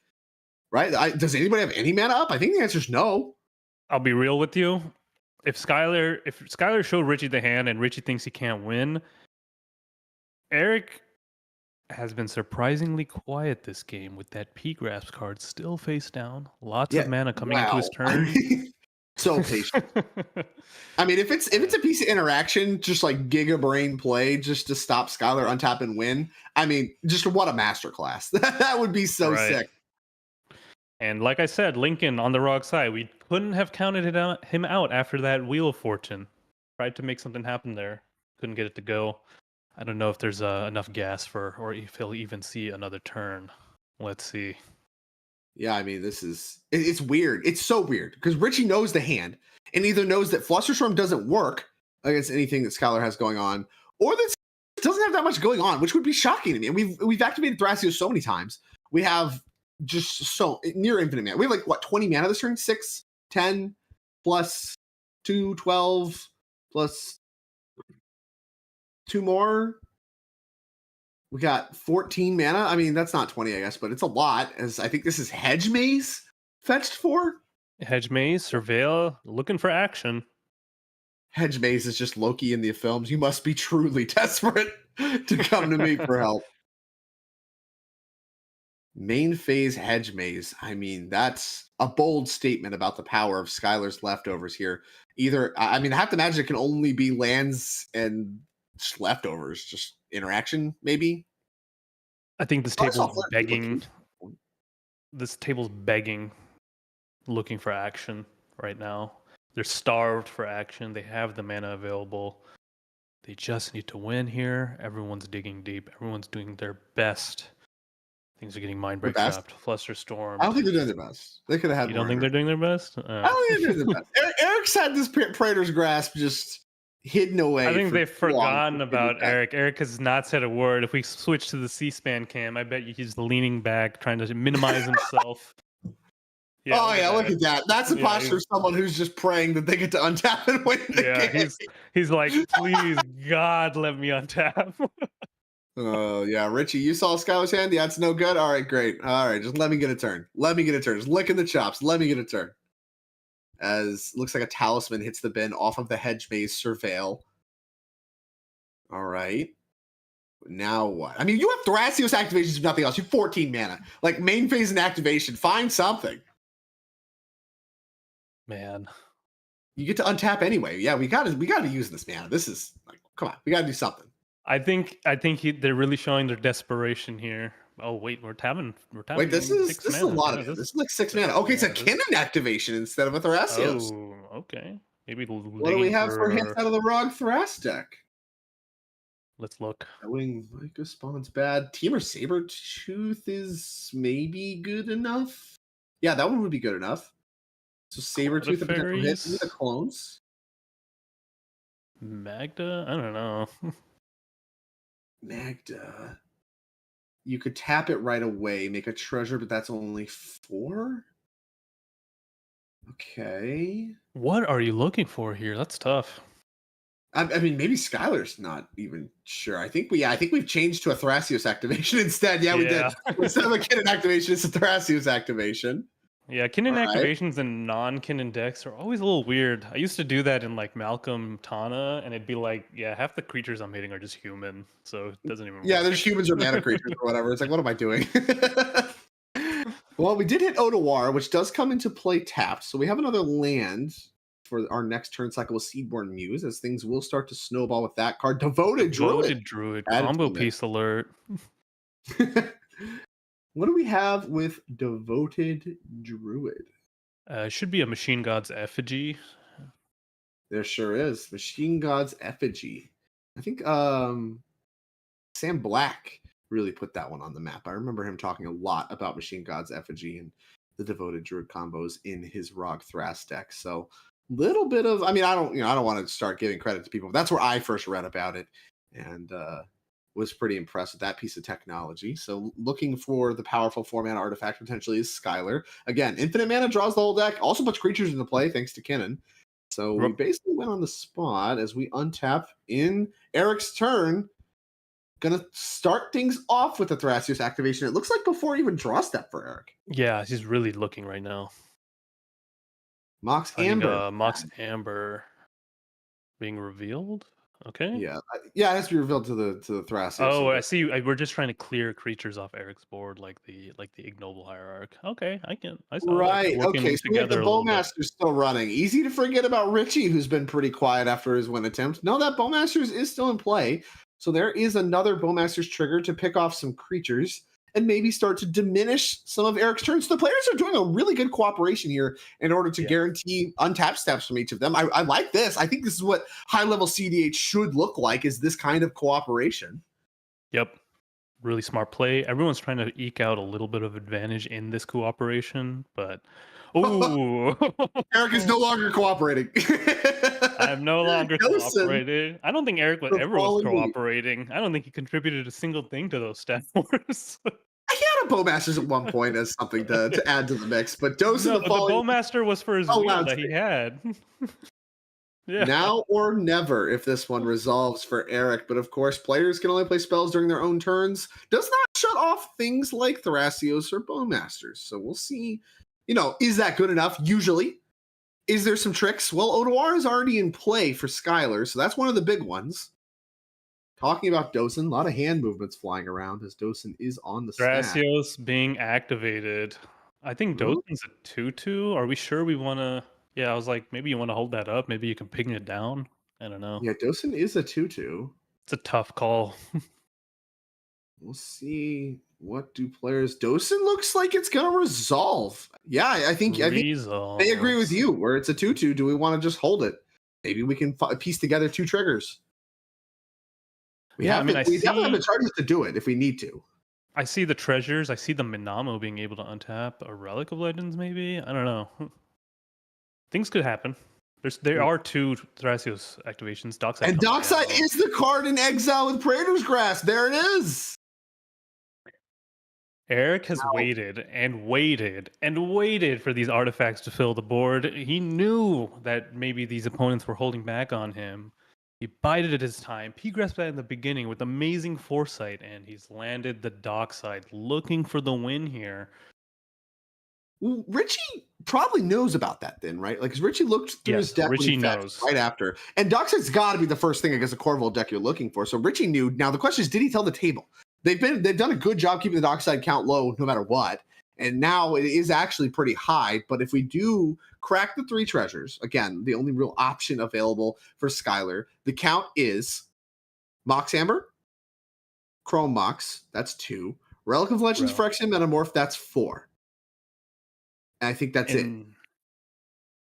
right? Does anybody have any mana up? I think the answer is no. I'll be real with you. If Skylar showed Richie the hand and Richie thinks he can't win, Eric has been surprisingly quiet this game with that P-Grasp card still face down. Lots of mana coming into his turn. So patient. I mean, if it's a piece of interaction, just like Giga Brain play, just to stop Skylar, untap and win. I mean, just what a masterclass. That would be so sick. And like I said, Lincoln on the wrong side. We couldn't have counted him out after that Wheel of Fortune. Tried to make something happen there. Couldn't get it to go. I don't know if there's enough gas or if he'll even see another turn. Let's see. Yeah, I mean, it's weird. It's so weird because Richie knows the hand and either knows that Flusterstorm doesn't work against anything that Skylar has going on, or that doesn't have that much going on, which would be shocking to me. And we've activated Thrasios so many times. We have just so near infinite mana. We have 20 mana this turn? 6, 10, plus 2, 12, plus 2 more. We got 14 mana. I mean, that's not 20, I guess, but it's a lot. As I think this is Hedge Maze fetched for. Hedge Maze, Surveil, looking for action. Hedge Maze is just Loki in the films. You must be truly desperate to come to me for help. Main phase Hedge Maze. I mean, that's a bold statement about the power of Skylar's leftovers here. I have to imagine it can only be lands and just leftovers, just interaction, maybe. I think this table's begging. This table's begging, looking for action right now. They're starved for action. They have the mana available. They just need to win here. Everyone's digging deep. Everyone's doing their best. Things are getting Mindbreak trapped. Flusterstorm. I don't think they're doing their best. They could have had. You don't think they're doing their best? I don't think they're doing their best. Eric's had this Praetor's Grasp just hidden away. I think they've forgotten about Eric. Eric has not said a word. If we switch to the C-SPAN cam, I bet he's leaning back, trying to minimize himself. Yeah, look at that. That's a posture of someone who's just praying that they get to untap and win the game. He's like, please, God, let me untap. Oh, yeah. Richie, you saw Skylar's hand? Yeah, it's no good? All right, great. All right, just let me get a turn. Just licking the chops. Let me get a turn. As looks like a Talisman hits the bin off of the Hedge Maze Surveil. All right. Now what? I mean, you have Thrasios activations if nothing else. You have 14 mana. Like, main phase and activation. Find something. Man. You get to untap anyway. Yeah, we gotta use this mana. This is like, come on, we gotta do something. I think they're really showing their desperation here. Oh wait, we're tapping. Wait, this is a lot of it. This is like 6 mana. Okay, it's a Kinnan activation instead of a Thrasios. Oh, okay. Maybe. What do we have for hints out of the Rog Thras deck? Let's look. Wing Micah Spawn's bad. Teamer Sabertooth is maybe good enough. Yeah, that one would be good enough. So Sabertooth, the potential hit with the clones. Magda? I don't know. Magda. You could tap it right away, make a treasure, but that's only 4? Okay. What are you looking for here? That's tough. I mean, maybe Skylar's not even sure. I think we've changed to a Thrasios activation instead. Yeah, we did. Instead of a Kinnan activation, it's a Thrasios activation. Yeah, Kinnan All right. activations and non-Kinnan decks are always a little weird. I used to do that in like Malcolm Tana, and it'd be like, yeah, half the creatures I'm hitting are just human, so it doesn't even Yeah, work. there's humans or mana creatures or whatever. It's like, what am I doing? Well, we did hit Otawar, which does come into play tapped. So we have another land for our next turn cycle with Seedborn Muse, as things will start to snowball with that card. Devoted Druid. Combo piece alert. What do we have with Devoted Druid? It should be a Machine God's Effigy. There sure is. Machine God's Effigy. I think Sam Black really put that one on the map. I remember him talking a lot about Machine God's Effigy and the Devoted Druid combos in his Rog Thras deck. So little bit of, I mean, I don't want to start giving credit to people, but that's where I first read about it and was pretty impressed with that piece of technology. So looking for the powerful 4-mana artifact potentially is Skylar. Again, infinite mana draws the whole deck, also puts creatures into play thanks to Kinnan. So we basically went on the spot as we untap in Eric's turn. Gonna start things off with the Thrasios activation. It looks like before even draw step for Eric. Yeah, he's really looking right now. Mox Amber. Mox Amber being revealed. Okay. Yeah, it has to be revealed to the Thrasios. Oh, I see. We're just trying to clear creatures off Eric's board, like the Ignoble Hierarch. Okay, I saw right. that Okay, so we have the Bowmaster still running. Easy to forget about Richie, who's been pretty quiet after his win attempt. No, that Bowmaster is still in play. So there is another Bowmaster's trigger to pick off some creatures and maybe start to diminish some of Eric's turns. So the players are doing a really good cooperation here in order to guarantee untapped steps from each of them. I like this. I think this is what high-level cEDH should look like, is this kind of cooperation. Yep. Really smart play. Everyone's trying to eke out a little bit of advantage in this cooperation, but... Ooh! Eric is no longer cooperating. I'm no longer cooperating. I don't think Eric ever was cooperating. I don't think he contributed a single thing to those stat wars. He had a Bowmasters at one point as something to add to the mix, but Dose of the Falling... the Bowmaster was for his wheel that he had. Yeah. Now or never if this one resolves for Eric. But of course, players can only play spells during their own turns. Does not shut off things like Thrasios or Bowmasters. So we'll see. Is that good enough? Usually. Is there some tricks? Well, Otawar is already in play for Skylar, so that's one of the big ones. Talking about Dosen, a lot of hand movements flying around as Dosen is on the stack. Thrasios being activated. I think Dosen's a 2/2. Are we sure we want to... Yeah, I was like, maybe you want to hold that up. Maybe you can ping it down. I don't know. Yeah, Dosen is a 2/2. It's a tough call. We'll see. What do players... Dosen looks like it's going to resolve. Yeah, I think they agree with you, where it's a 2/2. Do we want to just hold it? Maybe we can piece together 2 triggers. We definitely have the charges to do it if we need to. I see the treasures. I see the Minamo being able to untap a Relic of Legends, maybe? I don't know. Things could happen. There are 2 Thrasios activations. Dockside and Dockside is the card in exile with Praetor's Grasp. There it is. Eric has waited and waited and waited for these artifacts to fill the board. He knew that maybe these opponents were holding back on him. He bided at his time. He grasped that in the beginning with amazing foresight, and he's landed the Dockside, looking for the win here. Well, Richie probably knows about that then, right? Like, because Richie looked through his deck Richie knows right after. And Dockside's got to be the first thing against a Corval deck you're looking for. So Richie knew. Now the question is, did he tell the table? They've done a good job keeping the Dockside count low no matter what. And now it is actually pretty high. But if we do crack the 3 treasures, again, the only real option available for Skylar, the count is Mox Amber, Chrome Mox, that's 2. Relic of Legends, Phyrexian Metamorph, that's 4. And I think that's it.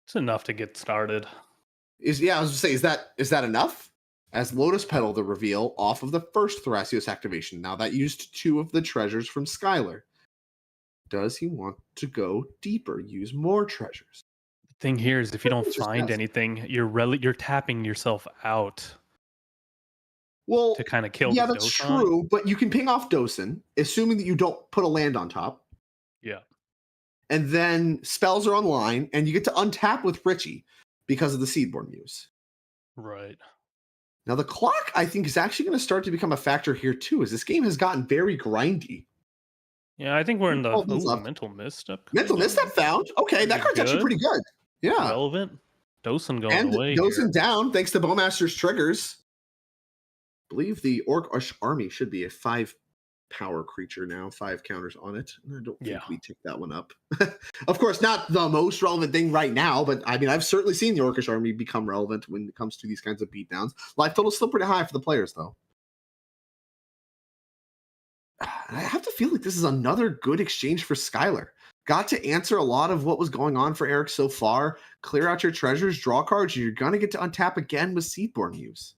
It's enough to get started. I was going to say, is that enough? As Lotus Petal, the reveal off of the first Thrasios activation. Now that used 2 of the treasures from Skylar. Does he want to go deeper, use more treasures? The thing here is, if you don't find anything, you're tapping yourself out. Well, to kind of kill. Yeah, that's true. But you can ping off Dosen, assuming that you don't put a land on top. Yeah. And then spells are online, and you get to untap with Richie because of the Seedborn Muse. Right. Now, the clock, I think, is actually going to start to become a factor here, too, as this game has gotten very grindy. Yeah, I think we're in the mental misstep. Mental misstep found. Okay, that card's actually pretty good. Yeah. Relevant. Dosen going and away. Dosen down thanks to Bowmaster's triggers. I believe the Orc army should be a 5 power creature now, 5 counters on it. I don't think we tick that one up. Of course, not the most relevant thing right now, but I mean, I've certainly seen the Orcish army become relevant when it comes to these kinds of beatdowns. Life total is still pretty high for the players, though. I have to feel like this is another good exchange for Skylar. Got to answer a lot of what was going on for Eric so far. Clear out your treasures, draw cards, and you're going to get to untap again with Seedborn Muse.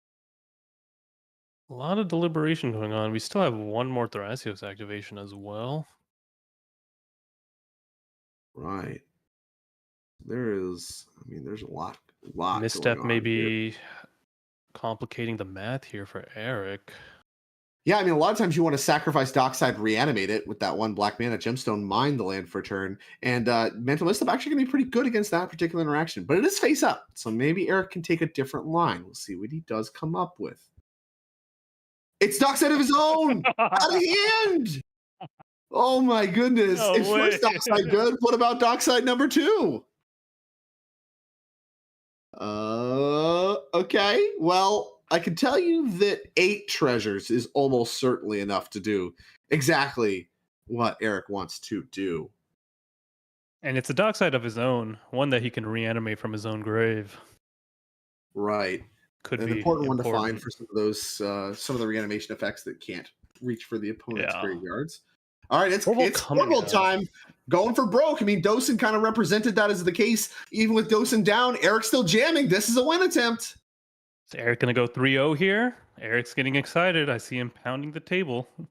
A lot of deliberation going on. We still have one more Thrasios activation as well. Right. There's a lot Misstep going on maybe here. Complicating the math here for Eric. Yeah, I mean, a lot of times you want to sacrifice Dockside, reanimate it with that 1 black mana gemstone, mine the land for a turn, and Mental Misstep actually going to be pretty good against that particular interaction. But it is face up, so maybe Eric can take a different line. We'll see what he does come up with. It's Dockside of his own out of hand. Oh my goodness! No if way. first Dockside good, what about Dockside number 2? Okay. Well, I can tell you that 8 treasures is almost certainly enough to do exactly what Eric wants to do. And it's a Dockside of his own, one that he can reanimate from his own grave. Right. Could An be important one to find for some of those, some of the reanimation effects that can't reach for the opponent's graveyards. All right, it's Corvold time. Going for broke. I mean, Dosen kind of represented that as the case. Even with Dosen down, Eric's still jamming. This is a win attempt. Is Eric going to go 3-0 here? Eric's getting excited. I see him pounding the table. I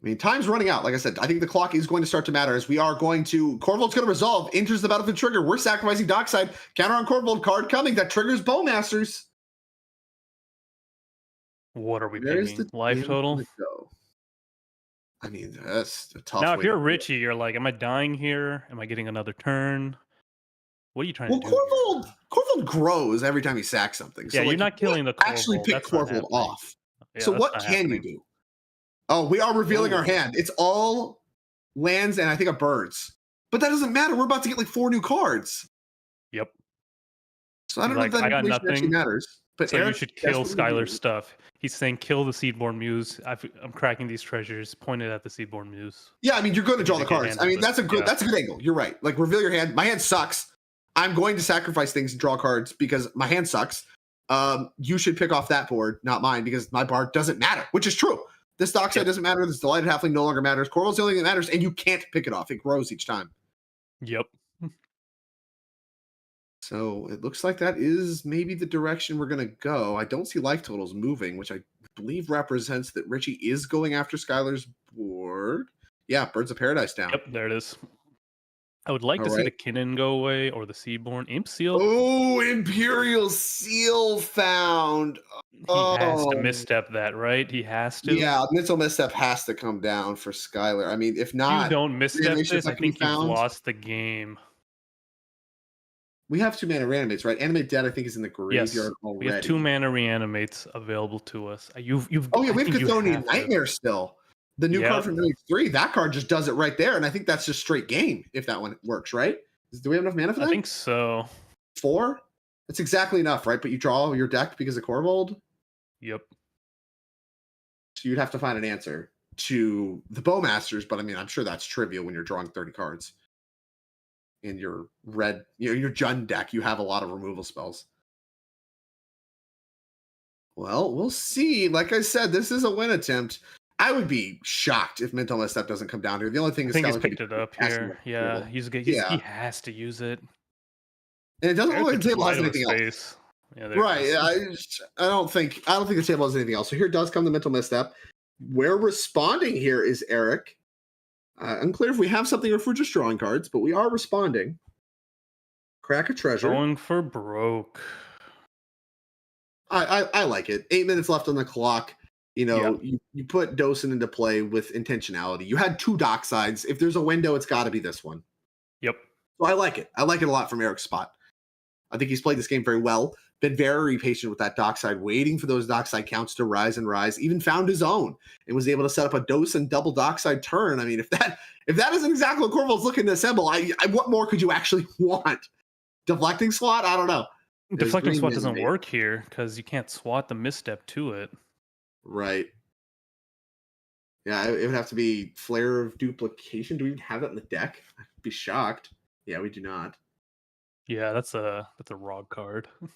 mean, time's running out. Like I said, I think the clock is going to start to matter as we are going to... Corvold's going to resolve. Enters the battlefield trigger. We're sacrificing Dockside. Counter on Corvold card coming. That triggers Bowmasters. What are we picking? Life total? I mean, that's a tough Now, way if you're to Richie, you're like, am I dying here? Am I getting another turn? What are you trying to do? Corvold grows every time he sacks something. Yeah, So, you're not killing the Corvold. Actually pick That's not Corvold happening. off. Yeah, So that's what not can you happening. do? Oh, we are revealing our hand. It's all lands and I think a birds. But that doesn't matter. We're about to get like 4 new cards. Yep. So I don't know if that I got information actually nothing. matters. But So Eric, you should that's kill what we're doing. Skylar's stuff. He's saying kill the Seedborn Muse. I'm cracking these treasures pointed at the Seedborn Muse. Yeah, I mean, you're going to draw the Get cards. hands I mean, with that's a it. good Yeah. that's a good angle. You're right. Like reveal your hand. My hand sucks. I'm going to sacrifice things and draw cards because my hand sucks. You should pick off that board, not mine, because my board doesn't matter, which is true. This Dockside doesn't matter. This Delighted Halfling no longer matters. Corvold's the only thing that matters, and you can't pick it off. It grows each time. Yep. So it looks like that is maybe the direction we're going to go. I don't see life totals moving, which I believe represents that Richie is going after Skylar's board. Yeah, Birds of Paradise down. Yep, there it is. I would like to see the Kinnan go away or the Seedborn. Imp Seal. Oh, Imperial Seal found. He has to misstep that, right? He has to. Yeah, mental misstep has to come down for Skylar. I mean, if not, If you don't misstep reanimation this, I that can be think you've found. lost the game. We have 2 mana reanimates, right? Animate Dead, I think, is in the graveyard Yes, already. we have 2 mana reanimates available to us. You've. Oh yeah, we have I think you Chthonian have to. Nightmare still. The new card from Village 3, that card just does it right there, and I think that's just straight game if that one works, right? Do we have enough mana for that? I think so. 4? That's exactly enough, right? But you draw your deck because of Corvold. Yep. So you'd have to find an answer to the Bowmasters, but I mean, I'm sure that's trivial when you're drawing 30 cards. In your red, your Jund deck, you have a lot of removal spells. Well, we'll see. Like I said, this is a win attempt. I would be shocked if Mental Misstep doesn't come down here. The only thing I is think he's Skylar picked can it up pass here. him Yeah, approval. he has to use it. And it doesn't There's look like the the table has Lido anything else. space. Yeah, there it Right. is. I don't think the table has anything else. So here does come the Mental Misstep. We're responding here is Eric. Unclear if we have something or if we're just drawing cards, but we are responding. Crack a treasure. Going for broke. I like it. 8 minutes left on the clock. You put Dosen into play with intentionality. You had 2 Docksides. If there's a window, it's got to be this one. Yep. So I like it. I like it a lot from Eric's spot. I think he's played this game very well. Been very patient with that dockside, waiting for those dockside counts to rise and rise. Even found his own and was able to set up a dose and double dockside turn. I mean, if that isn't exactly what Corval's looking to assemble, I what more could you actually want? Deflecting swat? I don't know. Deflecting swat doesn't work here because you can't swat the misstep to it. Right. Yeah, it would have to be Flare of Duplication. Do we even have that in the deck? I'd be shocked. Yeah, we do not. Yeah, that's a ROG card. You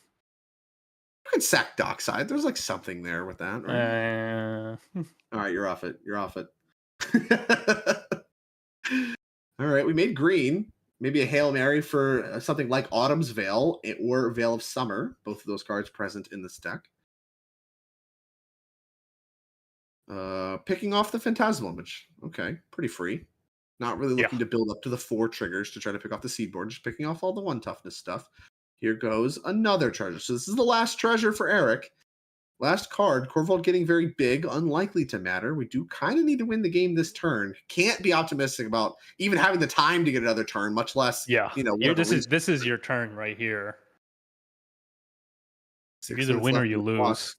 could sack dockside. There's like something there with that, right? All right, you're off it. You're off it. All right, we made green. Maybe a Hail Mary for something like Autumn's Veil or Veil of Summer. Both of those cards present in this deck. Picking off the Phantasmal, which, okay, pretty free. Not really looking to build up to the 4 triggers to try to pick off the seed board, just picking off all the 1 toughness stuff. Here goes another treasure. So this is the last treasure for Eric. Last card. Corval getting very big, unlikely to matter. We do kind of need to win the game this turn. Can't be optimistic about even having the time to get another turn, much less, this is your turn right here. You either win or you lose.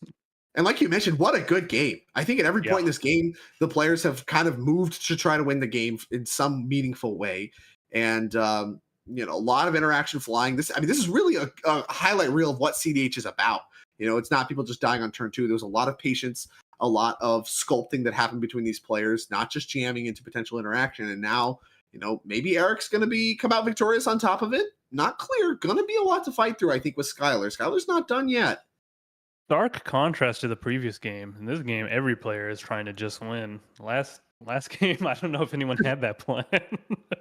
And like you mentioned, what a good game. I think at every point in this game, the players have kind of moved to try to win the game in some meaningful way. And, a lot of interaction flying. This is really a highlight reel of what cEDH is about. It's not people just dying on turn 2. There was a lot of patience, a lot of sculpting that happened between these players, not just jamming into potential interaction. And now, maybe Eric's going to come out victorious on top of it. Not clear. Going to be a lot to fight through, I think, with Skylar. Skylar's not done yet. Stark contrast to the previous game. In this game, every player is trying to just win. Last game, I don't know if anyone had that plan.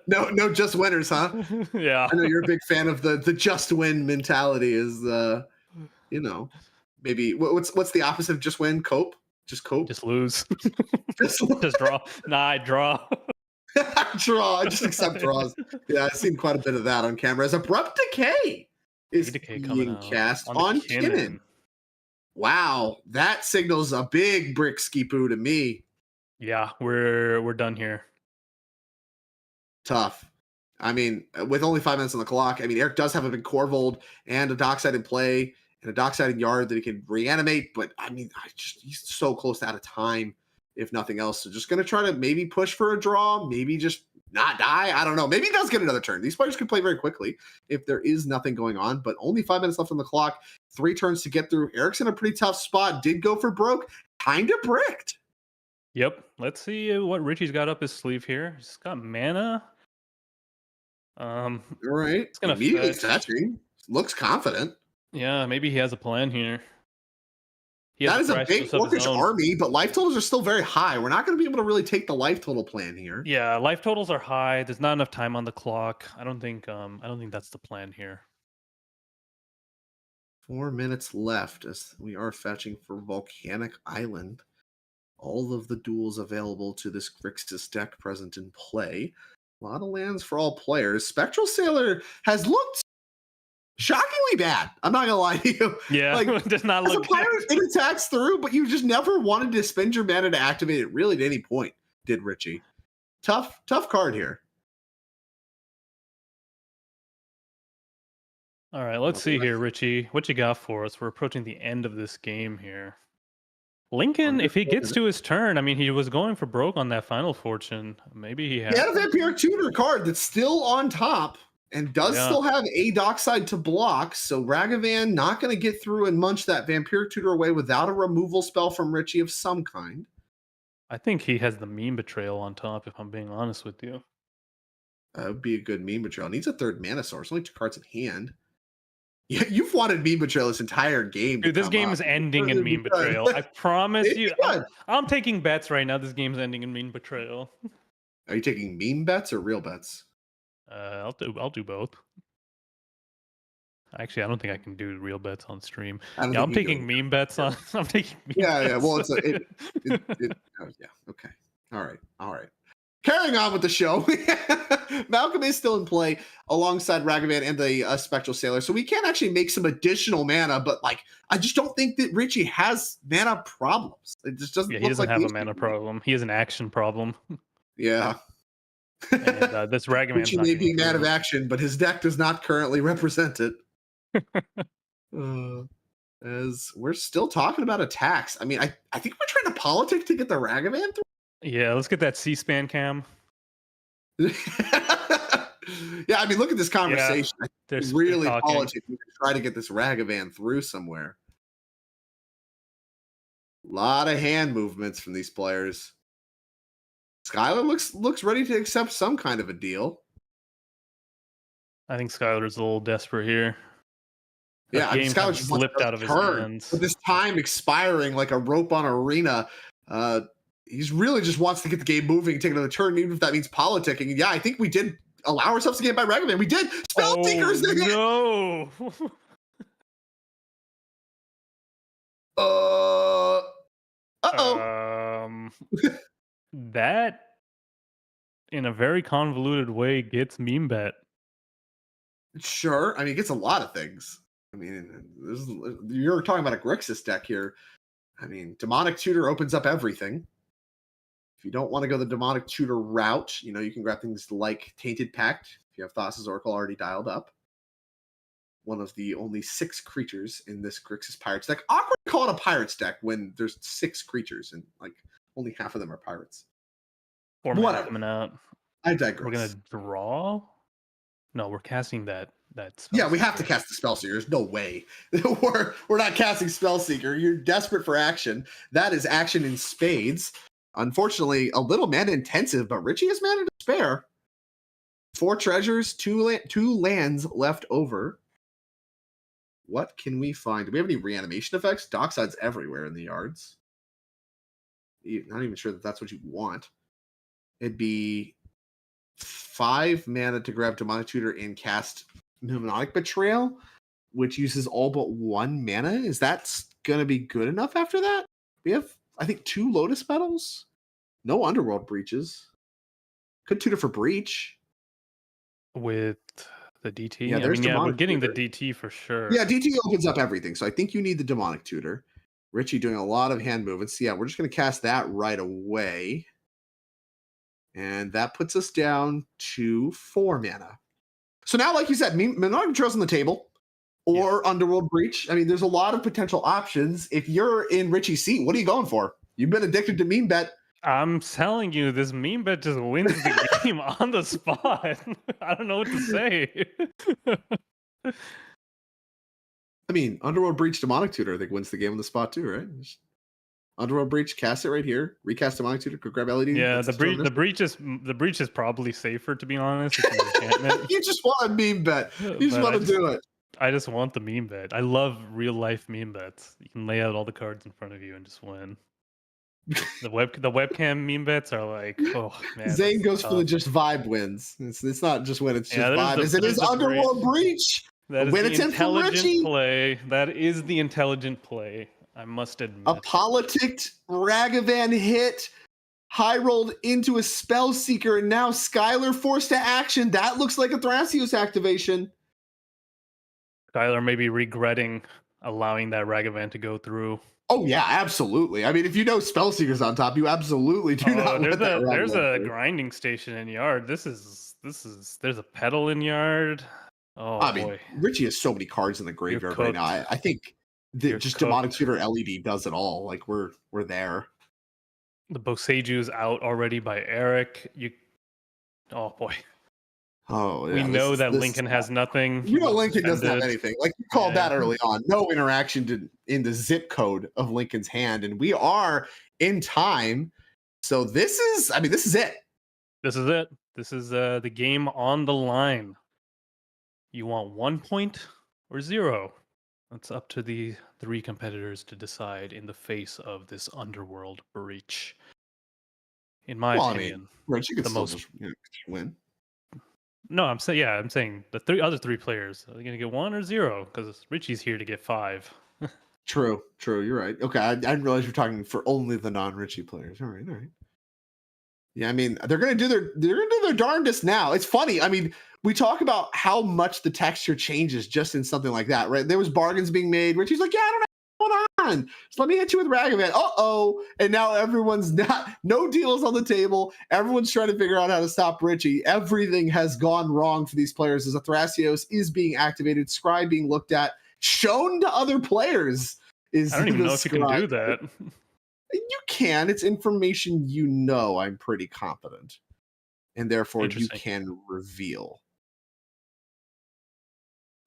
No just winners, huh? Yeah. I know you're a big fan of the just win mentality is maybe what's the opposite of just win? Cope? Just cope? Just lose. Just draw. Nah, I draw. Draw. I just accept draws. Yeah, I've seen quite a bit of that on camera. As Abrupt Decay is being cast on Kinnan. Wow, that signals a big brick ski-poo to me. Yeah, we're done here. Tough. I mean, with only 5 minutes on the clock, Eric does have a big Corvold and a dockside in play and a dockside in yard that he can reanimate, but he's so close out of time, if nothing else. So just going to try to maybe push for a draw, maybe just not die. I don't know. Maybe he does get another turn. These players can play very quickly if there is nothing going on, but only 5 minutes left on the clock. 3 turns to get through. Eric's in a pretty tough spot. Did go for broke. Kind of bricked. Yep. Let's see what Richie's got up his sleeve here. He's got mana. All right. It's gonna immediately fetching. Looks confident. Yeah, maybe he has a plan here. That is a big Orcish army, but life totals are still very high. We're not going to be able to really take the life total plan here. Yeah, life totals are high. There's not enough time on the clock. I don't think that's the plan here. 4 minutes left as we are fetching for Volcanic Island. All of the duels available to this Grixis deck present in play. A lot of lands for all players. Spectral Sailor has looked shockingly bad. I'm not gonna lie to you. Yeah, it does not look as a pirate, it attacks through, but you just never wanted to spend your mana to activate it really at any point, did Richie. Tough card here. All right, let's see here, Richie. What you got for us? We're approaching the end of this game here. Lincoln, if he gets to his turn, he was going for broke on that Final Fortune. Maybe he has. He had a Vampiric Tutor card that's still on top and does still have a dockside to block. So Ragavan not going to get through and munch that Vampiric Tutor away without a removal spell from Richie of some kind. I think he has the Meme Betrayal on top, if I'm being honest with you. That would be a good Meme Betrayal. Needs a 3rd mana source. Only 2 cards in hand. Yeah, you've wanted Meme Betrayal this entire game. Dude, this game is ending in Meme Betrayal. I promise you. I'm taking bets right now. This game's ending in Meme Betrayal. Are you taking meme bets or real bets? I'll do both. Actually, I don't think I can do real bets on stream. I'm taking meme bets on. I'm taking. Yeah. Well, okay. All right. Carrying on with the show, Malcolm is still in play alongside Ragavan and the Spectral Sailor, so we can actually make some additional mana. But I just don't think that Richie has mana problems. It just doesn't. Yeah, he doesn't have a mana problem. He has an action problem. Yeah. And, this Ragavan Richie may be mad of action, but his deck does not currently represent it. As we're still talking about attacks. I mean, I think we're trying to politic to get the Ragavan through. Yeah, let's get that C-SPAN cam. Yeah, I mean, look at this conversation. Yeah, it's really politics. We can try to get this Ragavan through somewhere. A lot of hand movements from these players. Skylar looks ready to accept some kind of a deal. I think Skylar's a little desperate here. Yeah, I mean, Skylar just slipped out of his hands. With this time expiring like a rope on arena, he's really just wants to get the game moving, take another turn, even if that means politicking. And yeah, I think we did allow ourselves to get by Ragavan. We did. Spell Seekers. No. That, in a very convoluted way, gets meme bet. Sure. I mean, it gets a lot of things. I mean, you're talking about a Grixis deck here. I mean, Demonic Tutor opens up everything. If you don't want to go the Demonic Tutor route, you can grab things like Tainted Pact. If you have Thassa's Oracle already dialed up. One of the only 6 creatures in this Grixis Pirates deck. Awkward to call it a Pirates deck when there's 6 creatures and only half of them are pirates. 4 mana coming out. I digress. We're gonna draw. No, we're casting that. Yeah, we have to cast the Spellseeker. There's no way we're not casting Spellseeker. You're desperate for action. That is action in spades. Unfortunately, a little mana intensive, but Richie has mana to spare. 4 treasures, 2 lands left over. What can we find? Do we have any reanimation effects? Dockside's everywhere in the yards. Not even sure that that's what you want. It'd be 5 mana to grab Demonic Tutor and cast Mnemonic Betrayal, which uses all but 1 mana. Is that going to be good enough after that? We have, I think, 2 Lotus Petals. No Underworld Breaches. Could tutor for Breach. With the DT? Yeah, we're getting the DT for sure. Yeah, DT opens up everything. So I think you need the Demonic Tutor. Richie doing a lot of hand movements. Yeah, we're just going to cast that right away. And that puts us down to 4 mana. So now, like you said, Mnemonic Betrayal's on the table. Or Underworld Breach. I mean, there's a lot of potential options. If you're in Richie's seat, what are you going for? You've been addicted to meme bet. I'm telling you, this meme bet just wins the game on the spot. I don't know what to say. I mean, Underworld Breach Demonic Tutor, I think, wins the game on the spot too, right? Just Underworld Breach, cast it right here. Recast Demonic Tutor, go grab LED. Yeah, the breach is probably safer, to be honest. You just want a meme bet. You just want to do it. I just want the meme bet. I love real life meme bets. You can lay out all the cards in front of you and just win. The webcam meme bets are like, oh man. Zane goes for the just vibe wins. It's not just win, it's just vibe. It is Underworld Breach. That is the intelligent play. That is the intelligent play. I must admit. A politicked Ragavan hit, high rolled into a Spellseeker, and now Skylar forced to action. That looks like a Thrasios activation. Skylar may be regretting allowing that Ragavan to go through. Oh yeah, absolutely. I mean, if you know Spellseeker's on top, you absolutely do not. There's a grinding station in yard. There's a pedal in yard. Oh, I mean, Richie has so many cards in the graveyard right now. I think Demonic Tutor LED does it all. Like we're there. The Boseju's out already by Eric. Oh boy. Oh, yeah. We know that Lincoln has nothing. You know Lincoln doesn't have anything. Like you called that early on. No interaction in the zip code of Lincoln's hand, and we are in time. So this is it. This is it. This is the game on the line. You want 1 point or 0? It's up to the 3 competitors to decide in the face of this Underworld Breach. In my opinion, Rich, you could still just win. No, I'm saying the other 3 players are they going to get 1 or 0? Because Richie's here to get 5. True. You're right. Okay, I didn't realize you're talking for only the non-Richie players. All right. Yeah, I mean, they're gonna do their darndest now. It's funny. I mean, we talk about how much the texture changes just in something like that, right? There was bargains being made. Richie's like, yeah, I don't going on? Just let me hit you with Ragavan. Uh-oh. And now everyone's no deals on the table. Everyone's trying to figure out how to stop Richie. Everything has gone wrong for these players as a Thrasios is being activated, Scry being looked at, shown to other players. I don't even know if you can do that. You can. It's information you know, I'm pretty confident. And therefore you can reveal.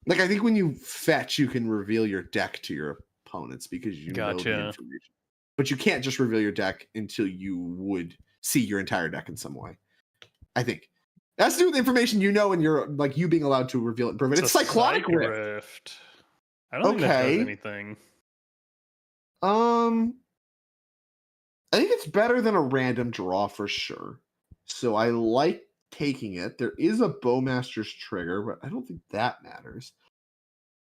Like, I think when you fetch, you can reveal your deck to your opponents because you know the information. But you can't just reveal your deck until you would see your entire deck in some way. I think. That's to do with the information you know and you're like you being allowed to reveal it and prove it. It's Cyclonic Rift. I don't think that does anything. I think it's better than a random draw for sure. So I like taking it. There is a Bowmaster's trigger, but I don't think that matters.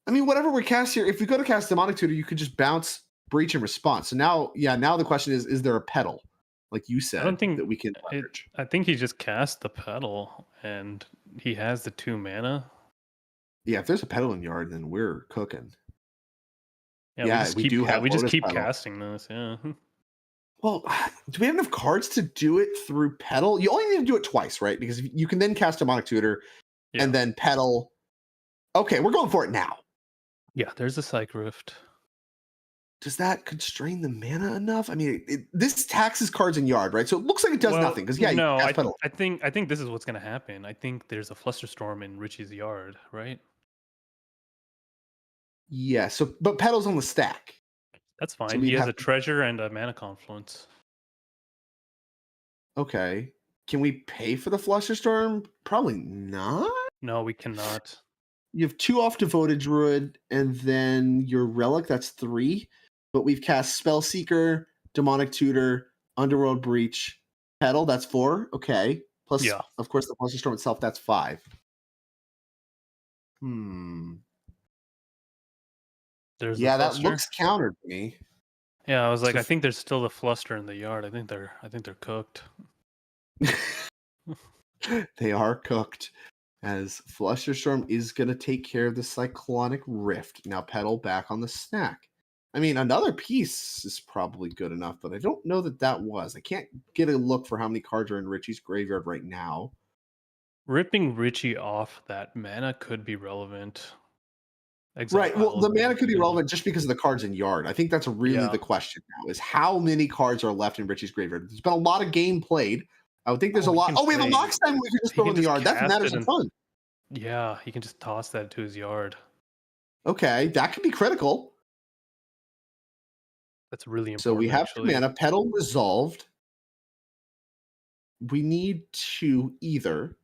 I mean, whatever we cast here, if we go to cast Demonic Tutor, you could just bounce Breach and Response. So now the question is there a pedal? Like you said, I don't think that we can leverage. I think he just cast the pedal and he has the 2 mana. Yeah, if there's a pedal in yard, then we're cooking. Yeah, we just keep casting this, yeah. Well, do we have enough cards to do it through pedal? You only need to do it twice, right? Because you can then cast Demonic Tutor and then pedal. Okay, we're going for it now. Yeah, there's a Psych Rift. Does that constrain the mana enough? I mean, this taxes cards in yard, right? So it looks like it does nothing. Because no, I think this is what's going to happen. I think there's a Flusterstorm in Richie's yard, right? Yeah. So, but pedal's on the stack. That's fine. So he has a treasure and a mana confluence. Okay. Can we pay for the Flusterstorm? Probably not. No, we cannot. You have 2 off Devoted Druid, and then your Relic, that's 3. But we've cast Spellseeker, Demonic Tutor, Underworld Breach, Pedal, that's 4. Okay. Plus, of course, the Flusterstorm itself, that's 5. That looks countered to me. Yeah, I was like, I think there's still a Fluster in the yard. I think they're cooked. They are cooked. As Flusterstorm is going to take care of the Cyclonic Rift. Now pedal back on the stack. I mean, another piece is probably good enough, but I don't know that was. I can't get a look for how many cards are in Richie's graveyard right now. Ripping Richie off that mana could be relevant. Right. Well, the mana could be relevant just because of the cards in yard. I think that's really the question now, is how many cards are left in Richie's graveyard? There's been a lot of game played. I would think there's a lot. We have a Lockstem we can just throw in the yard. That matters a ton. Yeah, he can just toss that to his yard. Okay, that could be critical. That's really important. So we have 2 mana, pedal resolved. We need to either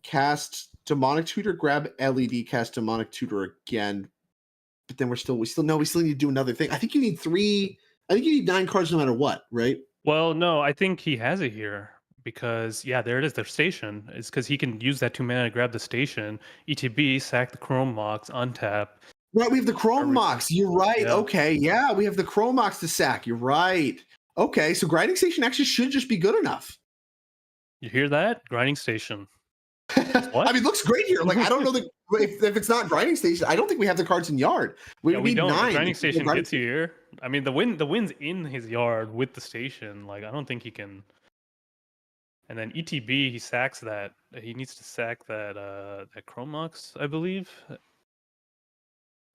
cast Demonic Tutor, grab LED, cast Demonic Tutor again, but then we still need to do another thing. I think you need 3. I think you need 9 cards no matter what, right? Well, no, I think he has it here because there it is. Their station. It's because he can use that 2 mana to grab the station. ETB, sack the Chrome Mox, untap. Right, we have the Chrome Mox. You're right. Yeah. Okay, yeah, we have the Chrome Mox to sack. You're right. Okay, so Grinding Station actually should just be good enough. You hear that? Grinding Station. What? I mean, it looks great here. Like, I don't know if it's not Grinding Station. I don't think we have the cards in yard. We need don't. 9. The Grinding Station gets you here. I mean, the wind's in his yard with the station. Like, I don't think he can. And then ETB, he sacks that. He needs to sack that Chrome Mox, I believe.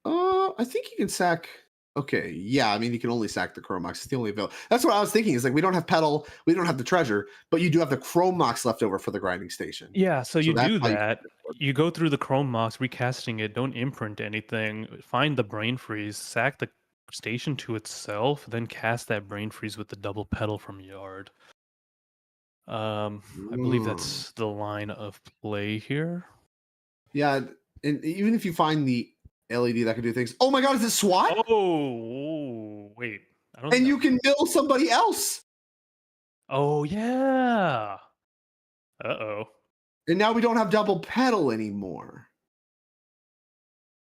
I think he can sack. Okay, yeah. I mean, you can only sack the Chrome Mox. It's the only available. That's what I was thinking. Is like we don't have pedal, we don't have the treasure, but you do have the Chrome Mox left over for the Grinding Station. Yeah, so you do that. You go through the Chrome Mox, recasting it. Don't imprint anything. Find the Brain Freeze, sack the station to itself, then cast that Brain Freeze with the double pedal from yard. I believe that's the line of play here. Yeah, and even if you find the LED that can do things. Oh my God, is it SWAT? Oh, wait. I don't and you can mill somebody else. Oh, yeah. Uh-oh. And now we don't have double pedal anymore.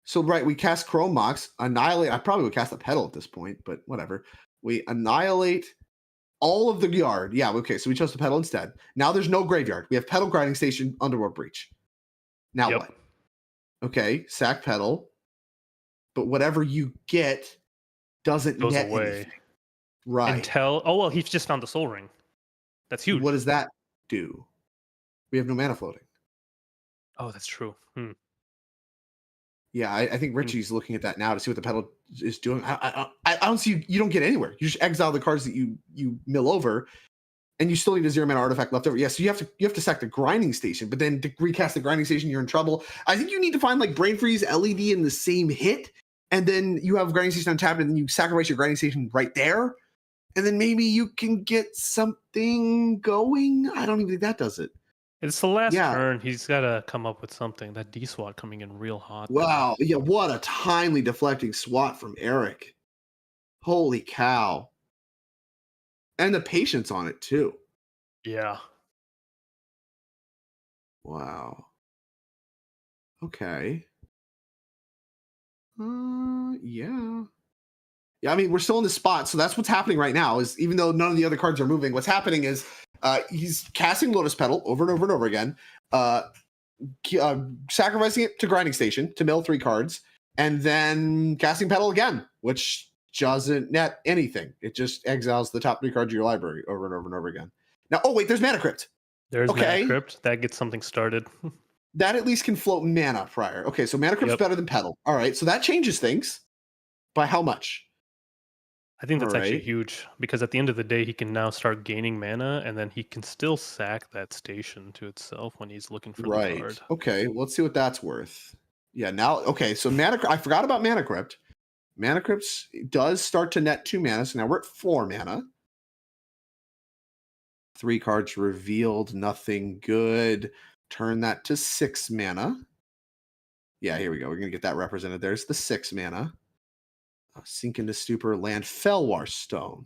So, right, we cast Chrome Mox, annihilate. I probably would cast a pedal at this point, but whatever. We annihilate all of the yard. Yeah, okay, so we chose the pedal instead. Now there's no graveyard. We have pedal, Grinding Station, Underworld Breach. Now what? Okay, sack pedal. but whatever you get doesn't Goes net away. anything. Right. Oh, well, he's just found the Soul Ring. That's huge. What does that do? We have no mana floating. Oh, that's true. Yeah, I think Richie's looking at that now to see what the pedal is doing. I don't see you don't get anywhere. You just exile the cards that you mill over, and you still need a 0 mana artifact left over. Yes, so you have to sack the grinding station, but then to recast the grinding station, you're in trouble. I think you need to find like Brain Freeze, LED in the same hit, and then you have grinding station untapped, and then you sacrifice your grinding station right there, and then maybe you can get something going. I don't even think that does it. It's the last turn. He's got to come up with something. That D-SWAT coming in real hot. Wow. Yeah, what a timely deflecting SWAT from Eric. Holy cow. And the patience on it, too. Yeah. Wow. Okay. Yeah. Yeah, I mean, we're still in the spot, so that's what's happening right now, is even though none of the other cards are moving, what's happening is he's casting Lotus Petal over and over and over again, sacrificing it to Grinding Station to mill 3 cards, and then casting Petal again, which doesn't net anything. It just exiles the top 3 cards of your library over and over and over again. Now, oh wait, there's Mana Crypt. There's Mana Crypt. That gets something started. That at least can float mana prior. Okay, so Mana Crypt's better than Petal. All right, so that changes things. By how much? I think that's actually huge, because at the end of the day, he can now start gaining mana, and then he can still sack that station to itself when he's looking for the card. Okay, let's see what that's worth. Yeah, now, okay, so I forgot about Mana Crypt. Mana Crypt does start to net 2 mana, so now we're at 4 mana. 3 cards revealed, nothing good. Turn that to 6 mana. Yeah, here we go. We're going to get that represented. There's the 6 mana. Sink into Stupor, land Felwar Stone.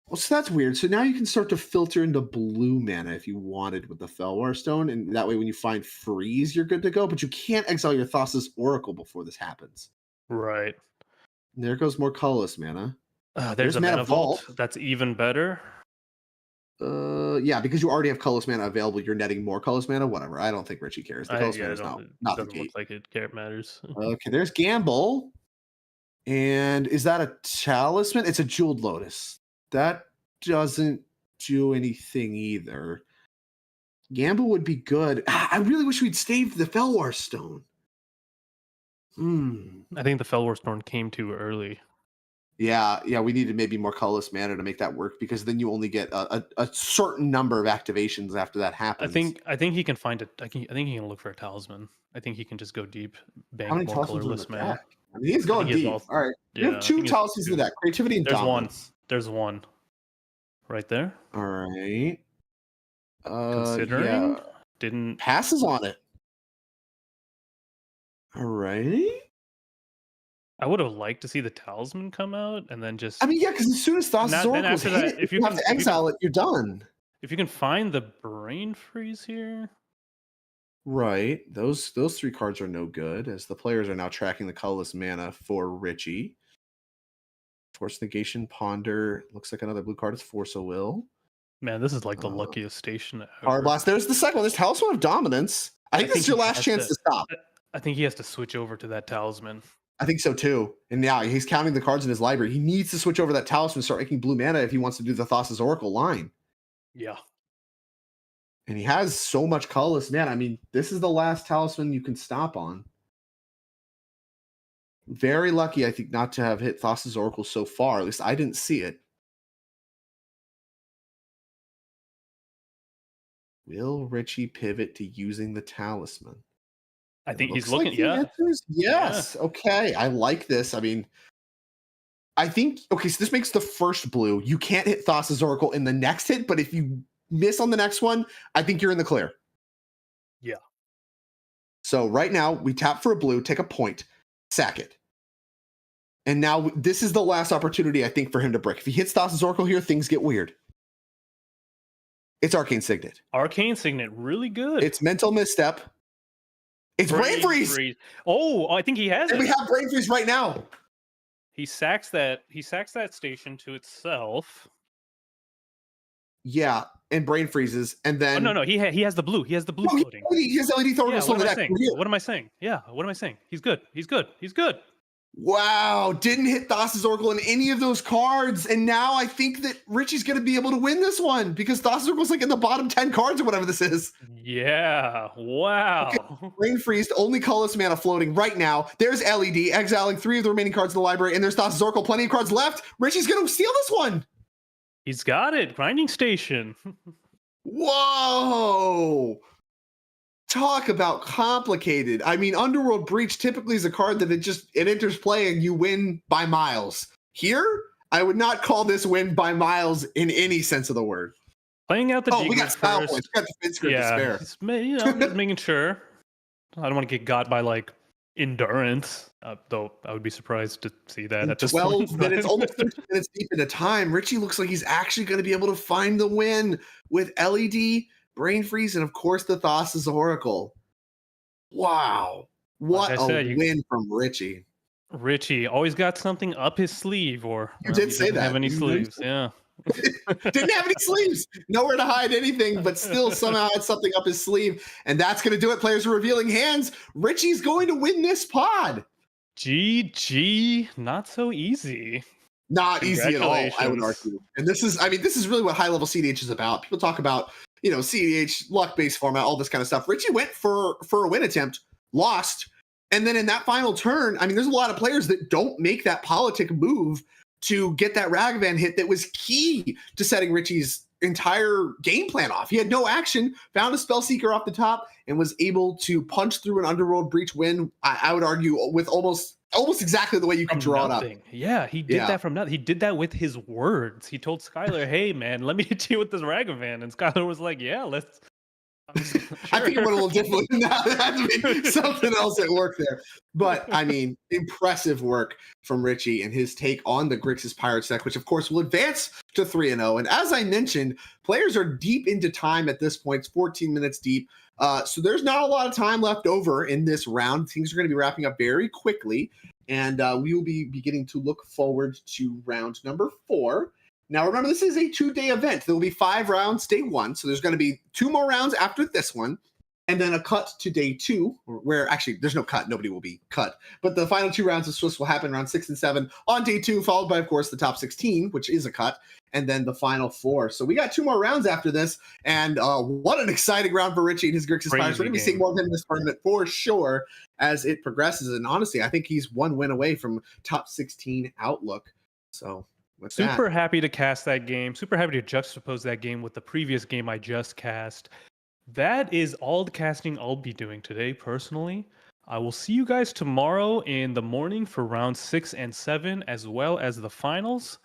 Well, so that's weird. So now you can start to filter into blue mana if you wanted with the Felwar Stone, and that way when you find freeze, you're good to go, but you can't exile your Thassa's Oracle before this happens. Right. And there goes more colorless mana. There's a Mana Vault. That's even better. Yeah, because you already have colorless mana available, you're netting more colorless mana. Whatever. I don't think Richie cares. The colorless mana is not the key. Look like it matters. Okay, there's Gamble. And is that a talisman? It's a Jeweled Lotus. That doesn't do anything either. Gamble would be good. I really wish we'd saved the Felwar Stone. I think the Felwar Stone came too early. Yeah, we needed maybe more colorless mana to make that work, because then you only get a certain number of activations after that happens. I think he can find it. I think he can look for a talisman. I think he can just go deep, bank more colorless mana. I mean, he's going deep. All right. You have 2 talismans in the deck. Creativity and dominance. There's one. Right there. All right. Considering didn't passes on it. All right. I would have liked to see the talisman come out and then just. I mean, yeah, because as soon as Thassa's Oracle's hit, if you have to exile it, you're done. If you can find the Brain Freeze here. Right. Those 3 cards are no good, as the players are now tracking the colorless mana for Richie. Force Negation, Ponder. Looks like another blue card is Force of Will. Man, this is like the luckiest station ever. Hard Blast. There's the second one. There's Talisman of Dominance. I think this is your last chance to stop. I think he has to switch over to that talisman. I think so too. And now he's counting the cards in his library. He needs to switch over that talisman and start making blue mana if he wants to do the Thassa's Oracle line. Yeah. And he has so much colorless mana. I mean, this is the last talisman you can stop on. Very lucky, I think, not to have hit Thassa's Oracle so far. At least I didn't see it. Will Richie pivot to using the talisman? I think he's looking, like Yes. Yeah. Okay. I like this. I mean, I think, okay, so this makes the first blue. You can't hit Thassa's Oracle in the next hit, but if you miss on the next one, I think you're in the clear. Yeah. So right now, we tap for a blue, take a point, sack it. And now this is the last opportunity, I think, for him to break. If he hits Thassa's Oracle here, things get weird. It's Arcane Signet. Arcane Signet, really good. It's Mental Misstep. It's Brain Freeze. Oh, I think he has it. We have Brain Freeze right now. He sacks that station to itself. Yeah. and brain freezes, and then no, he has the blue. He has the blue floating. He has LED throwing Yeah, on the deck. What am I saying? Yeah, what am I saying? He's good. Wow, didn't hit Thassa's Oracle in any of those cards, and now I think that Richie's going to be able to win this one because Thassa's Oracle's like in the bottom 10 cards or whatever this is. Yeah, wow. Okay. Brain freezed, only colorless mana floating right now. There's LED, exiling 3 of the remaining cards in the library, and there's Thassa's Oracle, plenty of cards left. Richie's going to steal this one. He's got it. Grinding Station. Whoa. Talk about complicated. I mean, Underworld Breach typically is a card that it enters play and you win by miles. Here, I would not call this win by miles in any sense of the word. Playing out the we got style points. We got the script to spare. Just making sure. I don't want to get got by like endurance, though I would be surprised to see that at this 12 point. minutes, almost 13 minutes deep into time. Richie looks like he's actually going to be able to find the win with LED, Brain Freeze, and of course the Thassa's Oracle. Wow. What a win from Richie. Richie always got something up his sleeve, or you did say that. Have any sleeves? Yeah. Didn't have any sleeves, nowhere to hide anything, but still somehow had something up his sleeve. And that's going to do it. Players are revealing hands. Richie's going to win this pod. GG. Not so easy. Not easy at all, I would argue. And this is really what high level cEDH is about. People talk about, cEDH, luck-based format, all this kind of stuff. Richie went for a win attempt, lost. And then in that final turn, there's a lot of players that don't make that politic move to get that Ragavan hit that was key to setting Richie's entire game plan off. He had no action, found a Spellseeker off the top, and was able to punch through an Underworld Breach win, I would argue, with almost exactly the way you can draw it up. Yeah, he did that from nothing. He did that with his words. He told Skylar, hey, man, let me hit you with this Ragavan. And Skylar was like, yeah, let's... Sure. I think it went a little differently than that. There had to be something else at work there. But, impressive work from Richie and his take on the Grixis Pirates deck, which, of course, will advance to 3-0. And as I mentioned, players are deep into time at this point. It's 14 minutes deep. So there's not a lot of time left over in this round. Things are going to be wrapping up very quickly. And we will be beginning to look forward to round number 4. Now, remember, this is a 2-day event. There will be 5 rounds day 1. So there's going to be 2 more rounds after this one. And then a cut to day 2, where actually there's no cut. Nobody will be cut. But the final 2 rounds of Swiss will happen around 6 and 7 on day 2, followed by, of course, the top 16, which is a cut, and then the final 4. So we got 2 more rounds after this. And what an exciting round for Richie and his Grixis Pirates. We're going to be seeing more of him in this tournament for sure as it progresses. And honestly, I think he's 1 win away from top 16 outlook. So... Super happy to cast that game. Super happy to juxtapose that game with the previous game I just cast. That is all the casting I'll be doing today, personally. I will see you guys tomorrow in the morning for round 6 and 7, as well as the finals.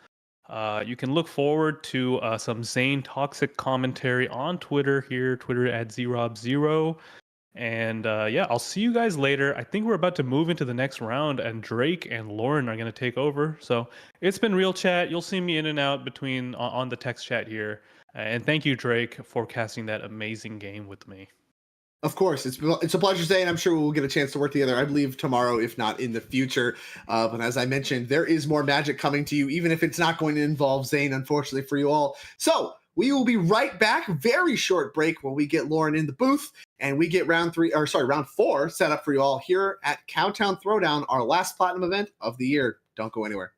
You can look forward to some Zane toxic commentary on Twitter here, Twitter at ZRob0. And I'll see you guys later. I think we're about to move into the next round, and Drake and Lauren are going to take over. So it's been real chat. You'll see me in and out between on the text chat here. And thank you, Drake, for casting that amazing game with me. Of course, it's a pleasure, Zane. I'm sure we'll get a chance to work together, I believe, tomorrow, if not in the future. But as I mentioned, there is more magic coming to you, even if it's not going to involve Zane, unfortunately, for you all. So we will be right back. Very short break when we get Lauren in the booth and we get round 4 set up for you all here at Cowtown Throwdown, our last platinum event of the year. Don't go anywhere.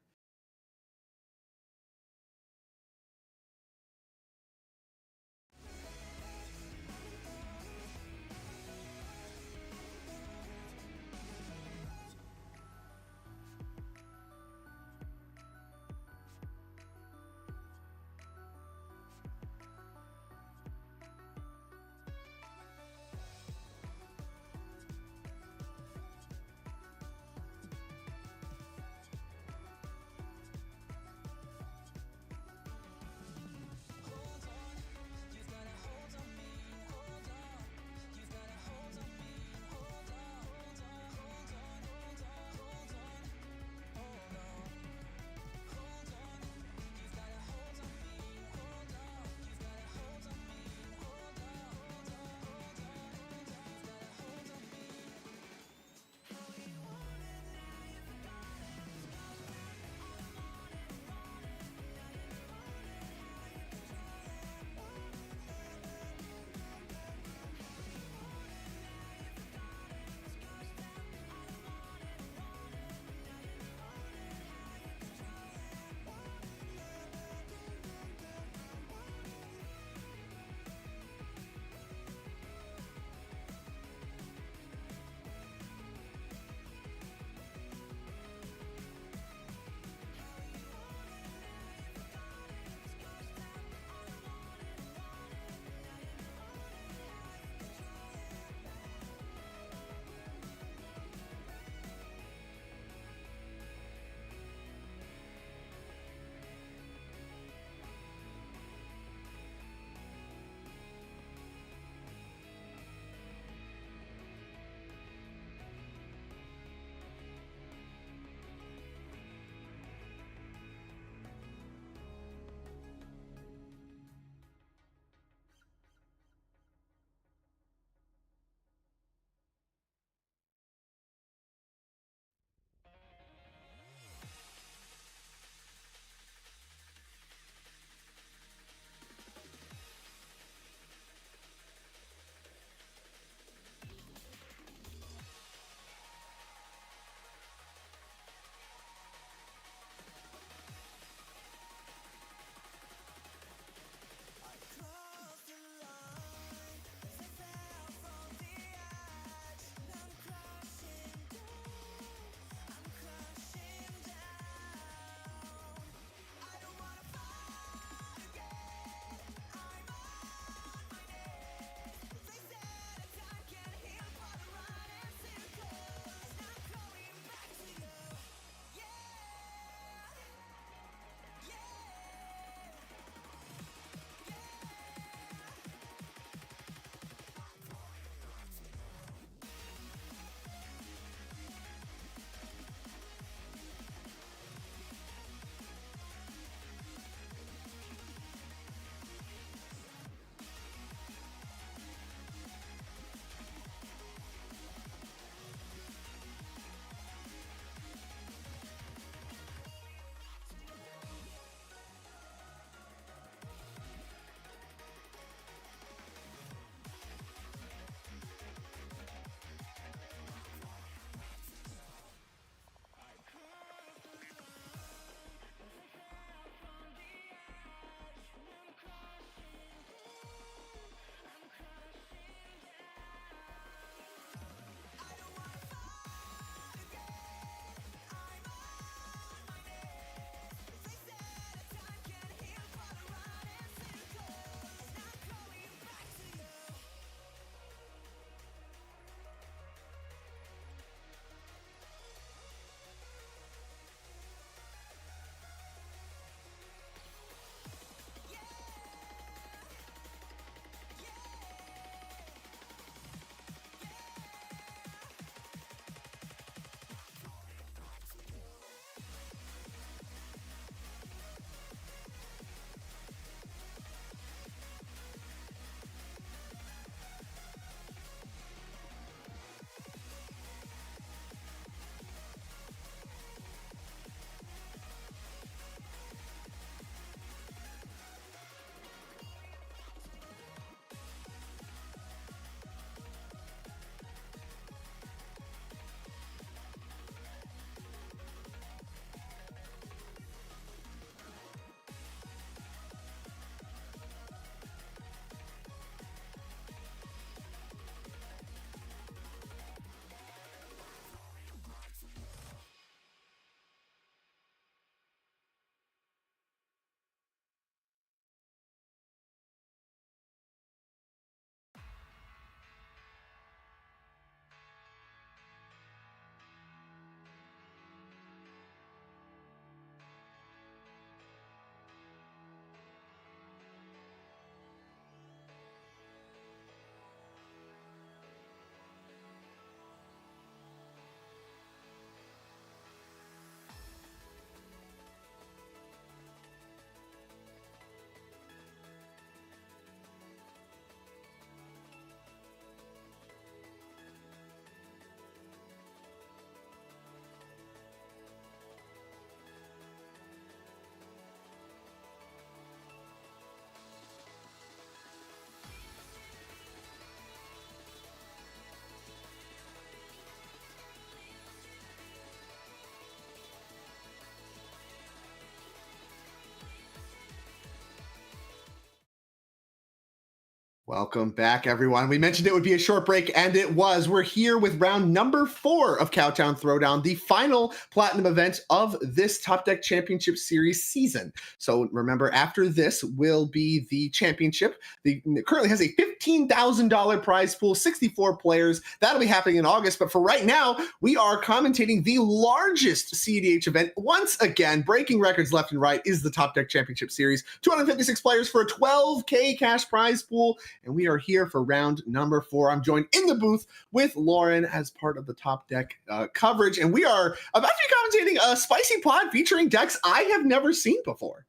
Welcome back, everyone. We mentioned it would be a short break, and it was. We're here with round number 4 of Cowtown Throwdown, the final Platinum event of this TopDeck Championship Series season. So remember, after this will be the championship. It currently has a $15,000 prize pool, 64 players. That'll be happening in August. But for right now, we are commentating the largest cEDH event. Once again, breaking records left and right is the TopDeck Championship Series. 256 players for a $12K cash prize pool. And we are here for round number 4. I'm joined in the booth with Lauren as part of the TopDeck coverage. And we are about to be commentating a spicy pod featuring decks I have never seen before.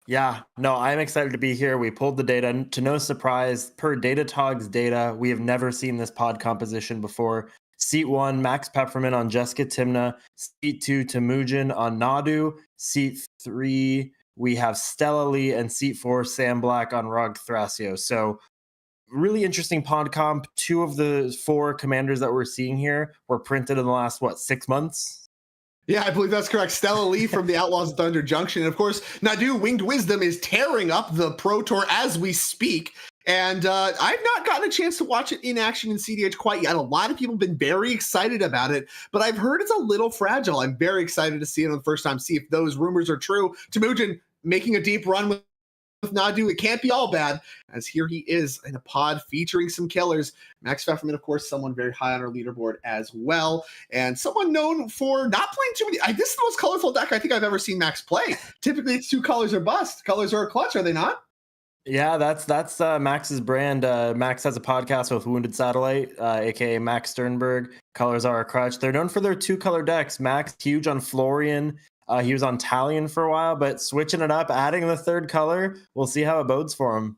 Yeah, no, I'm excited to be here. We pulled the data. To no surprise, per Datatog's data, we have never seen this pod composition before. Seat 1, Max Peppermint on Jessica Timna. Seat 2, Temujin on Nadu. Seat 3, we have Stella Lee, and seat 4, Sam Black on Rog Thrasio. So really interesting pod comp. 2 of the 4 commanders that we're seeing here were printed in the last, 6 months? Yeah, I believe that's correct. Stella Lee from the Outlaws of Thunder Junction. And of course, Nadu Winged Wisdom is tearing up the Pro Tour as we speak. And I've not gotten a chance to watch it in action in cEDH quite yet. A lot of people have been very excited about it, but I've heard it's a little fragile. I'm very excited to see it on the first time, see if those rumors are true. Temujin making a deep run with Nadu. It can't be all bad, as here he is in a pod featuring some killers. Max Pfefferman, of course, someone very high on our leaderboard as well, and someone known for not playing too many. This is the most colorful deck I think I've ever seen Max play. Typically, it's 2 colors or bust. Colors are a clutch, are they not? Yeah, that's Max's brand. Max has a podcast with Wounded Satellite, aka Max Sternberg. Colors are a crutch. They're known for their 2-color decks. Max, huge on Florian. He was on Talion for a while, but switching it up, adding the 3rd color, we'll see how it bodes for him.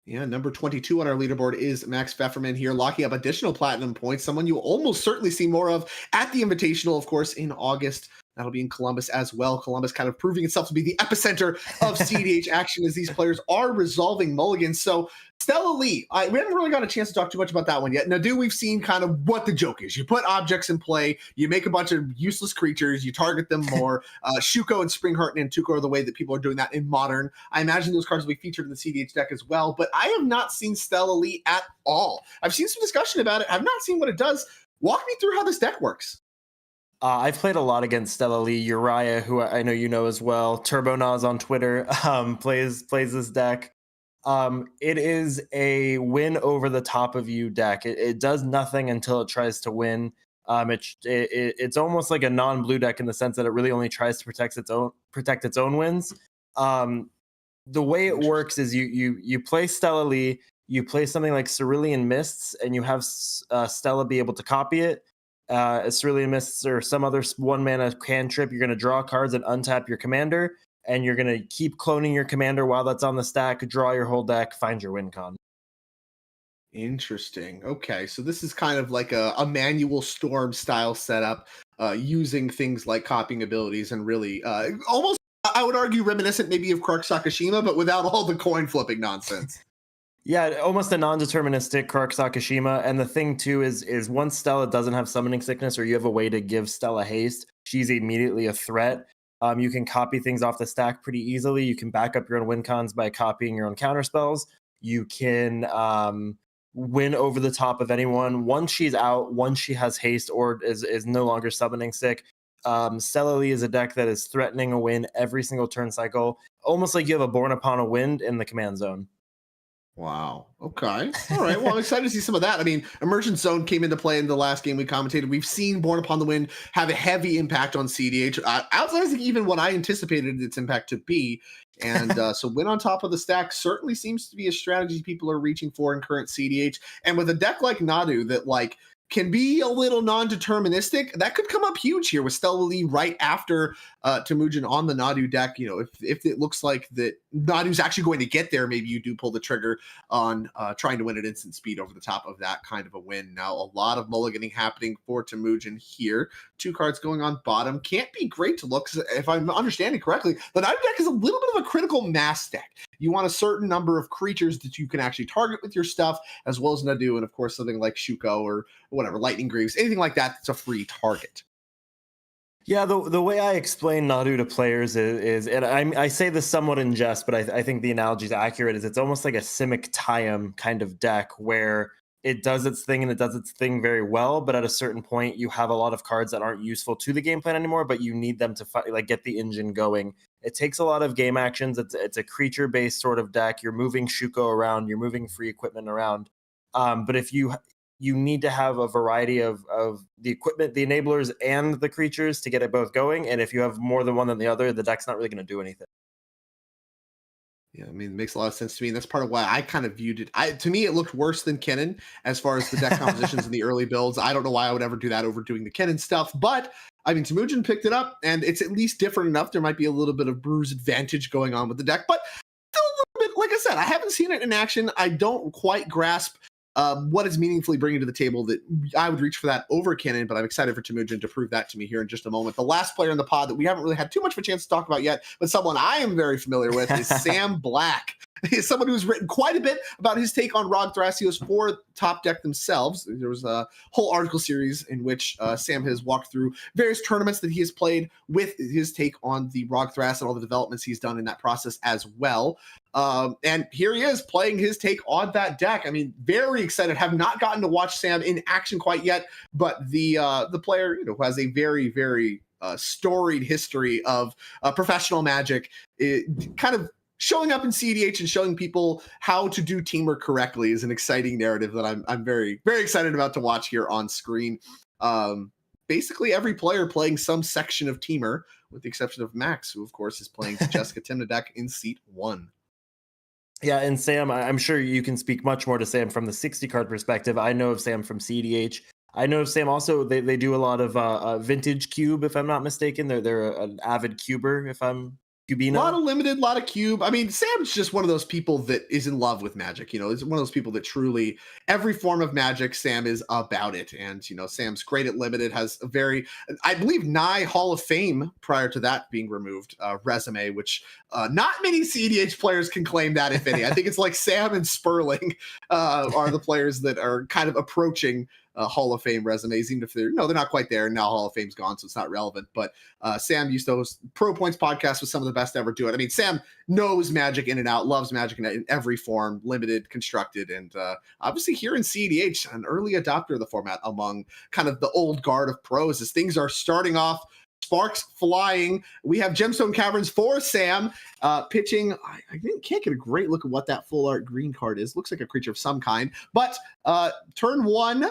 Yeah, number 22 on our leaderboard is Max Pfefferman here, locking up additional platinum points, someone you almost certainly see more of at the Invitational, of course, in August. That'll be in Columbus as well. Columbus kind of proving itself to be the epicenter of cEDH action as these players are resolving mulligans. So Stella Lee, we haven't really got a chance to talk too much about that one yet. Nadu, we've seen kind of what the joke is. You put objects in play, you make a bunch of useless creatures, you target them more. Shuko and Springheart and Tuco are the way that people are doing that in Modern. I imagine those cards will be featured in the cEDH deck as well, but I have not seen Stella Lee at all. I've seen some discussion about it. I've not seen what it does. Walk me through how this deck works. I've played a lot against Stella Lee. Uriah, who I know you know as well. Turbo Nas on Twitter plays this deck. It is a win over the top of you deck. It does nothing until it tries to win. It's almost like a non-blue deck in the sense that it really only tries to protect its own wins. The way it works is you play Stella Lee, you play something like Cerulean Mists, and you have Stella be able to copy it. Cerulean Mists or some other 1-mana cantrip. You're going to draw cards and untap your commander, and you're going to keep cloning your commander while that's on the stack, draw your whole deck, find your win con. Interesting. Okay, so this is kind of like a Manual Storm style setup, using things like copying abilities and really almost, I would argue, reminiscent maybe of Krark Sakashima, but without all the coin flipping nonsense. Yeah, almost a non-deterministic Krark Sakashima. And the thing too is once Stella doesn't have summoning sickness, or you have a way to give Stella haste, she's immediately a threat. You can copy things off the stack pretty easily. You can back up your own win cons by copying your own counter spells. You can win over the top of anyone. Once she's out, once she has haste or is no longer summoning sick, Stella Lee is a deck that is threatening a win every single turn cycle, almost like you have a Born Upon a Wind in the command zone. Wow. Okay. All right. Well, I'm excited to see some of that. I mean, Immersion Zone came into play in the last game we commentated. We've seen Born Upon the Wind have a heavy impact on cEDH, outside of even what I anticipated its impact to be. And so win on top of the stack certainly seems to be a strategy people are reaching for in current cEDH. And with a deck like Nadu that can be a little non-deterministic, that could come up huge here with Stella Lee right after Temujin on the Nadu deck. You know, if it looks like that Nadu's actually going to get there, maybe you do pull the trigger on trying to win at instant speed over the top of that kind of a win. Now, a lot of mulliganing happening for Temujin here. 2 cards going on bottom. Can't be great to look, if I'm understanding correctly. The Nadu deck is a little bit of a critical mass deck. You want a certain number of creatures that you can actually target with your stuff, as well as Nadu, and of course something like Shuko or whatever, Lightning Greaves, anything like that that's a free target. Yeah, the way I explain Nadu to players is and I say this somewhat in jest, but I think the analogy is accurate, is it's almost like a Simic Tayum kind of deck where it does its thing and it does its thing very well, but at a certain point you have a lot of cards that aren't useful to the game plan anymore, but you need them to like get the engine going. It takes a lot of game actions. It's a creature-based sort of deck. You're moving Shuko around, you're moving free equipment around. But if you need to have a variety of the equipment, the enablers, and the creatures to get it both going. And if you have more than one than the other, the deck's not really going to do anything. Yeah, I mean, it makes a lot of sense to me. And that's part of why I kind of viewed it. To me, it looked worse than Kennen as far as the deck compositions in the early builds. I don't know why I would ever do that over doing the Kennen stuff. But, I mean, Temujin picked it up, and it's at least different enough. There might be a little bit of bruise advantage going on with the deck. But still a little bit, like I said, I haven't seen it in action. I don't quite grasp what is meaningfully bringing to the table that I would reach for that over Kennen, but I'm excited for Temujin to prove that to me here in just a moment. The last player in the pod that we haven't really had too much of a chance to talk about yet, but someone I am very familiar with is Sam Black. He's someone who's written quite a bit about his take on Rog Thrasios for TopDeck themselves. There was a whole article series in which Sam has walked through various tournaments that he has played with his take on the Rog Thras and all the developments he's done in that process as well. And here he is playing his take on that deck. I mean, very excited. Have not gotten to watch Sam in action quite yet, but the player, who has a very, very storied history of professional Magic, kind of showing up in cEDH and showing people how to do Teamer correctly is an exciting narrative that I'm very, very excited about to watch here on screen. Basically, every player playing some section of Teamer, with the exception of Max, who of course is playing Jessica Timna deck in seat 1. Yeah, and Sam, I'm sure you can speak much more to Sam from the 60 card perspective. I know of Sam from cEDH. I know of Sam also, they do a lot of vintage cube, if I'm not mistaken. They're an avid cuber, if I'm Cubino. A lot of limited, a lot of cube. I mean, Sam's just one of those people that is in love with Magic. He's one of those people that truly, every form of Magic, Sam is about it. And, Sam's great at limited, has a very, I believe, nigh Hall of Fame prior to that being removed resume, which not many cEDH players can claim that, if any. I think it's like Sam and Sperling are the players that are kind of approaching Hall of Fame resumes, even if they're not quite there. And now Hall of Fame's gone, so it's not relevant. But Sam used to host Pro Points podcast with some of the best to ever do it. I mean, Sam knows Magic in and out, loves Magic in every form, limited, constructed, and obviously here in cEDH, an early adopter of the format among kind of the old guard of pros as things are starting off. Sparks flying. We have Gemstone Caverns for Sam pitching. I can't get a great look at what that full art green card is. Looks like a creature of some kind. But turn 1,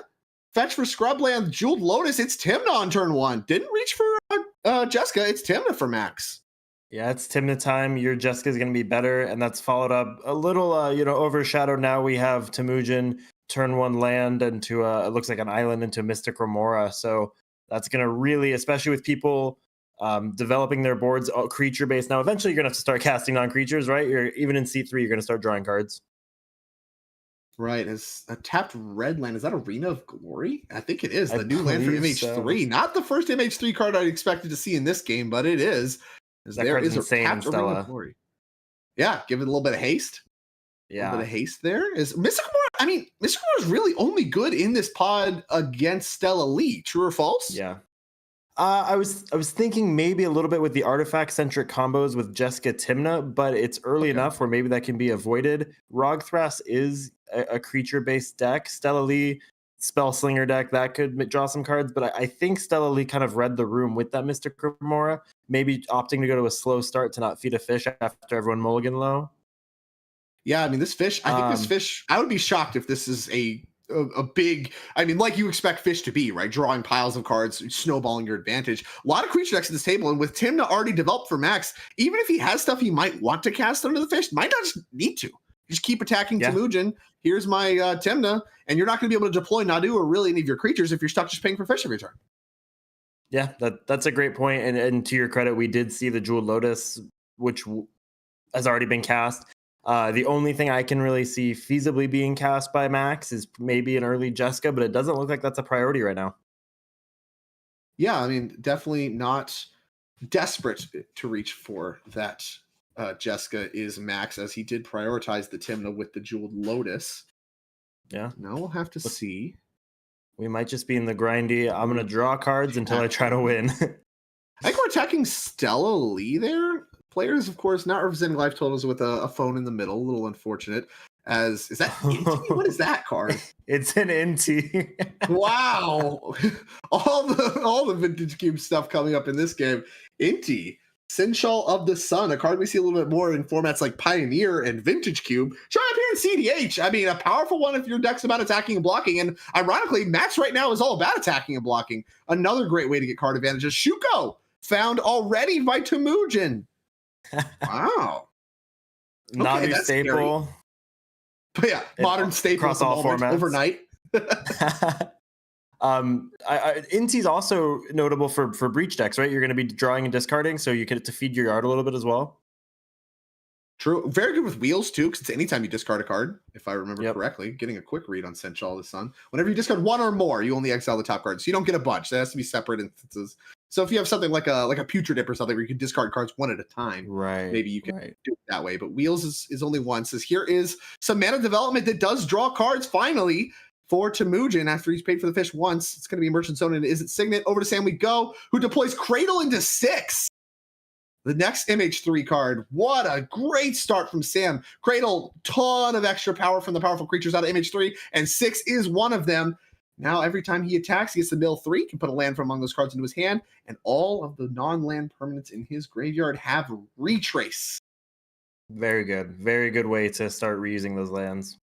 fetch for Scrubland, Jeweled Lotus. It's Timna on turn 1. Didn't reach for Jessica. It's Timna for Max. Yeah, it's Timna time. Your Jessica's going to be better. And that's followed up a little, overshadowed. Now we have Temujin turn 1 land into it looks like an island into Mystic Remora. So that's going to really, especially with people developing their boards creature based. Now, eventually you're going to have to start casting non-creatures, right? Even in seat 3, you're going to start drawing cards. Right, as a tapped red land. Is that Arena of Glory? I think it is. The new land for MH3. So. Not the first MH3 card I'd expected to see in this game, but it is. There is a tapped Arena of Glory. Yeah, give it a little bit of haste. Yeah. A little bit of haste there. Is Mystic Remora, I mean, Mystic Remora is really only good in this pod against Stella Lee. True or false? Yeah. I was thinking maybe a little bit with the artifact-centric combos with Jessica Timna, but it's early enough where maybe that can be avoided. Rog Thras is a creature-based deck. Stella Lee, Spell Slinger deck, that could draw some cards, but I think Stella Lee kind of read the room with that Mystic Remora, maybe opting to go to a slow start to not feed a fish after everyone mulligan low. Yeah, I mean, this fish, I think this fish, I would be shocked if this is a big, I mean, like you expect fish to be, right? Drawing piles of cards, snowballing your advantage. A lot of creature decks at this table, and with Timna already developed for Max, even if he has stuff he might want to cast under the fish, might not just need to. Just keep attacking Temujin. Here's my Timna, and you're not going to be able to deploy Nadu or really any of your creatures if you're stuck just paying for fish every turn. Yeah, that's a great point. And to your credit, we did see the Jeweled Lotus, which has already been cast. The only thing I can really see feasibly being cast by Max is maybe an early Jessica, but it doesn't look like that's a priority right now. Yeah, I mean, definitely not desperate to reach for that Jessica is Max, as he did prioritize the Timna with the Jeweled Lotus. Yeah. Now we'll have to see. We might just be in the grindy, I'm going to draw cards until I try to win. I think we're attacking Stella Lee there. Players, of course, not representing life totals with a phone in the middle. A little unfortunate. Is that Inti? What is that card? It's an Inti. Wow. all the vintage cube stuff coming up in this game. Inti, Sinshal of the Sun, a card we see a little bit more in formats like Pioneer and Vintage Cube. Showing up here in cEDH. I mean, a powerful one if your deck's about attacking and blocking. And ironically, Max right now is all about attacking and blocking. Another great way to get card advantages. Shuko, found already by Temujin. Wow. Not Okay, a staple. Scary. But yeah, modern staple across all formats overnight. Inti's also notable for breach decks, right? You're going to be drawing and discarding, so you get to feed your yard a little bit as well. True. Very good with wheels too, because it's anytime you discard a card, if I remember correctly. Getting a quick read on Senchal the Sun. Whenever you discard one or more, you only exile the top card. So you don't get a bunch. That has to be separate instances. So if you have something like a Putrid Dip or something where you can discard cards one at a time, right? Maybe you can do it that way. But wheels is only one. Says here is some mana development that does draw cards finally for Temujin after he's paid for the fish once. It's going to be Merchant Zone and Is It Signet. Over to Sam we go, who deploys Cradle into 6. The next MH3 card. What a great start from Sam. Cradle, ton of extra power from the powerful creatures out of MH3, and 6 is one of them. Now, every time he attacks, he gets to mill 3, can put a land from among those cards into his hand, and all of the non-land permanents in his graveyard have retrace. Very good. Very good way to start reusing those lands.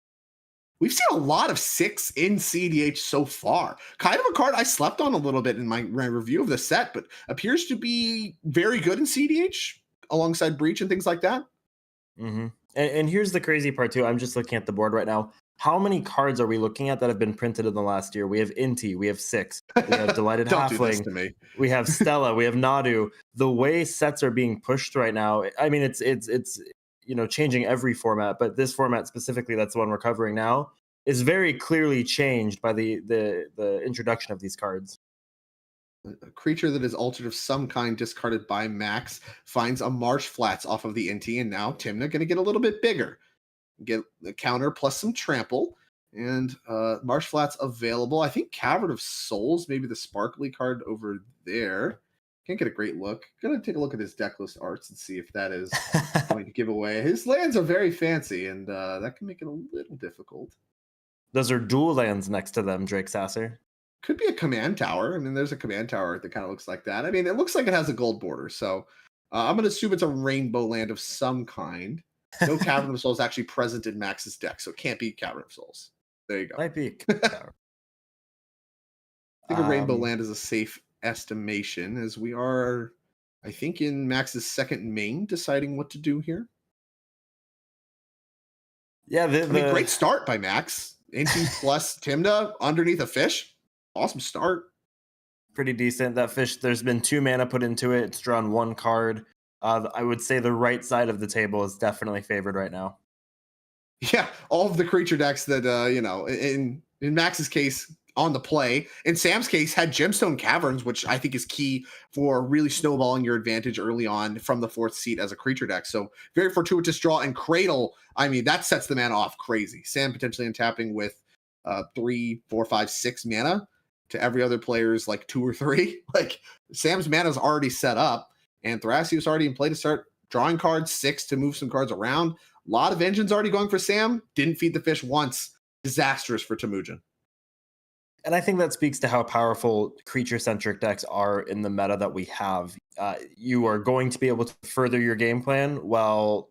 We've seen a lot of 6 in cEDH so far. Kind of a card I slept on a little bit in my review of the set, but appears to be very good in cEDH alongside Breach and things like that. Mm-hmm. And here's the crazy part too. I'm just looking at the board right now. How many cards are we looking at that have been printed in the last year? We have Inti, we have 6, we have Delighted Halfling, we have Stella, we have Nadu. The way sets are being pushed right now, I mean, it's changing every format, but this format specifically, that's the one we're covering now, is very clearly changed by the introduction of these cards. A creature that is altered of some kind discarded by Max finds a Marsh Flats off of the Inti, and now Timna going to get a little bit bigger. Get the counter plus some trample, and Marsh Flats available. I think Cavern of Souls, maybe the sparkly card over there. Can't get a great look. Gonna take a look at his deck list arts and see if that is going to give away. His lands are very fancy, and that can make it a little difficult. Those are dual lands next to them, Drake Sasser. Could be a command tower. I mean, there's a command tower that kind of looks like that. I mean, it looks like it has a gold border, so I'm going to assume it's a rainbow land of some kind. No Cavern of Souls actually present in Max's deck, so it can't be Cavern of Souls. There you go. Might be. I think a rainbow land is a safe estimation, as we are, I think, in Max's second main deciding what to do here. Yeah, great start by Max. Inti plus Timna underneath a fish. Awesome start. Pretty decent. That fish, there's been 2 mana put into it. It's drawn 1 card. I would say the right side of the table is definitely favored right now. Yeah, all of the creature decks that, in Max's case, on the play. In Sam's case, had Gemstone Caverns, which I think is key for really snowballing your advantage early on from the 4th seat as a creature deck. So very fortuitous draw. And Cradle, I mean, that sets the mana off crazy. Sam potentially untapping with 3, 4, 5, 6 mana to every other player's like 2 or 3. Like Sam's mana is already set up, and Thrasios already in play to start drawing cards, 6 to move some cards around. A lot of engines already going for Sam. Didn't feed the fish once. Disastrous for Temujin. And I think that speaks to how powerful creature-centric decks are in the meta that we have. You are going to be able to further your game plan while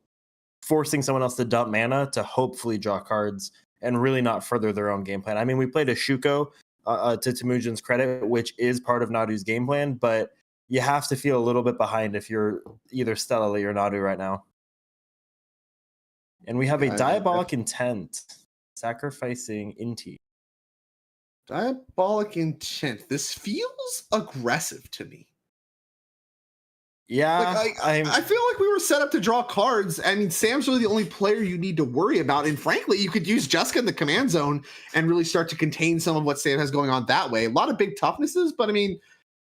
forcing someone else to dump mana to hopefully draw cards and really not further their own game plan. I mean, we played a Shuko to Temujin's credit, which is part of Nadu's game plan, but you have to feel a little bit behind if you're either Stella Lee or Nadu right now. And we have a Diabolic Intent, sacrificing Inti. Diabolic Intent. This feels aggressive to me. Yeah. Like, I feel like we were set up to draw cards. I mean, Sam's really the only player you need to worry about. And frankly, you could use Jessica in the command zone and really start to contain some of what Sam has going on that way. A lot of big toughnesses, but I mean,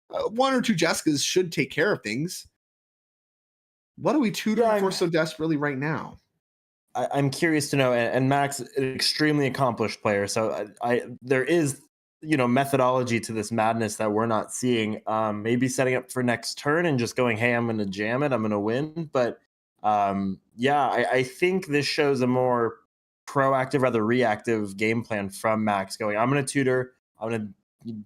1 or 2 Jessicas should take care of things. What are we tutoring for so desperately right now? I'm curious to know, and Max, an extremely accomplished player, so there is methodology to this madness that we're not seeing. Maybe setting up for next turn and just going, hey, I'm going to jam it, I'm going to win. But I think this shows a more proactive, rather reactive game plan from Max, going, I'm going to tutor, I'm going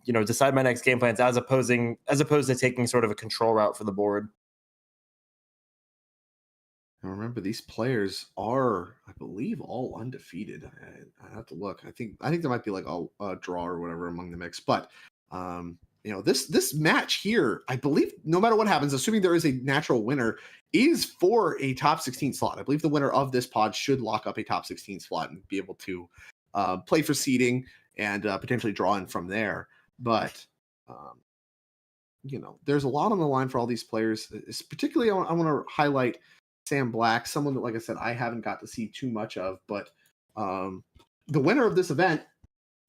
to decide my next game plans, as opposed to taking sort of a control route for the board. And remember, these players are, I believe, all undefeated. I have to look. I think there might be like a draw or whatever among the mix. But this match here, I believe, no matter what happens, assuming there is a natural winner, is for a top 16 slot. I believe the winner of this pod should lock up a top 16 slot and be able to play for seeding and potentially draw in from there. But there's a lot on the line for all these players. Particularly, I want to highlight Sam Black, someone that, like I said, I haven't got to see too much of, but the winner of this event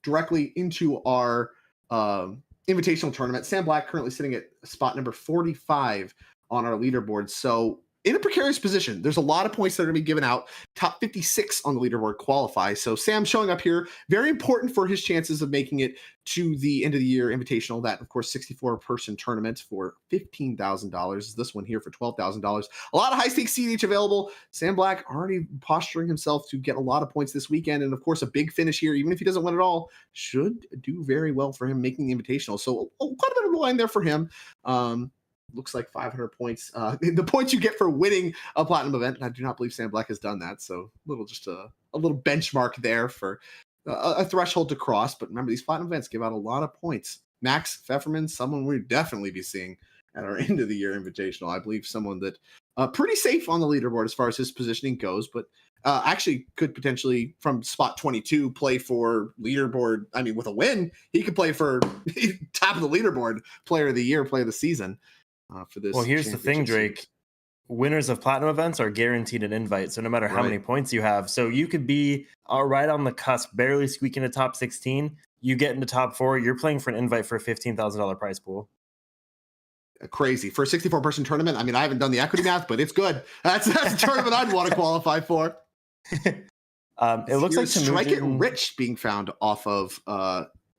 directly into our invitational tournament. Sam Black currently sitting at spot number 45 on our leaderboard. So in a precarious position. There's a lot of points that are going to be given out. Top 56 on the leaderboard qualify. So Sam showing up here, very important for his chances of making it to the end of the year invitational. That, of course, 64-person tournament for $15,000. This one here for $12,000. A lot of high stakes cEDH available. Sam Black already posturing himself to get a lot of points this weekend. And of course, a big finish here, even if he doesn't win at all, should do very well for him making the invitational. So quite a bit of a line there for him. Looks like 500 points. The points you get for winning a platinum event. And I do not believe Sam Black has done that. So a little benchmark there for a threshold to cross. But remember, these platinum events give out a lot of points. Max Pfefferman, someone we'll definitely be seeing at our end of the year invitational. I believe someone that pretty safe on the leaderboard as far as his positioning goes, but actually could potentially from spot 22 play for leaderboard. I mean, with a win, he could play for top of the leaderboard, player of the year, player of the season. For this. Well, here's the thing, Drake. Winners of platinum events are guaranteed an invite. So no matter how many points you have, so you could be right on the cusp, barely squeaking into top 16. You get into top 4, you're playing for an invite for a $15,000 prize pool. Crazy for a 64-person tournament. I mean, I haven't done the equity math, but it's good. That's a tournament I'd want to qualify for. It looks like Strike It Rich being found off of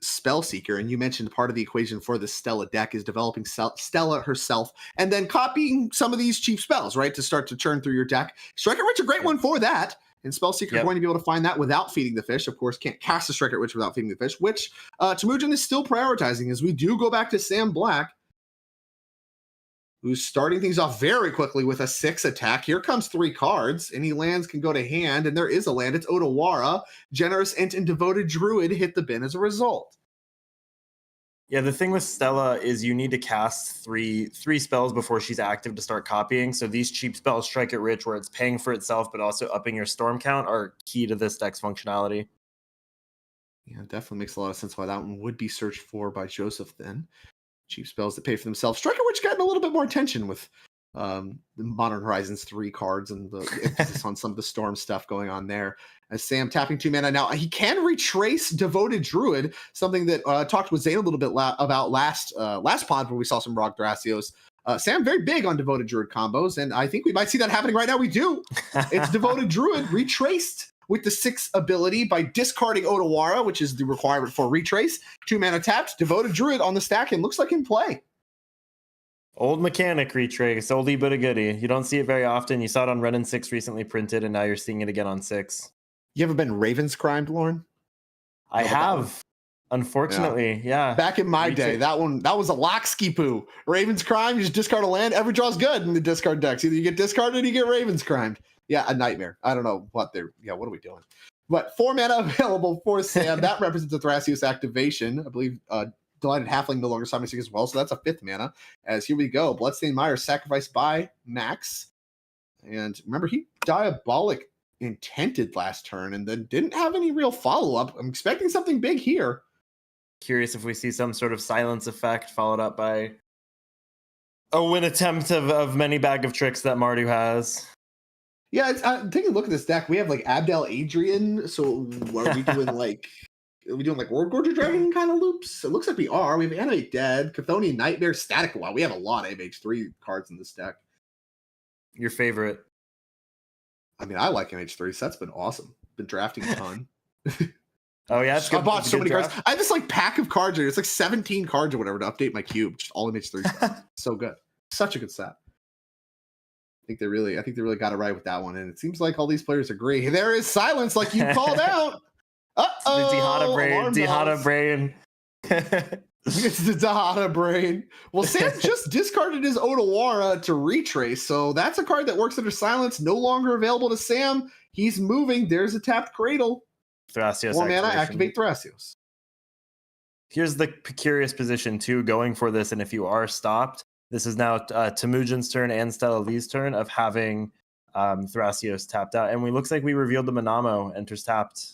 Spellseeker, and you mentioned part of the equation for the Stella deck is developing Stella herself and then copying some of these cheap spells, right, to start to churn through your deck. Strike It Rich, a great one for that, and Spellseeker is going to be able to find that without feeding the fish. Of course, can't cast a Strike It Rich without feeding the fish, which Temujin is still prioritizing as we do go back to Sam Black, who's starting things off very quickly with a 6 attack. Here comes 3 cards. Any lands can go to hand, and there is a land. It's Otawara. Generous Ent and Devoted Druid hit the bin as a result. Yeah, the thing with Stella is you need to cast three spells before she's active to start copying. So these cheap spells, Strike It Rich, where it's paying for itself but also upping your storm count, are key to this deck's functionality. Yeah, definitely makes a lot of sense why that one would be searched for by Joseph then. Cheap spells that pay for themselves. Strike It Rich getting a little bit more attention with the Modern Horizons 3 cards and the emphasis on some of the storm stuff going on there. As Sam tapping 2 mana. Now, he can retrace Devoted Druid, something that talked with Zane a little bit about last pod where we saw some Rog Thrasios. Sam, very big on Devoted Druid combos, and I think we might see that happening right now. We do. It's Devoted Druid retraced with the 6 ability by discarding Otawara, which is the requirement for retrace. 2 mana tapped, Devoted Druid on the stack, and looks like in play. Old mechanic retrace, oldie but a goodie. You don't see it very often. You saw it on Ren and 6 recently printed, and now you're seeing it again on 6. You ever been Ravenscrimed, Lauren? I have. Unfortunately, yeah. Back in my day, that was a lock ski poo. Ravenscrimed, you just discard a land. Every draw's good in the discard decks. Either you get discarded or you get Ravenscrimed. Yeah, a nightmare. I don't know what what are we doing? But 4 mana available for Sam. That represents a Thrasios activation. I believe Delighted Halfling no longer summoning as well, so that's a 5th mana. As here we go. Bloodstained Mire sacrificed by Max. And remember, he Diabolic Intented last turn and then didn't have any real follow-up. I'm expecting something big here. Curious if we see some sort of silence effect followed up by a win attempt of many bag of tricks that Mardu has. Yeah, taking a look at this deck, we have like Abdel Adrian. So are we doing World Gorger Dragon kind of loops? It looks like we are. We have Animate Dead, Chthonian Nightmare, Static. Wow, we have a lot of MH3 cards in this deck. Your favorite? I mean, I like MH3, so that's been awesome. Been drafting a ton. Oh yeah, I bought so many cards. I have this like pack of cards. It's like 17 cards or whatever to update my cube. Just all image 3 stuff. So good. Such a good set. I think they really got it right with that one. And it seems like all these players agree. There is silence, like you called out. Uh-oh. Dihada brain. It's the Dihada brain. Well, Sam just discarded his Odawara to retrace. So that's a card that works under silence. No longer available to Sam. He's moving. There's a tapped Cradle. Thrasios 4 mana, activate Thrasios. Here's the curious position too, going for this, and if you are stopped, this is now Temujin's turn and Stella Lee's turn of having Thrasios tapped out, and looks like we revealed the Manamo enters tapped.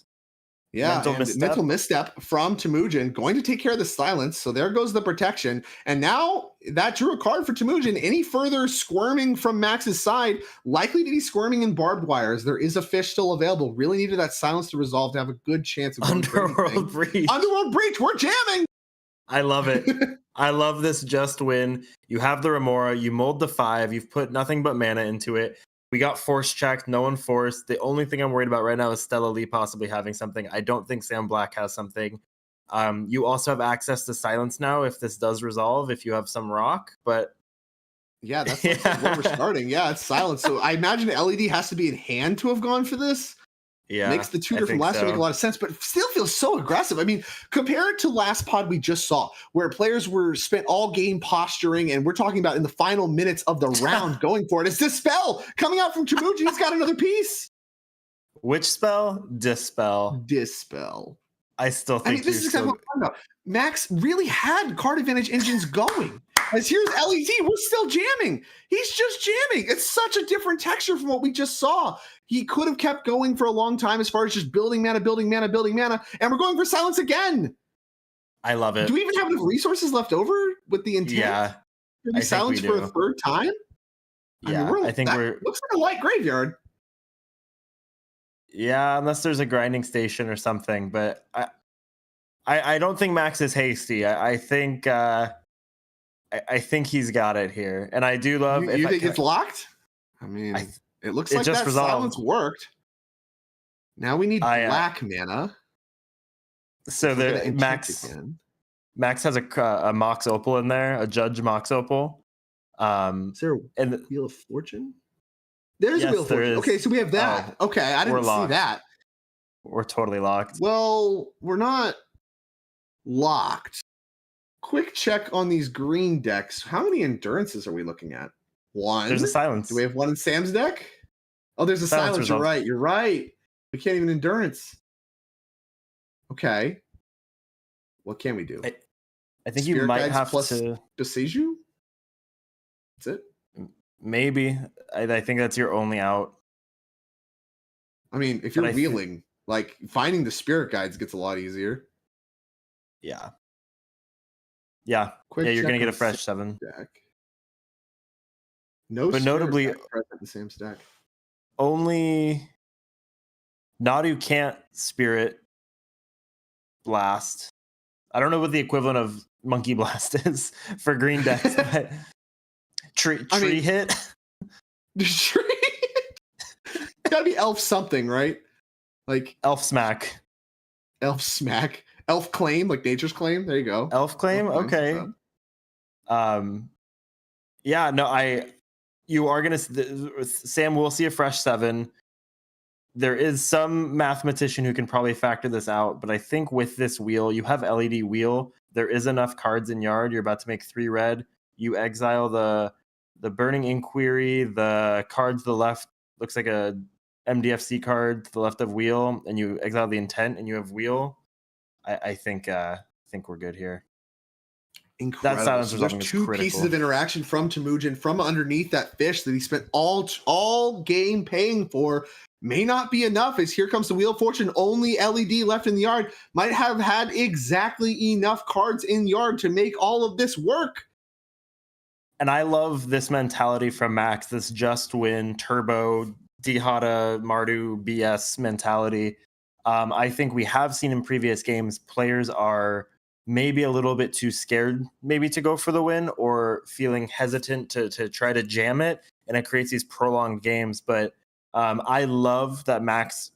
Yeah, mental misstep from Temujin, going to take care of the silence. So there goes the protection. And now that drew a card for Temujin. Any further squirming from Max's side, likely to be squirming in barbed wires. There is a fish still available. Really needed that silence to resolve to have a good chance of Underworld Breach. Underworld Breach, we're jamming. I love it. I love this just win. You have the Remora, you mold the 5, you've put nothing but mana into it. We got force checked, no one forced. The only thing I'm worried about right now is Stella Lee possibly having something. I don't think Sam Black has something. You also have access to silence now if this does resolve, if you have some rock, but... Yeah, that's where we're starting. Yeah, it's silence. So I imagine LED has to be in hand to have gone for this. Yeah, makes the tutor from last year make a lot of sense, but still feels so aggressive. I mean, compare it to last pod we just saw, where players were spent all game posturing, and we're talking about in the final minutes of the round going for it. It's Dispel coming out from Temujin. He's got another piece. Which spell? Dispel. Dispel. I still think this is exactly what I'm talking about. Max really had card advantage engines going. As here's LED, we're still jamming. He's just jamming. It's such a different texture from what we just saw. He could have kept going for a long time as far as just building mana, and we're going for silence again. I love it. Do we even have enough resources left over with the intent? Yeah. To be silence for a third time? Yeah, I think we're... Looks like a light graveyard. Yeah, unless there's a grinding station or something, but I don't think Max is hasty. I think he's got it here, and I do love. You think it's locked? I mean, it looks like that silence worked. Now we need black mana. So the Max has a Mox Opal in there, a Judge Mox Opal. Is there a Wheel of Fortune? There's a Wheel of Fortune. Okay, so we have that. Okay, I didn't see that. We're totally locked. Well, we're not locked. Quick check on these green decks. How many endurances are we looking at? One. There's a silence. Do we have one in Sam's deck? Oh, there's a silence. You're right. You're right. We can't even endurance. Okay. What can we do? I think you might have to besiege you. That's it. Maybe. I think that's your only out. I mean, if you're wheeling, like finding the spirit guides gets a lot easier. Yeah. Yeah. You're gonna get a fresh 7 deck. But notably, present the same stack. Only Nadu can't Spirit Blast. I don't know what the equivalent of Monkey Blast is for green decks, but tree hit. Tree gotta be elf something, right? Like elf smack. Elf claim, like nature's claim. There you go. Elf claim. Okay. Yeah, no, you are gonna Sam will see a fresh 7. There is some mathematician who can probably factor this out, but I think with this wheel, you have LED wheel. There is enough cards in yard. You're about to make 3 red. You exile the Burning Inquiry, the card to the left looks like a MDFC card to the left of wheel, and you exile the intent, and you have wheel. I think we're good here. Incredible. That silence so there's 2 pieces of interaction from Temujin from underneath that fish that he spent all game paying for. May not be enough, as here comes the Wheel of Fortune. Only LED left in the yard. Might have had exactly enough cards in yard to make all of this work. And I love this mentality from Max, this just win, turbo, Dihada, Mardu, BS mentality. I think we have seen in previous games, players are maybe a little bit too scared maybe to go for the win or feeling hesitant to try to jam it. And it creates these prolonged games. But I love that Max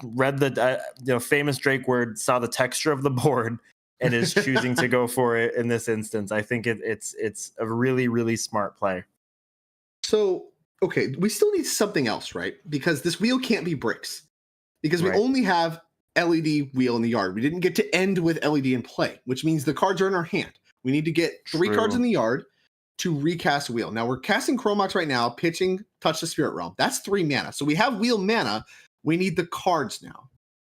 read the famous Drake word, saw the texture of the board, and is choosing to go for it in this instance. I think it's a really, really smart play. So, okay, we still need something else, right? Because this wheel can't be bricks. Because we only have LED wheel in the yard. We didn't get to end with LED in play, which means the cards are in our hand. We need to get 3 cards in the yard to recast wheel. Now we're casting Chromox right now, pitching Touch the Spirit Realm. That's 3 mana. So we have wheel mana. We need the cards now.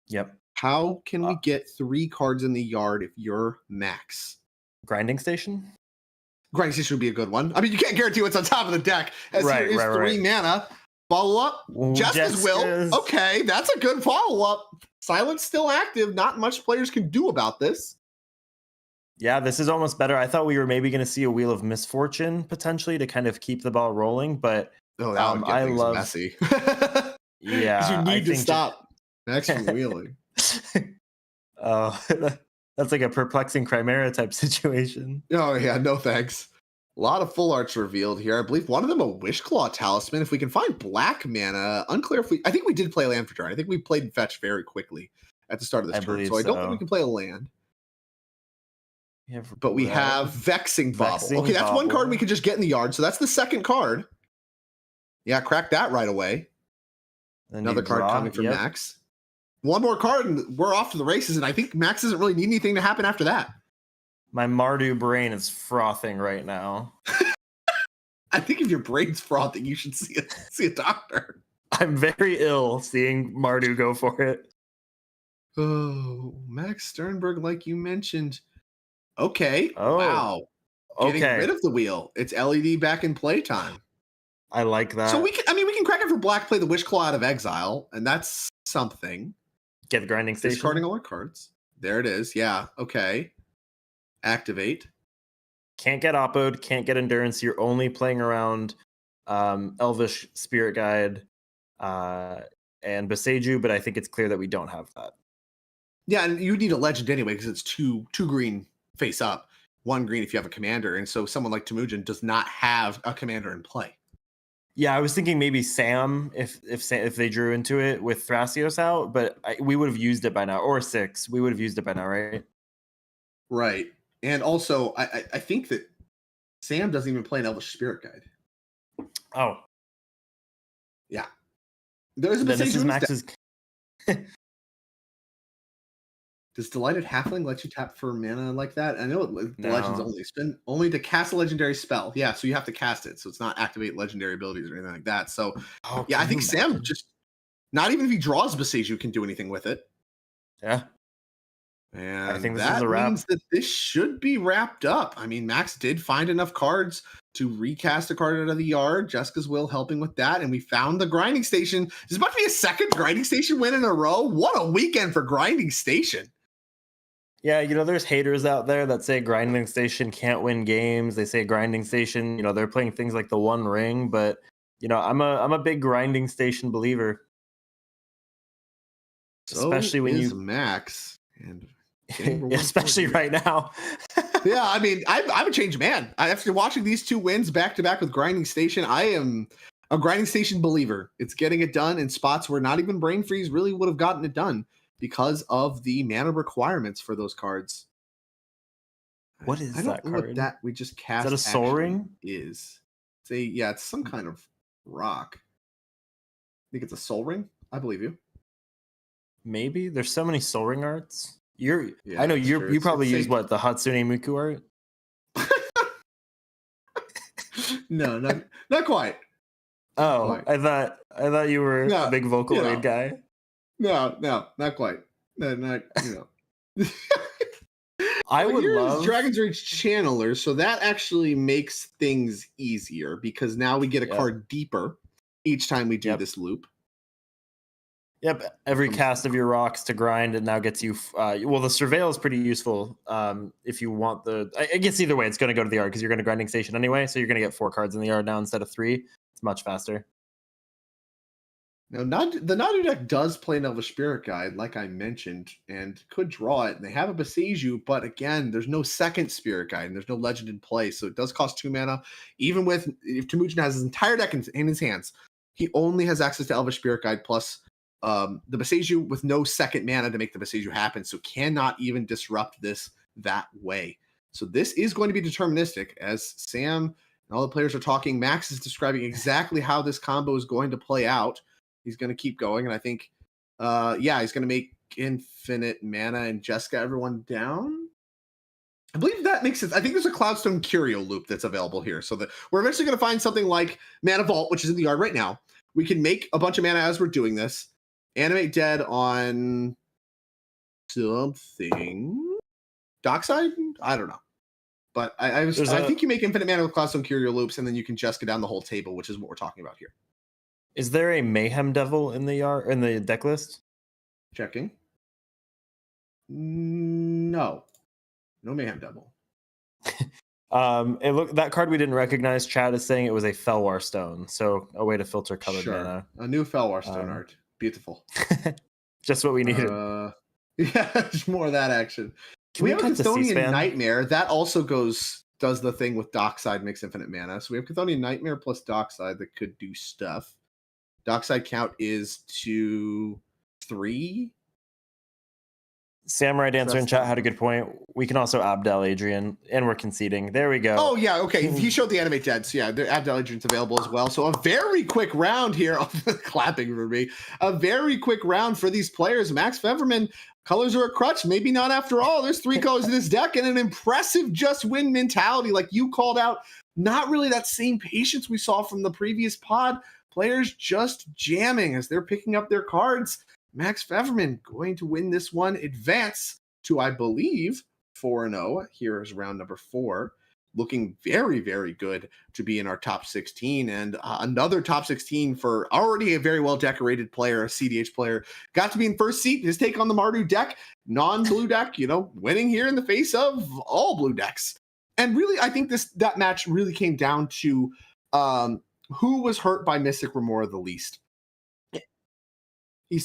Yep. How can we get 3 cards in the yard if you're Max? Grinding Station? Grinding Station would be a good one. I mean, you can't guarantee what's on top of the deck. As here is 3 mana. Follow up, Justice Will. Okay, that's a good follow up. Silence still active. Not much players can do about this. Yeah, this is almost better. I thought we were maybe going to see a Wheel of Misfortune potentially to kind of keep the ball rolling, but that would get things messy. Yeah, you need to stop Max from wheeling. Oh, that's like a perplexing Chimera type situation. Oh yeah, no thanks. A lot of full arts revealed here. I believe one of them a Wishclaw Talisman. If we can find black mana, unclear if I think we did play land for turn. I think we played fetch very quickly at the start of this turn. So I don't think we can play a land. But we have Vexing Bauble. Okay, that's one card we can just get in the yard. So that's the second card. Yeah, crack that right away. Another card coming from Max. One more card and we're off to the races. And I think Max doesn't really need anything to happen after that. My Mardu brain is frothing right now. I think if your brain's frothing, you should see a doctor. I'm very ill seeing Mardu go for it. Oh, Max Sternberg, like you mentioned. Okay. Oh, wow. Getting rid of the wheel. It's LED back in playtime. I like that. So we can crack it for black, play the Wishclaw out of exile, and that's something. Get the Grinding Station. Discarding all our cards. There it is. Yeah. Okay. Activate. Can't get Oppoed, can't get Endurance. You're only playing around Elvish Spirit Guide and Beseju, but I think it's clear that we don't have that. Yeah, and you need a legend anyway because it's two green face up, 1 green if you have a commander, and so someone like Temujin does not have a commander in play. Yeah, I was thinking maybe Sam if they drew into it with Thrasios out, but we would have used it by now, or 6. We would have used it by now, right? Right. And also, I think that Sam doesn't even play an Elvish Spirit Guide. Oh. Yeah. There's a this is Max's. Does Delighted Halfling let you tap for mana like that? I know the Legends only spend only to cast a legendary spell. Yeah, so you have to cast it. So it's not activate legendary abilities or anything like that. So yeah, I think Sam just not even if he draws Beseju can do anything with it. Yeah. And I think this that is a wrap. means that this should be wrapped up. I mean, Max did find enough cards to recast a card out of the yard. Jessica's Will helping with that. And we found the Grinding Station. There's about to be a second Grinding Station win in a row. What a weekend for Grinding Station. Yeah, there's haters out there that say Grinding Station can't win games. They say Grinding Station, they're playing things like the One Ring, but I'm a big Grinding Station believer. So especially when you Max and especially right now. Yeah, I mean, I'm a changed man. After watching these 2 wins back to back with Grinding Station, I am a Grinding Station believer. It's getting it done in spots where not even Brain Freeze really would have gotten it done because of the mana requirements for those cards. What is that card? What that we just cast. Is that a Soul Ring? It's it's some kind of rock. I think it's a Soul Ring. I believe you. Maybe there's so many Soul Ring arts. I know you probably use the Hatsune Miku art. No, not quite. Oh, I thought you were a big Vocaloid guy. No, not quite. No, not. I would love Dragon's Rage Channeler, so that actually makes things easier because now we get a card deeper each time we do this loop. Yep, every cast of your rocks to grind, it now gets you. The Surveil is pretty useful if you want I guess either way, it's going to go to the yard because you're going to Grinding Station anyway, so you're going to get 4 cards in the yard now instead of 3. It's much faster. Now, the Nadu deck does play an Elvish Spirit Guide, like I mentioned, and could draw it. And they have a Beseju, but again, there's no second Spirit Guide, and there's no legend in play, so it does cost 2 mana. Even if Temujin has his entire deck in his hands, he only has access to Elvish Spirit Guide plus the Boseiju with no second mana to make the Boseiju happen, so cannot even disrupt this that way. So this is going to be deterministic. As Sam and all the players are talking, Max is describing exactly how this combo is going to play out. He's going to keep going, and I think, he's going to make infinite mana and just got everyone down. I believe that makes sense. I think there's a Cloudstone Curio loop that's available here, so that we're eventually going to find something like Mana Vault, which is in the yard right now. We can make a bunch of mana as we're doing this. Animate Dead on something. Dockside? I don't know. But I think you make infinite mana with Cloudstone Curio loops, and then you can just go down the whole table, which is what we're talking about here. Is there a Mayhem Devil in the deck list? Checking. No Mayhem Devil. That card we didn't recognize. Chad is saying it was a Felwar Stone, so a way to filter colored mana. A new Felwar Stone art. Beautiful. Just what we needed. Just more of that action. We have a Chthonian Nightmare. That also does the thing with Dockside, makes infinite mana. So we have Chthonian Nightmare plus Dockside that could do stuff. Dockside count is 2-3. Samurai Dancer in chat had a good point. We can also Abdel Adrian, and we're conceding. There we go. Oh, yeah, okay. He showed the Animate Dead, so yeah, the Abdel Adrian's available as well. So a very quick round here. Clapping for me. A very quick round for these players. Max Feverman, colors are a crutch. Maybe not after all. There's 3 colors in this deck and an impressive just win mentality like you called out. Not really that same patience we saw from the previous pod. Players just jamming as they're picking up their cards. Max Feverman going to win this one, advance to, I believe, 4-0. Here is round number 4. Looking very, very good to be in our top 16. And another top 16 for already a very well-decorated player, a cEDH player. Got to be in first seat. His take on the Mardu deck, non-blue deck, winning here in the face of all blue decks. And really, I think that match really came down to who was hurt by Mystic Remora the least. My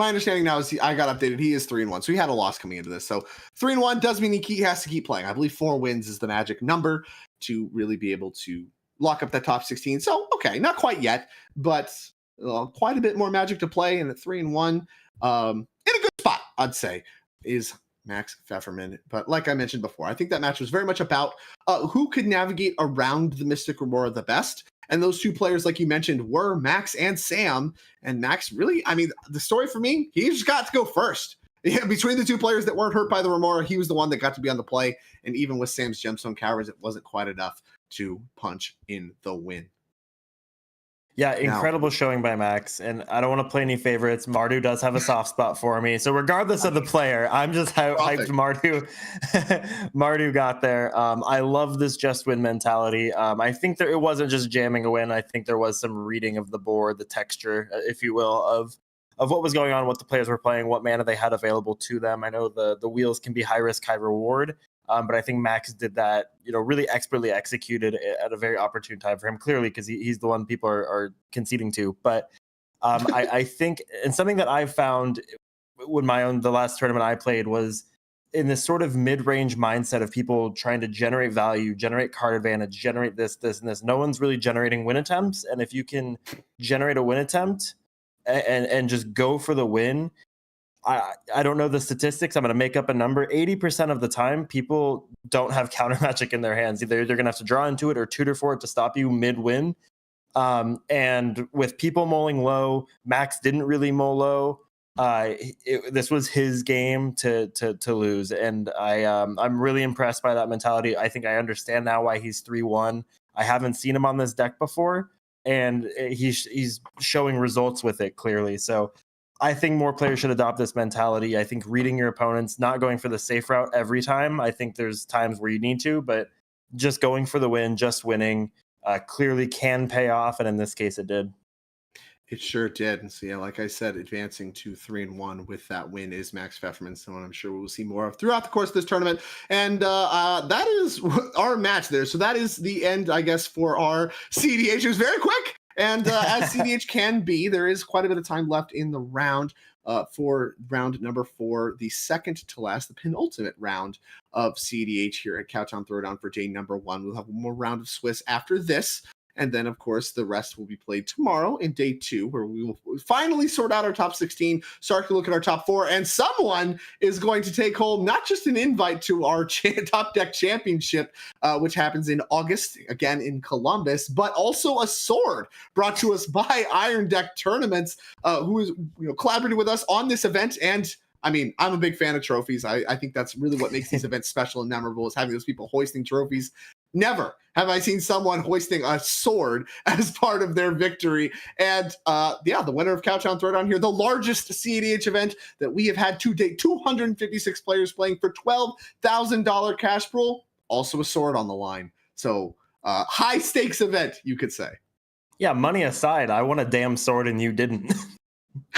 understanding now is I got updated. He is 3-1, so he had a loss coming into this. So 3-1 does mean he has to keep playing. I believe 4 wins is the magic number to really be able to lock up that top 16. So not quite yet, but quite a bit more magic to play. And at 3-1, in a good spot, I'd say, is Max Feverman. But like I mentioned before, I think that match was very much about who could navigate around the Mystic Remora the best. And those 2 players, like you mentioned, were Max and Sam. And Max really, the story for me, he just got to go first. Yeah, between the 2 players that weren't hurt by the Remora, he was the one that got to be on the play. And even with Sam's Gemstone Caverns, it wasn't quite enough to punch in the win. Yeah, incredible showing by Max. And I don't want to play any favorites. Mardu does have a soft spot for me. So regardless of the player, I'm just hyped Mardu got there. I love this just win mentality. I think it wasn't just jamming a win. I think there was some reading of the board, the texture, if you will, of what was going on, what the players were playing, what mana they had available to them. I know the wheels can be high risk, high reward. But I think Max did that, really expertly executed at a very opportune time for him, clearly, because he's the one people are conceding to. But I think, and something that I've found when the last tournament I played was in this sort of mid-range mindset of people trying to generate value, generate card advantage, generate this, and this. No one's really generating win attempts. And if you can generate a win attempt and just go for the win, I don't know the statistics. I'm going to make up a number. 80% of the time, people don't have counter magic in their hands. Either they're going to have to draw into it or tutor for it to stop you mid-win. And with people mulling low, Max didn't really mull low. This was his game to lose. And I'm really impressed by that mentality. I think I understand now why he's 3-1. I haven't seen him on this deck before, and he's showing results with it clearly. So I think more players should adopt this mentality. I think reading your opponents, not going for the safe route every time. I think there's times where you need to, but just going for the win, just winning, clearly can pay off. And in this case, it did. It sure did. And so, like I said, advancing to 3-1 with that win is Max Feverman, someone I'm sure we'll see more of throughout the course of this tournament. And that is our match there. So that is the end, I guess, for our cEDH. It was very quick. And as cEDH can be, there is quite a bit of time left in the round for round number 4, the second to last, the penultimate round of cEDH here at Cowtown Throwdown for day number 1. We'll have one more round of Swiss after this. And then, of course, the rest will be played tomorrow in day 2, where we will finally sort out our top 16, start to look at our top 4, and someone is going to take home not just an invite to our TopDeck Championship, which happens in August, again in Columbus, but also a sword brought to us by Iron Deck Tournaments, who is collaborating with us on this event. And I mean, I'm a big fan of trophies. I think that's really what makes these events special and memorable, is having those people hoisting trophies. Never have I seen someone hoisting a sword as part of their victory. And the winner of Cowtown Throwdown here, the largest cEDH event that we have had to date, 256 players playing for $12,000 cash pool, also a sword on the line. So high stakes event, you could say. Yeah, money aside, I won a damn sword and you didn't.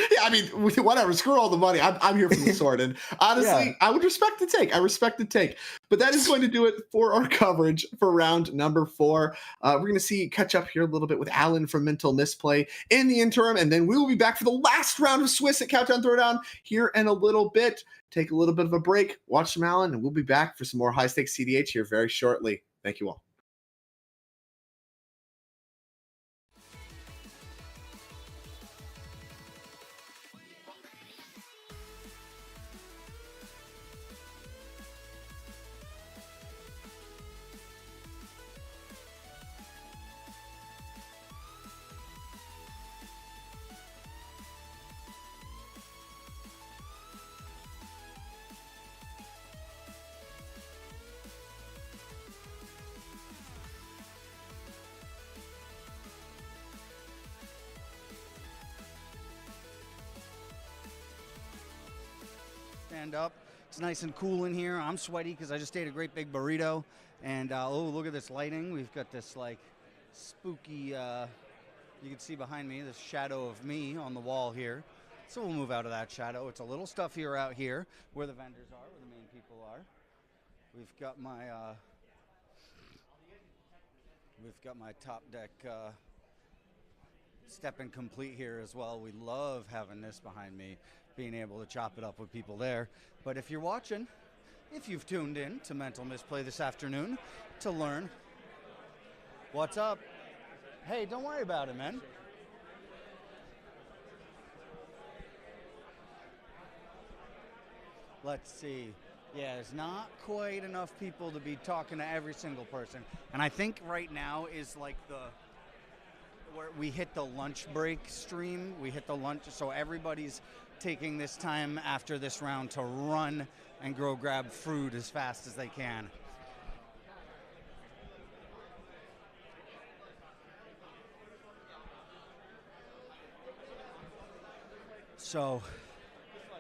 Yeah, I mean, whatever. Screw all the money. I'm here for the sword. And honestly, yeah. I would respect the take. I respect the take. But that is going to do it for our coverage for round number 4. We're going to catch up here a little bit with Alan from Mental Misplay in the interim. And then we will be back for the last round of Swiss at Cowtown Throwdown here in a little bit. Take a little bit of a break, watch some Alan, and we'll be back for some more high stakes cEDH here very shortly. Thank you all. Up. It's nice and cool in here. I'm sweaty because I just ate a great big burrito. And oh, look at this lighting. We've got this like spooky, you can see behind me, this shadow of me on the wall here. So we'll move out of that shadow. It's a little stuffier out here where the vendors are, where the main people are. We've got my TopDeck stepping complete here as well. We love having this behind me, being able to chop it up with people there. But if you're watching, if you've tuned in to Mental Misplay this afternoon to learn what's up, hey, don't worry about it, man. Let's see. Yeah, there's not quite enough people to be talking to every single person. And I think right now is like where we hit the lunch break stream. We hit the lunch, so everybody's taking this time after this round to run and go grab food as fast as they can. So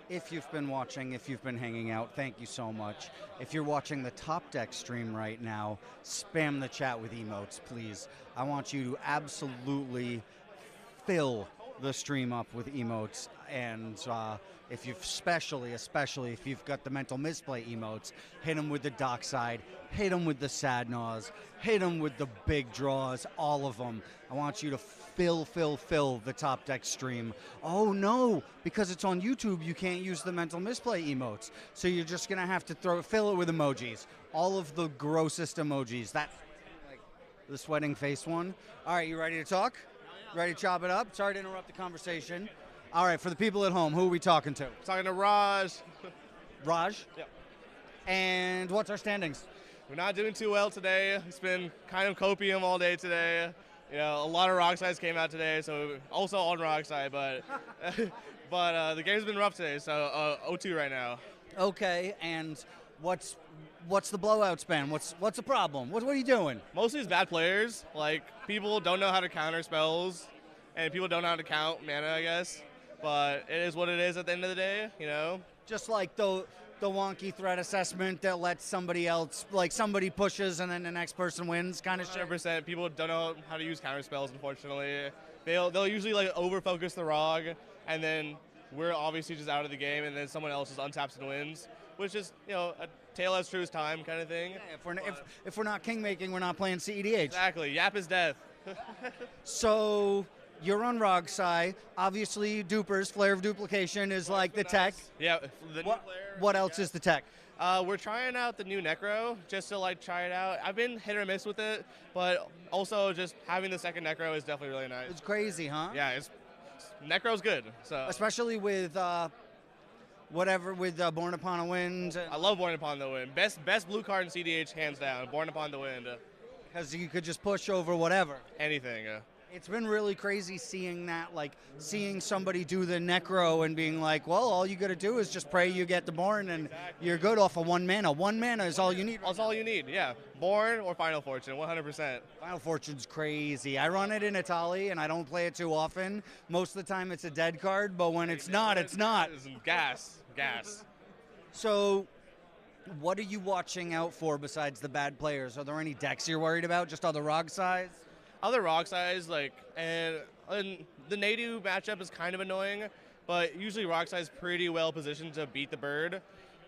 if you've been watching, if you've been hanging out, thank you so much. If you're watching the TopDeck stream right now, spam the chat with emotes, please. I want you to absolutely fill the stream up with emotes. And if you've especially if you've got the Mental Misplay emotes, hit them with the dockside, hit them with the sad nose, hit them with the big draws, all of them. I want you to fill the TopDeck stream. Oh no, because it's on YouTube, you can't use the Mental Misplay emotes. So you're just gonna have to fill it with emojis. All of the grossest emojis. That's like the sweating face one. All right, you ready to talk? Ready to chop it up? Sorry to interrupt the conversation. All right, for the people at home, who are we talking to? Talking to Raj. Raj? Yep. And what's our standings? We're not doing too well today. It's been kind of copium all day today. You know, a lot of rock sides came out today, so also on rock side, but the game's been rough today, so 0-2 right now. Okay, and what's the blowout span? What's the problem? What are you doing? Mostly it's bad players. Like, people don't know how to counter spells, and people don't know how to count mana, I guess. But it is what it is at the end of the day, you know? Just like the wonky threat assessment that lets somebody else, like somebody pushes and then the next person wins kind of shit. 100%. People don't know how to use counter spells, unfortunately. They'll usually like over-focus the ROG, and then we're obviously just out of the game, and then someone else just untaps and wins, which is, you know, a tale as true as time kind of thing. Yeah, if we're not king-making, we're not playing cEDH. Exactly. Yap is death. So you're on ROG side. Obviously, Dupers, Flare of Duplication is like the tech. Yeah. The what else is the tech? We're trying out the new Necro just to like try it out. I've been hit or miss with it, but also just having the second Necro is definitely really nice. It's crazy, huh? Yeah, Necro's good. So especially with Born Upon a Wind. I love Born Upon the Wind. Best blue card in CEDH hands down. Born Upon the Wind. Because you could just push over whatever. Anything. It's been really crazy seeing that, like seeing somebody do the Necro and being like, well, all you got to do is just pray you get the Born and you're good off of 1 mana. 1 mana is all you need. That's all you need, yeah. Born or Final Fortune, 100%. Final Fortune's crazy. I run it in Italy and I don't play it too often. Most of the time it's a dead card, but when it's not, it's not. It's gas. So what are you watching out for besides the bad players? Are there any decks you're worried about? Just other ROG size? Other ROG size, and the Nadu matchup is kind of annoying, but usually ROG size pretty well positioned to beat the bird.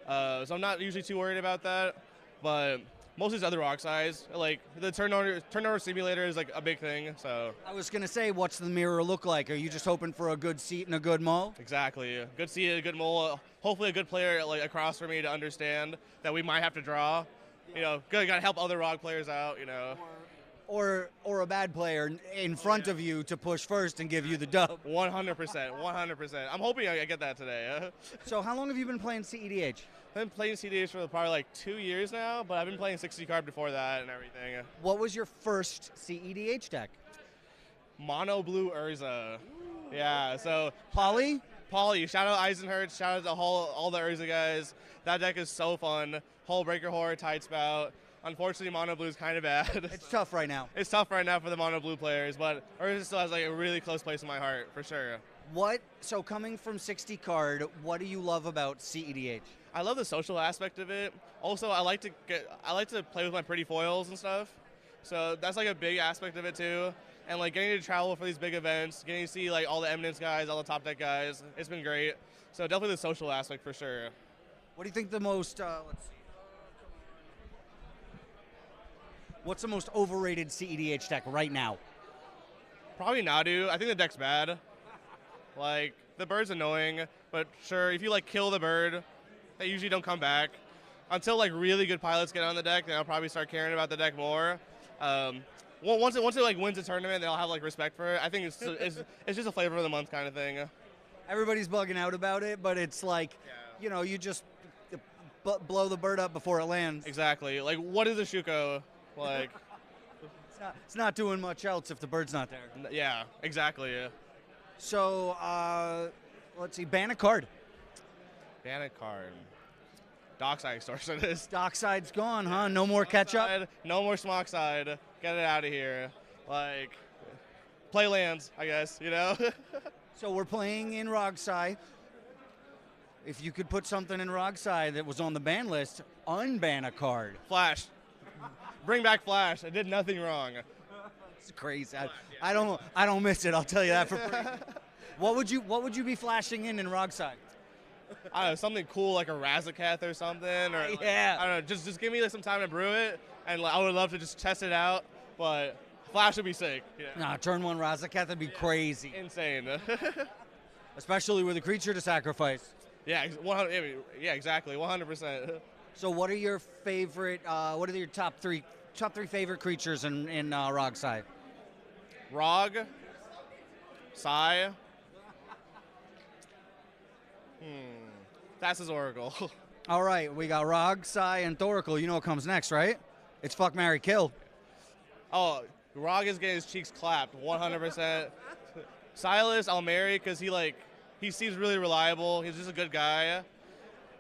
So I'm not usually too worried about that, but most of these other ROG size, like the turnover simulator is like a big thing. So I was gonna say, what's the mirror look like? Are you just hoping for a good seat and a good mull? Exactly, good seat, a good mull. Hopefully a good player like across from me to understand that we might have to draw. You know, gotta help other ROG players out. You know. Or a bad player in front of you to push first and give you the dub. 100%, 100%. I'm hoping I get that today. So how long have you been playing CEDH? I've been playing CEDH for probably like 2 years now, but I've been playing 60 card before that and everything. What was your first CEDH deck? Mono Blue Urza. Yeah, so Polly, shout out Eisenherz, shout out to all the Urza guys. That deck is so fun. Hull Breaker Horror, Tide Spout. Unfortunately, Mono Blue is kind of bad. It's tough right now. It's tough right now for the Mono Blue players, but Urza still has like a really close place in my heart, for sure. So coming from 60 card, what do you love about CEDH? I love the social aspect of it. Also, I like to play with my pretty foils and stuff. So that's like a big aspect of it too. And like getting to travel for these big events, getting to see like all the Eminence guys, all the Top Deck guys, it's been great. So definitely the social aspect for sure. What do you think the most, let's see. What's the most overrated CEDH deck right now? Probably Nadu. I think the deck's bad. Like, the bird's annoying, but sure, if you like kill the bird, they usually don't come back. Until like really good pilots get on the deck, then I'll probably start caring about the deck more. Once it like wins a tournament, they'll have like respect for it. I think it's just a flavor of the month kind of thing. Everybody's bugging out about it, but it's like, you know, you just blow the bird up before it lands. Exactly. Like, what is a Shuko? Like, it's not doing much else if the bird's not there. Yeah, exactly. Yeah. So, let's see, ban a card. Ban a card. Dockside extortion is. Dockside's gone, huh? No more catch up? No more smock side. Get it out of here. Like, play lands, I guess, you know? So we're playing in Rogsai. If you could put something in Rogsai that was on the ban list, unban a card. Flash. Bring back Flash. I did nothing wrong. It's crazy. I don't miss it. I'll tell you that for free. What would you be flashing in Rogsai? I don't know, something cool like a Razaketh or something, or like, yeah. I don't know. Just give me like some time to brew it, and like, I would love to just test it out. But Flash would be sick. Yeah. Nah, turn 1 Razaketh would be crazy. Insane. Especially with a creature to sacrifice. Yeah, 100. Yeah, exactly. 100%. So, what are your favorite? What are your top three favorite creatures in Rogsai? Rog, Sai. That's his Oracle. All right, we got Rog, Sai, and Thoracle. You know what comes next, right? It's fuck, marry, kill. Oh, Rog is getting his cheeks clapped, 100%. Silas, I'll marry because he seems really reliable. He's just a good guy.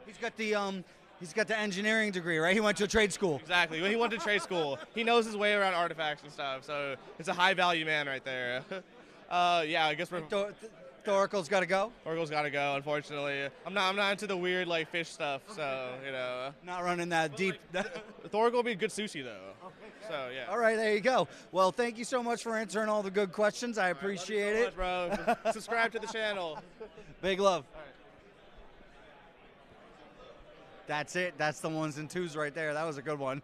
He's got the engineering degree, right? He went to a trade school. Exactly. When he went to trade school, he knows his way around artifacts and stuff. So it's a high value man right there. Yeah, I guess we're. Thoracle's got to go. Thoracle's got to go. Unfortunately, I'm not into the weird like fish stuff. So you know. Not running that deep. Thoracle will be good sushi though. So yeah. All right, there you go. Well, thank you so much for answering all the good questions. I appreciate it, bro. Subscribe to the channel. Big love. That's it. That's the 1s and 2s right there. That was a good one.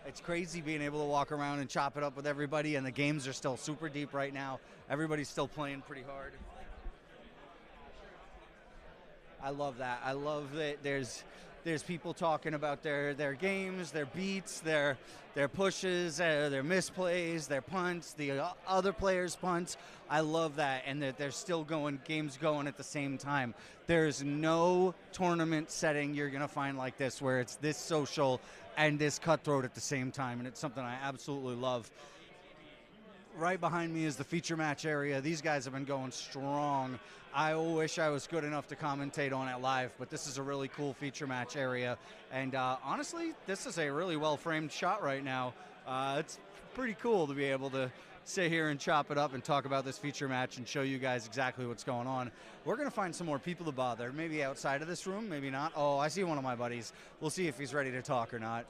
It's crazy being able to walk around and chop it up with everybody, and the games are still super deep right now. Everybody's still playing pretty hard. I love that. I love that there's people talking about their games, their beats, their pushes, their misplays, their punts, the other players' punts. I love that, and that they're still games going at the same time. There's no tournament setting you're going to find like this where it's this social and this cutthroat at the same time, and it's something I absolutely love. Right behind me is the feature match area. These guys have been going strong. I wish I was good enough to commentate on it live, but this is a really cool feature match area. And honestly, this is a really well-framed shot right now. It's pretty cool to be able to sit here and chop it up and talk about this feature match and show you guys exactly what's going on. We're going to find some more people to bother, maybe outside of this room, maybe not. Oh, I see one of my buddies. We'll see if he's ready to talk or not.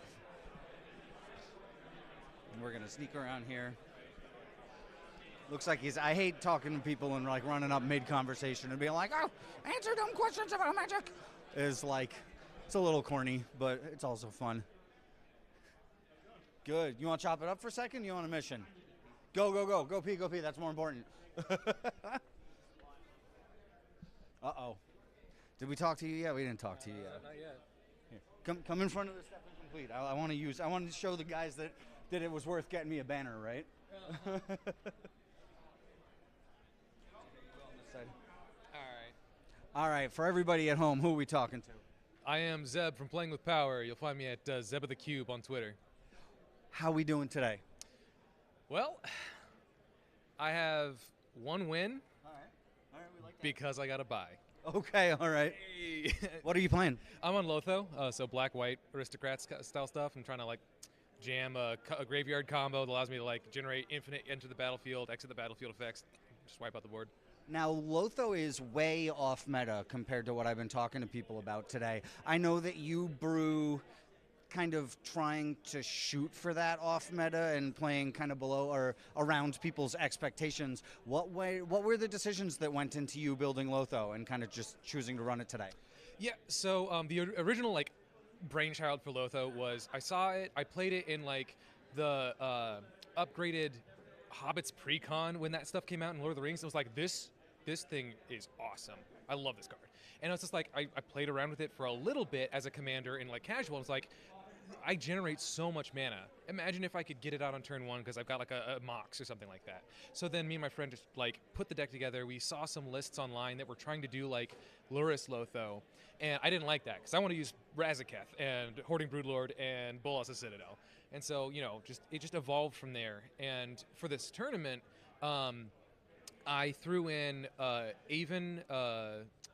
And we're going to sneak around here. Looks like I hate talking to people and like running up mid-conversation and being like, oh, answer dumb questions about Magic. It's a little corny, but it's also fun. Good. You want to chop it up for a second? You on a mission? Go, go, go. Go pee, go pee. That's more important. Uh-oh. Did we talk to you yet? We didn't talk to you yet. Not yet. Here. Come in front of the Step Complete. I want to show the guys that it was worth getting me a banner, right? All right, for everybody at home, who are we talking to? I am Zeb from Playing with Power. You'll find me at Zeb of the Cube on Twitter. How we doing today? Well, I have one win. All right, we like that. Because I got a bye. Okay, all right. Hey. What are you playing? I'm on Lotho, so black-white aristocrat style stuff. I'm trying to like jam a graveyard combo that allows me to like generate infinite enter the battlefield, exit the battlefield effects, just wipe out the board. Now, Lotho is way off meta compared to what I've been talking to people about today. I know that you brew kind of trying to shoot for that off meta and playing kind of below or around people's expectations. What were the decisions that went into you building Lotho and kind of just choosing to run it today? Yeah, so the original like brainchild for Lotho was I saw it, I played it in like the upgraded Hobbit's Precon when that stuff came out in Lord of the Rings. It was like this thing is awesome. I love this card. And it was just like I played around with it for a little bit as a commander in like casual. It's like I generate so much mana. Imagine if I could get it out on turn one because I've got like a Mox or something like that. So then me and my friend just like put the deck together. We saw some lists online that were trying to do like Lurrus Lotho, and I didn't like that because I want to use Razaketh and Hoarding Broodlord and Bolas of Citadel. And so it just evolved from there. And for this tournament, I threw in Aven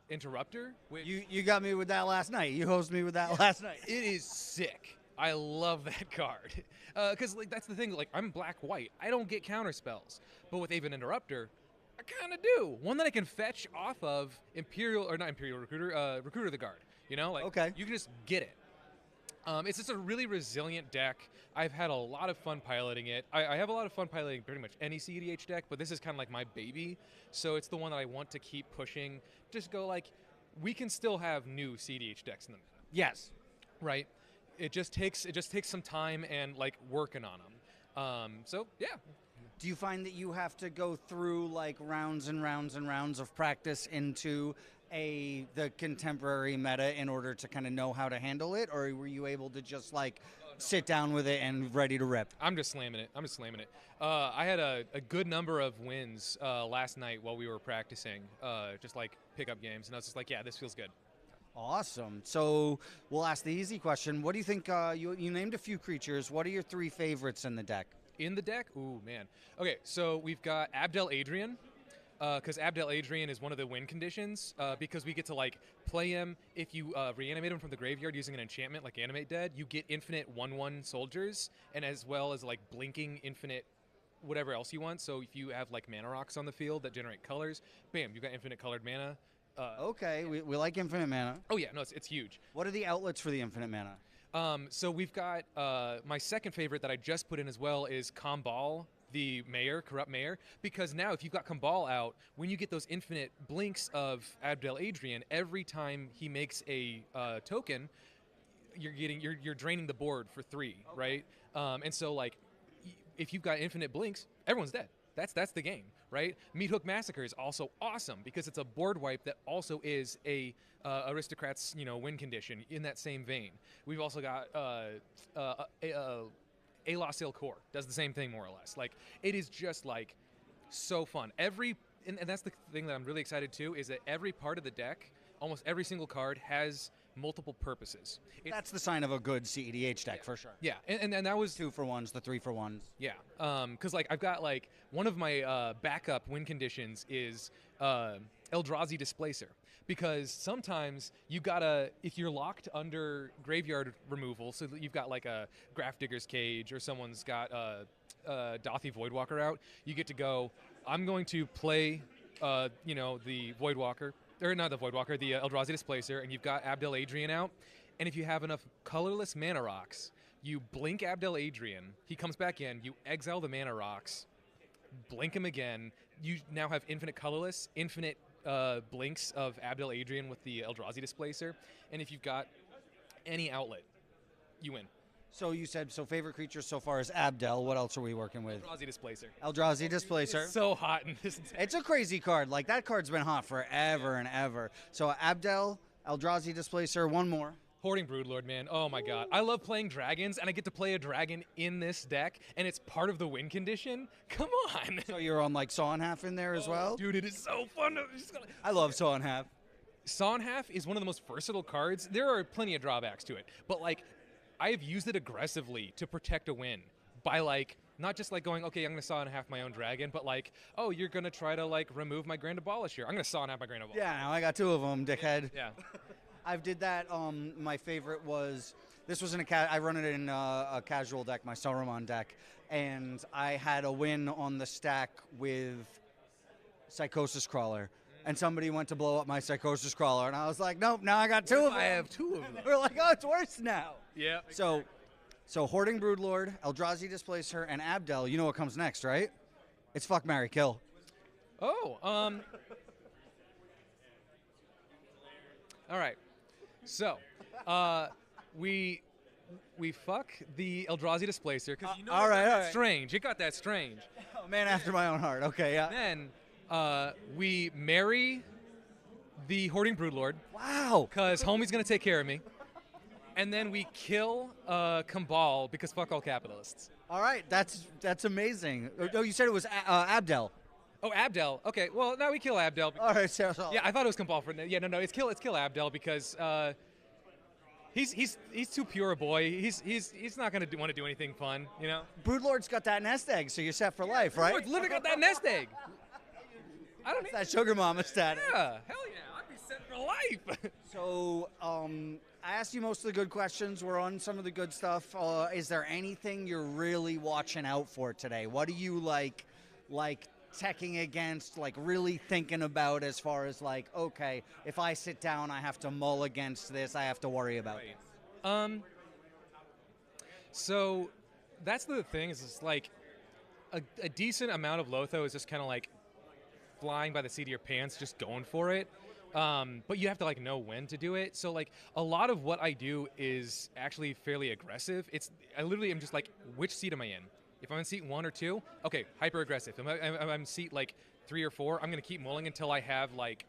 Interrupter. You got me with that last night. You hosted me with that last night. It is sick. I love that card. Because like that's the thing. Like I'm black-white. I don't get counter spells. But with Aven Interrupter, I kind of do. One that I can fetch off of Recruiter the Guard. Okay. You can just get it. It's just a really resilient deck. I've had a lot of fun piloting it. I have a lot of fun piloting pretty much any cEDH deck, but this is kind of like my baby. So it's the one that I want to keep pushing. Just go like, we can still have new cEDH decks in the meta. Yes. Right? It just takes some time and like working on them. So yeah. Do you find that you have to go through like rounds and rounds and rounds of practice into the contemporary meta in order to kind of know how to handle it, or were you able to just like sit down with it and ready to rip? I'm just slamming it. I had a good number of wins last night while we were practicing, just like pickup games, and I was just like, yeah, this feels good. Awesome. So we'll ask the easy question. What do you think? You named a few creatures. What are your three favorites in the deck? In the deck? Ooh, man. Okay, so we've got Abdel Adrian. Because Abdel Adrian is one of the win conditions, because we get to like play him. If you reanimate him from the graveyard using an enchantment like Animate Dead, you get infinite 1/1 soldiers, and as well as like blinking infinite whatever else you want. So if you have like mana rocks on the field that generate colors, bam, you got infinite colored mana. Okay, we like infinite mana. Oh yeah, no, it's huge. What are the outlets for the infinite mana? So we've got my second favorite that I just put in as well is Kambal, the mayor, corrupt mayor, because now if you've got Kambal out, when you get those infinite blinks of Abdel Adrian, every time he makes a token, you're draining the board for 3, okay. Right? And so like, if you've got infinite blinks, everyone's dead. That's the game, right? Meat Hook Massacre is also awesome because it's a board wipe that also is a Aristocrats, win condition in that same vein. We've also got a La Sail Core does the same thing more or less. Like, it is just like so fun. And that's the thing that I'm really excited too, is that every part of the deck, almost every single card, has multiple purposes. That's the sign of a good cEDH deck for sure. Yeah, and that was 2-for-1s, the 3-for-1s. Yeah, because like I've got like one of my backup win conditions is Eldrazi Displacer, because sometimes you gotta, if you're locked under graveyard removal, so that you've got like a Grafdigger's Cage or someone's got Dothi Voidwalker out, you get to go, I'm going to play the Voidwalker, or not the Voidwalker, the Eldrazi Displacer, and you've got Abdel Adrian out, and if you have enough colorless mana rocks, you blink Abdel Adrian, he comes back in, you exile the mana rocks, blink him again, you now have infinite colorless, infinite blinks of Abdel Adrian with the Eldrazi Displacer, and if you've got any outlet, you win. So you said, favorite creature so far is Abdel. What else are we working with? Eldrazi Displacer. Eldrazi Displacer. It's so hot in this deck. It's a crazy card. Like, that card's been hot forever and ever. So Abdel, Eldrazi Displacer, one more. Hoarding Broodlord, man. Oh my god. I love playing dragons, and I get to play a dragon in this deck, and it's part of the win condition. Come on. So you're on, like, Saw in Half in there as well? Dude, it is so fun. I love Saw in Half. Saw in Half is one of the most versatile cards. There are plenty of drawbacks to it, but, like, I have used it aggressively to protect a win by, like, not just like going, okay, I'm going to saw in half my own dragon, but like, oh, you're going to try to like remove my Grand Abolisher. I'm going to saw in half my Grand Abolisher. Yeah, now I got 2 of them, dickhead. Yeah. I've did that. My favorite was, this was I run it in a casual deck, my Saruman deck, and I had a win on the stack with Psychosis Crawler. And somebody went to blow up my Psychosis Crawler, and I was like, nope, now I got 2 of them. I have 2 of them. We're like, oh, it's worse now. Yeah. So Hoarding Broodlord, Eldrazi Displacer, and Abdel, you know what comes next, right? It's Fuck, Marry, Kill. Oh, all right. So, we fuck the Eldrazi Displacer, because you know all right. strange. It got that strange. Oh, man after my own heart. Okay, yeah. Then we marry the Hoarding Broodlord. Wow. Because homie's going to take care of me. And then we kill Kambal, because fuck all capitalists. All right, that's amazing. Oh, you said it was Abdel. Oh, Abdel. Okay, well, now we kill Abdel. All right, so yeah, I thought it was Kambal for yeah, no, it's kill Abdel, because he's too pure a boy. He's not gonna want to do anything fun, you know. Broodlord's got that nest egg, so you're set for life, right? Broodlord's literally got that nest egg. I don't need that sugar mama status. Yeah, hell yeah, I'd be set for life. So, I asked you most of the good questions. We're on some of the good stuff. Is there anything you're really watching out for today? What do you like teching against, like really thinking about as far as like, okay, if I sit down, I have to mull against this, I have to worry about it? So that's the thing, is it's like a decent amount of Lotho is just kind of like flying by the seat of your pants, just going for it. But you have to like know when to do it. So like a lot of what I do is actually fairly aggressive. I literally am just like, which seat am I in? If I'm in seat 1 or 2, okay, hyper aggressive. If I'm in seat like 3 or 4, I'm gonna keep mulling until I have like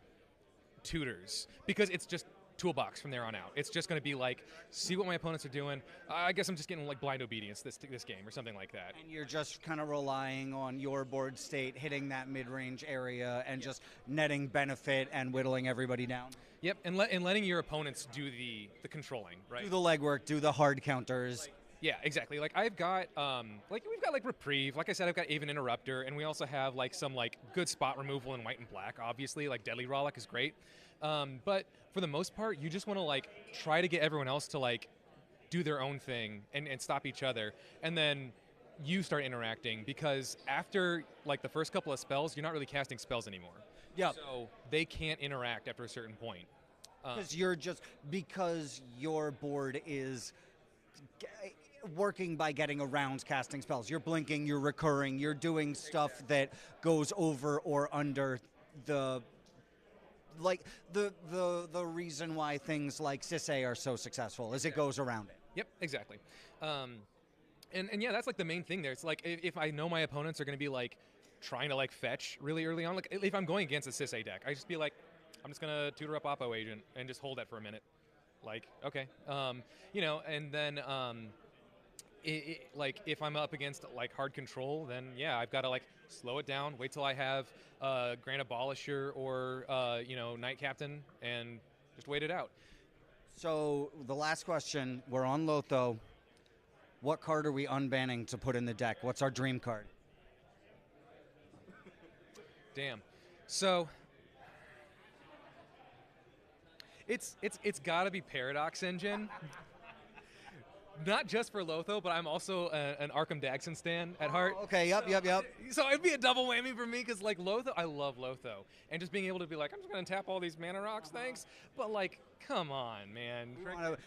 tutors, because it's just toolbox from there on out. It's just gonna be like, see what my opponents are doing. I guess I'm just getting like blind obedience this game or something like that. And you're just kind of relying on your board state hitting that mid-range area and just netting benefit and whittling everybody down. Yep, and letting your opponents do the controlling, right? Do the legwork, do the hard counters. Yeah, exactly. Like I've got, we've got like Reprieve. Like I said, I've got Aven Interrupter, and we also have like some like good spot removal in white and black. Obviously, like Deadly Rollick is great. But for the most part, you just want to like try to get everyone else to like do their own thing and stop each other, and then you start interacting, because after like the first couple of spells, you're not really casting spells anymore. Yeah. So they can't interact after a certain point. Because your board is working by getting around casting spells. You're blinking, you're recurring, you're doing stuff that goes over or under the reason why things like Sisay are so successful is it goes around it. Yep, exactly. And yeah, that's like the main thing there. It's like if I know my opponents are going to be like trying to like fetch really early on. Like if I'm going against a cEDH deck, I just be like, I'm just gonna tutor up Oppo Agent and just hold that for a minute. Like, okay, you know, and then like if I'm up against like hard control, then yeah, I've got to like slow it down, wait till I have Grand Abolisher or you know, Knight Captain, and just wait it out. So the last question, we're on Lotho. What card are we unbanning to put in the deck? What's our dream card? Damn. So it's got to be Paradox Engine. Not just for Lotho, but I'm also an Arkham Daxon stan at heart. Okay, yep. So it'd be a double whammy for me because, like, Lotho, I love Lotho. And just being able to be like, I'm just going to tap all these mana rocks, thanks. But, like, come on, man.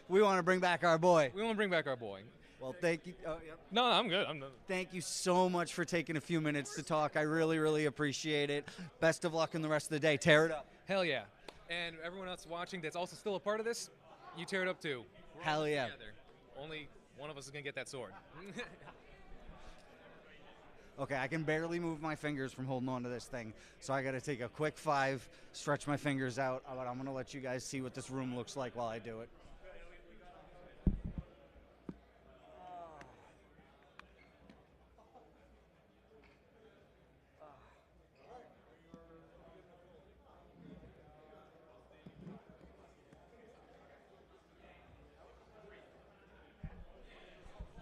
We want to bring back our boy. We want to bring back our boy. Well, thank you. Oh, yep. No, I'm good. I'm done. Thank you so much for taking a few minutes to talk. I really, really appreciate it. Best of luck in the rest of the day. Tear it up. Hell yeah. And everyone else watching that's also still a part of this, you tear it up too. Hell yeah. Together. Only one of us is going to get that sword. Okay, I can barely move my fingers from holding on to this thing, so I got to take a quick 5, stretch my fingers out, but I'm going to let you guys see what this room looks like while I do it.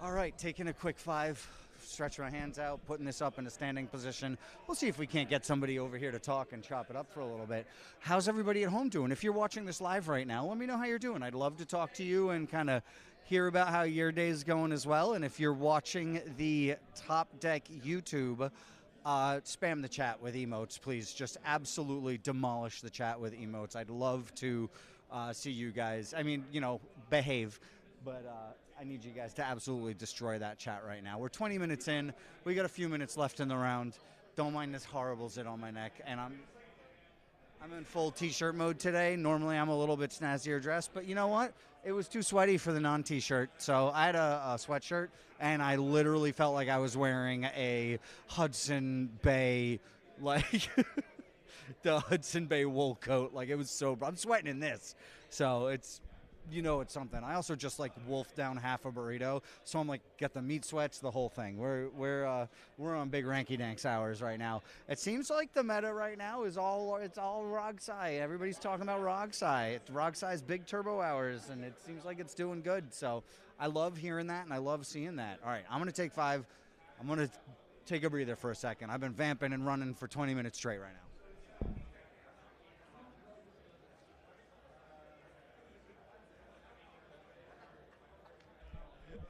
All right, taking a quick 5, stretch my hands out, putting this up in a standing position. We'll see if we can't get somebody over here to talk and chop it up for a little bit. How's everybody at home doing? If you're watching this live right now, let me know how you're doing. I'd love to talk to you and kind of hear about how your day's going as well. And if you're watching the Top Deck YouTube, spam the chat with emotes, please. Just absolutely demolish the chat with emotes. I'd love to see you guys. I mean, you know, behave, but I need you guys to absolutely destroy that chat right now. We're 20 minutes in. We got a few minutes left in the round. Don't mind this horrible zit on my neck. And I'm in full t-shirt mode today. Normally I'm a little bit snazzier dressed, but you know what? It was too sweaty for the non-t-shirt. So I had a sweatshirt, and I literally felt like I was wearing a Hudson Bay, like the Hudson Bay wool coat. Like, it was so, I'm sweating in this. So it's, you know, it's something. I also just like wolfed down half a burrito, so I'm like, get the meat sweats, the whole thing. We're on big ranky danks hours right now. It seems like the meta right now is all Rogsai. Everybody's talking about Rogsai. It's Rogsai's big turbo hours, and it seems like it's doing good. So I love hearing that, and I love seeing that. All right, I'm gonna take 5. I'm gonna take a breather for a second. I've been vamping and running for 20 minutes straight right now.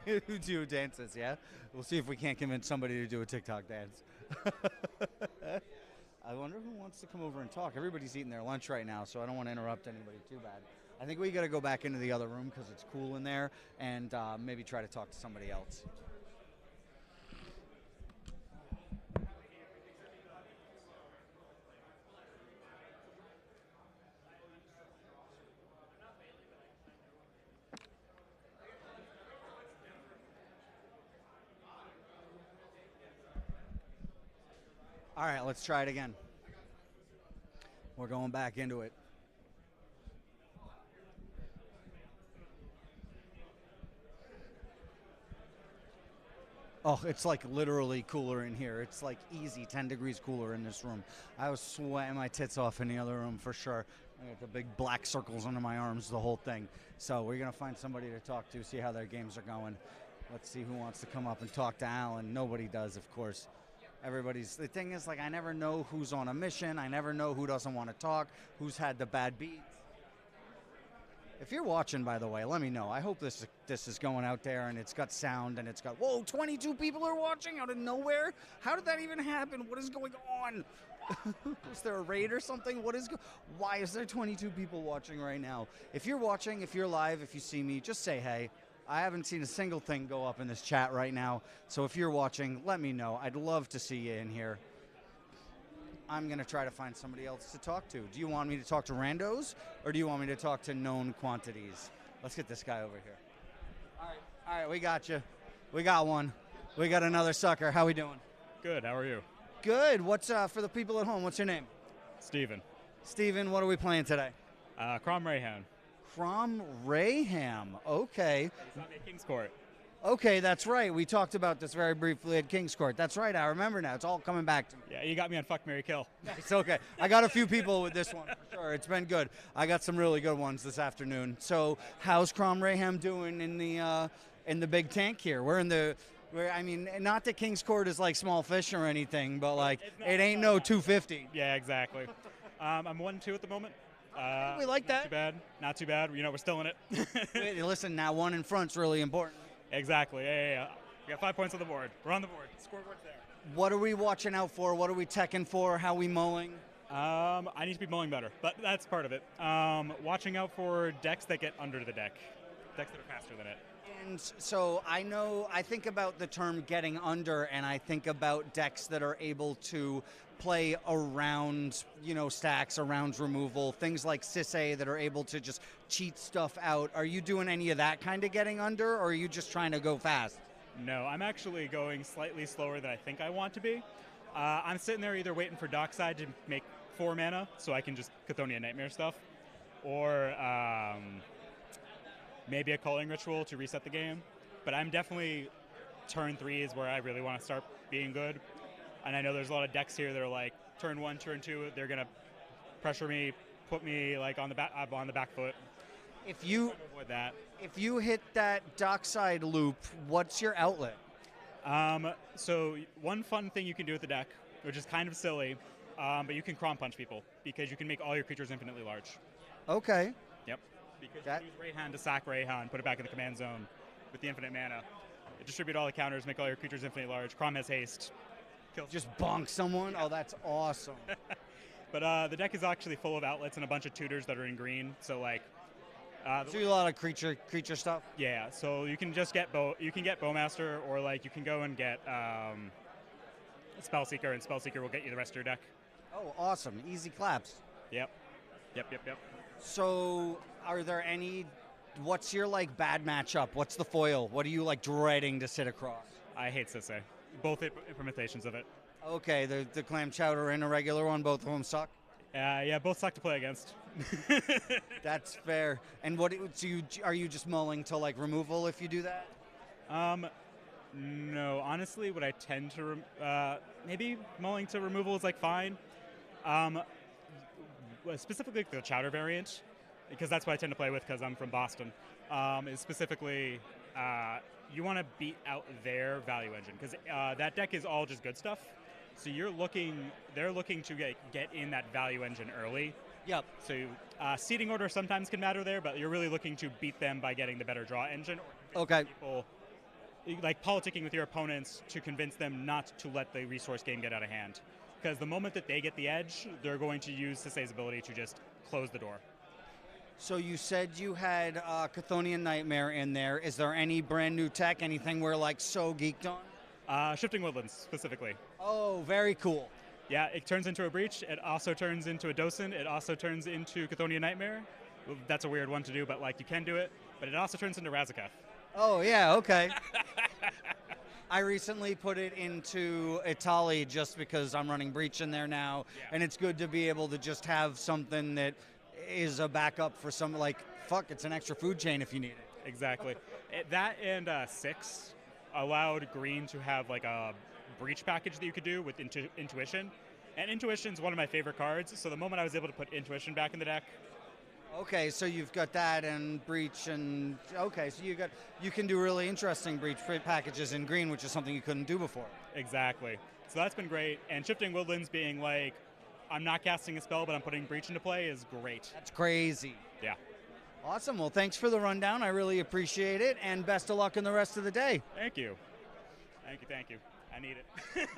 Who do dances, yeah? We'll see if we can't convince somebody to do a TikTok dance. I wonder who wants to come over and talk. Everybody's eating their lunch right now, so I don't want to interrupt anybody too bad. I think we got to go back into the other room because it's cool in there, and maybe try to talk to somebody else. All right, let's try it again. We're going back into it. Oh, it's like literally cooler in here. It's like easy 10 degrees cooler in this room. I was sweating my tits off in the other room for sure. I got the big black circles under my arms, the whole thing. So we're going to find somebody to talk to, see how their games are going. Let's see who wants to come up and talk to Alan. Nobody does, of course. The thing is, like, I never know who's on a mission. I never know who doesn't want to talk, who's had the bad beats. If you're watching, by the way, let me know. I hope this is going out there and it's got sound and it's got, whoa, 22 people are watching out of nowhere? How did that even happen? What is going on? Was there a raid or something? Why is there 22 people watching right now? If you're watching, if you're live, if you see me, just say hey. I haven't seen a single thing go up in this chat right now, so if you're watching, let me know. I'd love to see you in here. I'm going to try to find somebody else to talk to. Do you want me to talk to randos, or do you want me to talk to known quantities? Let's get this guy over here. All right, we got you. We got one. We got another sucker. How we doing? Good, how are you? Good. What's for the people at home? What's your name? Steven. Steven, what are we playing today? Crom Rayhan. Crom Rayham. Okay. King's Court. Okay, that's right. We talked about this very briefly at King's Court. That's right. I remember now. It's all coming back to me. Yeah, you got me on Fuck, Marry, Kill. It's okay. I got a few people with this one for sure. It's been good. I got some really good ones this afternoon. So, how's Crom Rayham doing in the big tank here? I mean, not that King's Court is like small fish or anything, but like it ain't no 250. Yeah, exactly. I'm 1-2 at the moment. We like that. Not too bad. Not too bad. You know, we're still in it. Wait, listen, now 1 in front's really important. Exactly. Yeah. We got 5 points on the board. We're on the board. Scoreboard's there. What are we watching out for? What are we teching for? How are we mulling? I need to be mulling better, but that's part of it. Watching out for decks that get under the deck. Decks that are faster than it. And so I think about the term getting under, and I think about decks that are able to play around, stacks, around removal, things like cEDH that are able to just cheat stuff out. Are you doing any of that kind of getting under, or are you just trying to go fast? No, I'm actually going slightly slower than I think I want to be. I'm sitting there either waiting for Dockside to make 4 mana so I can just Chthonian Nightmare stuff, or maybe a Culling Ritual to reset the game. But I'm definitely turn 3 is where I really want to start being good. And I know there's a lot of decks here that are like turn 1, turn 2, they're gonna pressure me, put me like on the back foot. If you avoid that. If you hit that Dockside loop, what's your outlet? So one fun thing you can do with the deck, which is kind of silly, but you can Crom Punch people because you can make all your creatures infinitely large. Okay. Yep. Because you use Rayhan to sack Rayhan, put it back in the command zone with the infinite mana. Distribute all the counters, make all your creatures infinitely large. Crom has haste. Just bonk someone? Oh, that's awesome. But the deck is actually full of outlets and a bunch of tutors that are in green. So like, so a lot of creature stuff. Yeah. So you can just get Bowmaster, or like you can go and get Spellseeker, and Spellseeker will get you the rest of your deck. Oh, awesome! Easy claps. Yep. So, are there any? What's your like bad matchup? What's the foil? What are you like dreading to sit across? I hate cEDH. Both implementations of it. Okay, the clam chowder and a regular one, both of them suck? Yeah, both suck to play against. That's fair. And are you just mulling to like removal if you do that? No, honestly, what I tend to maybe mulling to removal is like fine. Specifically the chowder variant, because that's what I tend to play with because I'm from Boston. Is specifically. You want to beat out their value engine because that deck is all just good stuff. So they're looking to get in that value engine early. Yep. So seeding order sometimes can matter there, but you're really looking to beat them by getting the better draw engine. Okay. People, like politicking with your opponents to convince them not to let the resource game get out of hand. Because the moment that they get the edge, they're going to use cEDH's ability to just close the door. So you said you had Chthonian Nightmare in there. Is there any brand new tech, anything we're like so geeked on? Shifting Woodlands, specifically. Oh, very cool. Yeah, it turns into a Breach. It also turns into a Docent. It also turns into Chthonian Nightmare. That's a weird one to do, but like you can do it. But it also turns into Razaketh. Oh, yeah, okay. I recently put it into Italy just because I'm running Breach in there now, and it's good to be able to just have something that is a backup for some, like, it's an extra food chain if you need it. Exactly. That and 6 allowed Green to have like a Breach package that you could do with Intuition. And Intuition's one of my favorite cards, so the moment I was able to put Intuition back in the deck. Okay, so you've got that and Breach, and okay, so you can do really interesting Breach packages in Green, which is something you couldn't do before. Exactly. So that's been great. And Shifting Woodlands being like, I'm not casting a spell, but I'm putting Breach into play is great. That's crazy. Yeah. Awesome. Well, thanks for the rundown. I really appreciate it, and best of luck in the rest of the day. Thank you. Thank you. I need it.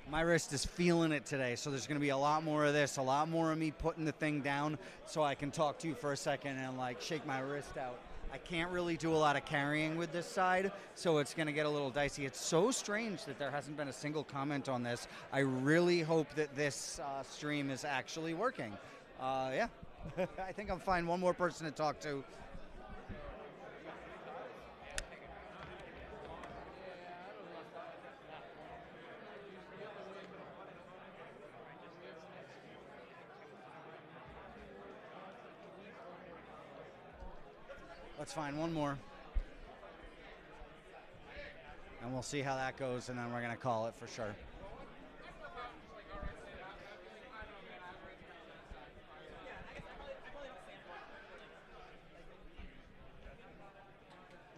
My wrist is feeling it today, so there's going to be a lot more of this, a lot more of me putting the thing down so I can talk to you for a second and like shake my wrist out. I can't really do a lot of carrying with this side, so it's going to get a little dicey. It's so strange that there hasn't been a single comment on this. I really hope that this stream is actually working. Yeah, I think I'll find one more person to talk to. Let's find one more. And we'll see how that goes, and then we're going to call it for sure.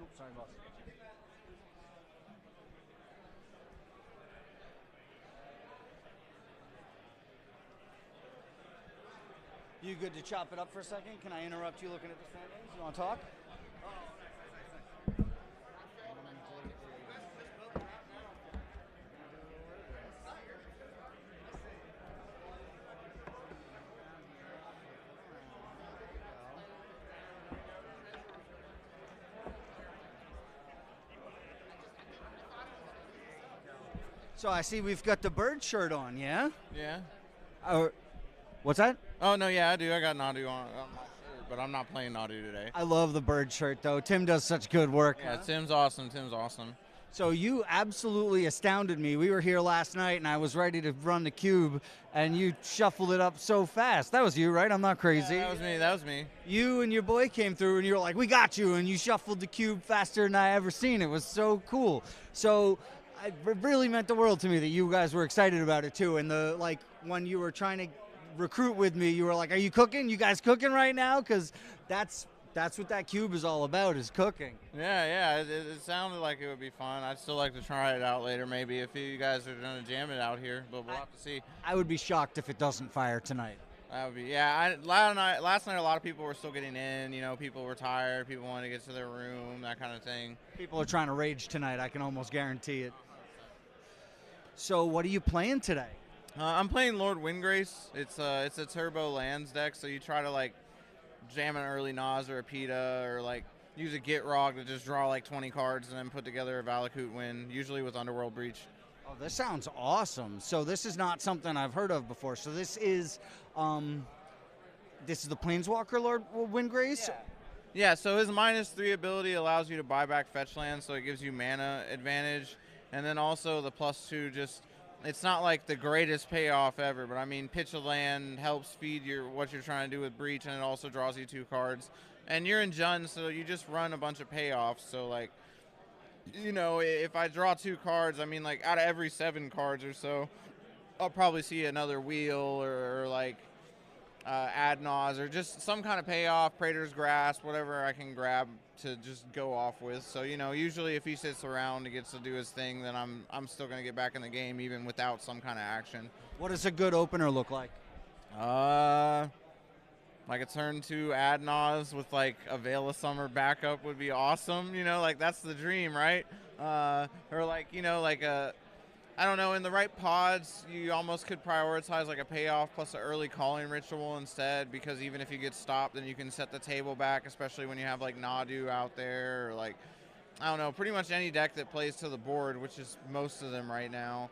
Oops, sorry, boss. You good to chop it up for a second? Can I interrupt you looking at the standings? You want to talk? So I see we've got the bird shirt on, yeah? Yeah. What's that? Oh, no, yeah, I do. I got Nadu on my shirt, but I'm not playing Nadu today. I love the bird shirt, though. Tim does such good work. Yeah, huh? Tim's awesome. Tim's awesome. So you absolutely astounded me. We were here last night, and I was ready to run the cube, and you shuffled it up so fast. That was you, right? I'm not crazy. Yeah, that was me. That was me. You and your boy came through, and you were like, we got you, and you shuffled the cube faster than I ever seen. It was so cool. So it really meant the world to me that you guys were excited about it, too. And when you were trying to recruit with me, you were like, are you cooking? You guys cooking right now? Because that's what that cube is all about, is cooking. Yeah. It sounded like it would be fun. I'd still like to try it out later, maybe, if you guys are going to jam it out here, but we'll have to see. I would be shocked if it doesn't fire tonight. That would be, yeah. Last night, a lot of people were still getting in. You know, people were tired. People wanted to get to their room, that kind of thing. People are trying to rage tonight. I can almost guarantee it. So what are you playing today? I'm playing Lord Windgrace. It's a turbo lands deck, so you try to jam an early Nas or a PETA, or use a Gitrog to just draw 20 cards and then put together a Valakut win, usually with Underworld Breach. Oh, this sounds awesome. So this is not something I've heard of before. So this is the Planeswalker Lord Windgrace? Yeah, so his -3 ability allows you to buy back fetch lands, so it gives you mana advantage. And then also the +2 just, it's not the greatest payoff ever, but I mean, pitch a land helps feed what you're trying to do with Breach, and it also draws you 2 cards. And you're in Jund, so you just run a bunch of payoffs. So if I draw 2 cards, I mean, out of every 7 cards or so, I'll probably see another wheel or Adnaz, or just some kind of payoff, Praetor's Grasp, whatever I can grab to just go off with. So, usually if he sits around and gets to do his thing, then I'm still going to get back in the game even without some kind of action. What does a good opener look like? Like a turn 2 Adnaz with a Veil of Summer backup would be awesome. That's the dream, right? Or I don't know, in the right pods, you almost could prioritize a payoff plus an early calling ritual instead, because even if you get stopped, then you can set the table back, especially when you have Nadu out there, or I don't know, pretty much any deck that plays to the board, which is most of them right now.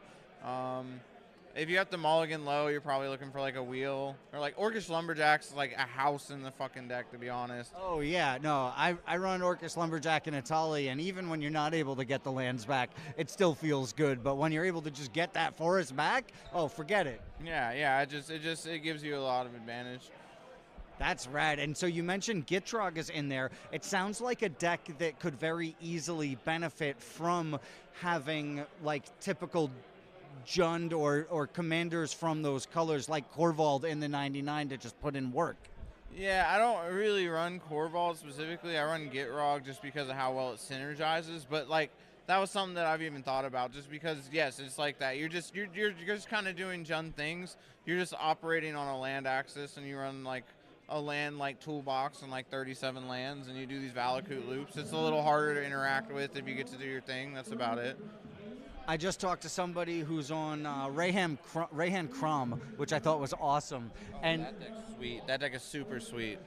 If you have to mulligan low, you're probably looking for a wheel, or Orcish Lumberjack's a house in the fucking deck, to be honest. Oh yeah, no, I run Orcish Lumberjack in Italy, and even when you're not able to get the lands back, it still feels good. But when you're able to just get that forest back, oh, forget it. Yeah, it gives you a lot of advantage. That's rad. And so you mentioned Gitrog is in there. It sounds like a deck that could very easily benefit from having typical Jund or commanders from those colors like Korvald in the 99 to just put in work. Yeah, I don't really run Korvald specifically. I run Gitrog just because of how well it synergizes, but that was something that I've even thought about, just because, yes, it's like that. You're just kind of doing Jund things. You're just operating on a land axis, and you run a land toolbox and 37 lands, and you do these Valakut loops. It's a little harder to interact with if you get to do your thing. That's about it. I just talked to somebody who's on Rayhan Crom, which I thought was awesome. And that deck's sweet. That deck is super sweet.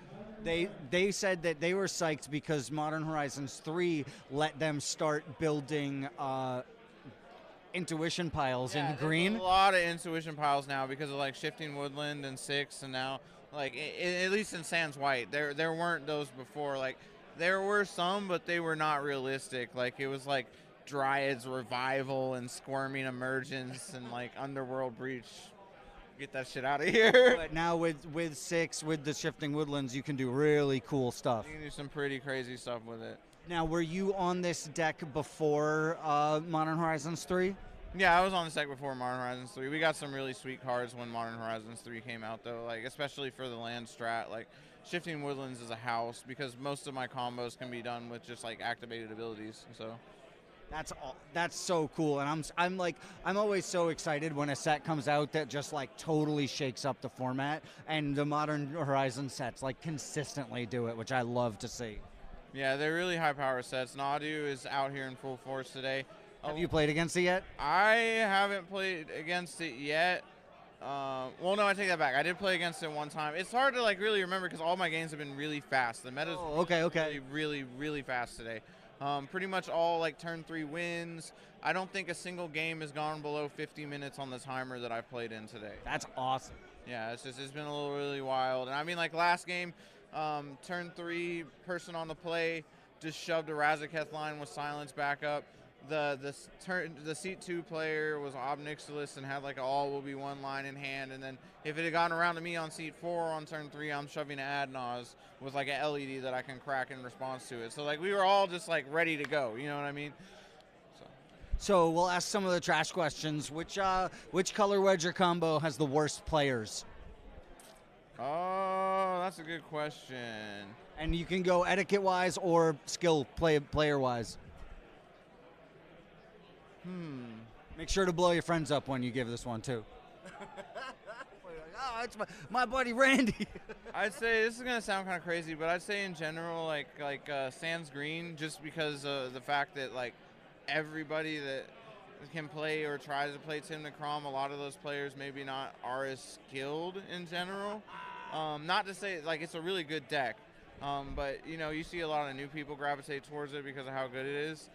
They said that they were psyched because Modern Horizons 3 let them start building intuition piles in green. A lot of intuition piles now because of like Shifting Woodland and 6, and now like at least in Sans White there weren't those before. Like there were some, but they were not realistic. Like it was like Dryad's Revival and Squirming Emergence and like Underworld Breach. Get that shit out of here. But now with 6, with the Shifting Woodlands, you can do really cool stuff. You can do some pretty crazy stuff with it. Now, were you on this deck before Modern Horizons 3? Yeah, I was on this deck before Modern Horizons 3. We got some really sweet cards when Modern Horizons 3 came out, though. Like especially for the land strat, like Shifting Woodlands is a house because most of my combos can be done with just like activated abilities. So. That's so cool, and I'm always so excited when a set comes out that just like totally shakes up the format, and the Modern Horizon sets like consistently do it, which I love to see. Yeah, they're really high power sets. Nadu is out here in full force today. Have you played against it yet? I haven't played against it yet. Well, no, I take that back. I did play against it one time. It's hard to like really remember because all my games have been really fast. The meta's really fast today. Pretty much all like turn 3 wins. I don't think a single game has gone below 50 minutes on the timer that I've played in today. That's awesome. Yeah, it's been a little really wild. And I mean, like last game, turn 3 person on the play just shoved a Razaketh line with silence back up. The seat 2 player was Obnixilis and had like a all will be one line in hand, and then if it had gotten around to me on seat 4 on turn 3, I'm shoving an Adnaz with like an LED that I can crack in response to it. So like we were all just like ready to go, you know what I mean? So we'll ask some of the trash questions. Which color wedge or combo has the worst players? Oh, that's a good question. And you can go etiquette wise or skill player wise. Make sure to blow your friends up when you give this one too. Oh, it's my buddy Randy. I'd say this is gonna sound kind of crazy, but I'd say in general, like Sans Green, just because of the fact that like everybody that can play or tries to play Tim Necrom, a lot of those players maybe not are as skilled in general. Not to say like it's a really good deck, but you know you see a lot of new people gravitate towards it because of how good it is.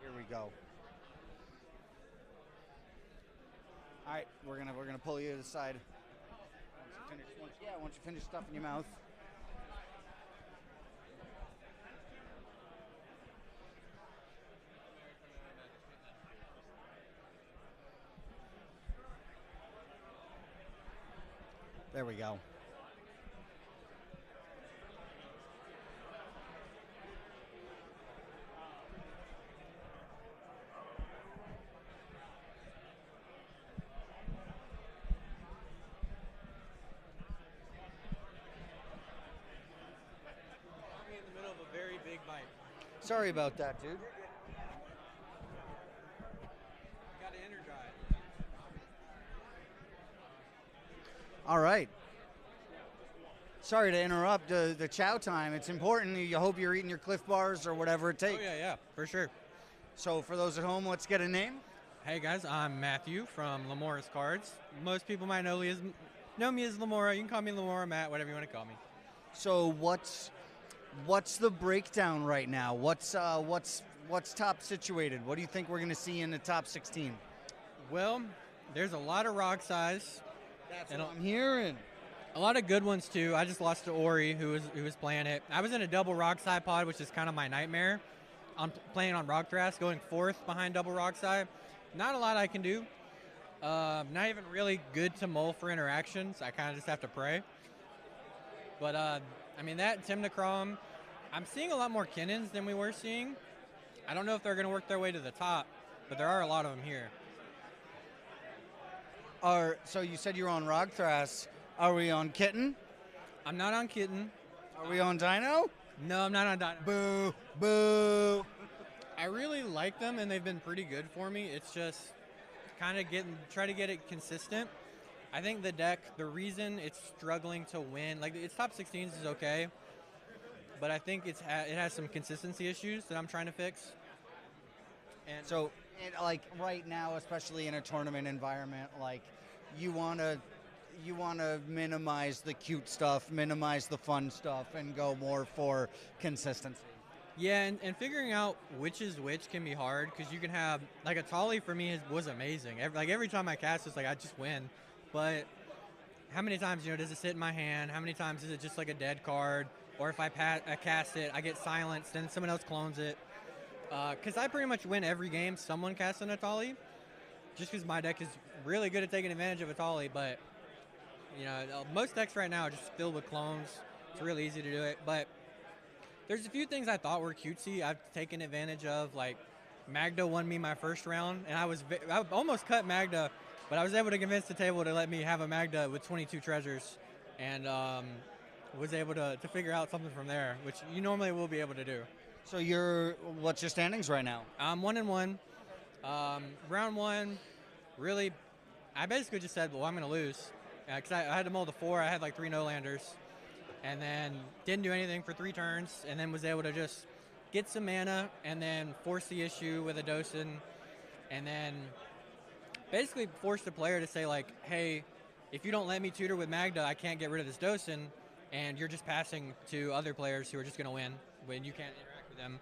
Here we go. All right, we're gonna pull you to the side. Once you finish stuffing your mouth. There we go. Sorry about that, dude. Got to energize. All right. Sorry to interrupt the chow time. It's important. You hope you're eating your Cliff Bars or whatever it takes. Oh, yeah, for sure. So for those at home, let's get a name. Hey, guys, I'm Matthew from Lamora's Cards. Most people might know me as Lamora. You can call me Lamora, Matt, whatever you want to call me. So what's the breakdown right now? What's top situated? What do you think we're going to see in the top 16? Well, there's a lot of rock size. That's what I'm hearing. A lot of good ones too. I just lost to Ori, who was playing it. I was in a double rock side pod, which is kind of my nightmare. I'm playing on Rock Thras, going 4th behind double rock side. Not a lot I can do. Not even really good to mull for interactions. I kind of just have to pray. But I mean, that Tim Necrom, I'm seeing a lot more Kinnons than we were seeing. I don't know if they're going to work their way to the top, but there are a lot of them here. So you said you're on Rock Thras. Are we on Kitten? I'm not on Kitten. Are we on Dino? No, I'm not on Dino. Boo, boo. I really like them, and they've been pretty good for me. It's just kind of try to get it consistent. I think the deck, the reason it's struggling to win, like its top 16s is okay, but I think it has some consistency issues that I'm trying to fix. And so, like right now, especially in a tournament environment, like you want to minimize the cute stuff, minimize the fun stuff, and go more for consistency. Yeah, and figuring out which is which can be hard, because you can have, like, a Tolly for me was amazing. Every time I cast, it's like I just win. But how many times, does it sit in my hand? How many times is it just like a dead card? Or if I cast it, I get silenced, then someone else clones it. Because I pretty much win every game someone casts an Atali, just because my deck is really good at taking advantage of Atali. But, most decks right now are just filled with clones. It's really easy to do it. But there's a few things I thought were cutesy I've taken advantage of. Like, Magda won me my first round, and I almost cut Magda, but I was able to convince the table to let me have a Magda with 22 treasures, and was able to figure out something from there, which you normally will be able to do. So what's your standings right now? I'm 1-1. Round one, really, I basically just said, well, I'm going to lose. Because I had to mold a 4. I had like 3 no-landers. And then didn't do anything for 3 turns, and then was able to just get some mana and then force the issue with a Dosin, and then basically force the player to say, like, hey, if you don't let me tutor with Magda, I can't get rid of this Dosin, and you're just passing to other players who are just going to win when you can't interact with them.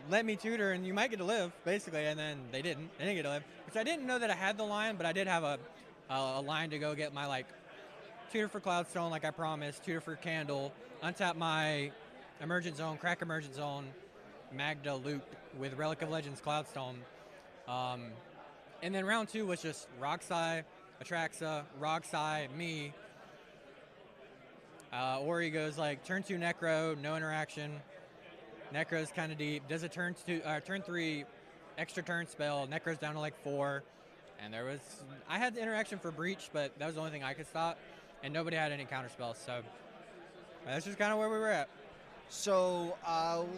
Let me tutor, and you might get to live, basically, and then they didn't. They didn't get to live, which I didn't know that I had the line, but I did have a line to go get my, like, tutor for Cloudstone, like I promised, tutor for Candle, untap my Emergent Zone, crack Emergent Zone, Magda loop with Relic of Legends Cloudstone. And then round 2 was just Roxai, Atraxa, Roxai, me. Ori goes like turn 2 Necro, no interaction. Necro's kind of deep. Does a turn 3 extra turn spell. Necro's down to like 4. And I had the interaction for Breach, but that was the only thing I could stop. And nobody had any counter spells, so that's just kind of where we were at. So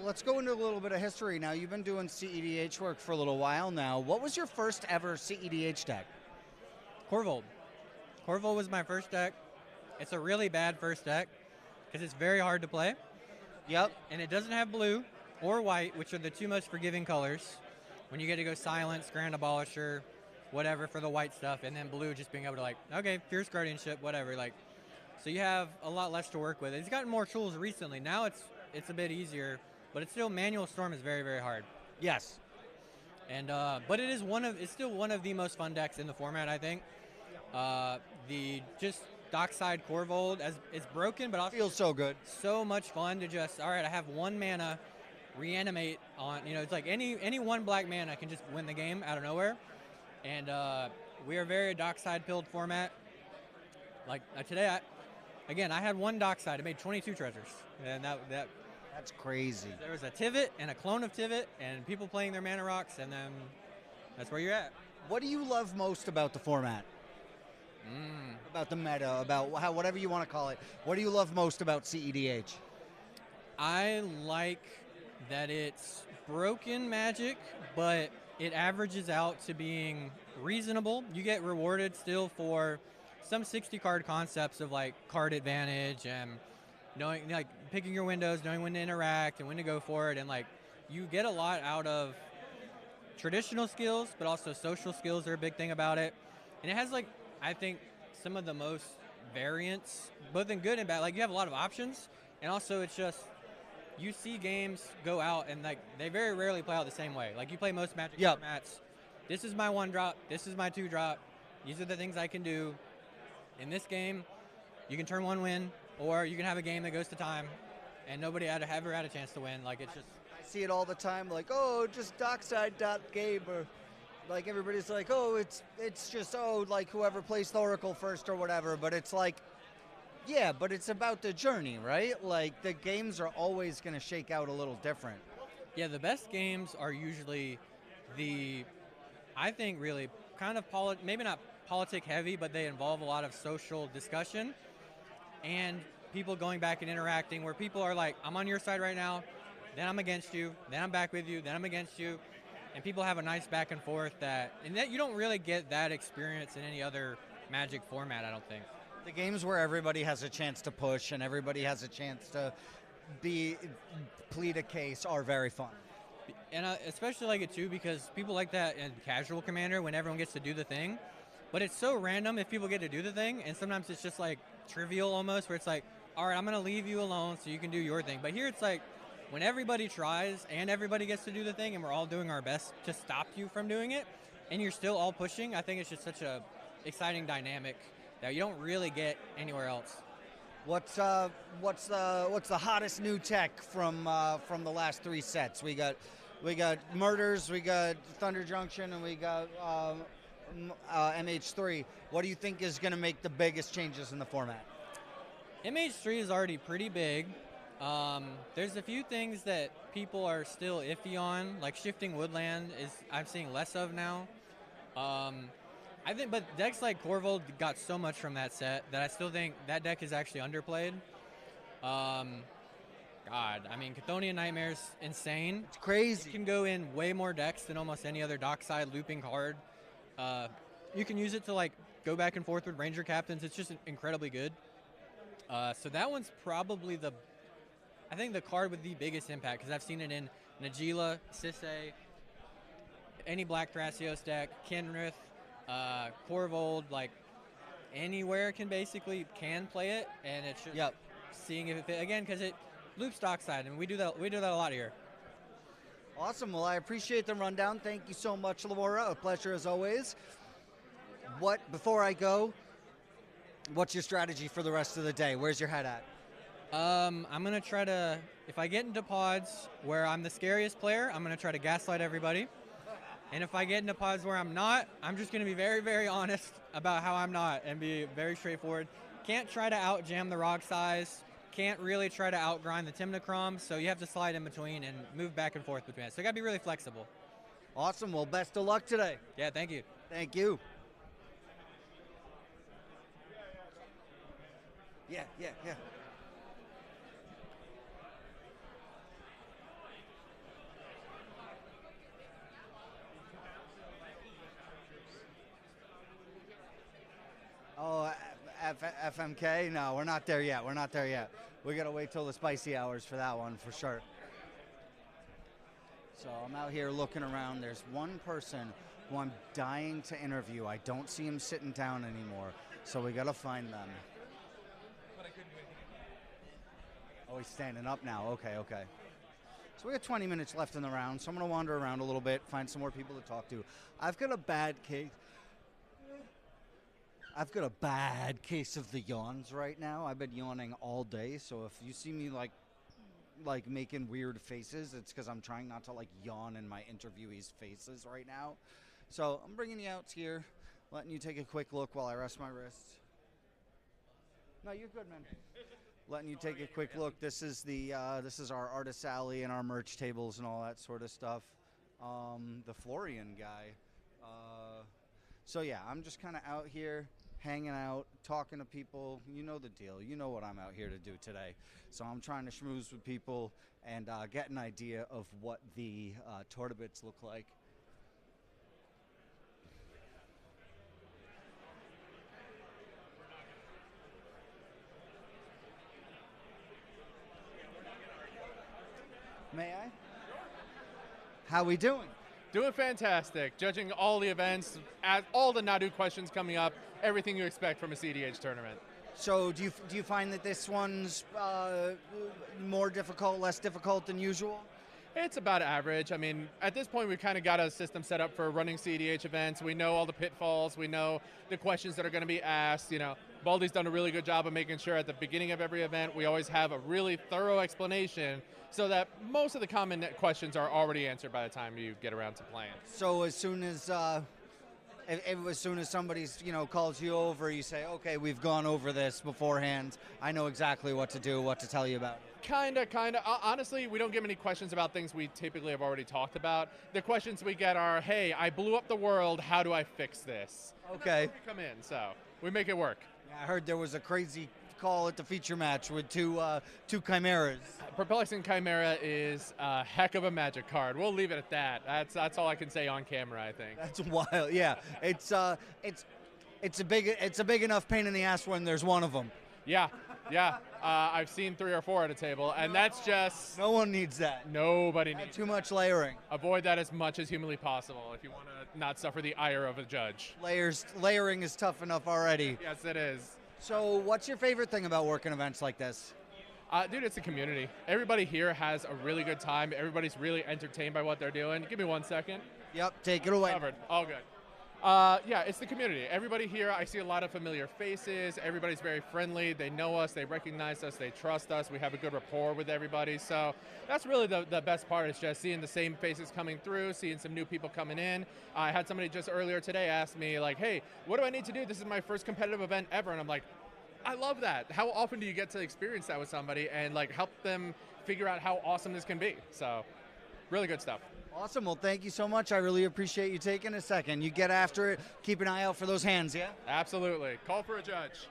let's go into a little bit of history now. You've been doing cEDH work for a little while now. What was your first ever cEDH deck? Corvold. Corvold was my first deck. It's a really bad first deck because it's very hard to play. Yep. And it doesn't have blue or white, which are the 2 most forgiving colors. When you get to go Silence, Grand Abolisher, whatever for the white stuff, and then blue just being able to, like, okay, Fierce Guardianship, whatever, like, so you have a lot less to work with. It's gotten more tools recently. Now it's a bit easier, but it's still, Manual Storm is very, very hard. Yes. And but it's still one of the most fun decks in the format, I think. The just Dockside Corvold, as it's broken, but also feels so good. So much fun to just, all right, I have 1 mana, reanimate on, it's like any 1 black mana can just win the game out of nowhere. And we are very Dockside pilled format. Like today, I had 1 Dockside. It made 22 treasures, and that's crazy. There was a Tivit and a clone of Tivit, and people playing their mana rocks, and then that's where you're at. What do you love most about the format? About the meta, about whatever you want to call it. What do you love most about cEDH? I like that it's broken Magic, but it averages out to being reasonable. You get rewarded still for some 60-card concepts of, like, card advantage and knowing, like, picking your windows, knowing when to interact and when to go for it. And, like, you get a lot out of traditional skills, but also social skills are a big thing about it. And it has, like, I think some of the most variance, both in good and bad. Like, you have a lot of options, and also it's just, you see games go out and, like, they very rarely play out the same way. Like, you play most Magic formats. This is my 1 drop. This is my 2 drop. These are the things I can do. In this game, you can turn 1 win, or you can have a game that goes to time, and nobody ever had a chance to win. Like, it's just. I see it all the time. Like, oh, just Dockside.game, or like everybody's like, oh, it's just, oh, like whoever plays the Oracle first or whatever. But it's like, yeah, but it's about the journey, right? Like, the games are always going to shake out a little different. Yeah, the best games are usually I think, really kind of maybe not politic heavy, but they involve a lot of social discussion and people going back and interacting, where people are like, I'm on your side right now, then I'm against you, then I'm back with you, then I'm against you, and people have a nice back and forth and that you don't really get that experience in any other Magic format, I don't think. The games where everybody has a chance to push and everybody has a chance to plead a case are very fun. And I especially like it too because people like that in casual Commander when everyone gets to do the thing. But it's so random if people get to do the thing, and sometimes it's just like trivial almost, where it's like, all right, I'm going to leave you alone so you can do your thing. But here it's like, when everybody tries and everybody gets to do the thing and we're all doing our best to stop you from doing it, and you're still all pushing, I think it's just such a exciting dynamic that you don't really get anywhere else. What's the hottest new tech from the last 3 sets? We got Murders, we got Thunder Junction, and we got MH3. What do you think is going to make the biggest changes in the format? MH3 is already pretty big. There's a few things that people are still iffy on, like shifting woodland is I'm seeing less of now. I think, but decks like Corvold got so much from that set that I still think that deck is actually underplayed. God, I mean, Chthonian Nightmare's insane. It's crazy. It can go in way more decks than almost any other dockside looping card. You can use it to like go back and forth with Ranger Captains. It's just incredibly good. So that one's probably I think the card with the biggest impact because I've seen it in Najeela, Sisay, any Black Thrasios deck, Kenrith, Corvold, like anywhere can play it, and it's just seeing if it again because it loops dockside, and we do that a lot here. Awesome. Well, I appreciate the rundown. Thank you so much, Laura. A pleasure as always. Before I go, what's your strategy for the rest of the day? Where's your head at? I'm gonna try to, if I get into pods where I'm the scariest player, I'm gonna try to gaslight everybody. And if I get into pods where I'm not, I'm just gonna be very, very honest about how I'm not and be very straightforward. Can't try to out-jam the Rock size. Can't really try to outgrind the Timnachrom, so you have to slide in between and move back and forth between it. So you gotta be really flexible. Awesome. Well, best of luck today. Yeah, thank you. Thank you. Yeah. Oh, FMK? No, we're not there yet. We gotta wait till the spicy hours for that one, for sure. So I'm out here looking around. There's one person who I'm dying to interview. I don't see him sitting down anymore, so we gotta find them. Oh, he's standing up now. Okay. So we got 20 minutes left in the round, so I'm gonna wander around a little bit, find some more people to talk to. I've got a bad case of the yawns right now. I've been yawning all day, so if you see me like making weird faces, it's because I'm trying not to like yawn in my interviewees' faces right now. So I'm bringing you out here, letting you take a quick look while I rest my wrists. No, you're good, man. Letting you take a quick look. This is our artist alley and our merch tables and all that sort of stuff. The Florian guy. So yeah, I'm just kind of out here hanging out, talking to people. You know the deal. You know what I'm out here to do today. So I'm trying to schmooze with people and get an idea of what the tournaments look like. May I? How we doing? Doing fantastic. Judging all the events, all the Nadu questions coming up, everything you expect from a cEDH tournament. So do you find that this one's more difficult, less difficult than usual? It's about average. I mean, at this point, we've kind of got a system set up for running cEDH events. We know all the pitfalls. We know the questions that are going to be asked. You know, Baldy's done a really good job of making sure at the beginning of every event, we always have a really thorough explanation so that most of the common questions are already answered by the time you get around to playing. So as soon as somebody's, calls you over, you say, okay, we've gone over this beforehand. I know exactly what to do, what to tell you about. Kinda. Honestly, we don't get many questions about things we typically have already talked about. The questions we get are, hey, I blew up the world, how do I fix this? Okay. We come in, so we make it work. Yeah, I heard there was a crazy call at the feature match with two chimeras. Perplexing Chimera is a heck of a Magic card. We'll leave it at that. That's all I can say on camera, I think. That's wild. Yeah, it's It's a big enough pain in the ass when there's one of them. Yeah. I've seen 3 or 4 at a table, and that's just... No one needs that. Nobody needs too much layering. Avoid that as much as humanly possible if you want to not suffer the ire of a judge. Layering is tough enough already. Yes, it is. So what's your favorite thing about working events like this? Dude, it's the community. Everybody here has a really good time. Everybody's really entertained by what they're doing. Give me 1 second. Yep, take it away. Covered. All good. Yeah, it's the community. Everybody here, I see a lot of familiar faces. Everybody's very friendly. They know us. They recognize us. They trust us. We have a good rapport with everybody. So that's really the best part, is just seeing the same faces coming through, seeing some new people coming in. I had somebody just earlier today ask me, like, hey, what do I need to do? This is my first competitive event ever. And I'm like, I love that. How often do you get to experience that with somebody and like help them figure out how awesome this can be? So really good stuff. Awesome. Well, thank you so much. I really appreciate you taking a second. You get after it. Keep an eye out for those hands, yeah? Absolutely. Call for a judge.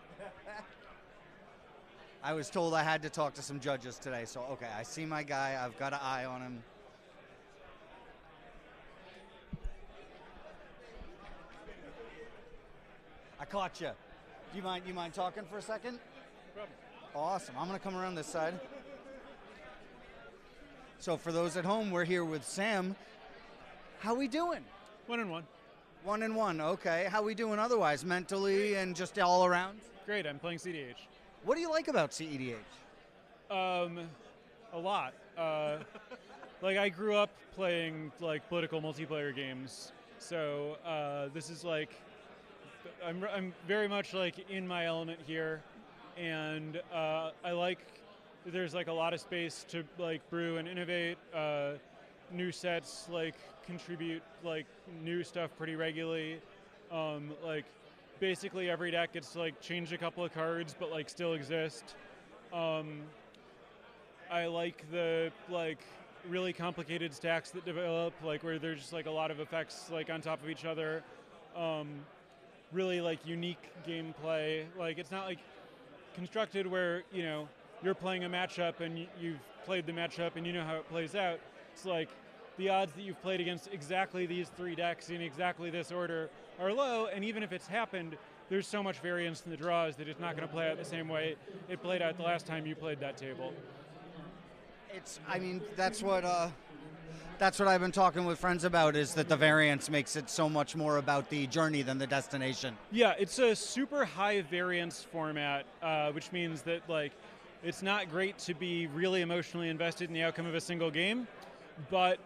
I was told I had to talk to some judges today, so okay, I see my guy. I've got an eye on him. I caught you. Do you mind talking for a second? No problem. Awesome. I'm going to come around this side. So for those at home, we're here with Sam. How we doing? 1-1. 1-1. Okay. How we doing otherwise, mentally and just all around? Great. I'm playing CEDH. What do you like about cEDH? A lot. Like I grew up playing like political multiplayer games, so this is like I'm very much like in my element here, and I like. There's like a lot of space to like brew and innovate. New sets like contribute like new stuff pretty regularly. Like basically every deck gets like changed a couple of cards, but like still exist. I like the like really complicated stacks that develop, like where there's just like a lot of effects like on top of each other. Really like unique gameplay. Like it's not like constructed where you're playing a matchup and you've played the matchup and you know how it plays out. It's like the odds that you've played against exactly these 3 decks in exactly this order are low, and even if it's happened, there's so much variance in the draws that it's not going to play out the same way it played out the last time you played that table. That's what I've been talking with friends about, is that the variance makes it so much more about the journey than the destination. Yeah, it's a super high variance format, which means that like it's not great to be really emotionally invested in the outcome of a single game, but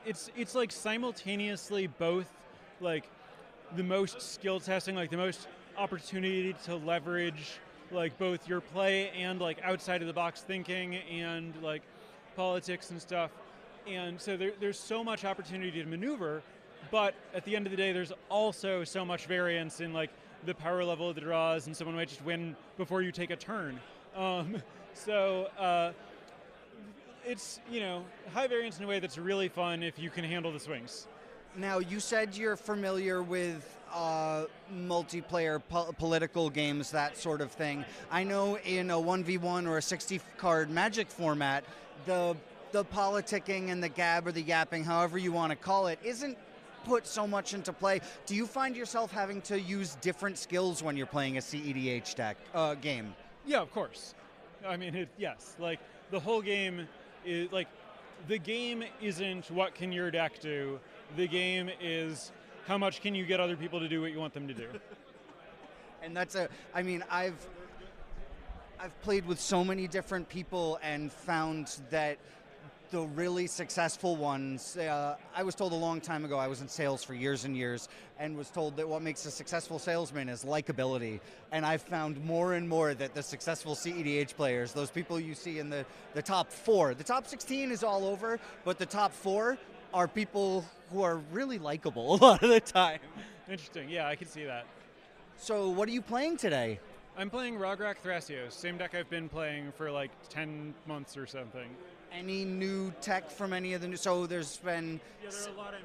it's like simultaneously both like the most skill testing, like the most opportunity to leverage like both your play and like outside of the box thinking and like politics and stuff. And so there's so much opportunity to maneuver, but at the end of the day, there's also so much variance in like the power level of the draws, and someone might just win before you take a turn. It's high variance in a way that's really fun if you can handle the swings. Now, you said you're familiar with multiplayer political games, that sort of thing. I know in a 1v1 or a 60-card Magic format, the politicking and the gab or the yapping, however you want to call it, isn't put so much into play. Do you find yourself having to use different skills when you're playing a cEDH deck game? Yeah, of course. I mean, yes. Like the whole game is like the game isn't what can your deck do. The game is how much can you get other people to do what you want them to do. And I've played with so many different people and found that the really successful ones, I was told a long time ago, I was in sales for years and years, and was told that what makes a successful salesman is likability. And I've found more and more that the successful cEDH players, those people you see in the top 4, the top 16 is all over, but the top 4 are people who are really likable a lot of the time. Interesting, yeah, I can see that. So what are you playing today? I'm playing Rograk Thrasios, same deck I've been playing for like 10 months or something. Any new tech from any of the new? So there's been. Yeah, there are a lot of MH3.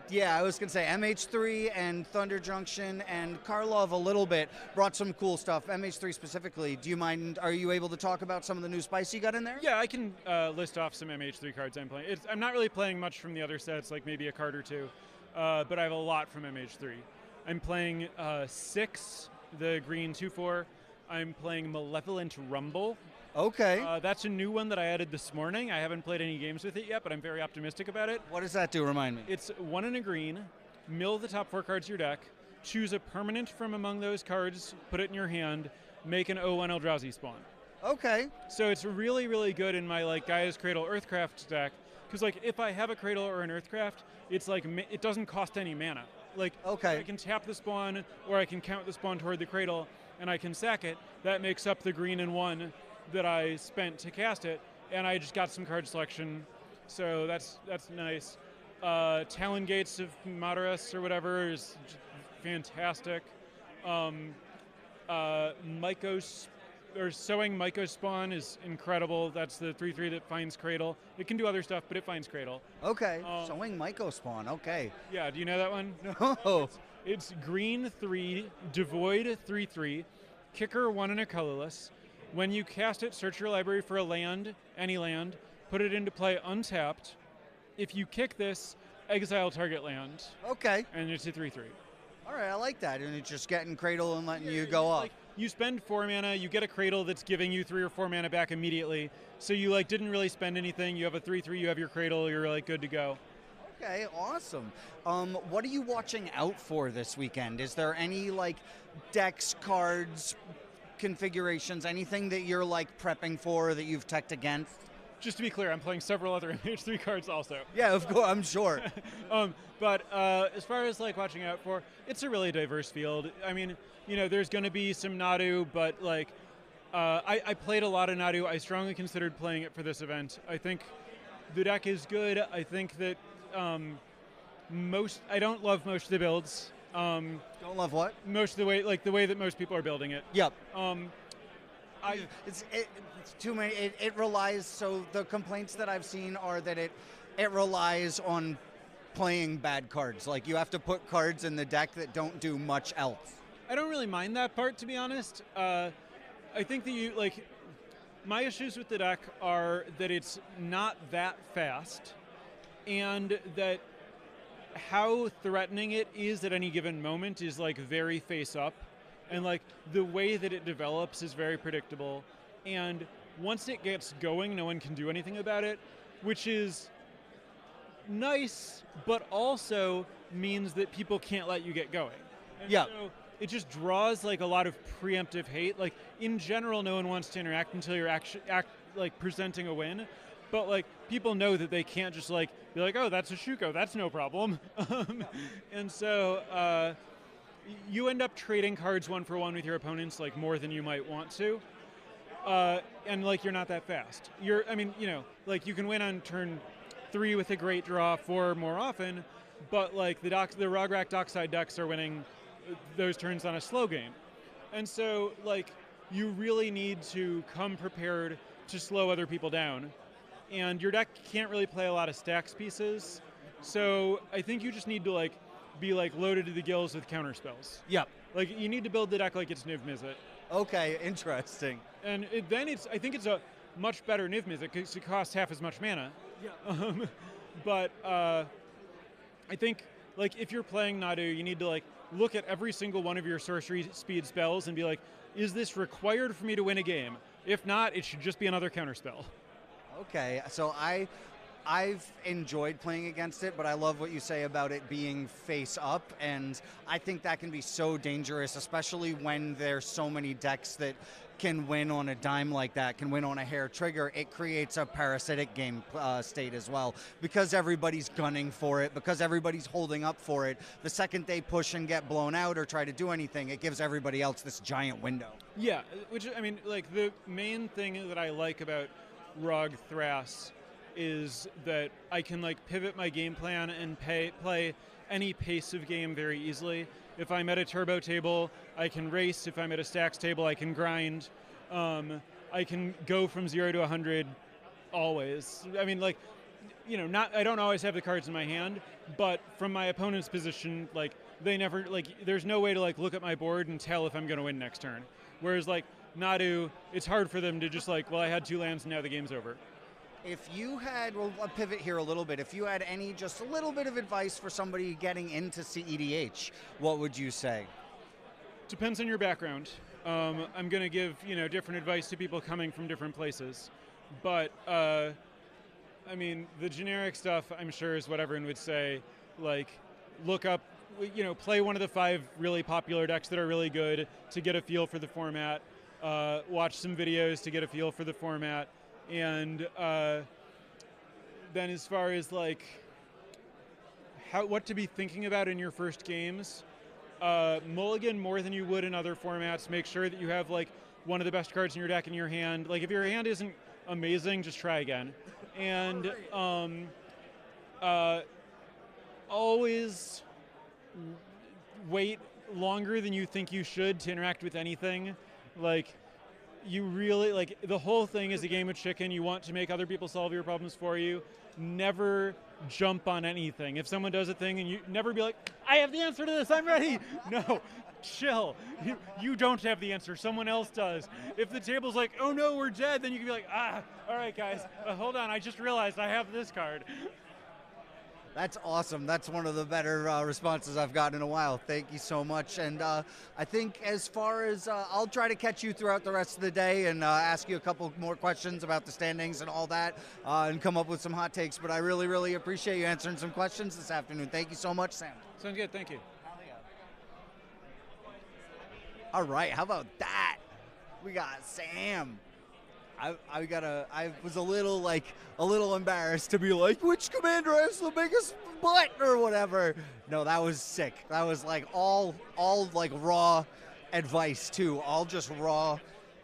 Yeah, I was gonna say MH3 and Thunder Junction and Karlov a little bit brought some cool stuff. MH3 specifically. Do you mind? Are you able to talk about some of the new spice you got in there? Yeah, I can list off some MH3 cards I'm playing. I'm not really playing much from the other sets, like maybe a card or two, but I have a lot from MH3. I'm playing 6, the green 2/4. I'm playing Malevolent Rumble. Okay. That's a new one that I added this morning. I haven't played any games with it yet, but I'm very optimistic about it. What does that do? Remind me. It's 1 and a green, mill the top 4 cards of your deck, choose a permanent from among those cards, put it in your hand, make an 0/1 Eldrazi spawn. Okay. So it's really, really good in my like Gaia's Cradle Earthcraft deck, because like if I have a Cradle or an Earthcraft, it's like it doesn't cost any mana. Like I can tap the spawn, or I can count the spawn toward the Cradle, and I can sack it. That makes up the green and 1 that I spent to cast it, and I just got some card selection, so that's nice. Talon Gates of Madaras or whatever is fantastic. Mycos or Sowing Mycos Spawn is incredible. That's the 3/3 that finds Cradle. It can do other stuff, but it finds Cradle. Okay. Sowing Mycos Spawn. Okay. Yeah. Do you know that one? No. It's green 3, devoid 3/3, kicker 1 and a colorless. When you cast it, search your library for a land, any land, put it into play untapped. If you kick this, exile target land. Okay. And it's a 3/3. All right, I like that. And it's just getting Cradle and letting you go up. Like, you spend 4 mana, you get a Cradle that's giving you 3 or 4 mana back immediately. So you like didn't really spend anything. You have a 3/3, you have your Cradle, you're like good to go. Okay, awesome. What are you watching out for this weekend? Is there any like decks, cards, configurations, anything that you're like prepping for that you've teched against? Just to be clear, I'm playing several other MH3 cards also. Yeah, of course, I'm sure. But as far as like watching out for, it's a really diverse field. I mean, you know, there's going to be some Nadu, but like I played a lot of Nadu. I strongly considered playing it for this event. I think the deck is good. I think that I don't love most of the builds. Don't love what? Most of the way, like the way that most people are building it. Yep. It's too many. It relies. So the complaints that I've seen are that it relies on playing bad cards. Like you have to put cards in the deck that don't do much else. I don't really mind that part, to be honest. I think that my issues with the deck are that it's not that fast, and that how threatening it is at any given moment is like very face up, and like the way that it develops is very predictable, and once it gets going no one can do anything about it, which is nice but also means that people can't let you get going. And yeah, so it just draws like a lot of preemptive hate. Like in general no one wants to interact until you're like presenting a win. But like people know that they can't just like be like, oh, that's a Shuko, that's no problem. And so you end up trading cards 1-for-1 with your opponents like more than you might want to, and like you're not that fast. Like you can win on turn 3 with a great draw 4 more often, but like the Rograk Dockside decks are winning those turns on a slow game, and so like you really need to come prepared to slow other people down. And your deck can't really play a lot of stacks pieces, so I think you just need to like be like loaded to the gills with counter spells. Yep. Like you need to build the deck like it's Niv Mizzet. Okay, interesting. And I think it's a much better Niv Mizzet because it costs half as much mana. Yeah. But I think like if you're playing Nadu, you need to like look at every single one of your sorcery speed spells and be like, is this required for me to win a game? If not, it should just be another counter spell. Okay, so I've enjoyed playing against it, but I love what you say about it being face up, and I think that can be so dangerous, especially when there's so many decks that can win on a dime like that, can win on a hair trigger. It creates a parasitic game state as well, because everybody's gunning for it, because everybody's holding up for it. The second they push and get blown out or try to do anything, it gives everybody else this giant window. Yeah, which, I mean, like the main thing that I like about Rog Thras is that I can like pivot my game plan and play any pace of game very easily. If I'm at a turbo table, I can race. If I'm at a stacks table, I can grind. I can go from 0 to 100 always. I mean, like, you know, I don't always have the cards in my hand, but from my opponent's position, like they never, like, there's no way to like look at my board and tell if I'm going to win next turn. Whereas like Nadu, it's hard for them to just like, well, I had 2 lands and now the game's over. If you had, well, I'll pivot here a little bit. If you had just a little bit of advice for somebody getting into cEDH, what would you say? Depends on your background. I'm going to give different advice to people coming from different places, but I mean the generic stuff I'm sure is what everyone would say. Like, look up, play one of the 5 really popular decks that are really good to get a feel for the format. Watch some videos to get a feel for the format. And then as far as like what to be thinking about in your first games, mulligan more than you would in other formats. Make sure that you have like one of the best cards in your deck in your hand. Like if your hand isn't amazing, just try again. And always wait longer than you think you should to interact with anything. Like, you really, like, the whole thing is a game of chicken. You want to make other people solve your problems for you. Never jump on anything. If someone does a thing and you never be like, I have the answer to this, I'm ready. No, chill. You don't have the answer, someone else does. If the table's like, oh no, we're dead, then you can be like, all right guys, hold on, I just realized I have this card. That's awesome. That's one of the better responses I've gotten in a while. Thank you so much. And I think as far as I'll try to catch you throughout the rest of the day and ask you a couple more questions about the standings and all that and come up with some hot takes. But I really, really appreciate you answering some questions this afternoon. Thank you so much, Sam. Sounds good. Thank you. All right. How about that? We got Sam. I was a little embarrassed to be like, which commander has the biggest butt or whatever. No, that was sick. That was like all like raw advice too. All just raw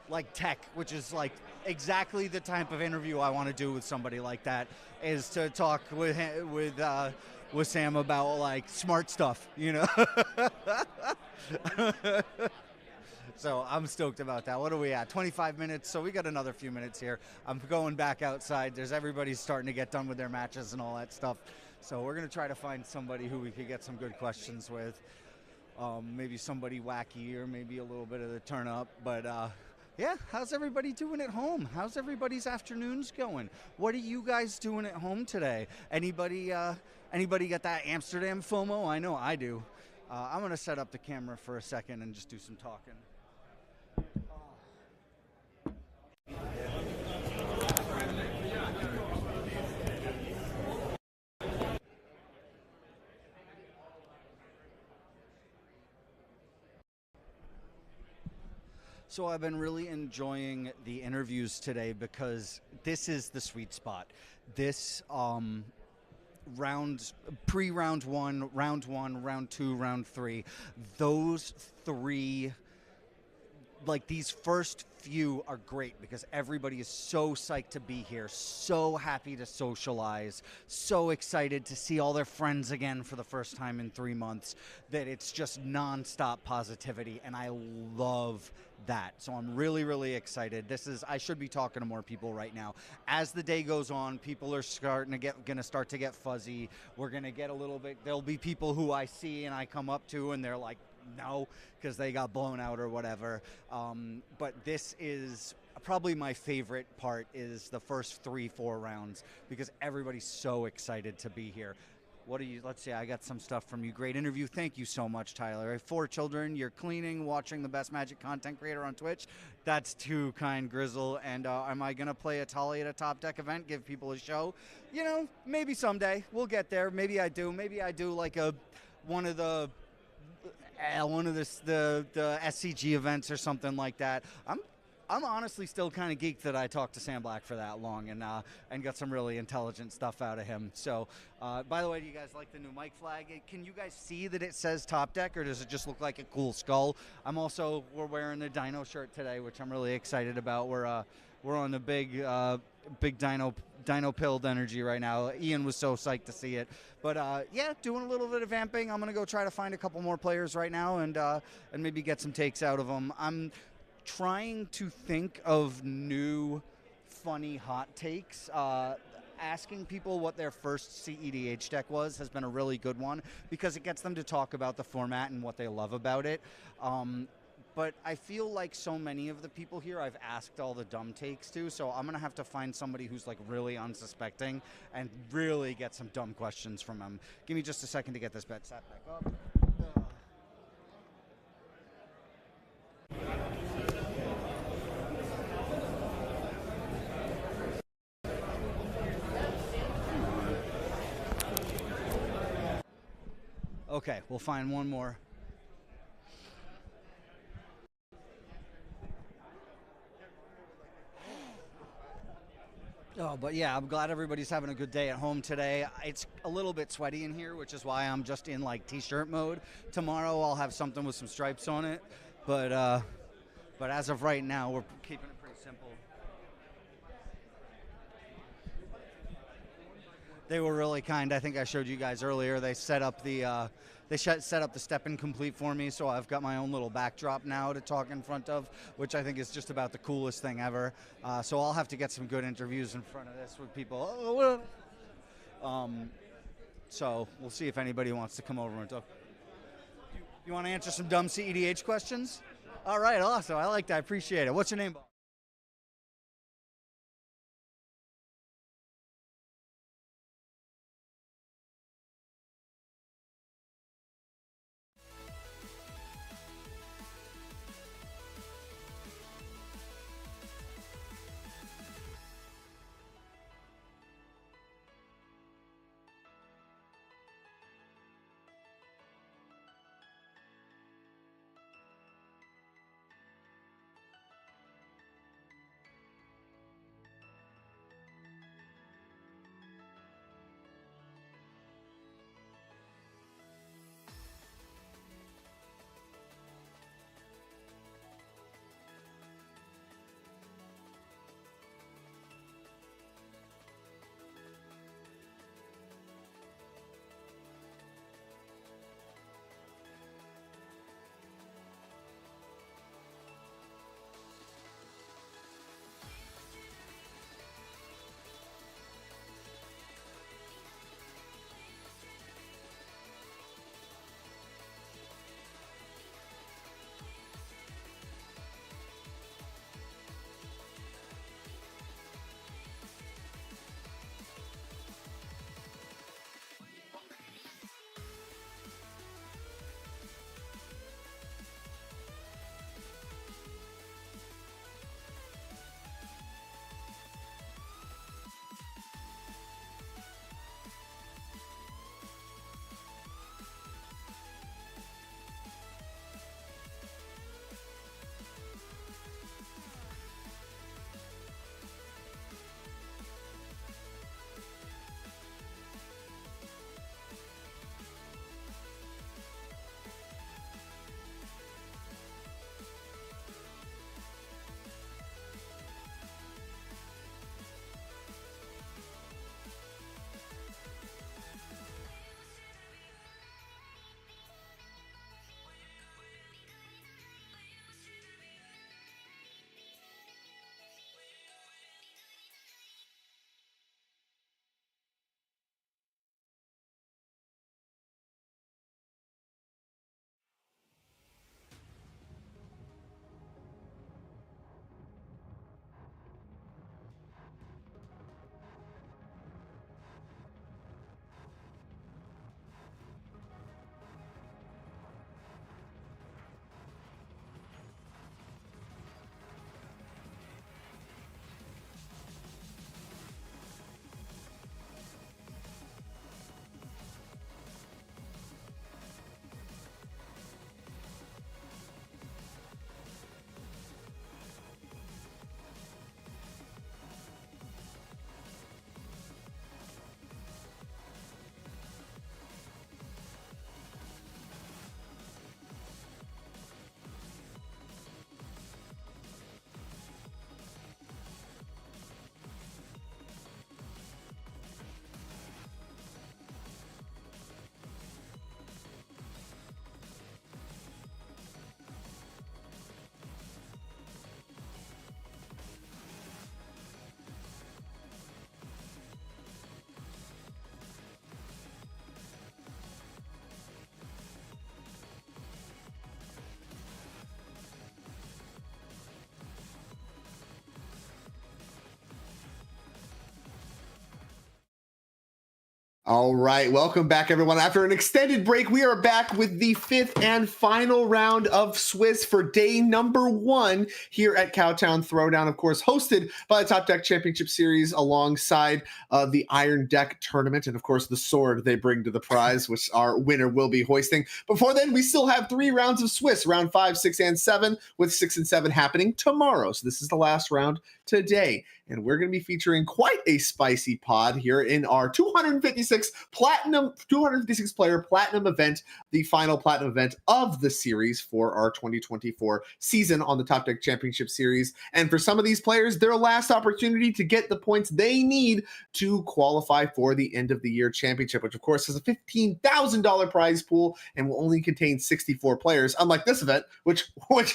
like tech, which is like exactly the type of interview I want to do with somebody like that, is to talk with Sam about like smart stuff, So I'm stoked about that. What are we at? 25 minutes, so we got another few minutes here. I'm going back outside. Everybody's starting to get done with their matches and all that stuff. So we're going to try to find somebody who we could get some good questions with. Maybe somebody wacky or maybe a little bit of the turn up. But yeah, how's everybody doing at home? How's everybody's afternoons going? What are you guys doing at home today? Anybody got that Amsterdam FOMO? I know I do. I'm going to set up the camera for a second and just do some talking. So I've been really enjoying the interviews today because this is the sweet spot. This pre-round one, round two, round three, those three, like these first few are great because everybody is so psyched to be here, so happy to socialize, so excited to see all their friends again for the first time in 3 months, that it's just nonstop positivity, and I love that. So I'm really, really excited. I should be talking to more people right now. As the day goes on, people are gonna start to get fuzzy. We're gonna get a little bit, there'll be people who I see and I come up to and they're like, no, because they got blown out or whatever. But this is probably my favorite part, is the first 3-4 rounds, because everybody's so excited to be here. Let's see, I got some stuff from you. Great interview. Thank you so much, Tyler. I have 4 children. You're cleaning, watching the best Magic content creator on Twitch. That's too kind, Grizzle. And am I going to play Atali at a Top Deck event, give people a show? Maybe someday. We'll get there. Maybe I do. Maybe I do like one of the SCG events or something like that. I'm honestly still kind of geeked that I talked to Sam Black for that long and got some really intelligent stuff out of him. So, by the way, do you guys like the new mic flag? Can you guys see that it says Top Deck, or does it just look like a cool skull? We're wearing the Dino shirt today, which I'm really excited about. We're on the big Dino pilled energy right now. Ian was so psyched to see it. But yeah, doing a little bit of vamping. I'm gonna go try to find a couple more players right now and maybe get some takes out of them. I'm trying to think of new funny hot takes. Asking people what their first cEDH deck was has been a really good one, because it gets them to talk about the format and what they love about it. But I feel like so many of the people here I've asked all the dumb takes to, so I'm going to have to find somebody who's like really unsuspecting and really get some dumb questions from them. Give me just a second to get this bet sat back up. Okay, we'll find one more. Oh, but yeah, I'm glad everybody's having a good day at home today. It's a little bit sweaty in here, which is why I'm just in like t-shirt mode. Tomorrow I'll have something with some stripes on it, but as of right now, we're keeping it pretty simple. They were really kind. I think I showed you guys earlier. They set up the set up the step in complete for me, so I've got my own little backdrop now to talk in front of, which I think is just about the coolest thing ever. So I'll have to get some good interviews in front of this with people. So we'll see if anybody wants to come over and talk. You want to answer some dumb cEDH questions? All right, awesome. I like that. I appreciate it. What's your name, Bob? All right, welcome back, everyone. After an extended break, we are back with the 5th and final round of Swiss for day number 1 here at Cowtown Throwdown, of course, hosted by the TopDeck Championship Series alongside the Iron Deck Tournament and, of course, the sword they bring to the prize, which our winner will be hoisting. Before then, we still have 3 rounds of Swiss, round 5, 6, and 7, with 6 and 7 happening tomorrow. So this is the last round today. And we're going to be featuring quite a spicy pod here in our 256 player platinum event, the final platinum event of the series for our 2024 season on the TopDeck Championship Series. And for some of these players, their last opportunity to get the points they need to qualify for the end of the year championship, which of course has a $15,000 prize pool and will only contain 64 players, unlike this event, which supports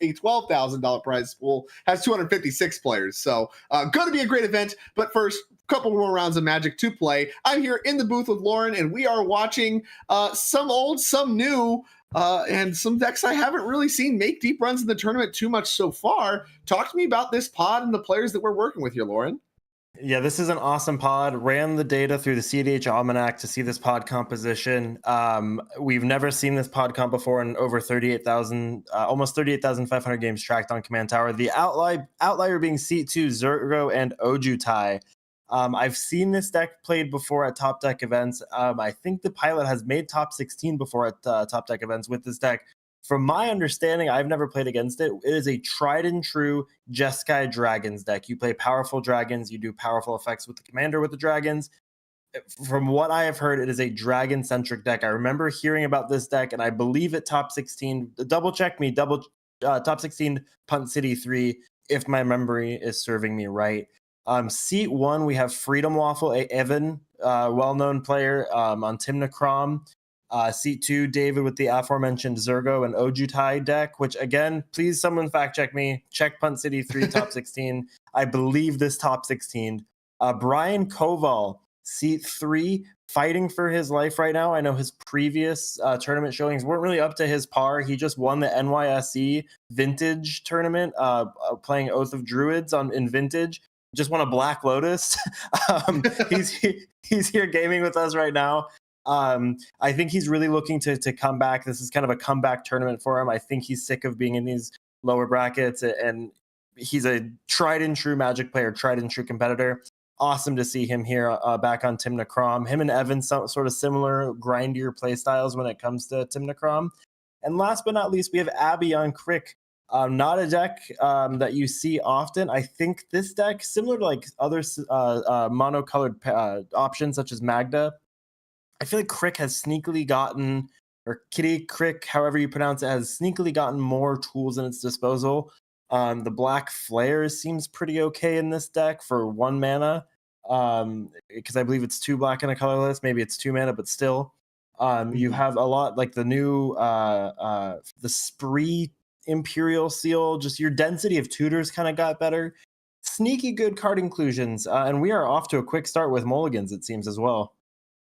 a $12,000 prize pool, has 256 players. So going to be a great event. But first, a couple more rounds of Magic to play. I'm here in the booth with Lauren, and we are watching some old, some new, and some decks I haven't really seen make deep runs in the tournament too much so far. Talk to me about this pod and the players that we're working with here, Lauren. Yeah, this is an awesome pod. Ran the data through the cEDH Almanac to see this pod composition. We've never seen this pod comp before in over 38,000, almost 38,500 games tracked on Command Tower. The outlier being C2, Zergo, and Ojutai. I've seen this deck played before at Top Deck events. I think the pilot has made top 16 before at Top Deck events with this deck. From my understanding, I've never played against it. It is a tried and true Jeskai Dragons deck. You play powerful dragons, you do powerful effects with the commander with the dragons. From what I have heard, it is a dragon-centric deck. I remember hearing about this deck, and I believe at top 16, double check me, top 16 Punt City 3, if my memory is serving me right. Seat 1, we have Freedom Waffle, Evan, well-known player on Timna Crom. Seat 2, David with the aforementioned Zergo and Ojutai deck, which again, please someone fact check me. Check Punt City 3 top 16. I believe this top 16. Brian Koval, Seat 3, fighting for his life right now. I know his previous tournament showings weren't really up to his par. He just won the NYSE Vintage tournament, playing Oath of Druids in Vintage. Just won a Black Lotus. He's here gaming with us right now. I think he's really looking to come back. This is kind of a comeback tournament for him. I think he's sick of being in these lower brackets, and he's a tried and true Magic player, tried and true competitor. Awesome to see him here back on Timna Crom. Him and Evan, sort of similar, grindier play styles when it comes to Timna Crom. And last but not least, we have Abby on Crick. Not a deck that you see often. I think this deck, similar to like other monocolored options such as Magda, I feel like Crick has sneakily gotten, or Kitty Crick, however you pronounce it, has sneakily gotten more tools in its disposal. The Black Flare seems pretty okay in this deck for 1 mana, because I believe it's 2 black and a colorless. Maybe it's 2 mana, but still. You have a lot like the new the Spree Imperial Seal. Just your density of tutors kind of got better. Sneaky good card inclusions, and we are off to a quick start with mulligans, it seems, as well.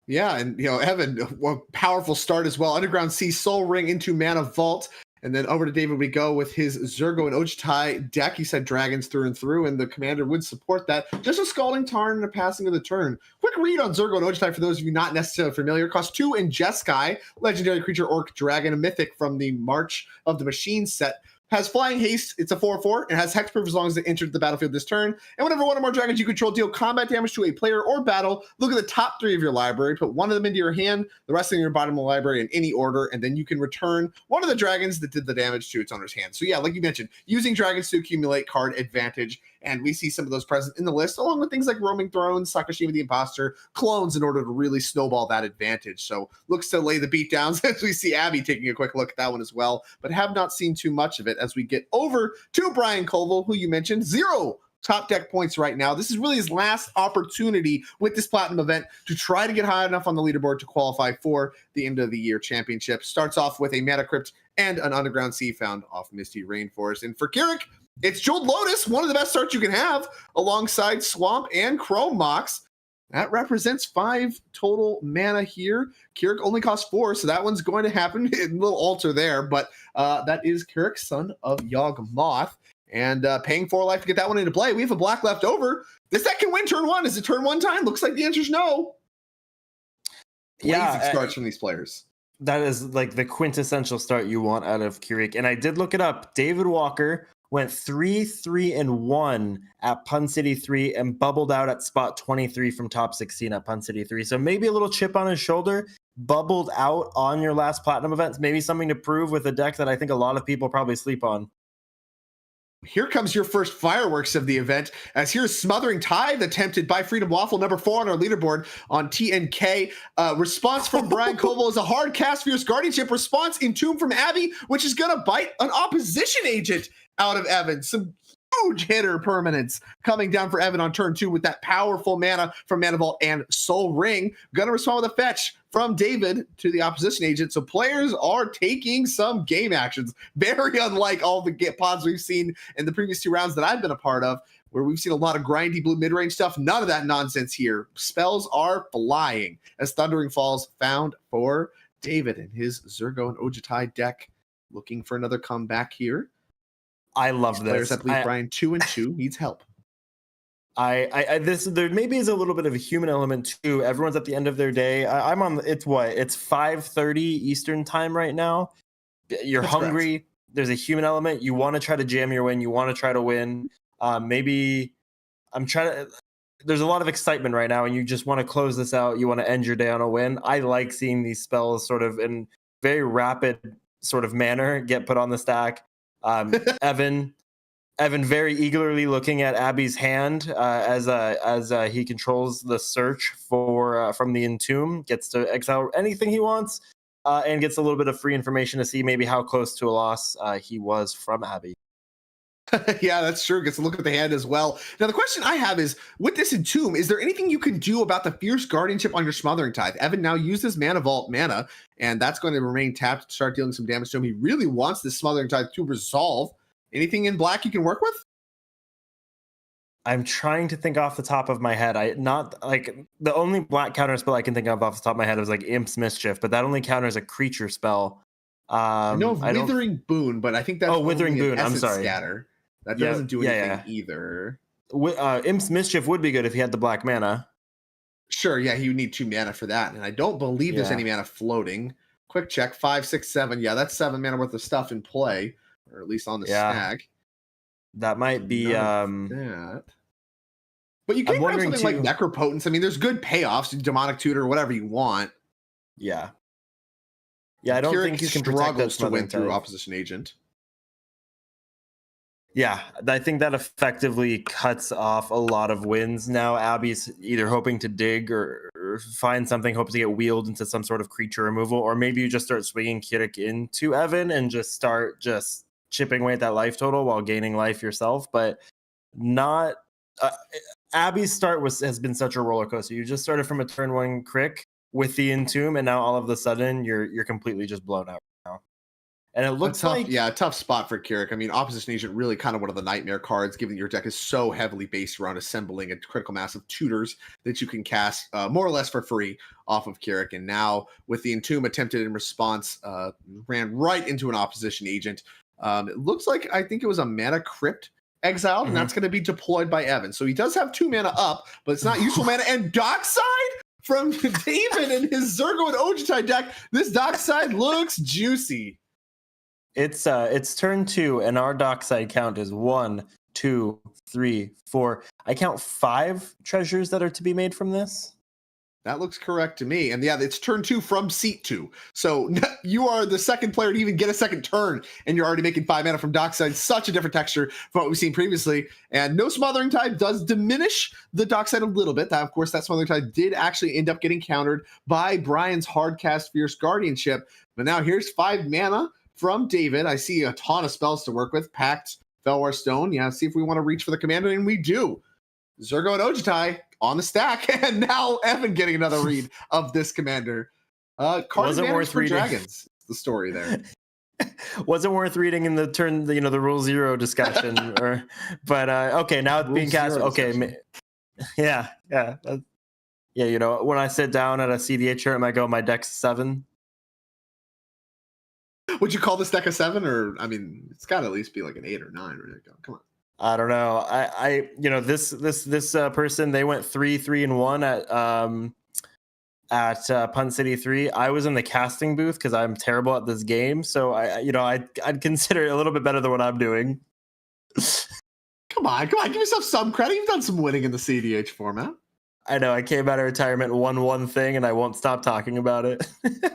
Yeah, and Evan, a powerful start as well. Underground Sea, Soul Ring into Mana Vault. And then over to David we go with his Zergo and Ojutai deck. He said dragons through and through, and the commander would support that. Just a Scalding Tarn and a passing of the turn. Quick read on Zergo and Ojutai for those of you not necessarily familiar. Cost 2 in Jeskai, legendary creature, orc, dragon, a mythic from the March of the Machine set. Has flying haste, it's a 4/4, and has hexproof as long as it entered the battlefield this turn. And whenever one or more dragons you control deal combat damage to a player or battle, look at the top 3 of your library, put 1 of them into your hand, the rest in your bottom of the library in any order, and then you can return 1 of the dragons that did the damage to its owner's hand. So yeah, like you mentioned, using dragons to accumulate card advantage, and we see some of those present in the list, along with things like Roaming Thrones, Sakashima the Imposter, clones, in order to really snowball that advantage. So looks to lay the beat down as we see Abby taking a quick look at that one as well, but have not seen too much of it as we get over to Brian Colville, who you mentioned, 0 top deck points right now. This is really his last opportunity with this platinum event to try to get high enough on the leaderboard to qualify for the end of the year championship. Starts off with a Mana Crypt and an Underground Sea found off Misty Rainforest. And for Kirik, it's Jeweled Lotus, one of the best starts you can have, alongside Swamp and Chrome Mox. That represents 5 total mana here. Kirik only costs 4, so that one's going to happen. A little alter there, but that is Kirik, son of Yawgmoth. and paying 4 life to get that one into play. We have a black left over. This deck can win turn 1. Is it turn 1 time? Looks like the answer's no. Blazing starts from these players. That is like the quintessential start you want out of Keurig. And I did look it up. David Walker went 3-3-1 at Pun City 3 and bubbled out at spot 23 from top 16 at Pun City 3. So maybe a little chip on his shoulder, bubbled out on your last Platinum events. Maybe something to prove with a deck that I think a lot of people probably sleep on. Here comes your first fireworks of the event, as here's Smothering Tithe, attempted by Freedom Waffle, number 4 on our leaderboard on TNK. Response from Brian Koval is a hard cast Fierce Guardianship. Response Entomb from Abby, which is going to bite an opposition agent out of Evan. Some huge hitter permanents coming down for Evan on turn 2 with that powerful mana from Mana Vault and Soul Ring. Going to respond with a fetch from David to the opposition agent. So players are taking some game actions. Very unlike all the pods we've seen in the previous 2 rounds that I've been a part of, where we've seen a lot of grindy blue mid-range stuff. None of that nonsense here. Spells are flying as Thundering Falls found for David and his Zergo and Ojutai deck. Looking for another comeback here. I love this. Players, I believe Brian 2-2 needs help. This there maybe is a little bit of a human element too. Everyone's at the end of their day. I'm on. It's 5:30 Eastern time right now. You're That's hungry. correct. There's a human element. You want to try to jam your win. You want to try to win. Maybe I'm trying to. There's a lot of excitement right now, and you just want to close this out. You want to end your day on a win. I like seeing these spells sort of in very rapid sort of manner get put on the stack. Evan very eagerly looking at Abby's hand as he controls the search for from the Entomb, gets to exile anything he wants, and gets a little bit of free information to see maybe how close to a loss he was from Abby. Yeah, that's true. Gets to look at the hand as well. Now, the question I have is, with this Entomb, is there anything you can do about the Fierce Guardianship on your Smothering Tithe? Evan now uses Mana Vault mana, and that's going to remain tapped to start dealing some damage to him. He really wants this Smothering Tithe to resolve. Anything in black you can work with? I'm trying to think off the top of my head. The only black counter spell I can think of off the top of my head is like Imp's Mischief, but that only counters a creature spell. I know Withering Boon, but I think that's Withering Boon. I'm sorry. Scatter. That doesn't do anything either. Imp's Mischief would be good if he had the black mana. Sure, yeah, he would need 2 mana for that, and I don't believe there's any mana floating. Quick check, 5, 6, 7. Yeah, that's 7 mana worth of stuff in play, or at least on the snag. That might be that. But you can grab something like Necropotence. I mean, there's good payoffs, Demonic Tutor, whatever you want. Yeah. Yeah, I don't think you can protect that to win through opposition agent. Yeah, I think that effectively cuts off a lot of wins. Now Abby's either hoping to dig or find something, hoping to get wheeled into some sort of creature removal, or maybe you just start swinging Kirik into Evan and just start chipping away at that life total while gaining life yourself. But not Abby's start has been such a roller coaster. You just started from a turn 1 crick with the Entomb, and now all of a sudden you're completely just blown out now. And it looks a tough spot for Kirik. I mean, Opposition Agent really kind of one of the nightmare cards, given your deck is so heavily based around assembling a critical mass of tutors that you can cast more or less for free off of Kirik. And now with the Entomb attempted in response, ran right into an Opposition Agent. It looks like, I think it was a Mana Crypt exiled, and that's going to be deployed by Evan. So he does have 2 mana up, but it's not useful mana. And Dockside from David and his Zergo and Ojutai deck. This Dockside looks juicy. It's turn 2, and our Dockside count is 1, 2, 3, 4. I count 5 treasures that are to be made from this. That looks correct to me. And yeah, it's turn 2 from seat 2. So you are the second player to even get a second turn, and you're already making 5 mana from Dockside. Such a different texture from what we've seen previously. And no Smothering Tide does diminish the Dockside a little bit. That, of course, that Smothering Tide did actually end up getting countered by Brian's Hardcast Fierce Guardianship. But now here's 5 mana from David. I see a ton of spells to work with. Pact, Felwar Stone. Yeah, see if we want to reach for the commander, and we do. Zergo and Ojutai on the stack, and now Evan getting another read of this commander. Wasn't worth reading. Dragons. The story there. Wasn't worth reading in the turn, the rule 0 discussion. But okay, now it's being cast. Okay, yeah. When I sit down at a cEDH tournament, I go, my deck's 7. Would you call this deck a 7? Or, I mean, it's got to at least be like an 8 or 9. Right? Come on. I don't know. This person, they went 3-3-1 at Punt City 3. I was in the casting booth because I'm terrible at this game, so I'd consider it a little bit better than what I'm doing. Come on, give yourself some credit. You've done some winning in the cEDH format. I know. I came out of retirement, won one thing, and I won't stop talking about it.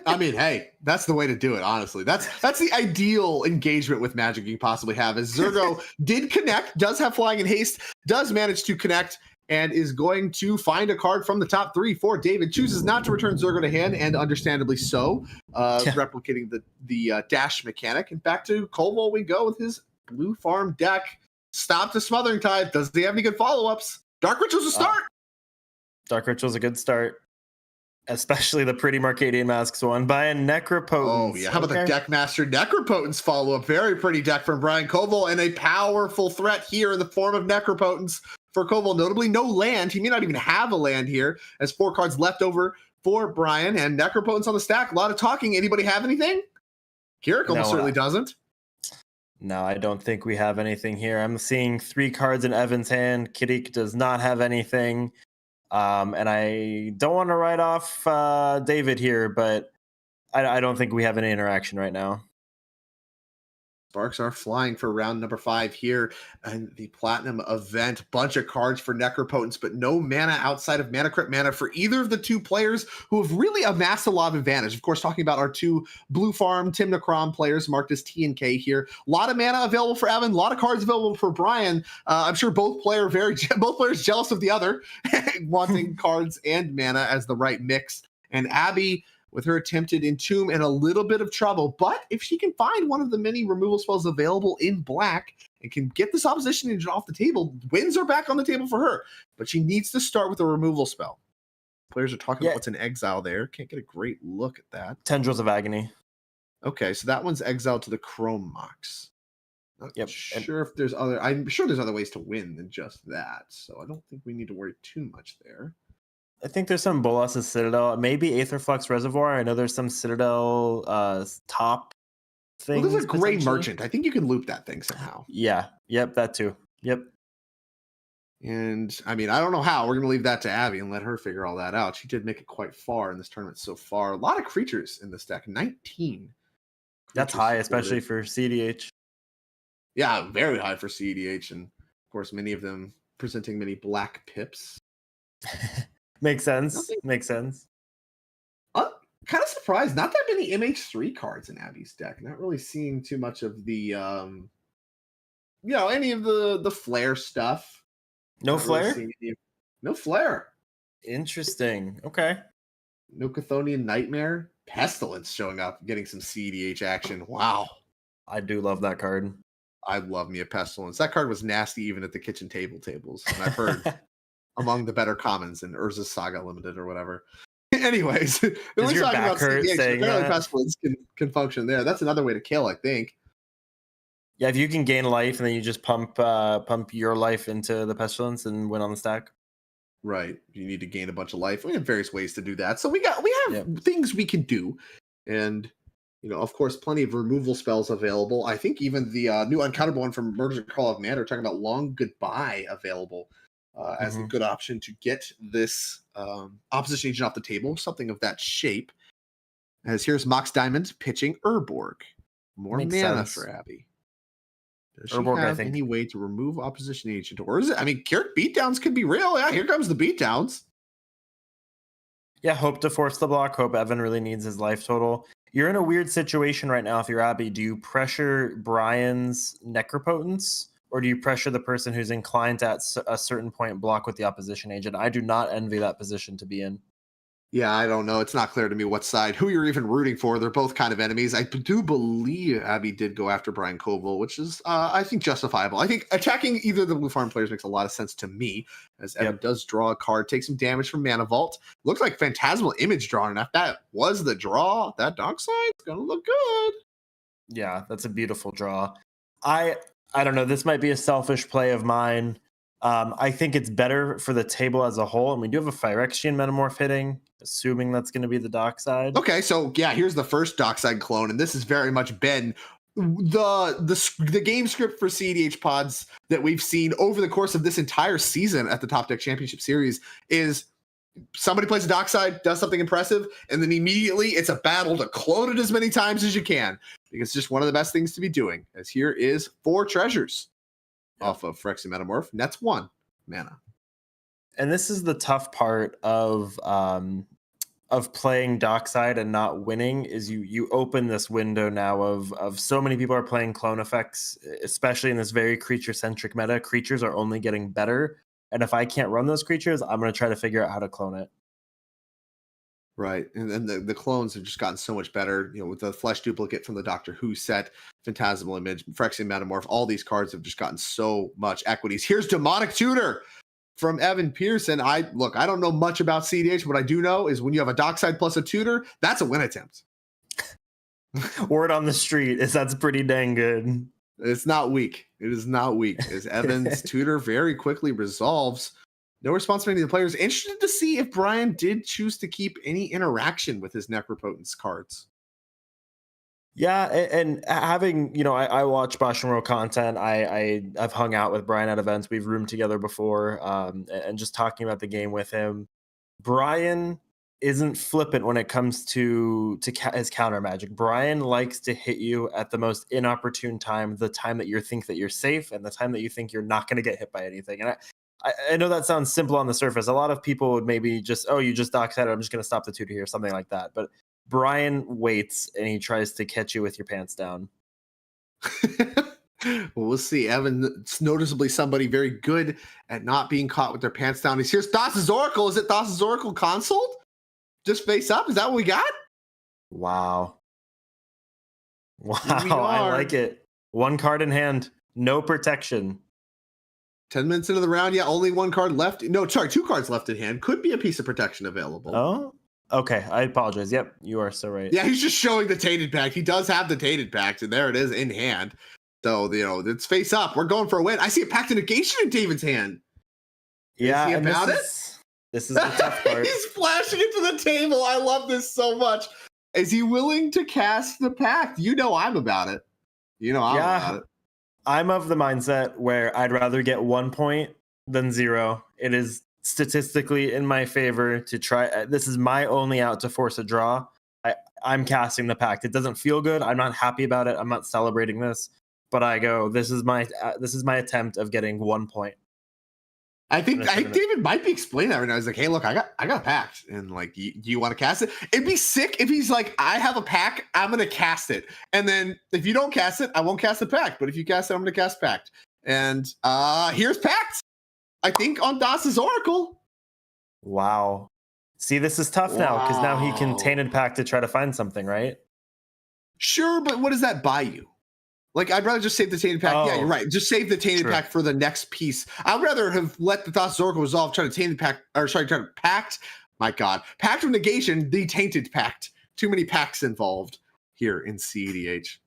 I mean, hey, that's the way to do it, honestly. That's the ideal engagement with Magic you can possibly have. As Zergo did connect, does have Flying and Haste, does manage to connect, and is going to find a card from the top 3 for David. Chooses not to return Zergo to hand, and understandably so, replicating the dash mechanic. And back to Colville we go with his blue farm deck. Stop the Smothering Tide. Does he have any good follow-ups? Dark Ritual's a start. Dark Ritual's a good start. Especially the pretty Marcadian Masks one by a Necropotence. Oh, yeah. How about the Deckmaster Necropotence follow-up? Very pretty deck from Brian Koval, and a powerful threat here in the form of Necropotence for Koval. Notably, no land. He may not even have a land here, as 4 cards left over for Brian, and Necropotence on the stack. A lot of talking. Anybody have anything? Kirik almost certainly doesn't. No, I don't think we have anything here. I'm seeing 3 cards in Evan's hand. Kirik does not have anything. And I don't want to write off David here, but I don't think we have any interaction right now. Sparks are flying for round number 5 here and the Platinum event. Bunch of cards for Necropotence, but no mana outside of Mana Crypt mana for either of the 2 players who have really amassed a lot of advantage. Of course, talking about our 2 blue farm Tim Necrom players marked as T and K here. A lot of mana available for Evan, a lot of cards available for Brian. I'm sure both players jealous of the other, wanting cards and mana as the right mix. And Abby, with her attempted Entomb, in a little bit of trouble. But if she can find one of the many removal spells available in black and can get this opposition engine off the table, wins are back on the table for her. But she needs to start with a removal spell. Players are talking about what's in exile there. Can't get a great look at that. Tendrils of Agony. Okay, so that one's exiled to the Chrome Mox. Not sure if there's other... I'm sure there's other ways to win than just that. So I don't think we need to worry too much there. I think there's some Bolas' Citadel, maybe Aetherflux Reservoir. I know there's some Citadel top things. Well, there's a Gray Merchant. I think you can loop that thing somehow. Yeah. Yep, that too. Yep. And, I mean, I don't know how. We're going to leave that to Abby and let her figure all that out. She did make it quite far in this tournament so far. A lot of creatures in this deck. 19. That's high, especially for cEDH. Yeah, very high for cEDH. And, of course, many of them presenting many black pips. Makes sense. Makes sense. Kind of surprised. Not that many MH3 cards in Abby's deck. Not really seeing too much of the, any of the flare stuff. No flare? No flare. Interesting. Okay. No Chthonian Nightmare. Pestilence showing up, getting some cEDH action. Wow. I do love that card. I love me a Pestilence. That card was nasty even at the kitchen tables. And I've heard among the better commons in Urza's Saga Limited or whatever. Anyways, we're talking about cEDH. Apparently Pestilence can function there. That's another way to kill, I think. Yeah, if you can gain life and then you just pump your life into the Pestilence and win on the stack. Right. You need to gain a bunch of life. We have various ways to do that. So we have things we can do. And of course, plenty of removal spells available. I think even the new uncounterable one from Emergent Call of Mana talking about Long Goodbye available as a good option to get this opposition agent off the table, something of that shape. As here's Mox Diamond pitching Urborg. More Makes mana sense. for Abby. Does she Urborg, have any way to remove opposition agent? Or is it? I mean, Kirik beatdowns could be real. Yeah, here comes the beatdowns. Yeah, hope to force the block. Hope Evan really needs his life total. You're in a weird situation right now if you're Abby. Do you pressure Brian's Necropotence? Or do you pressure the person who's inclined to at a certain point block with the opposition agent? I do not envy that position to be in. Yeah, I don't know. It's not clear to me what side, who you're even rooting for. They're both kind of enemies. I do believe Abby did go after Brian Koval, which is, I think, justifiable. I think attacking either of the blue farm players makes a lot of sense to me, as Evan does draw a card, take some damage from Mana Vault. Looks like Phantasmal Image drawn, and if that was the draw, that dark side's going to look good. Yeah, that's a beautiful draw. I don't know. This might be a selfish play of mine. I think it's better for the table as a whole, and we do have a Phyrexian Metamorph hitting, assuming that's going to be the Dockside. Okay, so yeah, here's the first Dockside clone, and this has very much been the game script for cEDH pods that we've seen over the course of this entire season at the TopDeck Championship Series is somebody plays a Dockside, does something impressive, and then immediately it's a battle to clone it as many times as you can, because it's just one of the best things to be doing. As here is 4 treasures off of Phyrexian Metamorph. That's 1 mana. And this is the tough part of playing Dockside and not winning, is you open this window now of so many people are playing clone effects, especially in this very creature-centric meta. Creatures are only getting better. And if I can't run those creatures, I'm going to try to figure out how to clone it. Right. And then the clones have just gotten so much better, with the Flesh Duplicate from the Doctor Who set, Phantasmal Image, Phyrexian Metamorph, all these cards have just gotten so much equities. Here's Demonic Tutor from Evan Pearson. I don't know much about cEDH. What I do know is when you have a Dockside plus a Tutor, that's a win attempt. Word on the street is that's pretty dang good. It's not weak. It is not weak. As Evan's Tutor very quickly resolves. No response from any of the players. Interested to see if Brian did choose to keep any interaction with his Necropotence cards. Yeah, and having, I watch Bosch and Roll content. I've hung out with Brian at events. We've roomed together before, and just talking about the game with him. Brian isn't flippant when it comes to his counter magic. Brian likes to hit you at the most inopportune time, the time that you think that you're safe and the time that you think you're not going to get hit by anything. And I know that sounds simple on the surface. A lot of people would maybe just, you just Dockside, I'm just going to stop the tutor here, something like that. But Brian waits and he tries to catch you with your pants down. Well, we'll see. Evan's noticeably somebody very good at not being caught with their pants down. Here's Thassa's Oracle. Is it Thassa's Oracle Consult? Just face up? Is that what we got? Wow. I like it. 1 card in hand. No protection. 10 minutes into the round. Yeah, only 1 card left. No, sorry, 2 cards left in hand. Could be a piece of protection available. Oh, okay. I apologize. Yep, you are so right. Yeah, he's just showing the Tainted Pact. He does have the Tainted Pact, and there it is in hand. So, it's face up. We're going for a win. I see a Pact of Negation in David's hand. Yeah, is he about it? This is the tough part. He's flashing it to the table. I love this so much. Is he willing to cast the Pact? I'm about it. I'm about it. I'm of the mindset where I'd rather get 1 point than 0. It is statistically in my favor to try. This is my only out to force a draw. I'm casting the Pact. It doesn't feel good. I'm not happy about it. I'm not celebrating this. But I go, this is my attempt of getting 1 point. I think David might be explaining that right now. He's like, hey, look, I got a Pact, and do you want to cast it? It'd be sick if he's like, I have a Pact, I'm gonna cast it, and then if you don't cast it, I won't cast the Pact. But if you cast it, I'm gonna cast Pact. And here's Pact. I think on Thassa's Oracle. Wow. See, this is tough now because now he can Tainted Pact to try to find something, right? Sure, but what does that buy you? I'd rather just save the Tainted Pact. Yeah, you're right. Just save the Tainted Pact for the next piece. I'd rather have let the Thassa's Oracle resolve, try to Tainted Pact, try to Pact. My God. Pact of Negation, the Tainted Pact. Too many pacts involved here in cEDH.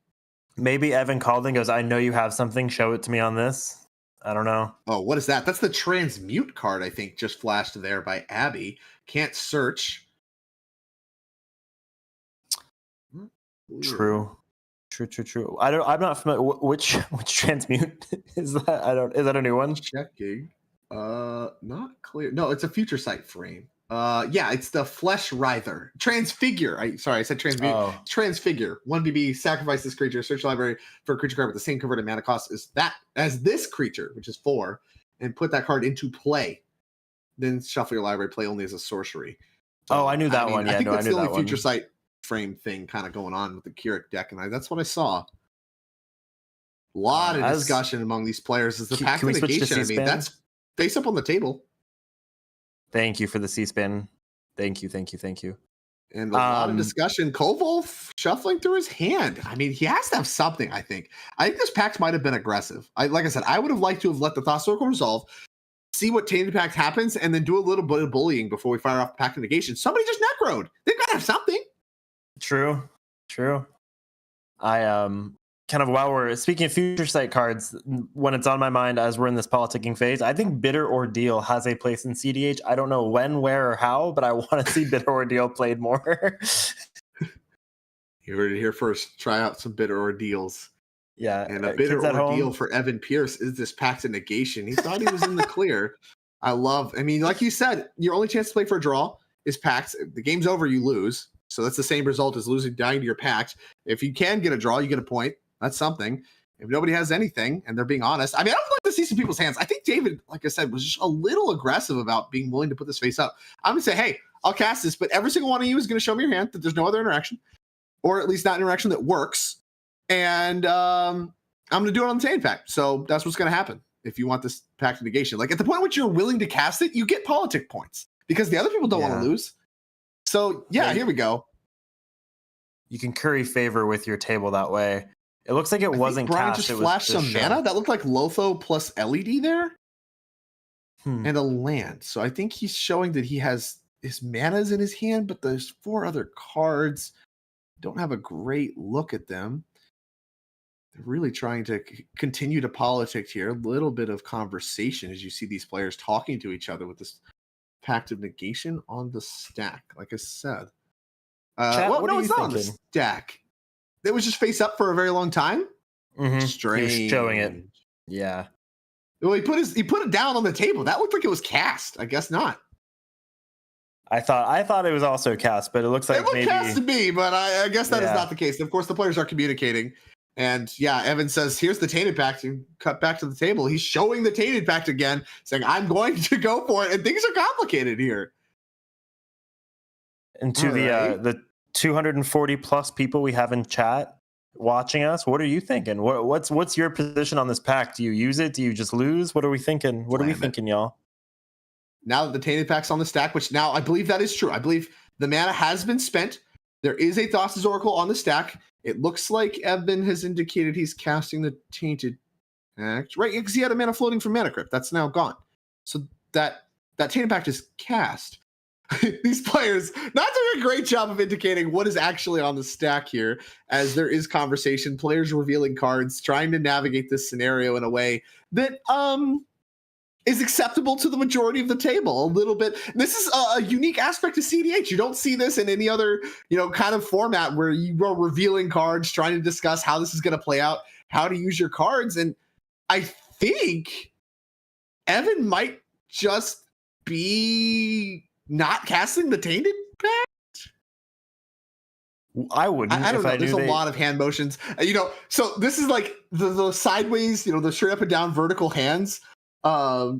Maybe Evan called and goes, I know you have something. Show it to me on this. I don't know. Oh, what is that? That's the Transmute card, I think, just flashed there by Abby. Can't search. True. I'm not familiar. Which Transmute is that? Is that a new one? Checking. Not clear. No, it's a Future Sight frame. Yeah, it's the Flesh Writher. Transfigure. I said Transmute. Oh. Transfigure. 1 BB, sacrifice this creature, search the library for a creature card with the same converted mana cost as this creature, which is 4, and put that card into play. Then shuffle your library, play only as a sorcery. So, I knew that one. Yeah, I think that's the only Future Sight frame thing kind of going on with the Keurig deck, and that's what I saw. A lot of discussion among these players. Is the Pact of Negation? That's face up on the table. Thank you for the C-SPAN. Thank you. And a lot of discussion. Kovolf shuffling through his hand. He has to have something, I think. I think this Pact might have been aggressive. Like I said, I would have liked to have let the Thassa's Oracle resolve, see what Tainted Pact happens, and then do a little bit of bullying before we fire off Pact of Negation. Somebody just necroed. They've got to have something. True. I kind of while we're speaking of future sight cards, when it's on my mind as we're in this politicking phase, I think Bitter Ordeal has a place in CDH. I don't know when, where, or how, but I want to see Bitter Ordeal played more. You heard it here first. Try out some Bitter Ordeals. Yeah. And a Bitter Ordeal for Evan Pierce is this Pact of Negation. He thought he was in the clear. I mean, like you said, your only chance to play for a draw is Pact. The game's over, you lose. So that's the same result as losing, dying to your Pact. If you can get a draw, you get a point. That's something. If nobody has anything and they're being honest, I mean, I would like to see some people's hands. I think David, like I said, was just a little aggressive about being willing to put this face up. I'm going to say, hey, I'll cast this, but every single one of you is going to show me your hand that there's no other interaction, or at least not interaction that works. And I'm going to do it on the Tainted Pact. So that's what's going to happen if you want this Pact of Negation. Like, at the point at which you're willing to cast it, you get politic points because the other people don't want to lose. So, yeah, here we go. You can curry favor with your table that way. It looks like it wasn't Brian cast. just flashed some mana. That looked like Lotho plus LED there. And a land. So I think he's showing that he has his mana's in his hand, but there's 4 other cards. Don't have a great look at them. They're really trying to continue to politic here. A little bit of conversation as you see these players talking to each other with this Pact of Negation on the stack. Like I said. Chat, well, what no, are it's you not on the thinking? stack. It was just face up for a very long time. Strange. He was showing it. Yeah. Well, he put it down on the table. That looked like it was cast. I guess not. I thought it was also cast, but it looks like It looked maybe cast to me, but I guess that is not the case. Of course, the players are communicating. And yeah, Evan says, here's the Tainted Pact, and cut back to the table. He's showing the Tainted Pact again, saying, I'm going to go for it. And things are complicated here. And to the 240 plus people we have in chat watching us, what are you thinking? What's your position on this pack? Do you use it? Do you just lose? What are we thinking? What are we thinking, y'all? Now that the Tainted Pact's on the stack, which now I believe that is true. I believe the mana has been spent. There is a Thassa's Oracle on the stack. It looks like Evan has indicated he's casting the Tainted Pact, right? Because he had a mana floating from Mana Crypt. That's now gone. So that Tainted Pact is cast. These players not doing a great job of indicating what is actually on the stack here, as there is conversation, players revealing cards, trying to navigate this scenario in a way that is acceptable to the majority of the table. A little bit. This is a unique aspect of cEDH. You don't see this in any other, kind of format where you are revealing cards, trying to discuss how this is going to play out, how to use your cards. And I think Evan might just be not casting the Tainted Pact. I wouldn't. I don't know. There's a lot of hand motions. So this is like the sideways, the straight up and down vertical hands. A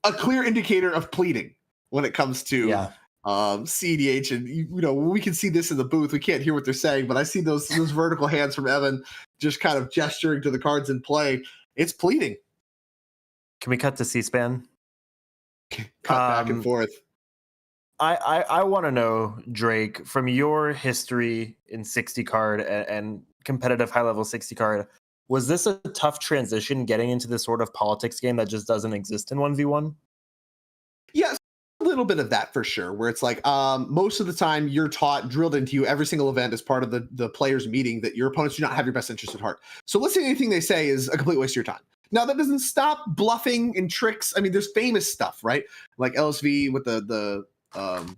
clear indicator of pleading when it comes to cEDH, and we can see this in the booth. We can't hear what they're saying, but I see those vertical hands from Evan just kind of gesturing to the cards in play. It's pleading. Can we cut to C-SPAN? Cut back and forth. I want to know, Drake, from your history in 60 card and competitive high level 60 card, was this a tough transition getting into this sort of politics game that just doesn't exist in 1v1? Yes, a little bit of that for sure, where it's like most of the time you're drilled into you every single event as part of the players meeting that your opponents do not have your best interest at heart. So listening to anything they say is a complete waste of your time. Now, that doesn't stop bluffing and tricks. I mean, there's famous stuff, right? Like LSV with the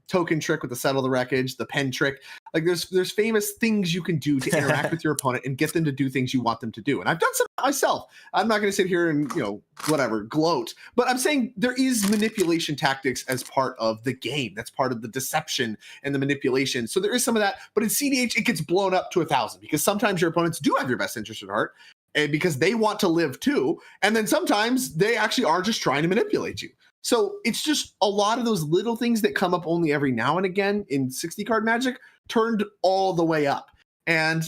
token trick with the settle the wreckage, the pen trick. Like there's famous things you can do to interact with your opponent and get them to do things you want them to do. And I've done some myself. I'm not going to sit here and gloat, but I'm saying there is manipulation tactics as part of the game. That's part of the deception and the manipulation. So there is some of that, but in cEDH it gets blown up to 1,000 because sometimes your opponents do have your best interest at heart, and because they want to live too, and then sometimes they actually are just trying to manipulate you. So it's just a lot of those little things that come up only every now and again in 60 card Magic turned all the way up. And,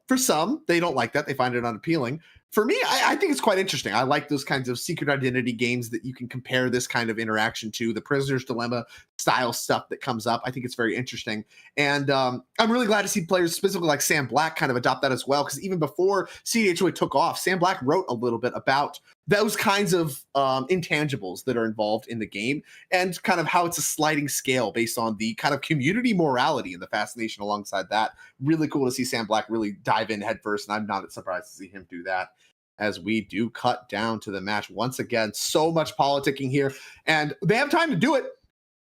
for some, they don't like that. They find it unappealing. For me, I think it's quite interesting. I like those kinds of secret identity games that you can compare this kind of interaction to, the Prisoner's Dilemma style stuff that comes up. I think it's very interesting. And I'm really glad to see players specifically like Sam Black kind of adopt that as well, because even before cEDH really took off, Sam Black wrote a little bit about those kinds of intangibles that are involved in the game, and kind of how it's a sliding scale based on the kind of community morality and the fascination alongside that. Really cool to see Sam Black really dive in headfirst, and I'm not surprised to see him do that. As we do cut down to the match once again, so much politicking here, and they have time to do it.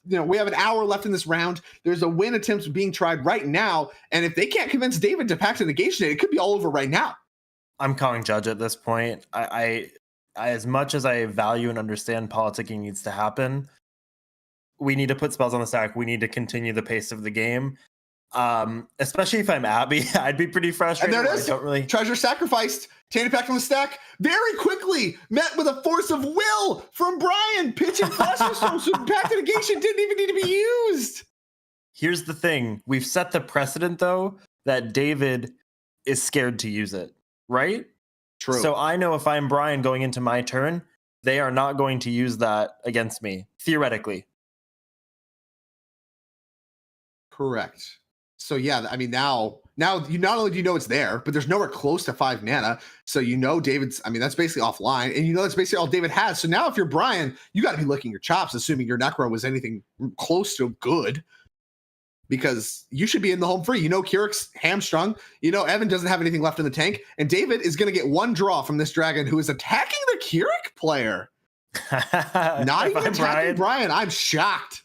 You know, we have an hour left in this round. There's a win attempt being tried right now, and if they can't convince David to pack to negation it could be all over right now. I'm calling judge at this point. I as much as I value and understand politicking needs to happen, we need to put spells on the stack. We need to continue the pace of the game. Especially if I'm Abby, I'd be pretty frustrated. And there it is. I don't really... Treasure sacrificed. Tandy packed on the stack. Very quickly met with a force of will from Brian. Pitching Cluster Storm, so pack to negation didn't even need to be used. Here's the thing. We've set the precedent, though, that David is scared to use it, right? True. So I know if I'm Brian going into my turn, they are not going to use that against me, theoretically. Correct. So yeah, I mean, now you not only do you know it's there, but there's nowhere close to 5 mana. So you know David's, I mean, that's basically offline, and you know that's basically all David has. So now if you're Brian, you got to be licking your chops, assuming your Necro was anything close to good, because you should be in the home free. You know Keurig hamstrung. You know Evan doesn't have anything left in the tank, and David is going to get one draw from this dragon who is attacking the Keurig player. Not even attacking Brian. I'm shocked.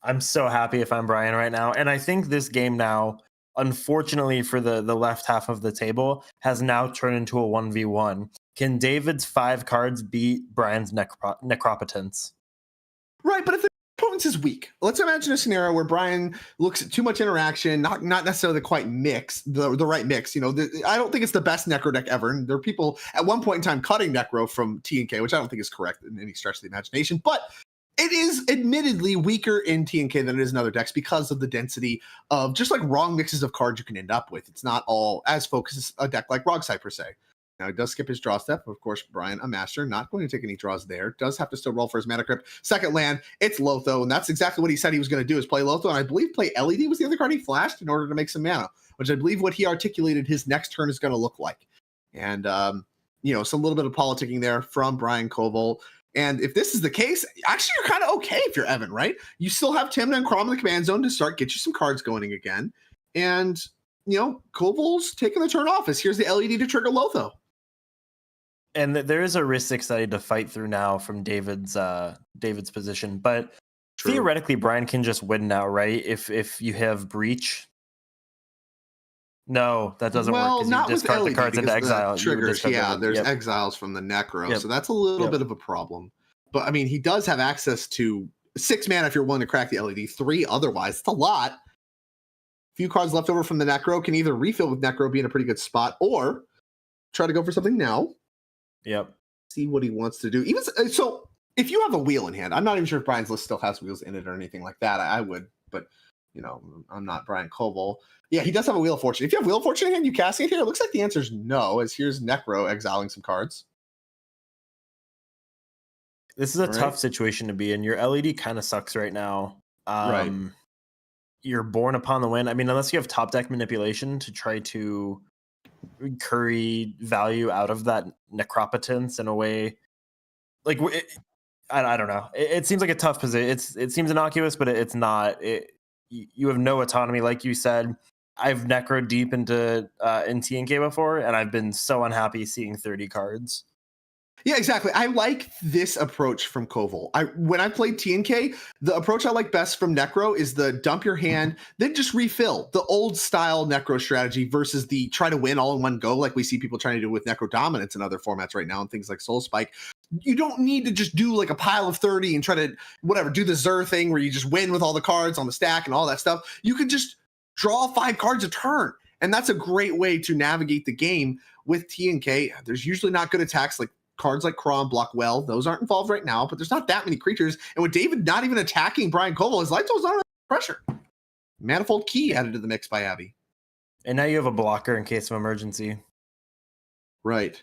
I'm so happy if I'm Brian right now. And I think this game now, unfortunately for the left half of the table, has now turned into a 1v1. Can David's 5 cards beat Brian's Necropotence? Right, but if the opponent is weak, let's imagine a scenario where Brian looks at too much interaction, not necessarily quite mix, the right mix. You know, I don't think it's the best Necro deck ever. And there are people at one point in time cutting Necro from TNK, which I don't think is correct in any stretch of the imagination. But it is admittedly weaker in TNK than it is in other decks because of the density of just like wrong mixes of cards you can end up with. It's not all as focused as a deck like Rogside per se. Now, he does skip his draw step. Of course, Brian, a master, not going to take any draws there. Does have to still roll for his mana crypt. Second land, it's Lotho, and that's exactly what he said he was going to do, is play Lotho, and I believe play LED was the other card he flashed in order to make some mana, which I believe what he articulated his next turn is going to look like. And, you know, some little bit of politicking there from Brian Koval. And if this is the case, actually, you're kind of okay if you're Evan, right? You still have Timna and Crom in the command zone to get you some cards going again. And, you know, Koval's taking the turn off as here's the LED to trigger Lotho. And there is a risk 6 that I need to fight through now from David's position. But theoretically, Brian can just win now, right? If you have Breach. No, that doesn't work because you discard the cards into exile. Triggers, there's exiles from the Necro, so that's a little bit of a problem. But I mean, he does have access to 6 mana if you're willing to crack the LED, 3 otherwise. It's a lot. Few cards left over from the Necro, can either refill with Necro, be in a pretty good spot, or try to go for something now. Yep. See what he wants to do. Even so, if you have a wheel in hand, I'm not even sure if Brian's list still has wheels in it or anything like that. I would, but you know, I'm not Brian Koval. Yeah, he does have a Wheel of Fortune. If you have Wheel of Fortune in hand, you casting it here. It looks like the answer is no, as here's Necro exiling some cards. This is a tough situation to be in. Your LED kind of sucks right now. Right. You're born upon the win. I mean, unless you have top deck manipulation to try to curry value out of that Necropotence in a way. Like, I don't know. It seems like a tough position. It seems innocuous, but it's not. You have no autonomy, like you said. I've necroed deep into in TNK before, and I've been so unhappy seeing 30 cards. Yeah, exactly. I like this approach from Koval. When I played TNK, the approach I like best from Necro is the dump your hand, then just refill. The old style Necro strategy versus the try to win all in one go, like we see people trying to do with Necro Dominance and other formats right now and things like Soul Spike. You don't need to just do like a pile of 30 and try to, do the Zur thing where you just win with all the cards on the stack and all that stuff. You can just draw 5 cards a turn. And that's a great way to navigate the game with TNK. There's usually not good attacks like cards like Crom block well. Those aren't involved right now, but there's not that many creatures. And with David not even attacking Brian Koval, his light tool's not under pressure. Manifold Key added to the mix by Abby. And now you have a blocker in case of emergency. Right.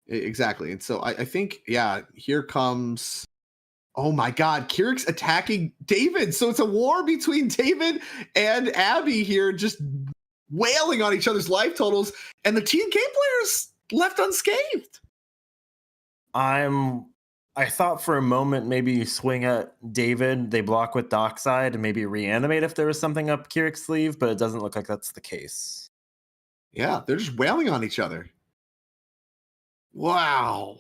Exactly. And so I think, here comes... Oh my God, Keurig's attacking David. So it's a war between David and Abby here, just wailing on each other's life totals. And the TNK players left unscathed. I thought for a moment maybe you swing at David, they block with Dockside, and maybe reanimate if there was something up Kirik's sleeve, but it doesn't look like that's the case. Yeah, they're just wailing on each other. Wow.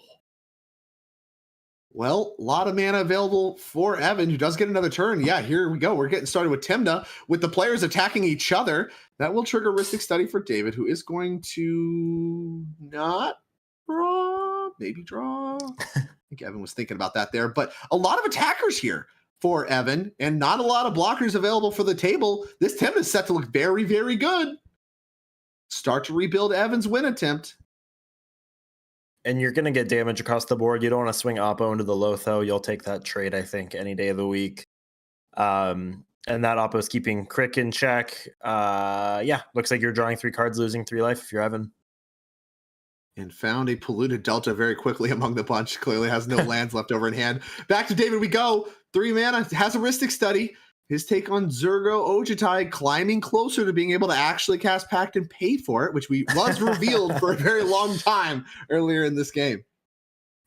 Well, a lot of mana available for Evan, who does get another turn. Yeah, here we go. We're getting started with Timna, with the players attacking each other. That will trigger Ristic Study for David, who is going to not draw, maybe draw. I think Evan was thinking about that there, but a lot of attackers here for Evan, and not a lot of blockers available for the table. This Timna is set to look very, very good. Start to rebuild Evan's win attempt. And you're going to get damage across the board. You don't want to swing Oppo into the Lotho. You'll take that trade, I think, any day of the week. And that Oppo's keeping Crick in check. Yeah, looks like you're drawing 3 cards, losing 3 life if you're Evan. And found a polluted Delta very quickly among the bunch. Clearly has no lands left over in hand. Back to David we go. 3 mana, has a Ristic Study. His take on Zergo Ojutai, climbing closer to being able to actually cast Pact and pay for it, which was revealed for a very long time earlier in this game.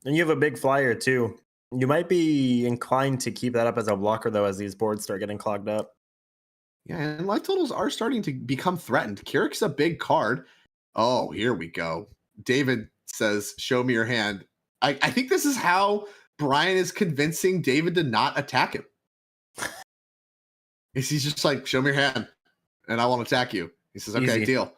And you have a big flyer too. You might be inclined to keep that up as a blocker though, as these boards start getting clogged up. Yeah, and life totals are starting to become threatened. Kirik's a big card. Oh, here we go. David says, show me your hand. I think this is how Brian is convincing David to not attack him. He's just like, show me your hand, and I won't attack you. He says, okay, Easy. deal.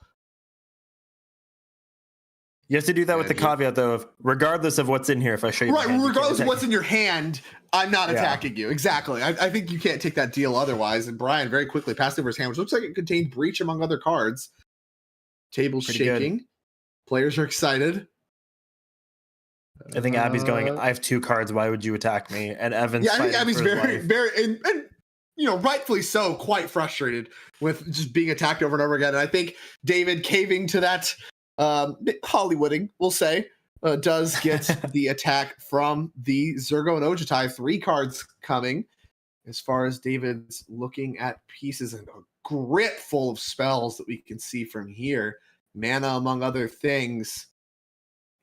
You have to do that with the caveat, though, of regardless of what's in here, if I show you... Right, regardless of what's in your hand, I'm not attacking you. Exactly. I think you can't take that deal otherwise. And Brian very quickly passed over his hand, which looks like it contained Breach among other cards. Table's Pretty shaking. Good. Players are excited. I think Abby's going, I have 2 cards. Why would you attack me? And Evan's I think Abby's very, and you know, rightfully so, quite frustrated with just being attacked over and over again. And I think David caving to that Hollywooding, we'll say, does get the attack from the Zergo and Ojutai. 3 cards coming. As far as David's looking at pieces and a grit full of spells that we can see from here. Mana, among other things.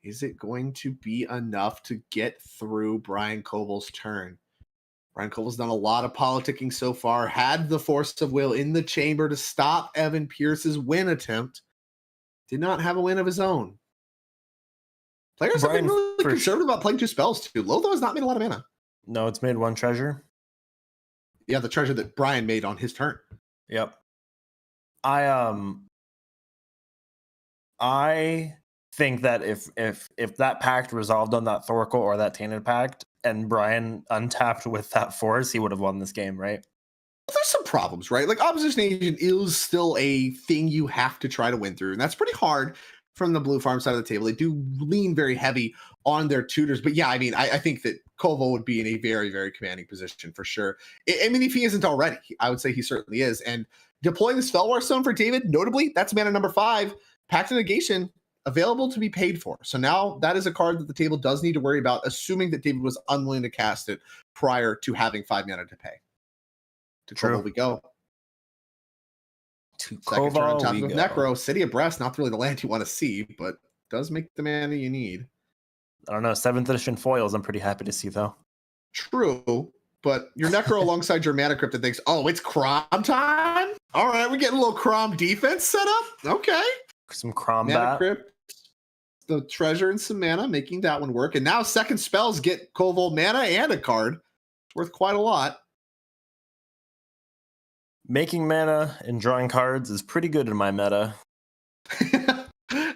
Is it going to be enough to get through Brian Cobal's turn? Brian Cobal's done a lot of politicking so far, had the force of will in the chamber to stop Evan Pierce's win attempt. Did not have a win of his own. Players have been really conservative about playing 2 spells too. Lotho has not made a lot of mana. No, it's made 1 treasure. Yeah, the treasure that Brian made on his turn. Yep. I think that if that pact resolved on that Thoracle or that Tainted Pact, and Brian untapped with that force, he would have won this game, right? There's some problems, right? Like, Opposition Agent is still a thing you have to try to win through, and that's pretty hard from the blue farm side of the table. They do lean very heavy on their tutors, but yeah, I mean, I think that Koval would be in a very, very commanding position for sure. I mean, if he isn't already, I would say he certainly is. And deploying the Spellwar Stone for David, notably, that's mana number 5, Pact of Negation, available to be paid for. So now that is a card that the table does need to worry about, assuming that David was unwilling to cast it prior to having 5 mana to pay. To Koval we go. To Second turn on Koval top we of go. Necro. City of Brest, not really the land you want to see, but does make the mana you need. I don't know. 7th edition foils, I'm pretty happy to see, though. True, but your Necro alongside your Mana Crypt that thinks, oh, it's Crom time? All right, we're getting a little Crom defense set up. Okay. Some Crom Mana bat. Crypt, the treasure and some mana, making that one work. And now second spells get Koval mana and a card. It's worth quite a lot. Making mana and drawing cards is pretty good in my meta.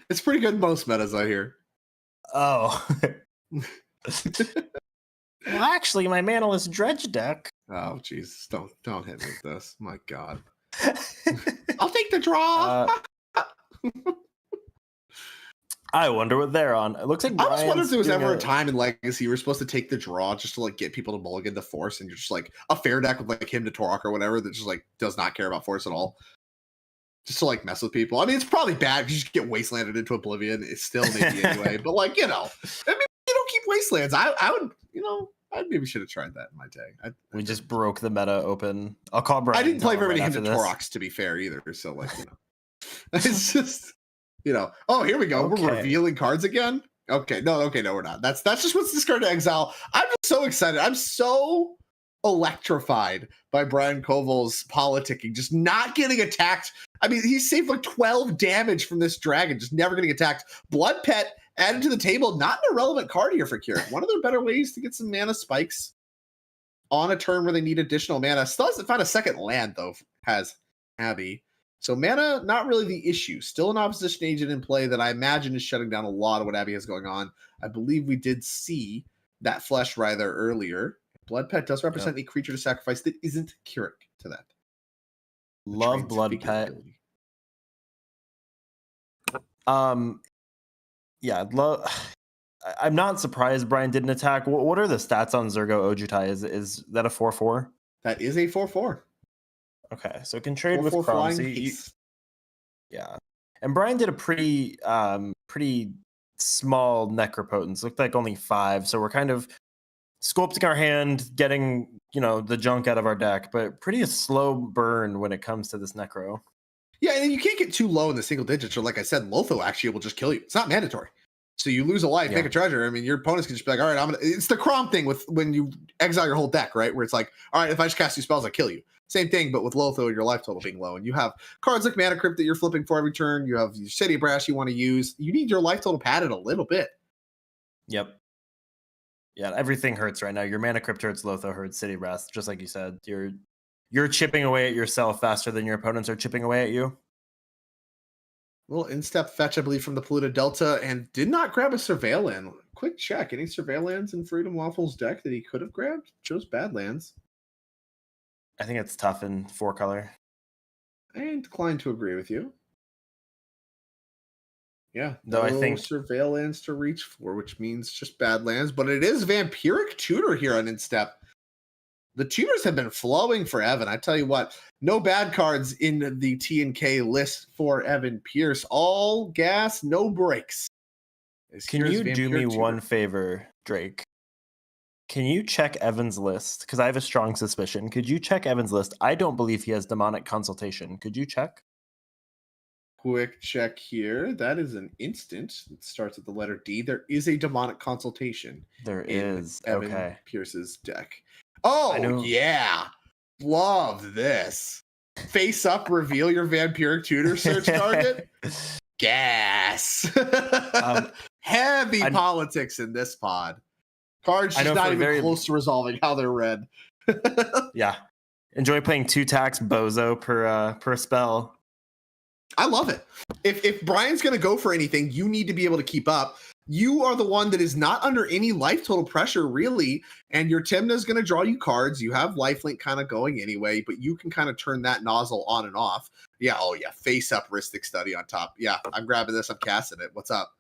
It's pretty good in most metas, I hear. Oh. Well, actually, my Manaless Dredge deck. Oh, Jesus. Don't hit me with this. My God. I'll take the draw. I wonder what they're on. It looks like I was wondering if there was Brian's ever a doing time in Legacy you were supposed to take the draw just to like get people to mulligan the force, and you're just like a fair deck with like him to Torok or whatever that just like does not care about force at all. Just to like mess with people. I mean, it's probably bad because you just get wastelanded into oblivion. It's still maybe anyway, but like, you know, I mean, you don't keep wastelands. I would, you know, I maybe should have tried that in my day. We just broke the meta open. I'll call Brian. I didn't play very many right him to after this. Toroks, to be fair, either. So like, you know, it's just, you know, oh, here we go. Okay. We're revealing cards again. Okay, no, we're not. That's just what's discarded to exile. I'm just so excited. I'm so electrified by Brian Koval's politicking, just not getting attacked. I mean, he saved like 12 damage from this dragon, just never getting attacked. Blood Pet added to the table, not an irrelevant card here for Keurig. One of their better ways to get some mana spikes on a turn where they need additional mana. Still hasn't found a second land, though, has Abby. So mana, not really the issue. Still an opposition agent in play that I imagine is shutting down a lot of what Abby has going on. I believe we did see that Flesh Writher earlier. Blood Pet does represent a creature to sacrifice that isn't Keurig to that. Love Blood Pet. Yeah, I'm not surprised Brian didn't attack. What are the stats on Zergo Ojutai? Is that a 4/4? That is a 4/4. Okay, so it can trade with Crom. Yeah, and Brian did a pretty small Necropotence. Looked like only 5. So we're kind of sculpting our hand, getting the junk out of our deck, but pretty slow burn when it comes to this Necro. Yeah, and you can't get too low in the single digits, or like I said, Lotho actually will just kill you. It's not mandatory. So you lose a life, make a treasure. I mean, your opponents can just be like, all right, it's the Crom thing with when you exile your whole deck, right? Where it's like, all right, if I just cast 2 spells, I kill you. Same thing, but with Lotho and your life total being low. And you have cards like Mana Crypt that you're flipping for every turn. You have your City Brash you want to use. You need your life total padded a little bit. Yep. Yeah, everything hurts right now. Your Mana Crypt hurts, Lotho hurts, City Brash, just like you said. You're chipping away at yourself faster than your opponents are chipping away at you. Little in-step fetch, I believe, from the Polluted Delta, and did not grab a Surveilland. Quick check. Any Surveillands in Freedom Waffles deck that he could have grabbed? Chose Badlands. I think it's tough in 4-color. I inclined to agree with you. Yeah, though I think Surveillance to reach for, which means just Badlands, but it is Vampiric Tutor here on Instep. The tutors have been flowing for Evan. I tell you what, no bad cards in the T&K list for Evan Pierce. All gas, no brakes. Can you do me one favor, Drake? Can you check Evan's list? Because I have a strong suspicion. Could you check Evan's list? I don't believe he has Demonic Consultation. Could you check? Quick check here. That is an instant. It starts with the letter D. There is a Demonic Consultation. There is. Evan Pierce's deck. Oh, yeah. Love this. Face up, reveal your Vampiric Tutor search target. Gas. Heavy politics in this pod. Cards just not even close to resolving how they're read. Yeah. Enjoy playing 2 tax Bozo per spell. I love it. If Brian's going to go for anything, you need to be able to keep up. You are the one that is not under any life total pressure, really, and your Tymna is going to draw you cards. You have lifelink kind of going anyway, but you can kind of turn that nozzle on and off. Yeah, oh yeah, face up Ristic Study on top. Yeah, I'm grabbing this, I'm casting it. What's up?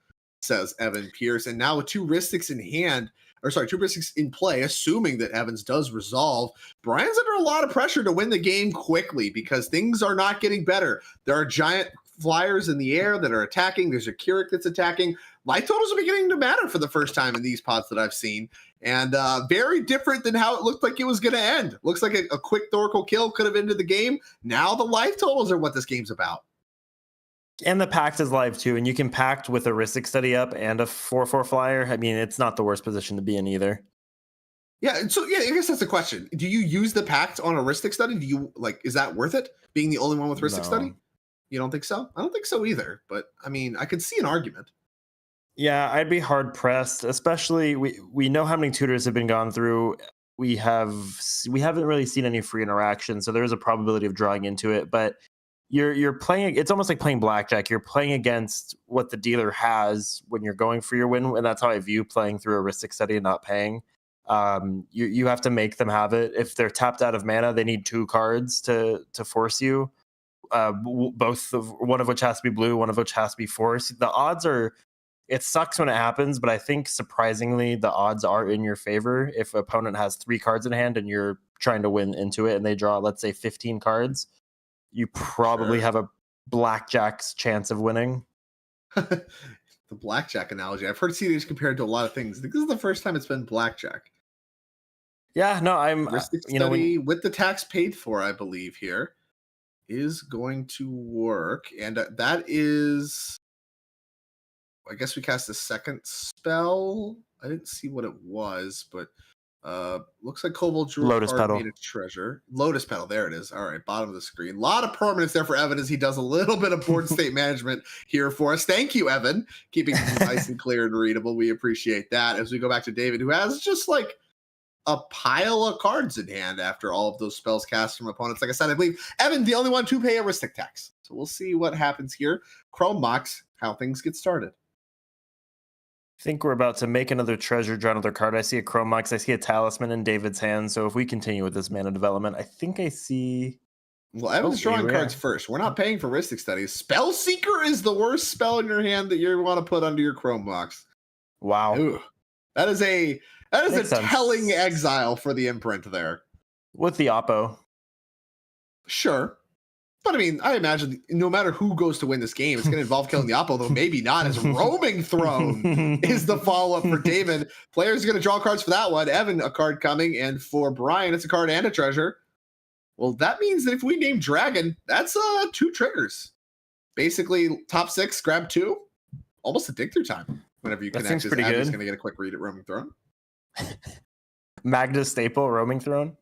Says Evan Pierce. And now with 2 Ristics in hand, 2 Ristics in play, assuming that Evans does resolve, Brian's under a lot of pressure to win the game quickly because things are not getting better. There are giant flyers in the air that are attacking. There's a Keurig that's attacking. Life totals are beginning to matter for the first time in these pods that I've seen. And very different than how it looked like it was going to end. Looks like a quick Thorkel kill could have ended the game. Now the life totals are what this game's about. And the pact is live too. And you can pact with a Ristic Study up and a 4/4 flyer. I mean, it's not the worst position to be in either. Yeah, so yeah, I guess that's the question. Do you use the pact on a Ristic Study? Do you is that worth it? Being the only one with Ristic Study? You don't think so? I don't think so either. But I mean, I could see an argument. Yeah, I'd be hard pressed, especially we know how many tutors have been gone through. We haven't really seen any free interaction, so there is a probability of drawing into it. But you're playing. It's almost like playing blackjack. You're playing against what the dealer has when you're going for your win, and that's how I view playing through a Ristic Study and not paying. You have to make them have it. If they're tapped out of mana, they need 2 cards to force you. One of which has to be blue, one of which has to be force. The odds are. It sucks when it happens, but I think surprisingly the odds are in your favor. If an opponent has 3 cards in hand and you're trying to win into it and they draw, let's say, 15 cards, you probably have a blackjack's chance of winning. The blackjack analogy. I've heard cEDH compared to a lot of things. I think this is the first time it's been blackjack. Yeah, no, Ristic Study with the tax paid for, I believe, here is going to work. And that is... I guess we cast a second spell. I didn't see what it was, but looks like Kobold drew Lotus a card, Petal. made a treasure. Lotus Petal, there it is. All right, bottom of the screen. A lot of permanence there for Evan as he does a little bit of board state management here for us. Thank you, Evan, keeping things nice and clear and readable. We appreciate that. As we go back to David, who has just like a pile of cards in hand after all of those spells cast from opponents. Like I said, I believe Evan, the only one to pay a Ristic tax. So we'll see what happens here. Chrome Mox, how things get started. I think we're about to make another treasure, draw another card. I see a Chrome Mox. I see a Talisman in David's hand. So if we continue with this mana development, I think I see... Well, Evan's drawing cards first. We're not paying for Ristic Studies. Spell Seeker is the worst spell in your hand that you want to put under your Chrome Mox. Wow. Ooh, that is a Makes sense. telling exile for the imprint there. With the Oppo. Sure. But I mean, I imagine no matter who goes to win this game, it's going to involve killing the Oppo, though maybe not, as Roaming Throne is the follow-up for David. Players are going to draw cards for that one. Evan, a card coming, and for Brian, it's a card and a treasure. Well, that means that if we name Dragon, that's 2 triggers. Basically, top 6, grab 2. Almost a dig through time. Whenever you connect, pretty Evan's good. going to get a quick read at Roaming Throne. Magda Staple, Roaming Throne.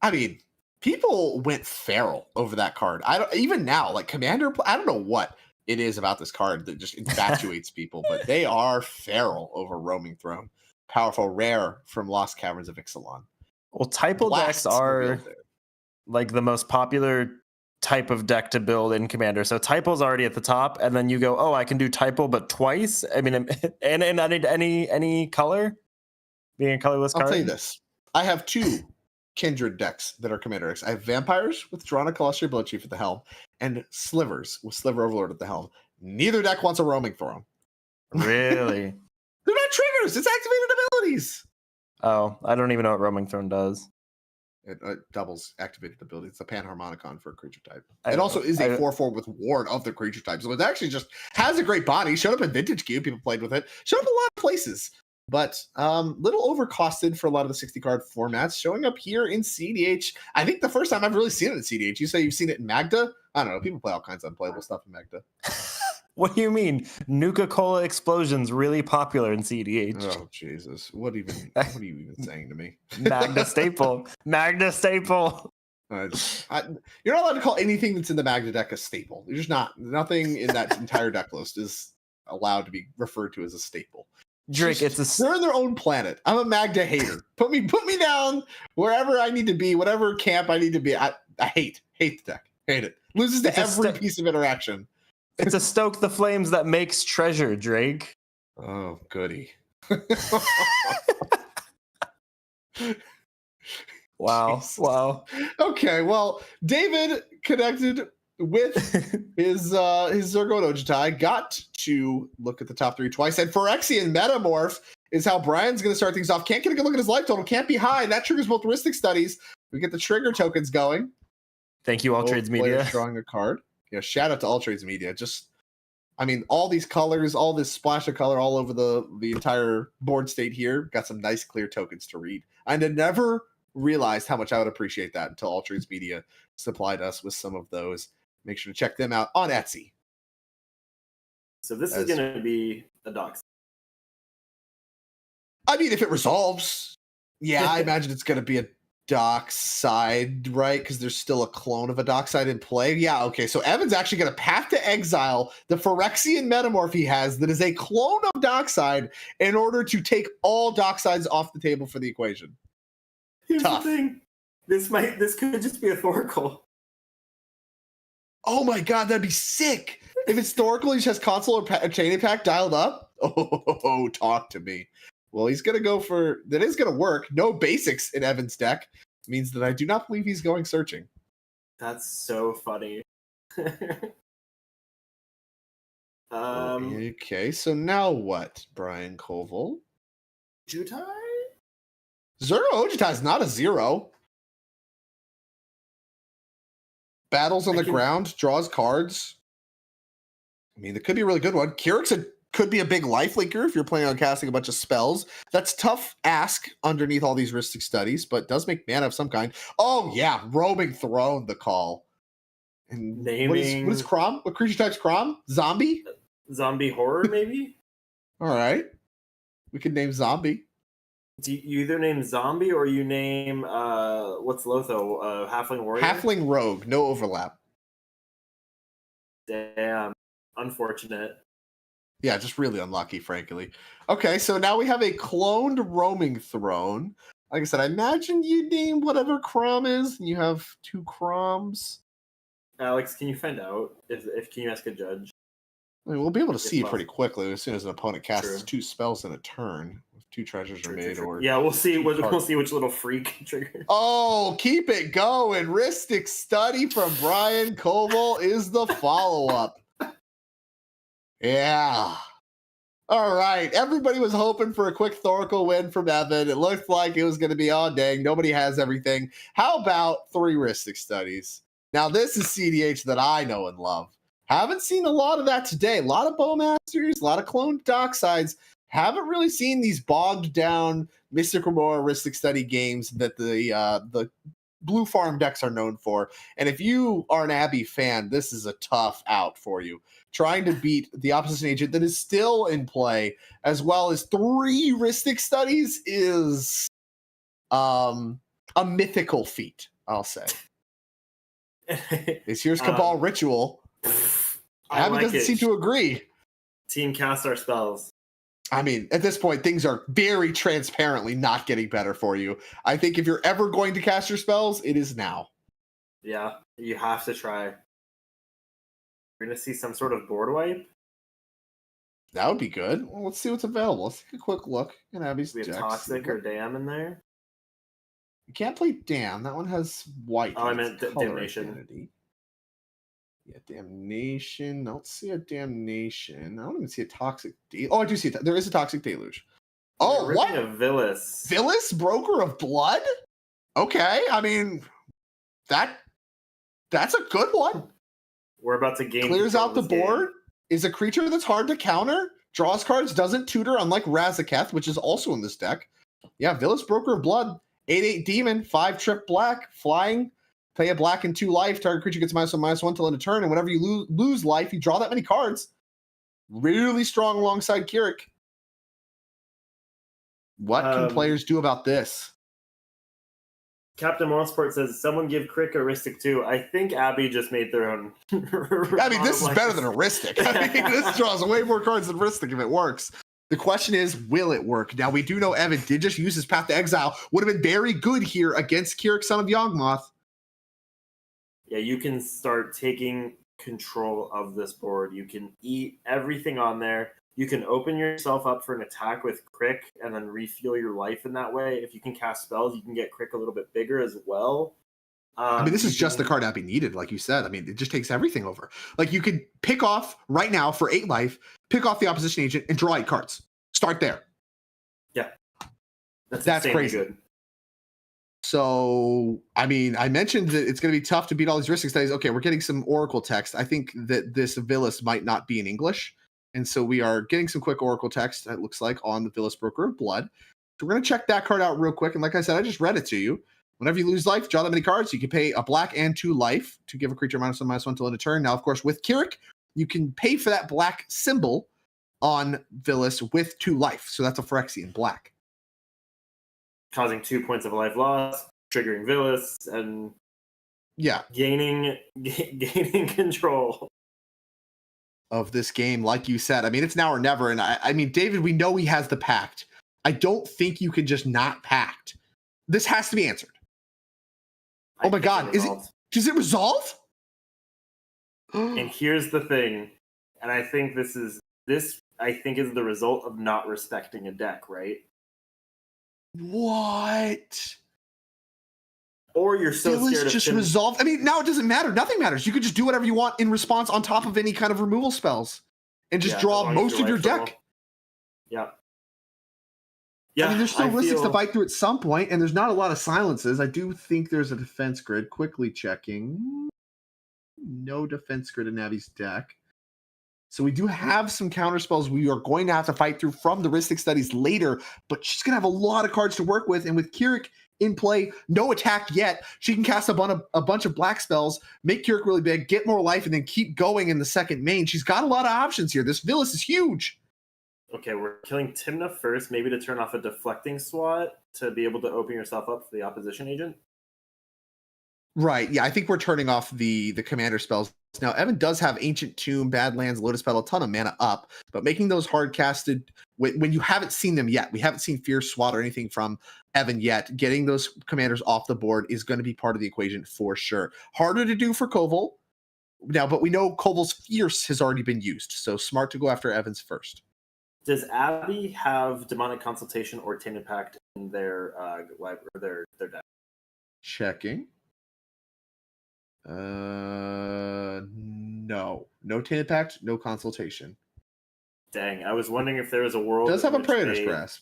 I mean, people went feral over that card. Even now, like Commander, I don't know what it is about this card that just infatuates people, but they are feral over Roaming Throne. Powerful rare from Lost Caverns of Ixalan. Well, typo decks are like the most popular type of deck to build in Commander. So typo's already at the top, and then you go, oh, I can do typo, but twice. I mean, and any color, being a colorless card. I'll tell you this: I have 2 Kindred decks that are Commander decks. I have Vampires with Drana Colossus Bloodchief at the helm, and Slivers with Sliver Overlord at the helm. Neither deck wants a Roaming Throne. Really? They're not triggers. It's activated abilities. Oh, I don't even know what Roaming Throne does. It doubles activated ability. It's a Panharmonicon for a creature type. It also is a 4/4 with Ward of the creature type. So it actually just has a great body. Showed up in Vintage Cube. People played with it. Showed up a lot of places. But little overcosted for a lot of the 60 card formats. Showing up here in cEDH. I think the first time I've really seen it in cEDH. You say you've seen it in Magda? I don't know. People play all kinds of unplayable stuff in Magda. What do you mean? Nuka-Cola Explosion's really popular in cEDH. Oh, Jesus. What are you even saying to me? Magda Staple. Magda Staple. You're not allowed to call anything that's in the Magda deck a staple. You're just not. Nothing in that entire deck list is allowed to be referred to as a staple. Drake, they're in their own planet. I'm a Magda hater. Put me down wherever I need to be, whatever camp I need to be. I hate the deck. Hate it. Loses to every piece of interaction. It's a stoke the flames that makes treasure, Drake. Oh, goody. Wow. Jesus. Wow. Okay, well, David connected with his Zergo and Ojutai, got to look at the top 3 twice, and Phyrexian Metamorph is how Brian's going to start things off. Can't get a good look at his life total. Can't be high. That triggers both Ristic Studies. We get the trigger tokens going. Thank you, All Trades Media. Drawing a card. Yeah, shout out to All Trades Media. Just, I mean, all these colors, all this splash of color all over the entire board state here. Got some nice clear tokens to read. I never realized how much I would appreciate that until All Trades Media supplied us with some of those. Make sure to check them out on Etsy. So this is going to be a dox. I mean, if it resolves, yeah, I imagine it's going to be a Dockside, right? Because there's still a clone of a Dockside in play. Yeah, okay. So Evan's actually going to path to exile the Phyrexian Metamorph he has that is a clone of Dockside in order to take all Docksides off the table for the equation. Here's Tough. the thing. This could just be a Thoracle. Oh my god, that'd be sick. If it's Thoracle, he just has Console or Chain Impact dialed up. Oh, talk to me. Well, he's going to go for... That is going to work. No basics in Evan's deck. Means that I do not believe he's going searching. That's so funny. Okay, so now what, Brian Koval? Jutai? Zero Ojutai is not a 0. Battles on the ground, draws cards. I mean, it could be a really good one. Kyrix could be a big life leaker if you're planning on casting a bunch of spells. That's tough ask underneath all these Ristic Studies, but does make mana of some kind. Oh, yeah, Roaming Throne, the call. And what is Crom? What creature type's Crom? Zombie? Zombie horror, maybe? All right. We could name zombie. Do you either name zombie or you name what's Lotho? Halfling warrior? Halfling rogue, no overlap. Damn. Unfortunate. Yeah, just really unlucky, frankly. Okay, so now we have a cloned roaming throne. Like I said, I imagine you name whatever Crom is, and you have 2 Croms. Alex, can you find out if can you ask a judge? I mean, we'll be able to see pretty quickly as soon as an opponent casts 2 spells in a turn. If 2 treasures are made, or yeah, we'll see. We'll see which little freak trigger. Oh, keep it going! Ristic Study from Brian Koval is the follow-up. Yeah. All right. Everybody was hoping for a quick Thoracle win from Evan. It looked like it was going to be, oh, dang, nobody has everything. How about 3 Ristic Studies? Now, this is cEDH that I know and love. Haven't seen a lot of that today. A lot of Bowmasters, a lot of cloned Docksides. Haven't really seen these bogged down Mystic Remora Ristic Study games that the Blue Farm decks are known for. And if you are an Abby fan, this is a tough out for you. Trying to beat the Opposition Agent that is still in play, as well as 3 Ristic Studies, is a mythical feat, I'll say. Here's Cabal Ritual. Abby doesn't seem to agree. Team cast our spells. I mean, at this point, things are very transparently not getting better for you. I think if you're ever going to cast your spells, it is now. Yeah, you have to try. We're going to see some sort of board wipe. That would be good. Well, let's see what's available. Let's take a quick look in Abby's we have decks. Toxic or Dam in there. You can't play Dam. That one has white. Oh, I meant Damnation. Identity. Yeah, Damnation. I don't see a Damnation. I don't even see a Toxic. Oh, I do see that. There is a Toxic Deluge. Oh, what? A Villas. Villas, Broker of Blood? Okay, I mean, that's a good one. We're about to gain. Clears out the board. Is a creature that's hard to counter. Draws cards, doesn't tutor, unlike Razaketh, which is also in this deck. Yeah, Villas, Broker of Blood. 8/8 Demon, 5 black, flying. Pay a black and 2 life. Target creature gets -1/-1 till end of turn. And whenever you lose life, you draw that many cards. Really strong alongside Keurig. What can players do about this? Captain Moronsport says, someone give Crick a Ristic too. I think Abby just made their own. I mean, this is better than a Ristic. I mean, this draws way more cards than Ristic if it works. The question is, will it work? Now, we do know Evan did just use his Path to Exile. Would have been very good here against Keurig, Son of Yawgmoth. Yeah, you can start taking control of this board. You can eat everything on there. You can open yourself up for an attack with Crick and then refuel your life in that way. If you can cast spells, you can get Crick a little bit bigger as well. I mean, this is just the card Abby needed, like you said. I mean, it just takes everything over. Like, you could pick off right now for 8 life, pick off the Opposition Agent, and draw 8 cards. Start there. Yeah. That's crazy. Good. So, I mean, I mentioned that it's going to be tough to beat all these Ristic Studies. Okay, we're getting some Oracle text. I think that this Villas might not be in English. And so we are getting some quick Oracle text, it looks like, on the Villas, Broker of Blood. So we're going to check that card out real quick. And like I said, I just read it to you. Whenever you lose life, draw that many cards. You can pay a black and 2 life to give a creature -1/-1 till end of turn. Now, of course, with Keurig, you can pay for that black symbol on Villas with 2 life. So that's a Phyrexian black. Causing 2 points of life loss, triggering Villas, and gaining control of this game, like you said. I mean, it's now or never. And I mean, David, we know he has the pact. I don't think you can just not pact. This has to be answered. Oh my God. Does it resolve? And here's the thing. And I think this is the result of not respecting a deck, right? What? Or you're so scared of just resolved. I mean, now it doesn't matter. Nothing matters. You could just do whatever you want in response on top of any kind of removal spells and just draw most of your deck. Yeah. I mean, there's still Ristics to fight through at some point, and there's not a lot of silences. I do think there's a defense grid. Quickly checking. No defense grid in Navi's deck. So we do have some counter spells we are going to have to fight through from the Ristic Studies later, but she's going to have a lot of cards to work with. And with Keurig in play, no attack yet. She can cast a bunch of black spells, make Keurig really big, get more life, and then keep going in the second main. She's got a lot of options here. This Villas is huge. Okay, we're killing Tymna first, maybe to turn off a deflecting SWAT to be able to open yourself up for the opposition agent. Right. Yeah, I think we're turning off the commander spells. Now, Evan does have Ancient Tomb, Badlands, Lotus Petal, a ton of mana up, but making those hard casted when you haven't seen them yet, we haven't seen Fierce SWAT or anything from Evan yet, getting those commanders off the board is going to be part of the equation for sure. Harder to do for Koval now, but we know Koval's Fierce has already been used, so smart to go after Evans first. Does Abby have Demonic Consultation or Tainted Pact in their their deck? Checking. No Tainted Pact, no Consultation. Dang, I was wondering if there was a world. Does have a Predator's Grasp.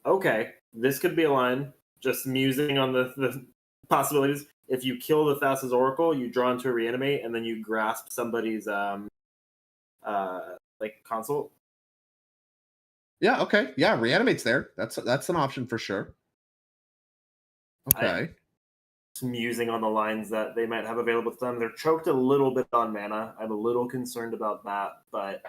Okay, this could be a line. Just musing on the possibilities. If you kill the Thassa's Oracle, you draw into a reanimate, and then you grasp somebody's consult. Yeah. Okay. Yeah. Reanimate's there. That's an option for sure. Okay. Musing on the lines that they might have available to them. They're choked a little bit on mana. I'm a little concerned about that, but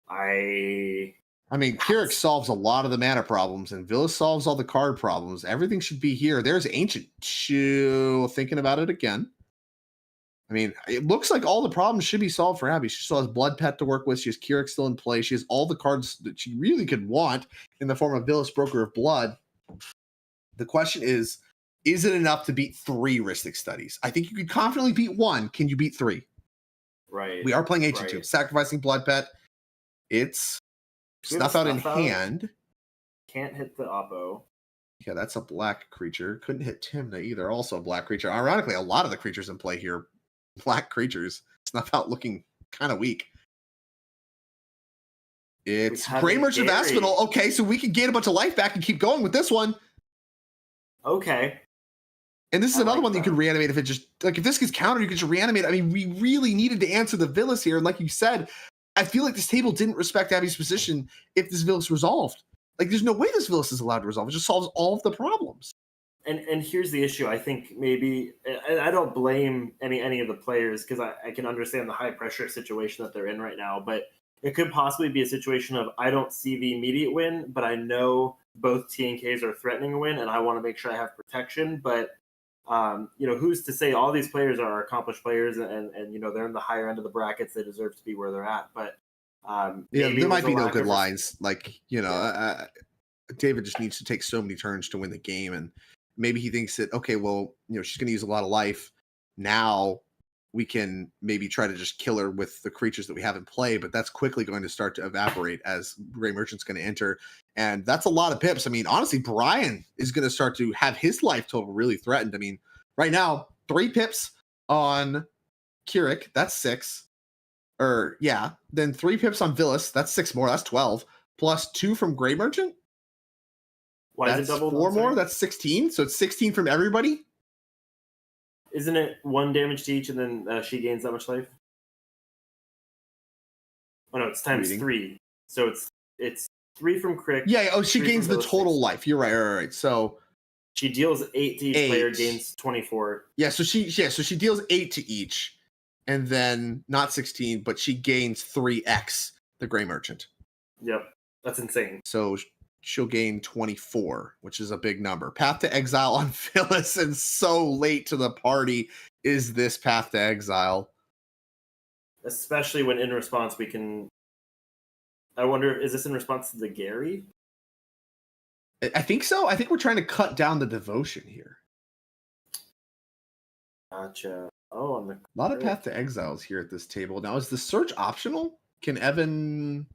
I mean, Keurig solves a lot of the mana problems, and Villas solves all the card problems. Everything should be here. There's Ancient. Thinking about it again. I mean, it looks like all the problems should be solved for Abby. She still has Blood Pet to work with. She has Keurig still in play. She has all the cards that she really could want in the form of Villas, Broker of Blood. The question is it enough to beat 3 Rhystic Studies? I think you could confidently beat 1. Can you beat 3? Right. We are playing Ancient too. Sacrificing Blood Pet. It's Snuff Out in hand. Can't hit the Oppo. Yeah, that's a black creature. Couldn't hit Tymna either. Also a black creature. Ironically, a lot of the creatures in play here, black creatures. Snuff Out looking kind of weak. It's Grey Merchant of Asphodel. Okay, so we can gain a bunch of life back and keep going with this one. Okay. And this is another one that you could reanimate if it just, like, if this gets countered, you could just reanimate. I mean, we really needed to answer the Villas here. And like you said, I feel like this table didn't respect Abby's position if this Villas resolved. Like, there's no way this Villas is allowed to resolve. It just solves all of the problems. And here's the issue. I think maybe, and I don't blame any of the players because I can understand the high pressure situation that they're in right now, but it could possibly be a situation of I don't see the immediate win, but I know both TNKs are threatening a win, and I want to make sure I have protection. But who's to say all these players are accomplished players, and they're in the higher end of the brackets. They deserve to be where they're at. But there might be no good lines. Like David just needs to take so many turns to win the game, and maybe he thinks that she's going to use a lot of life. Now we can maybe try to just kill her with the creatures that we have in play, but that's quickly going to start to evaporate as Grey Merchant's going to enter. And that's a lot of pips. I mean, honestly, Brian is going to start to have his life total really threatened. I mean, right now, 3 pips on Keurig, that's 6. Then 3 pips on Villas, that's 6 more, that's 12. Plus 2 from Grey Merchant. Why that's is it double? 4 more, that's 16. So it's 16 from everybody. Isn't it 1 damage to each, and then she gains that much life? Oh no, it's times 3. So it's 3 from Crick. Yeah. Oh, she gains the total life. You're right. So she deals 8 to each player, gains 24. Yeah. So she deals 8 to each, and then not 16, but she gains 3x the Grey Merchant. Yep, that's insane. So she'll gain 24, which is a big number. Path to Exile on Phyllis, and so late to the party is this Path to Exile. Especially when in response we can... I wonder, is this in response to the Gary? I think so. I think we're trying to cut down the devotion here. Gotcha. Oh, a lot of Path to Exiles here at this table. Now, is the search optional? Can Evan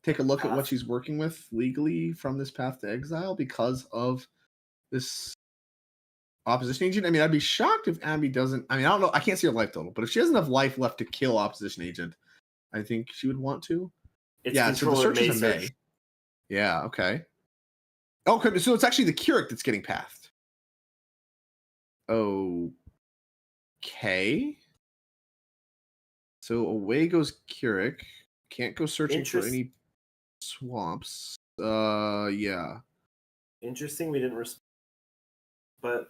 take a look at what she's working with legally from this Path to Exile because of this opposition agent? I mean, I'd be shocked if Abby doesn't. I mean, I don't know. I can't see her life total, but if she has enough life left to kill opposition agent, I think she would want to. So the search is a May. Yeah, okay. Okay, so it's actually the Keurig that's getting pathed. Okay. So away goes Keurig. Can't go searching for any swamps. Yeah. Interesting. We didn't but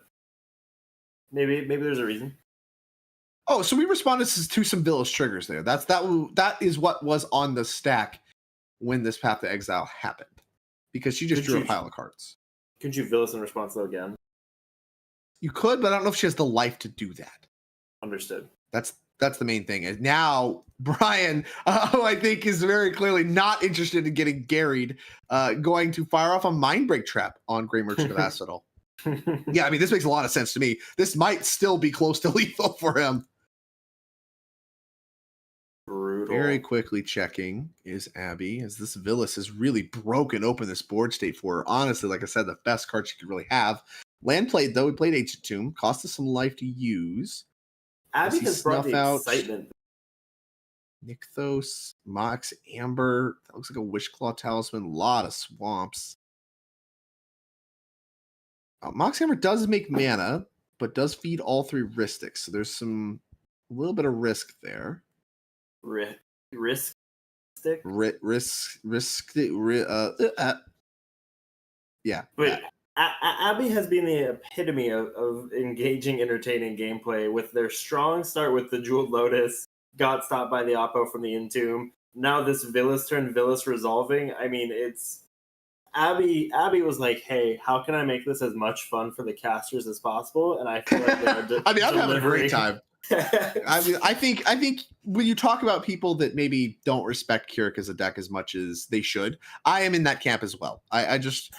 maybe there's a reason. Oh, so we responded to some Villas triggers there. That is what was on the stack when this Path to Exile happened, because she just drew a pile of cards. Could you Villas in response though again? You could, but I don't know if she has the life to do that. Understood. That's the main thing. And now Brian, I think, is very clearly not interested in getting garried, going to fire off a Mind Break Trap on Grey Merchant of Acital. Yeah, I mean, this makes a lot of sense to me. This might still be close to lethal for him. Brutal. Very quickly checking is Abby, as this Villas has really broken open this board state for her. Honestly, like I said, the best card she could really have. Land played, though. We played Ancient Tomb. Cost us some life to use. Abby has brought the excitement. Nykthos, Mox, Amber. That looks like a Wishclaw Talisman. A lot of swamps. Mox Amber does make mana, but does feed all 3 Ristics. So there's a little bit of risk there. Risk stick? Yeah. But Abby has been the epitome of engaging, entertaining gameplay with their strong start with the Jeweled Lotus, got stopped by the Oppo from the Entomb. Now this Villas turn, Villas resolving. I mean, it's Abby was like, hey, how can I make this as much fun for the casters as possible? And I feel like they're I mean, I'm having a great time. I mean, I think when you talk about people that maybe don't respect Keurig as a deck as much as they should, I am in that camp as well. I just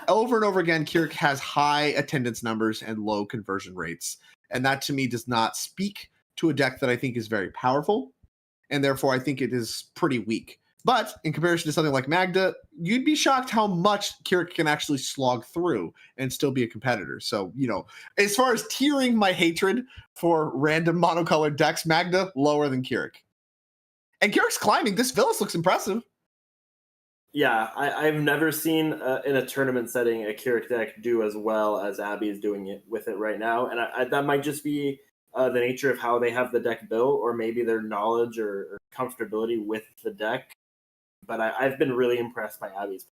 over and over again, Keurig has high attendance numbers and low conversion rates, and that to me does not speak to a deck that I think is very powerful, and therefore I think it is pretty weak. But in comparison to something like Magda, you'd be shocked how much Keurig can actually slog through and still be a competitor. So, as far as tiering my hatred for random monocolored decks, Magda, lower than Keurig. And Keurig's climbing. This Villas looks impressive. Yeah, I've never seen in a tournament setting a Keurig deck do as well as Abby is doing it with it right now. And that might just be the nature of how they have the deck built, or maybe their knowledge or comfortability with the deck. But I've been really impressed by Abby's.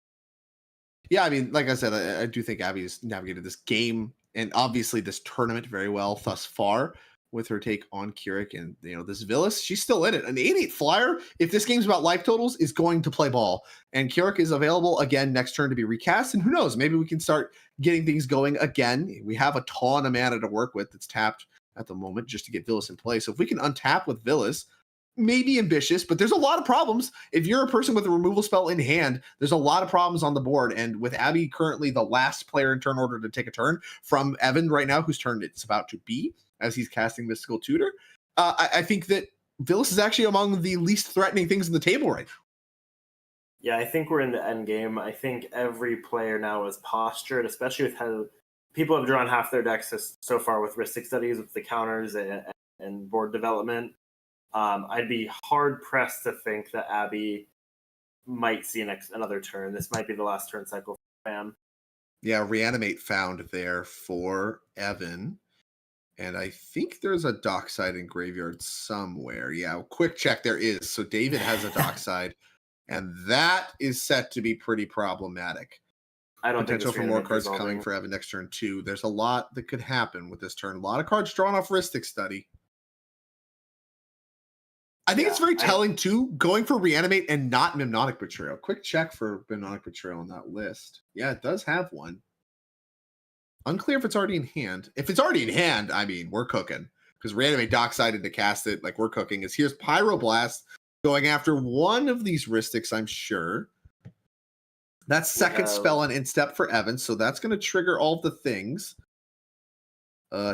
Yeah, I mean, like I said, I do think Abby's navigated this game and obviously this tournament very well thus far with her take on Keurig. And, this Villas, she's still in it. An 8/8 flyer, if this game's about life totals, is going to play ball. And Keurig is available again next turn to be recast. And who knows, maybe we can start getting things going again. We have a ton of mana to work with that's tapped at the moment just to get Villas in play. So if we can untap with Villas, maybe ambitious, but there's a lot of problems. If you're a person with a removal spell in hand, there's a lot of problems on the board. And with Abby currently the last player in turn order to take a turn from Evan right now, whose turn it's about to be as he's casting Mystical Tutor, I think that Villas is actually among the least threatening things on the table right now. Yeah, I think we're in the end game. I think every player now is postured, especially with how people have drawn half their decks so far with Ristic Studies, with the counters and board development. I'd be hard pressed to think that Abby might see another turn. This might be the last turn cycle for Fam. Yeah, Reanimate found there for Evan. And I think there's a Dockside in Graveyard somewhere. Yeah, quick check, there is. So David has a Dockside, and that is set to be pretty problematic. I don't Potential think for more cards coming for Evan next turn, too. There's a lot that could happen with this turn. A lot of cards drawn off Ristic Study. I think it's very telling, too, going for Reanimate and not Mnemonic Betrayal. Quick check for Mnemonic Betrayal on that list. Yeah, it does have one. Unclear if it's already in hand. If it's already in hand, I mean, we're cooking. Because Reanimate Docksided to cast it, like, we're cooking. Here's Pyroblast going after one of these Ristics, I'm sure. That's second spell on Instep for Evan, so that's going to trigger all the things.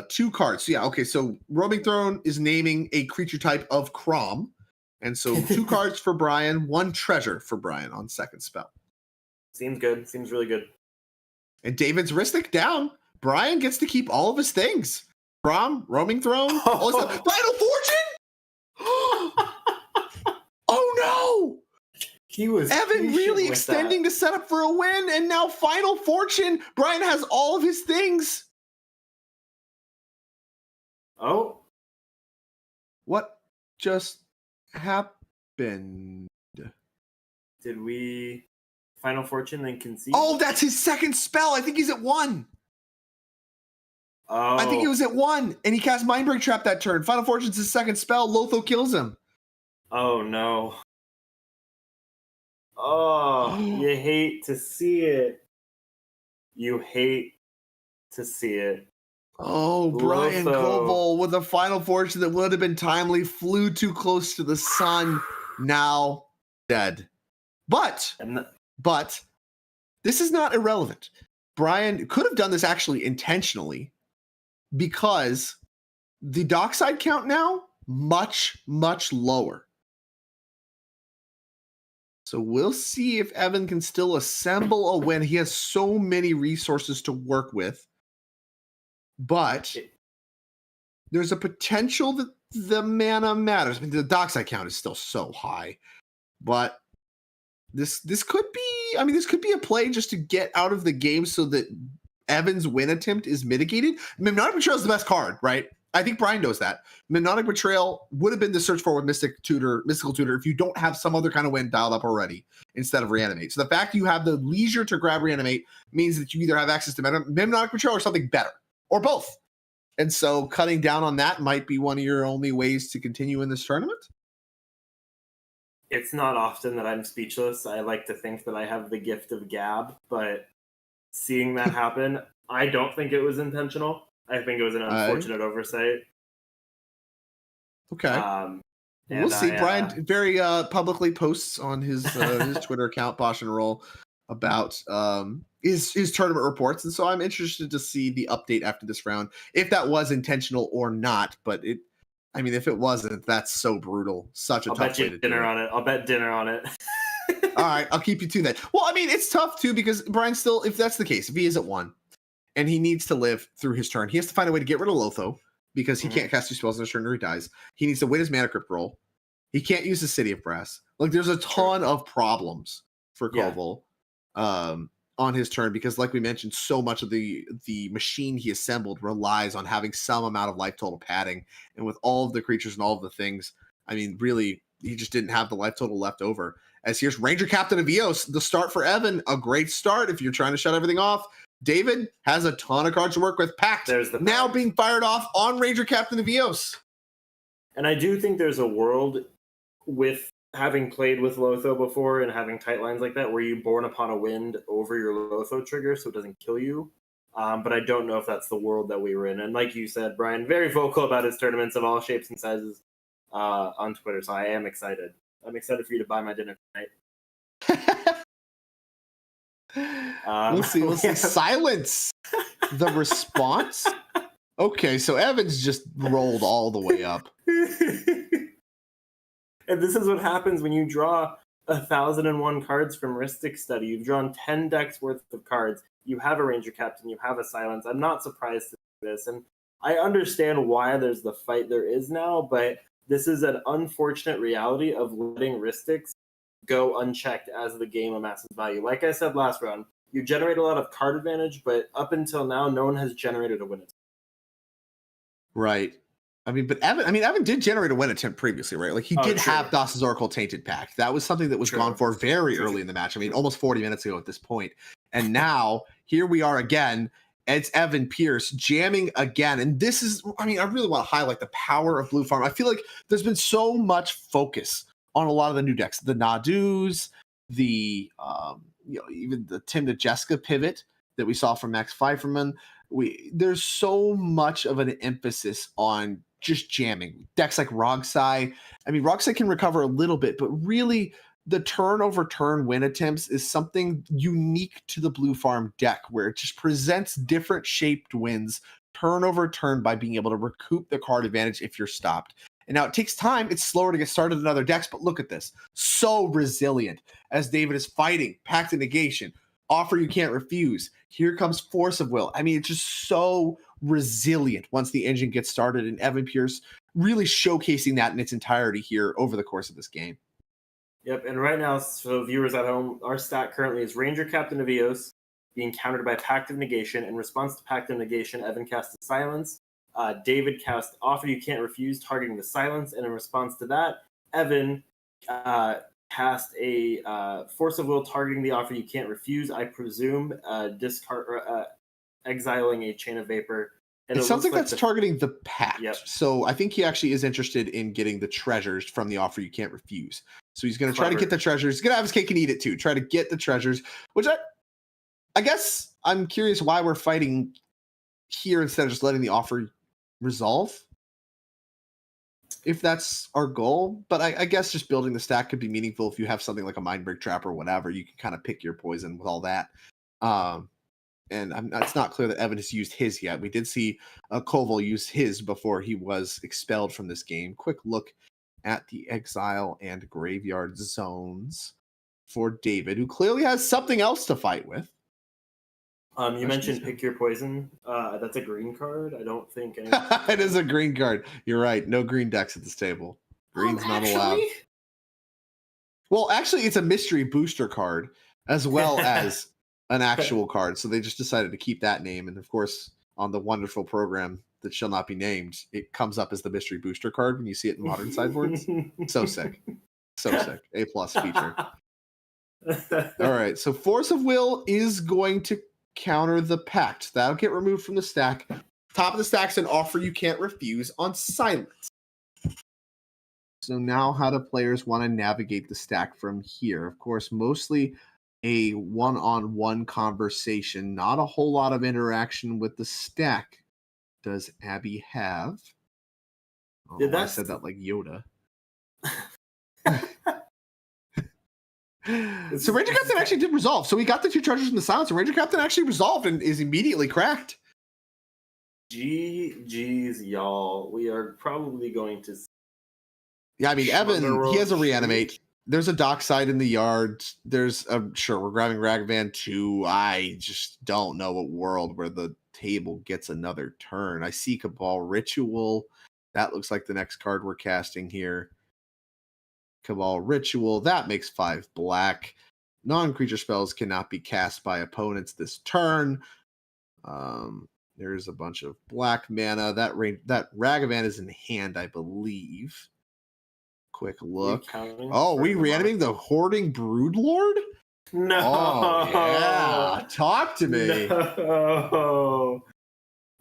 2 cards. So yeah, okay, so Roaming Throne is naming a creature type of Crom. And so 2 cards for Brian, 1 treasure for Brian on second spell. Seems good. Seems really good. And David's Ristic down. Brian gets to keep all of his things. Crom, Roaming Throne, Final Fortune! Oh no! He was Evan really extending the setup for a win, and now Final Fortune. Brian has all of his things. Oh. What just happened? Did we Final Fortune then concede? Oh, that's his second spell. I think he's at 1. Oh. I think he was at 1, and he cast Mindbreak Trap that turn. Final Fortune's his second spell. Lotho kills him. Oh, no. Oh, you hate to see it. You hate to see it. Oh, Brian Koval with a Final Fortune that would have been timely, flew too close to the sun, now dead. But this is not irrelevant. Brian could have done this actually intentionally, because the dockside count now much, much lower. So we'll see if Evan can still assemble a win. He has so many resources to work with, but there's a potential that the mana matters. I mean, the dockside count is still so high, but this could be, I mean, this could be a play just to get out of the game so that Evan's win attempt is mitigated. Hypnotic Betrayal is the best card, right? I think Brian knows that. Hypnotic Betrayal would have been the search for with Mystical Tutor if you don't have some other kind of win dialed up already instead of Reanimate. So the fact you have the leisure to grab Reanimate means that you either have access to Hypnotic Betrayal or something better, or both. And so cutting down on that might be one of your only ways to continue in this tournament. It's not often that I'm speechless. I like to think that I have the gift of gab, but seeing that happen, I don't think it was intentional. I think it was an unfortunate oversight. Okay. We'll see. Brian very publicly posts on his Twitter account, Bosch and Roll, about his tournament reports. And so I'm interested to see the update after this round, if that was intentional or not. But if it wasn't, that's so brutal. Such a tough way to do it. I'll bet dinner on it. All right, I'll keep you to that. Well, I mean, it's tough too, because Brian still, if that's the case, if he is at 1 and he needs to live through his turn, he has to find a way to get rid of Lotho, because he can't cast 2 spells in his turn or he dies. He needs to win his Mana Crypt roll. He can't use the City of Brass. Like, there's a ton of problems for Koval on his turn, because like we mentioned, so much of the machine he assembled relies on having some amount of life total padding. And with all of the creatures and all of the things, I mean, really, he just didn't have the life total left over. As here's Ranger Captain of Eos, the start for Evan, a great start if you're trying to shut everything off. David has a ton of cards to work with. Pact now being fired off on Ranger Captain of Eos. And I do think there's a world, with having played with Lotho before and having tight lines like that, where you Born Upon a Wind over your Lotho trigger so it doesn't kill you. But I don't know if that's the world that we were in. And like you said, Brian, very vocal about his tournaments of all shapes and sizes on Twitter. So I am excited. I'm excited for you to buy my dinner tonight. We'll see. Silence the response. Okay, so Evans just rolled all the way up. And this is what happens when you draw 1,001 cards from Rhystic Study. You've drawn 10 decks worth of cards. You have a Ranger Captain. You have a Silence. I'm not surprised to see this. And I understand why there's the fight there is now, but this is an unfortunate reality of letting Rhystics go unchecked as the game amasses value. Like I said last round, you generate a lot of card advantage, but up until now, no one has generated a win attempt. Right. But Evan did generate a win attempt previously, right? Like, he did have Thassa's Oracle Tainted Pact. That was something that was gone for very early in the match. I mean, almost 40 minutes ago at this point. And now, here we are again. It's Evan Pierce jamming again. And this is, I really want to highlight the power of Blue Farm. I feel like there's been so much focus on a lot of the new decks. The Nadus, the even the Tim to Jessica pivot that we saw from Max Pfeifferman. There's so much of an emphasis on just jamming. Decks like Rogsai. Rogsai can recover a little bit, but really the turn over turn win attempts is something unique to the Blue Farm deck, where it just presents different shaped wins turn over turn by being able to recoup the card advantage if you're stopped. And now it takes time. It's slower to get started than other decks, but look at this. So resilient as David is fighting Pact of Negation, Offer You Can't Refuse. Here comes Force of Will. It's just so resilient once the engine gets started, and Evan Pierce really showcasing that in its entirety here over the course of this game. Yep, and right now, so viewers at home, our stat currently is Ranger Captain of Eos being countered by Pact of Negation. In response to Pact of Negation, Evan cast a Silence. David cast Offer You Can't Refuse, targeting the Silence. And in response to that, Evan cast a Force of Will, targeting the Offer You Can't Refuse. I presume exiling a Chain of Vapor. And it sounds like that's targeting the pact. Yep. So I think he actually is interested in getting the treasures from the offer you can't refuse. So he's going to try to get the treasures. He's going to have his cake and eat it too. Try to get the treasures, which I guess I'm curious why we're fighting here instead of just letting the offer resolve. If that's our goal, but I guess just building the stack could be meaningful if you have something like a Mindbreak Trap or whatever. You can kind of pick your poison with all that. And it's not clear that Evan has used his yet. We did see Koval use his before he was expelled from this game. Quick look at the Exile and Graveyard zones for David, who clearly has something else to fight with. You mentioned pick your poison. That's a green card. I don't think it is a green card. You're right. No green decks at this table. Green's not allowed. Well, actually, it's a mystery booster card as well as an actual card. So they just decided to keep that name. And of course, on the wonderful program that shall not be named, it comes up as the mystery booster card when you see it in modern sideboards. So sick. So sick. A+ feature. All right. So Force of Will is going to counter the pact. That'll get removed from the stack. Top of the stack's an offer you can't refuse on silence. So now how do players want to navigate the stack from here? Of course, mostly a one-on-one conversation, not a whole lot of interaction with the stack. Does Abby have? Oh, I said that like Yoda. So Ranger Captain actually did resolve. So we got the 2 treasures from the silence, and Ranger Captain actually resolved and is immediately cracked. GG's, y'all. We are probably going to... Yeah, I mean, Evan, he has a reanimate. There's a dockside in the yard. There's sure, we're grabbing Ragavan 2. I just don't know a world where the table gets another turn. I see Cabal Ritual. That looks like the next card we're casting here. Cabal Ritual. That makes 5 black. Non-creature spells cannot be cast by opponents this turn. There's a bunch of black mana. That Ragavan is in hand, I believe. Quick look. Oh, we reanimating the Hoarding Broodlord? No. Oh, yeah. Talk to me. No.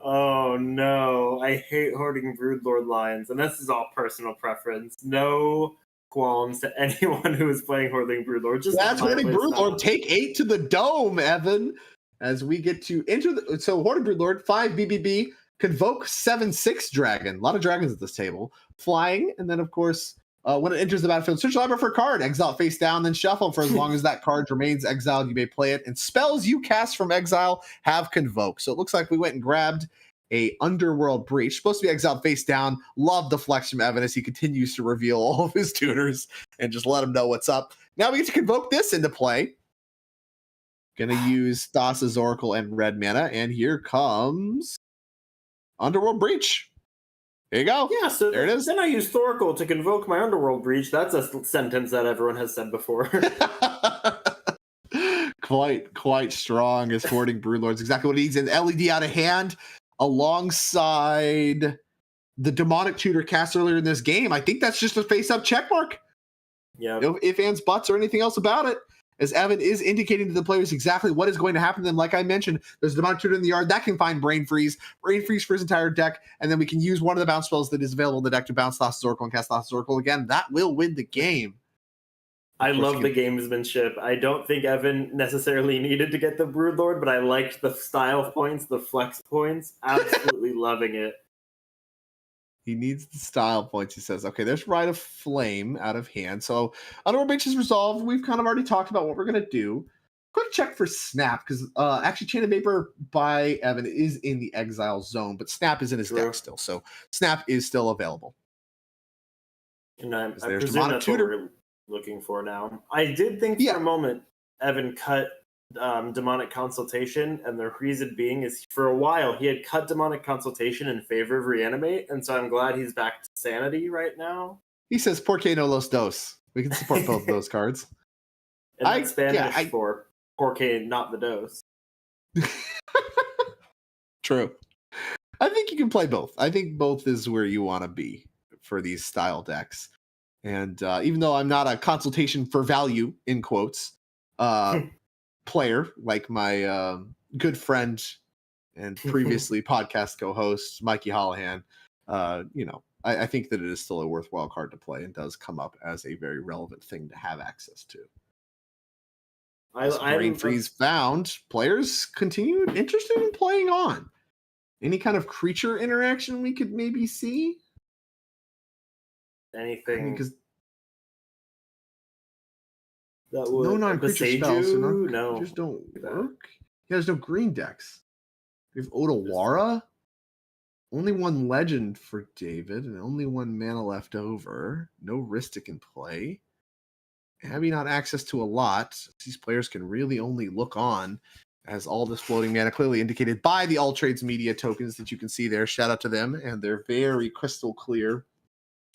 Oh, no. I hate Hoarding Broodlord lines, and this is all personal preference. No qualms to anyone who is playing Hoarding Broodlord. That's Hoarding Broodlord. Take 8 to the dome, Evan. As we get to enter the... So, Hoarding Broodlord, 5 BBB, Convoke 7/6 dragon. A lot of dragons at this table. Flying, and then, of course... when it enters the battlefield, search the library for a card, exile it face down, then shuffle. For as long as that card remains exiled, you may play it. And spells you cast from exile have Convoke. So it looks like we went and grabbed a Underworld Breach. Supposed to be exiled face down. Love the flex from Evan as he continues to reveal all of his tutors and just let him know what's up. Now we get to Convoke this into play. Gonna use Thassa's Oracle and red mana. And here comes Underworld Breach. There you go. Yeah, so there it is. Then I use Thoracle to convoke my Underworld Breach. That's a sentence that everyone has said before. quite strong as Hoarding Broodlord's exactly what he needs. An LED out of hand alongside the Demonic Tutor cast earlier in this game. I think that's just a face-up checkmark. Yeah. No ifs, ands, buts, or anything else about it. As Evan is indicating to the players exactly what is going to happen to them. Like I mentioned, there's a Demonic Tutor in the yard that can find Brain Freeze for his entire deck, and then we can use one of the bounce spells that is available in the deck to bounce Thassa's Oracle and cast Thassa's Oracle again. That will win the game. I love the gamesmanship. I don't think Evan necessarily needed to get the Broodlord, but I liked the style points, the flex points. Absolutely loving it. He needs the style points, he says. Okay, there's Rite of Flame out of hand. So Underworld Breach is resolved. We've kind of already talked about what we're going to do. Quick check for Snap, because actually Chain of Vapor by Evan is in the exile zone, but Snap is in his deck still. So Snap is still available. And I presume that's what we're looking for now. I did think for a moment Evan cut Demonic Consultation, and the reason being is for a while he had cut Demonic Consultation in favor of Reanimate, and so I'm glad he's back to Sanity right now. He says Porque no los dos. We can support both of those cards. And that's Spanish for Porque not the dose. True. I think you can play both. I think both is where you want to be for these style decks. And even though I'm not a consultation for value, in quotes, player like my good friend and previously podcast co-host Mikey Holohan, I think that it is still a worthwhile card to play and does come up as a very relevant thing to have access to. Brain freeze found. Players continued interested in playing on. Any kind of creature interaction we could maybe see? Anything? Because that would no non-creature spells, so non-creatures don't work. Yeah, there's no green decks. We have Otawara. Only one legend for David, and only one mana left over. No Ristic in play. Having not access to a lot, these players can really only look on as all this floating mana, clearly indicated by the All Trades Media tokens that you can see there. Shout out to them, and they're very crystal clear.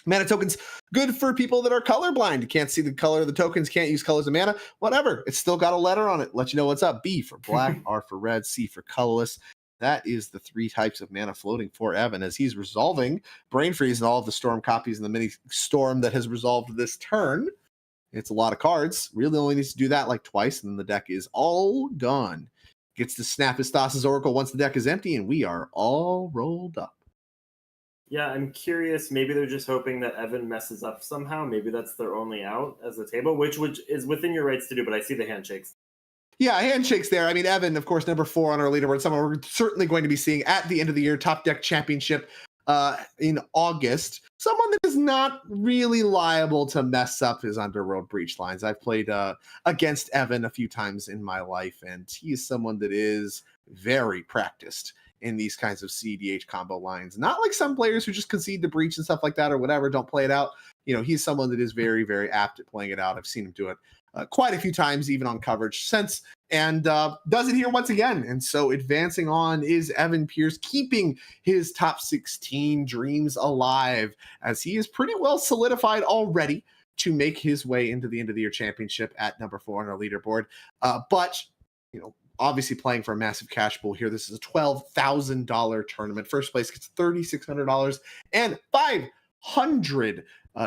Mana tokens, good for people that are colorblind. You can't see the color of the tokens, can't use colors of mana, whatever. It's still got a letter on it. Let you know what's up. B for black, R for red, C for colorless. That is the 3 types of mana floating for Evan as he's resolving Brain Freeze and all of the Storm copies in the mini Storm that has resolved this turn. It's a lot of cards. Really only needs to do that like twice, and then the deck is all done. Gets to snap his Thassa's Oracle once the deck is empty, and we are all rolled up. Yeah, I'm curious. Maybe they're just hoping that Evan messes up somehow. Maybe that's their only out as a table, which is within your rights to do, but I see the handshakes. Yeah, handshakes there. I mean, Evan, of course, number 4 on our leaderboard, someone we're certainly going to be seeing at the end of the year, TopDeck Championship in August. Someone that is not really liable to mess up his Underworld Breach lines. I've played against Evan a few times in my life, and he is someone that is very practiced in these kinds of cEDH combo lines. Not like some players who just concede to Breach and stuff like that or whatever, don't play it out. He's someone that is very, very apt at playing it out. I've seen him do it quite a few times, even on coverage since, and does it here once again. And so advancing on is Evan Pierce, keeping his top 16 dreams alive, as he is pretty well solidified already to make his way into the end of the year championship at number 4 on our leaderboard. But obviously playing for a massive cash pool here. This is a $12,000 tournament. First place gets $3,600 and 500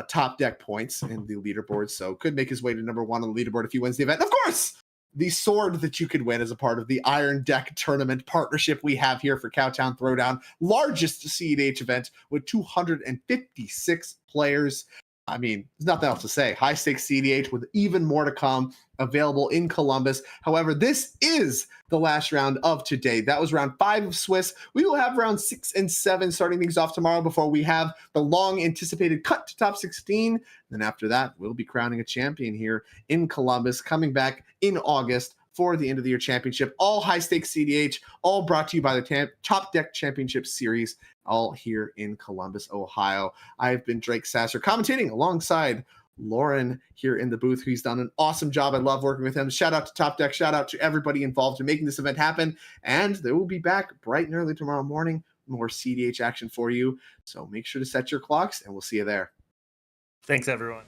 top deck points in the leaderboard. So could make his way to number 1 on the leaderboard if he wins the event. Of course, the sword that you could win as a part of the Iron Deck tournament partnership we have here for Cowtown Throwdown, largest cEDH event with 256 players. I mean, there's nothing else to say. High stakes cEDH with even more to come, available in Columbus. However, this is the last round of today. That was round 5 of Swiss. We will have round 6 and 7 starting things off tomorrow before we have the long anticipated cut to top 16. Then after that, we'll be crowning a champion here in Columbus, coming back in August for the end of the year championship. All high stakes cEDH, all brought to you by the TopDeck Championship Series, all here in Columbus, Ohio. I've been Drake Sasser, commentating alongside Lauren here in the booth. He's done an awesome job. I love working with him. Shout out to TopDeck. Shout out to everybody involved in making this event happen. And they will be back bright and early tomorrow morning. More cEDH action for you. So make sure to set your clocks, and we'll see you there. Thanks, everyone.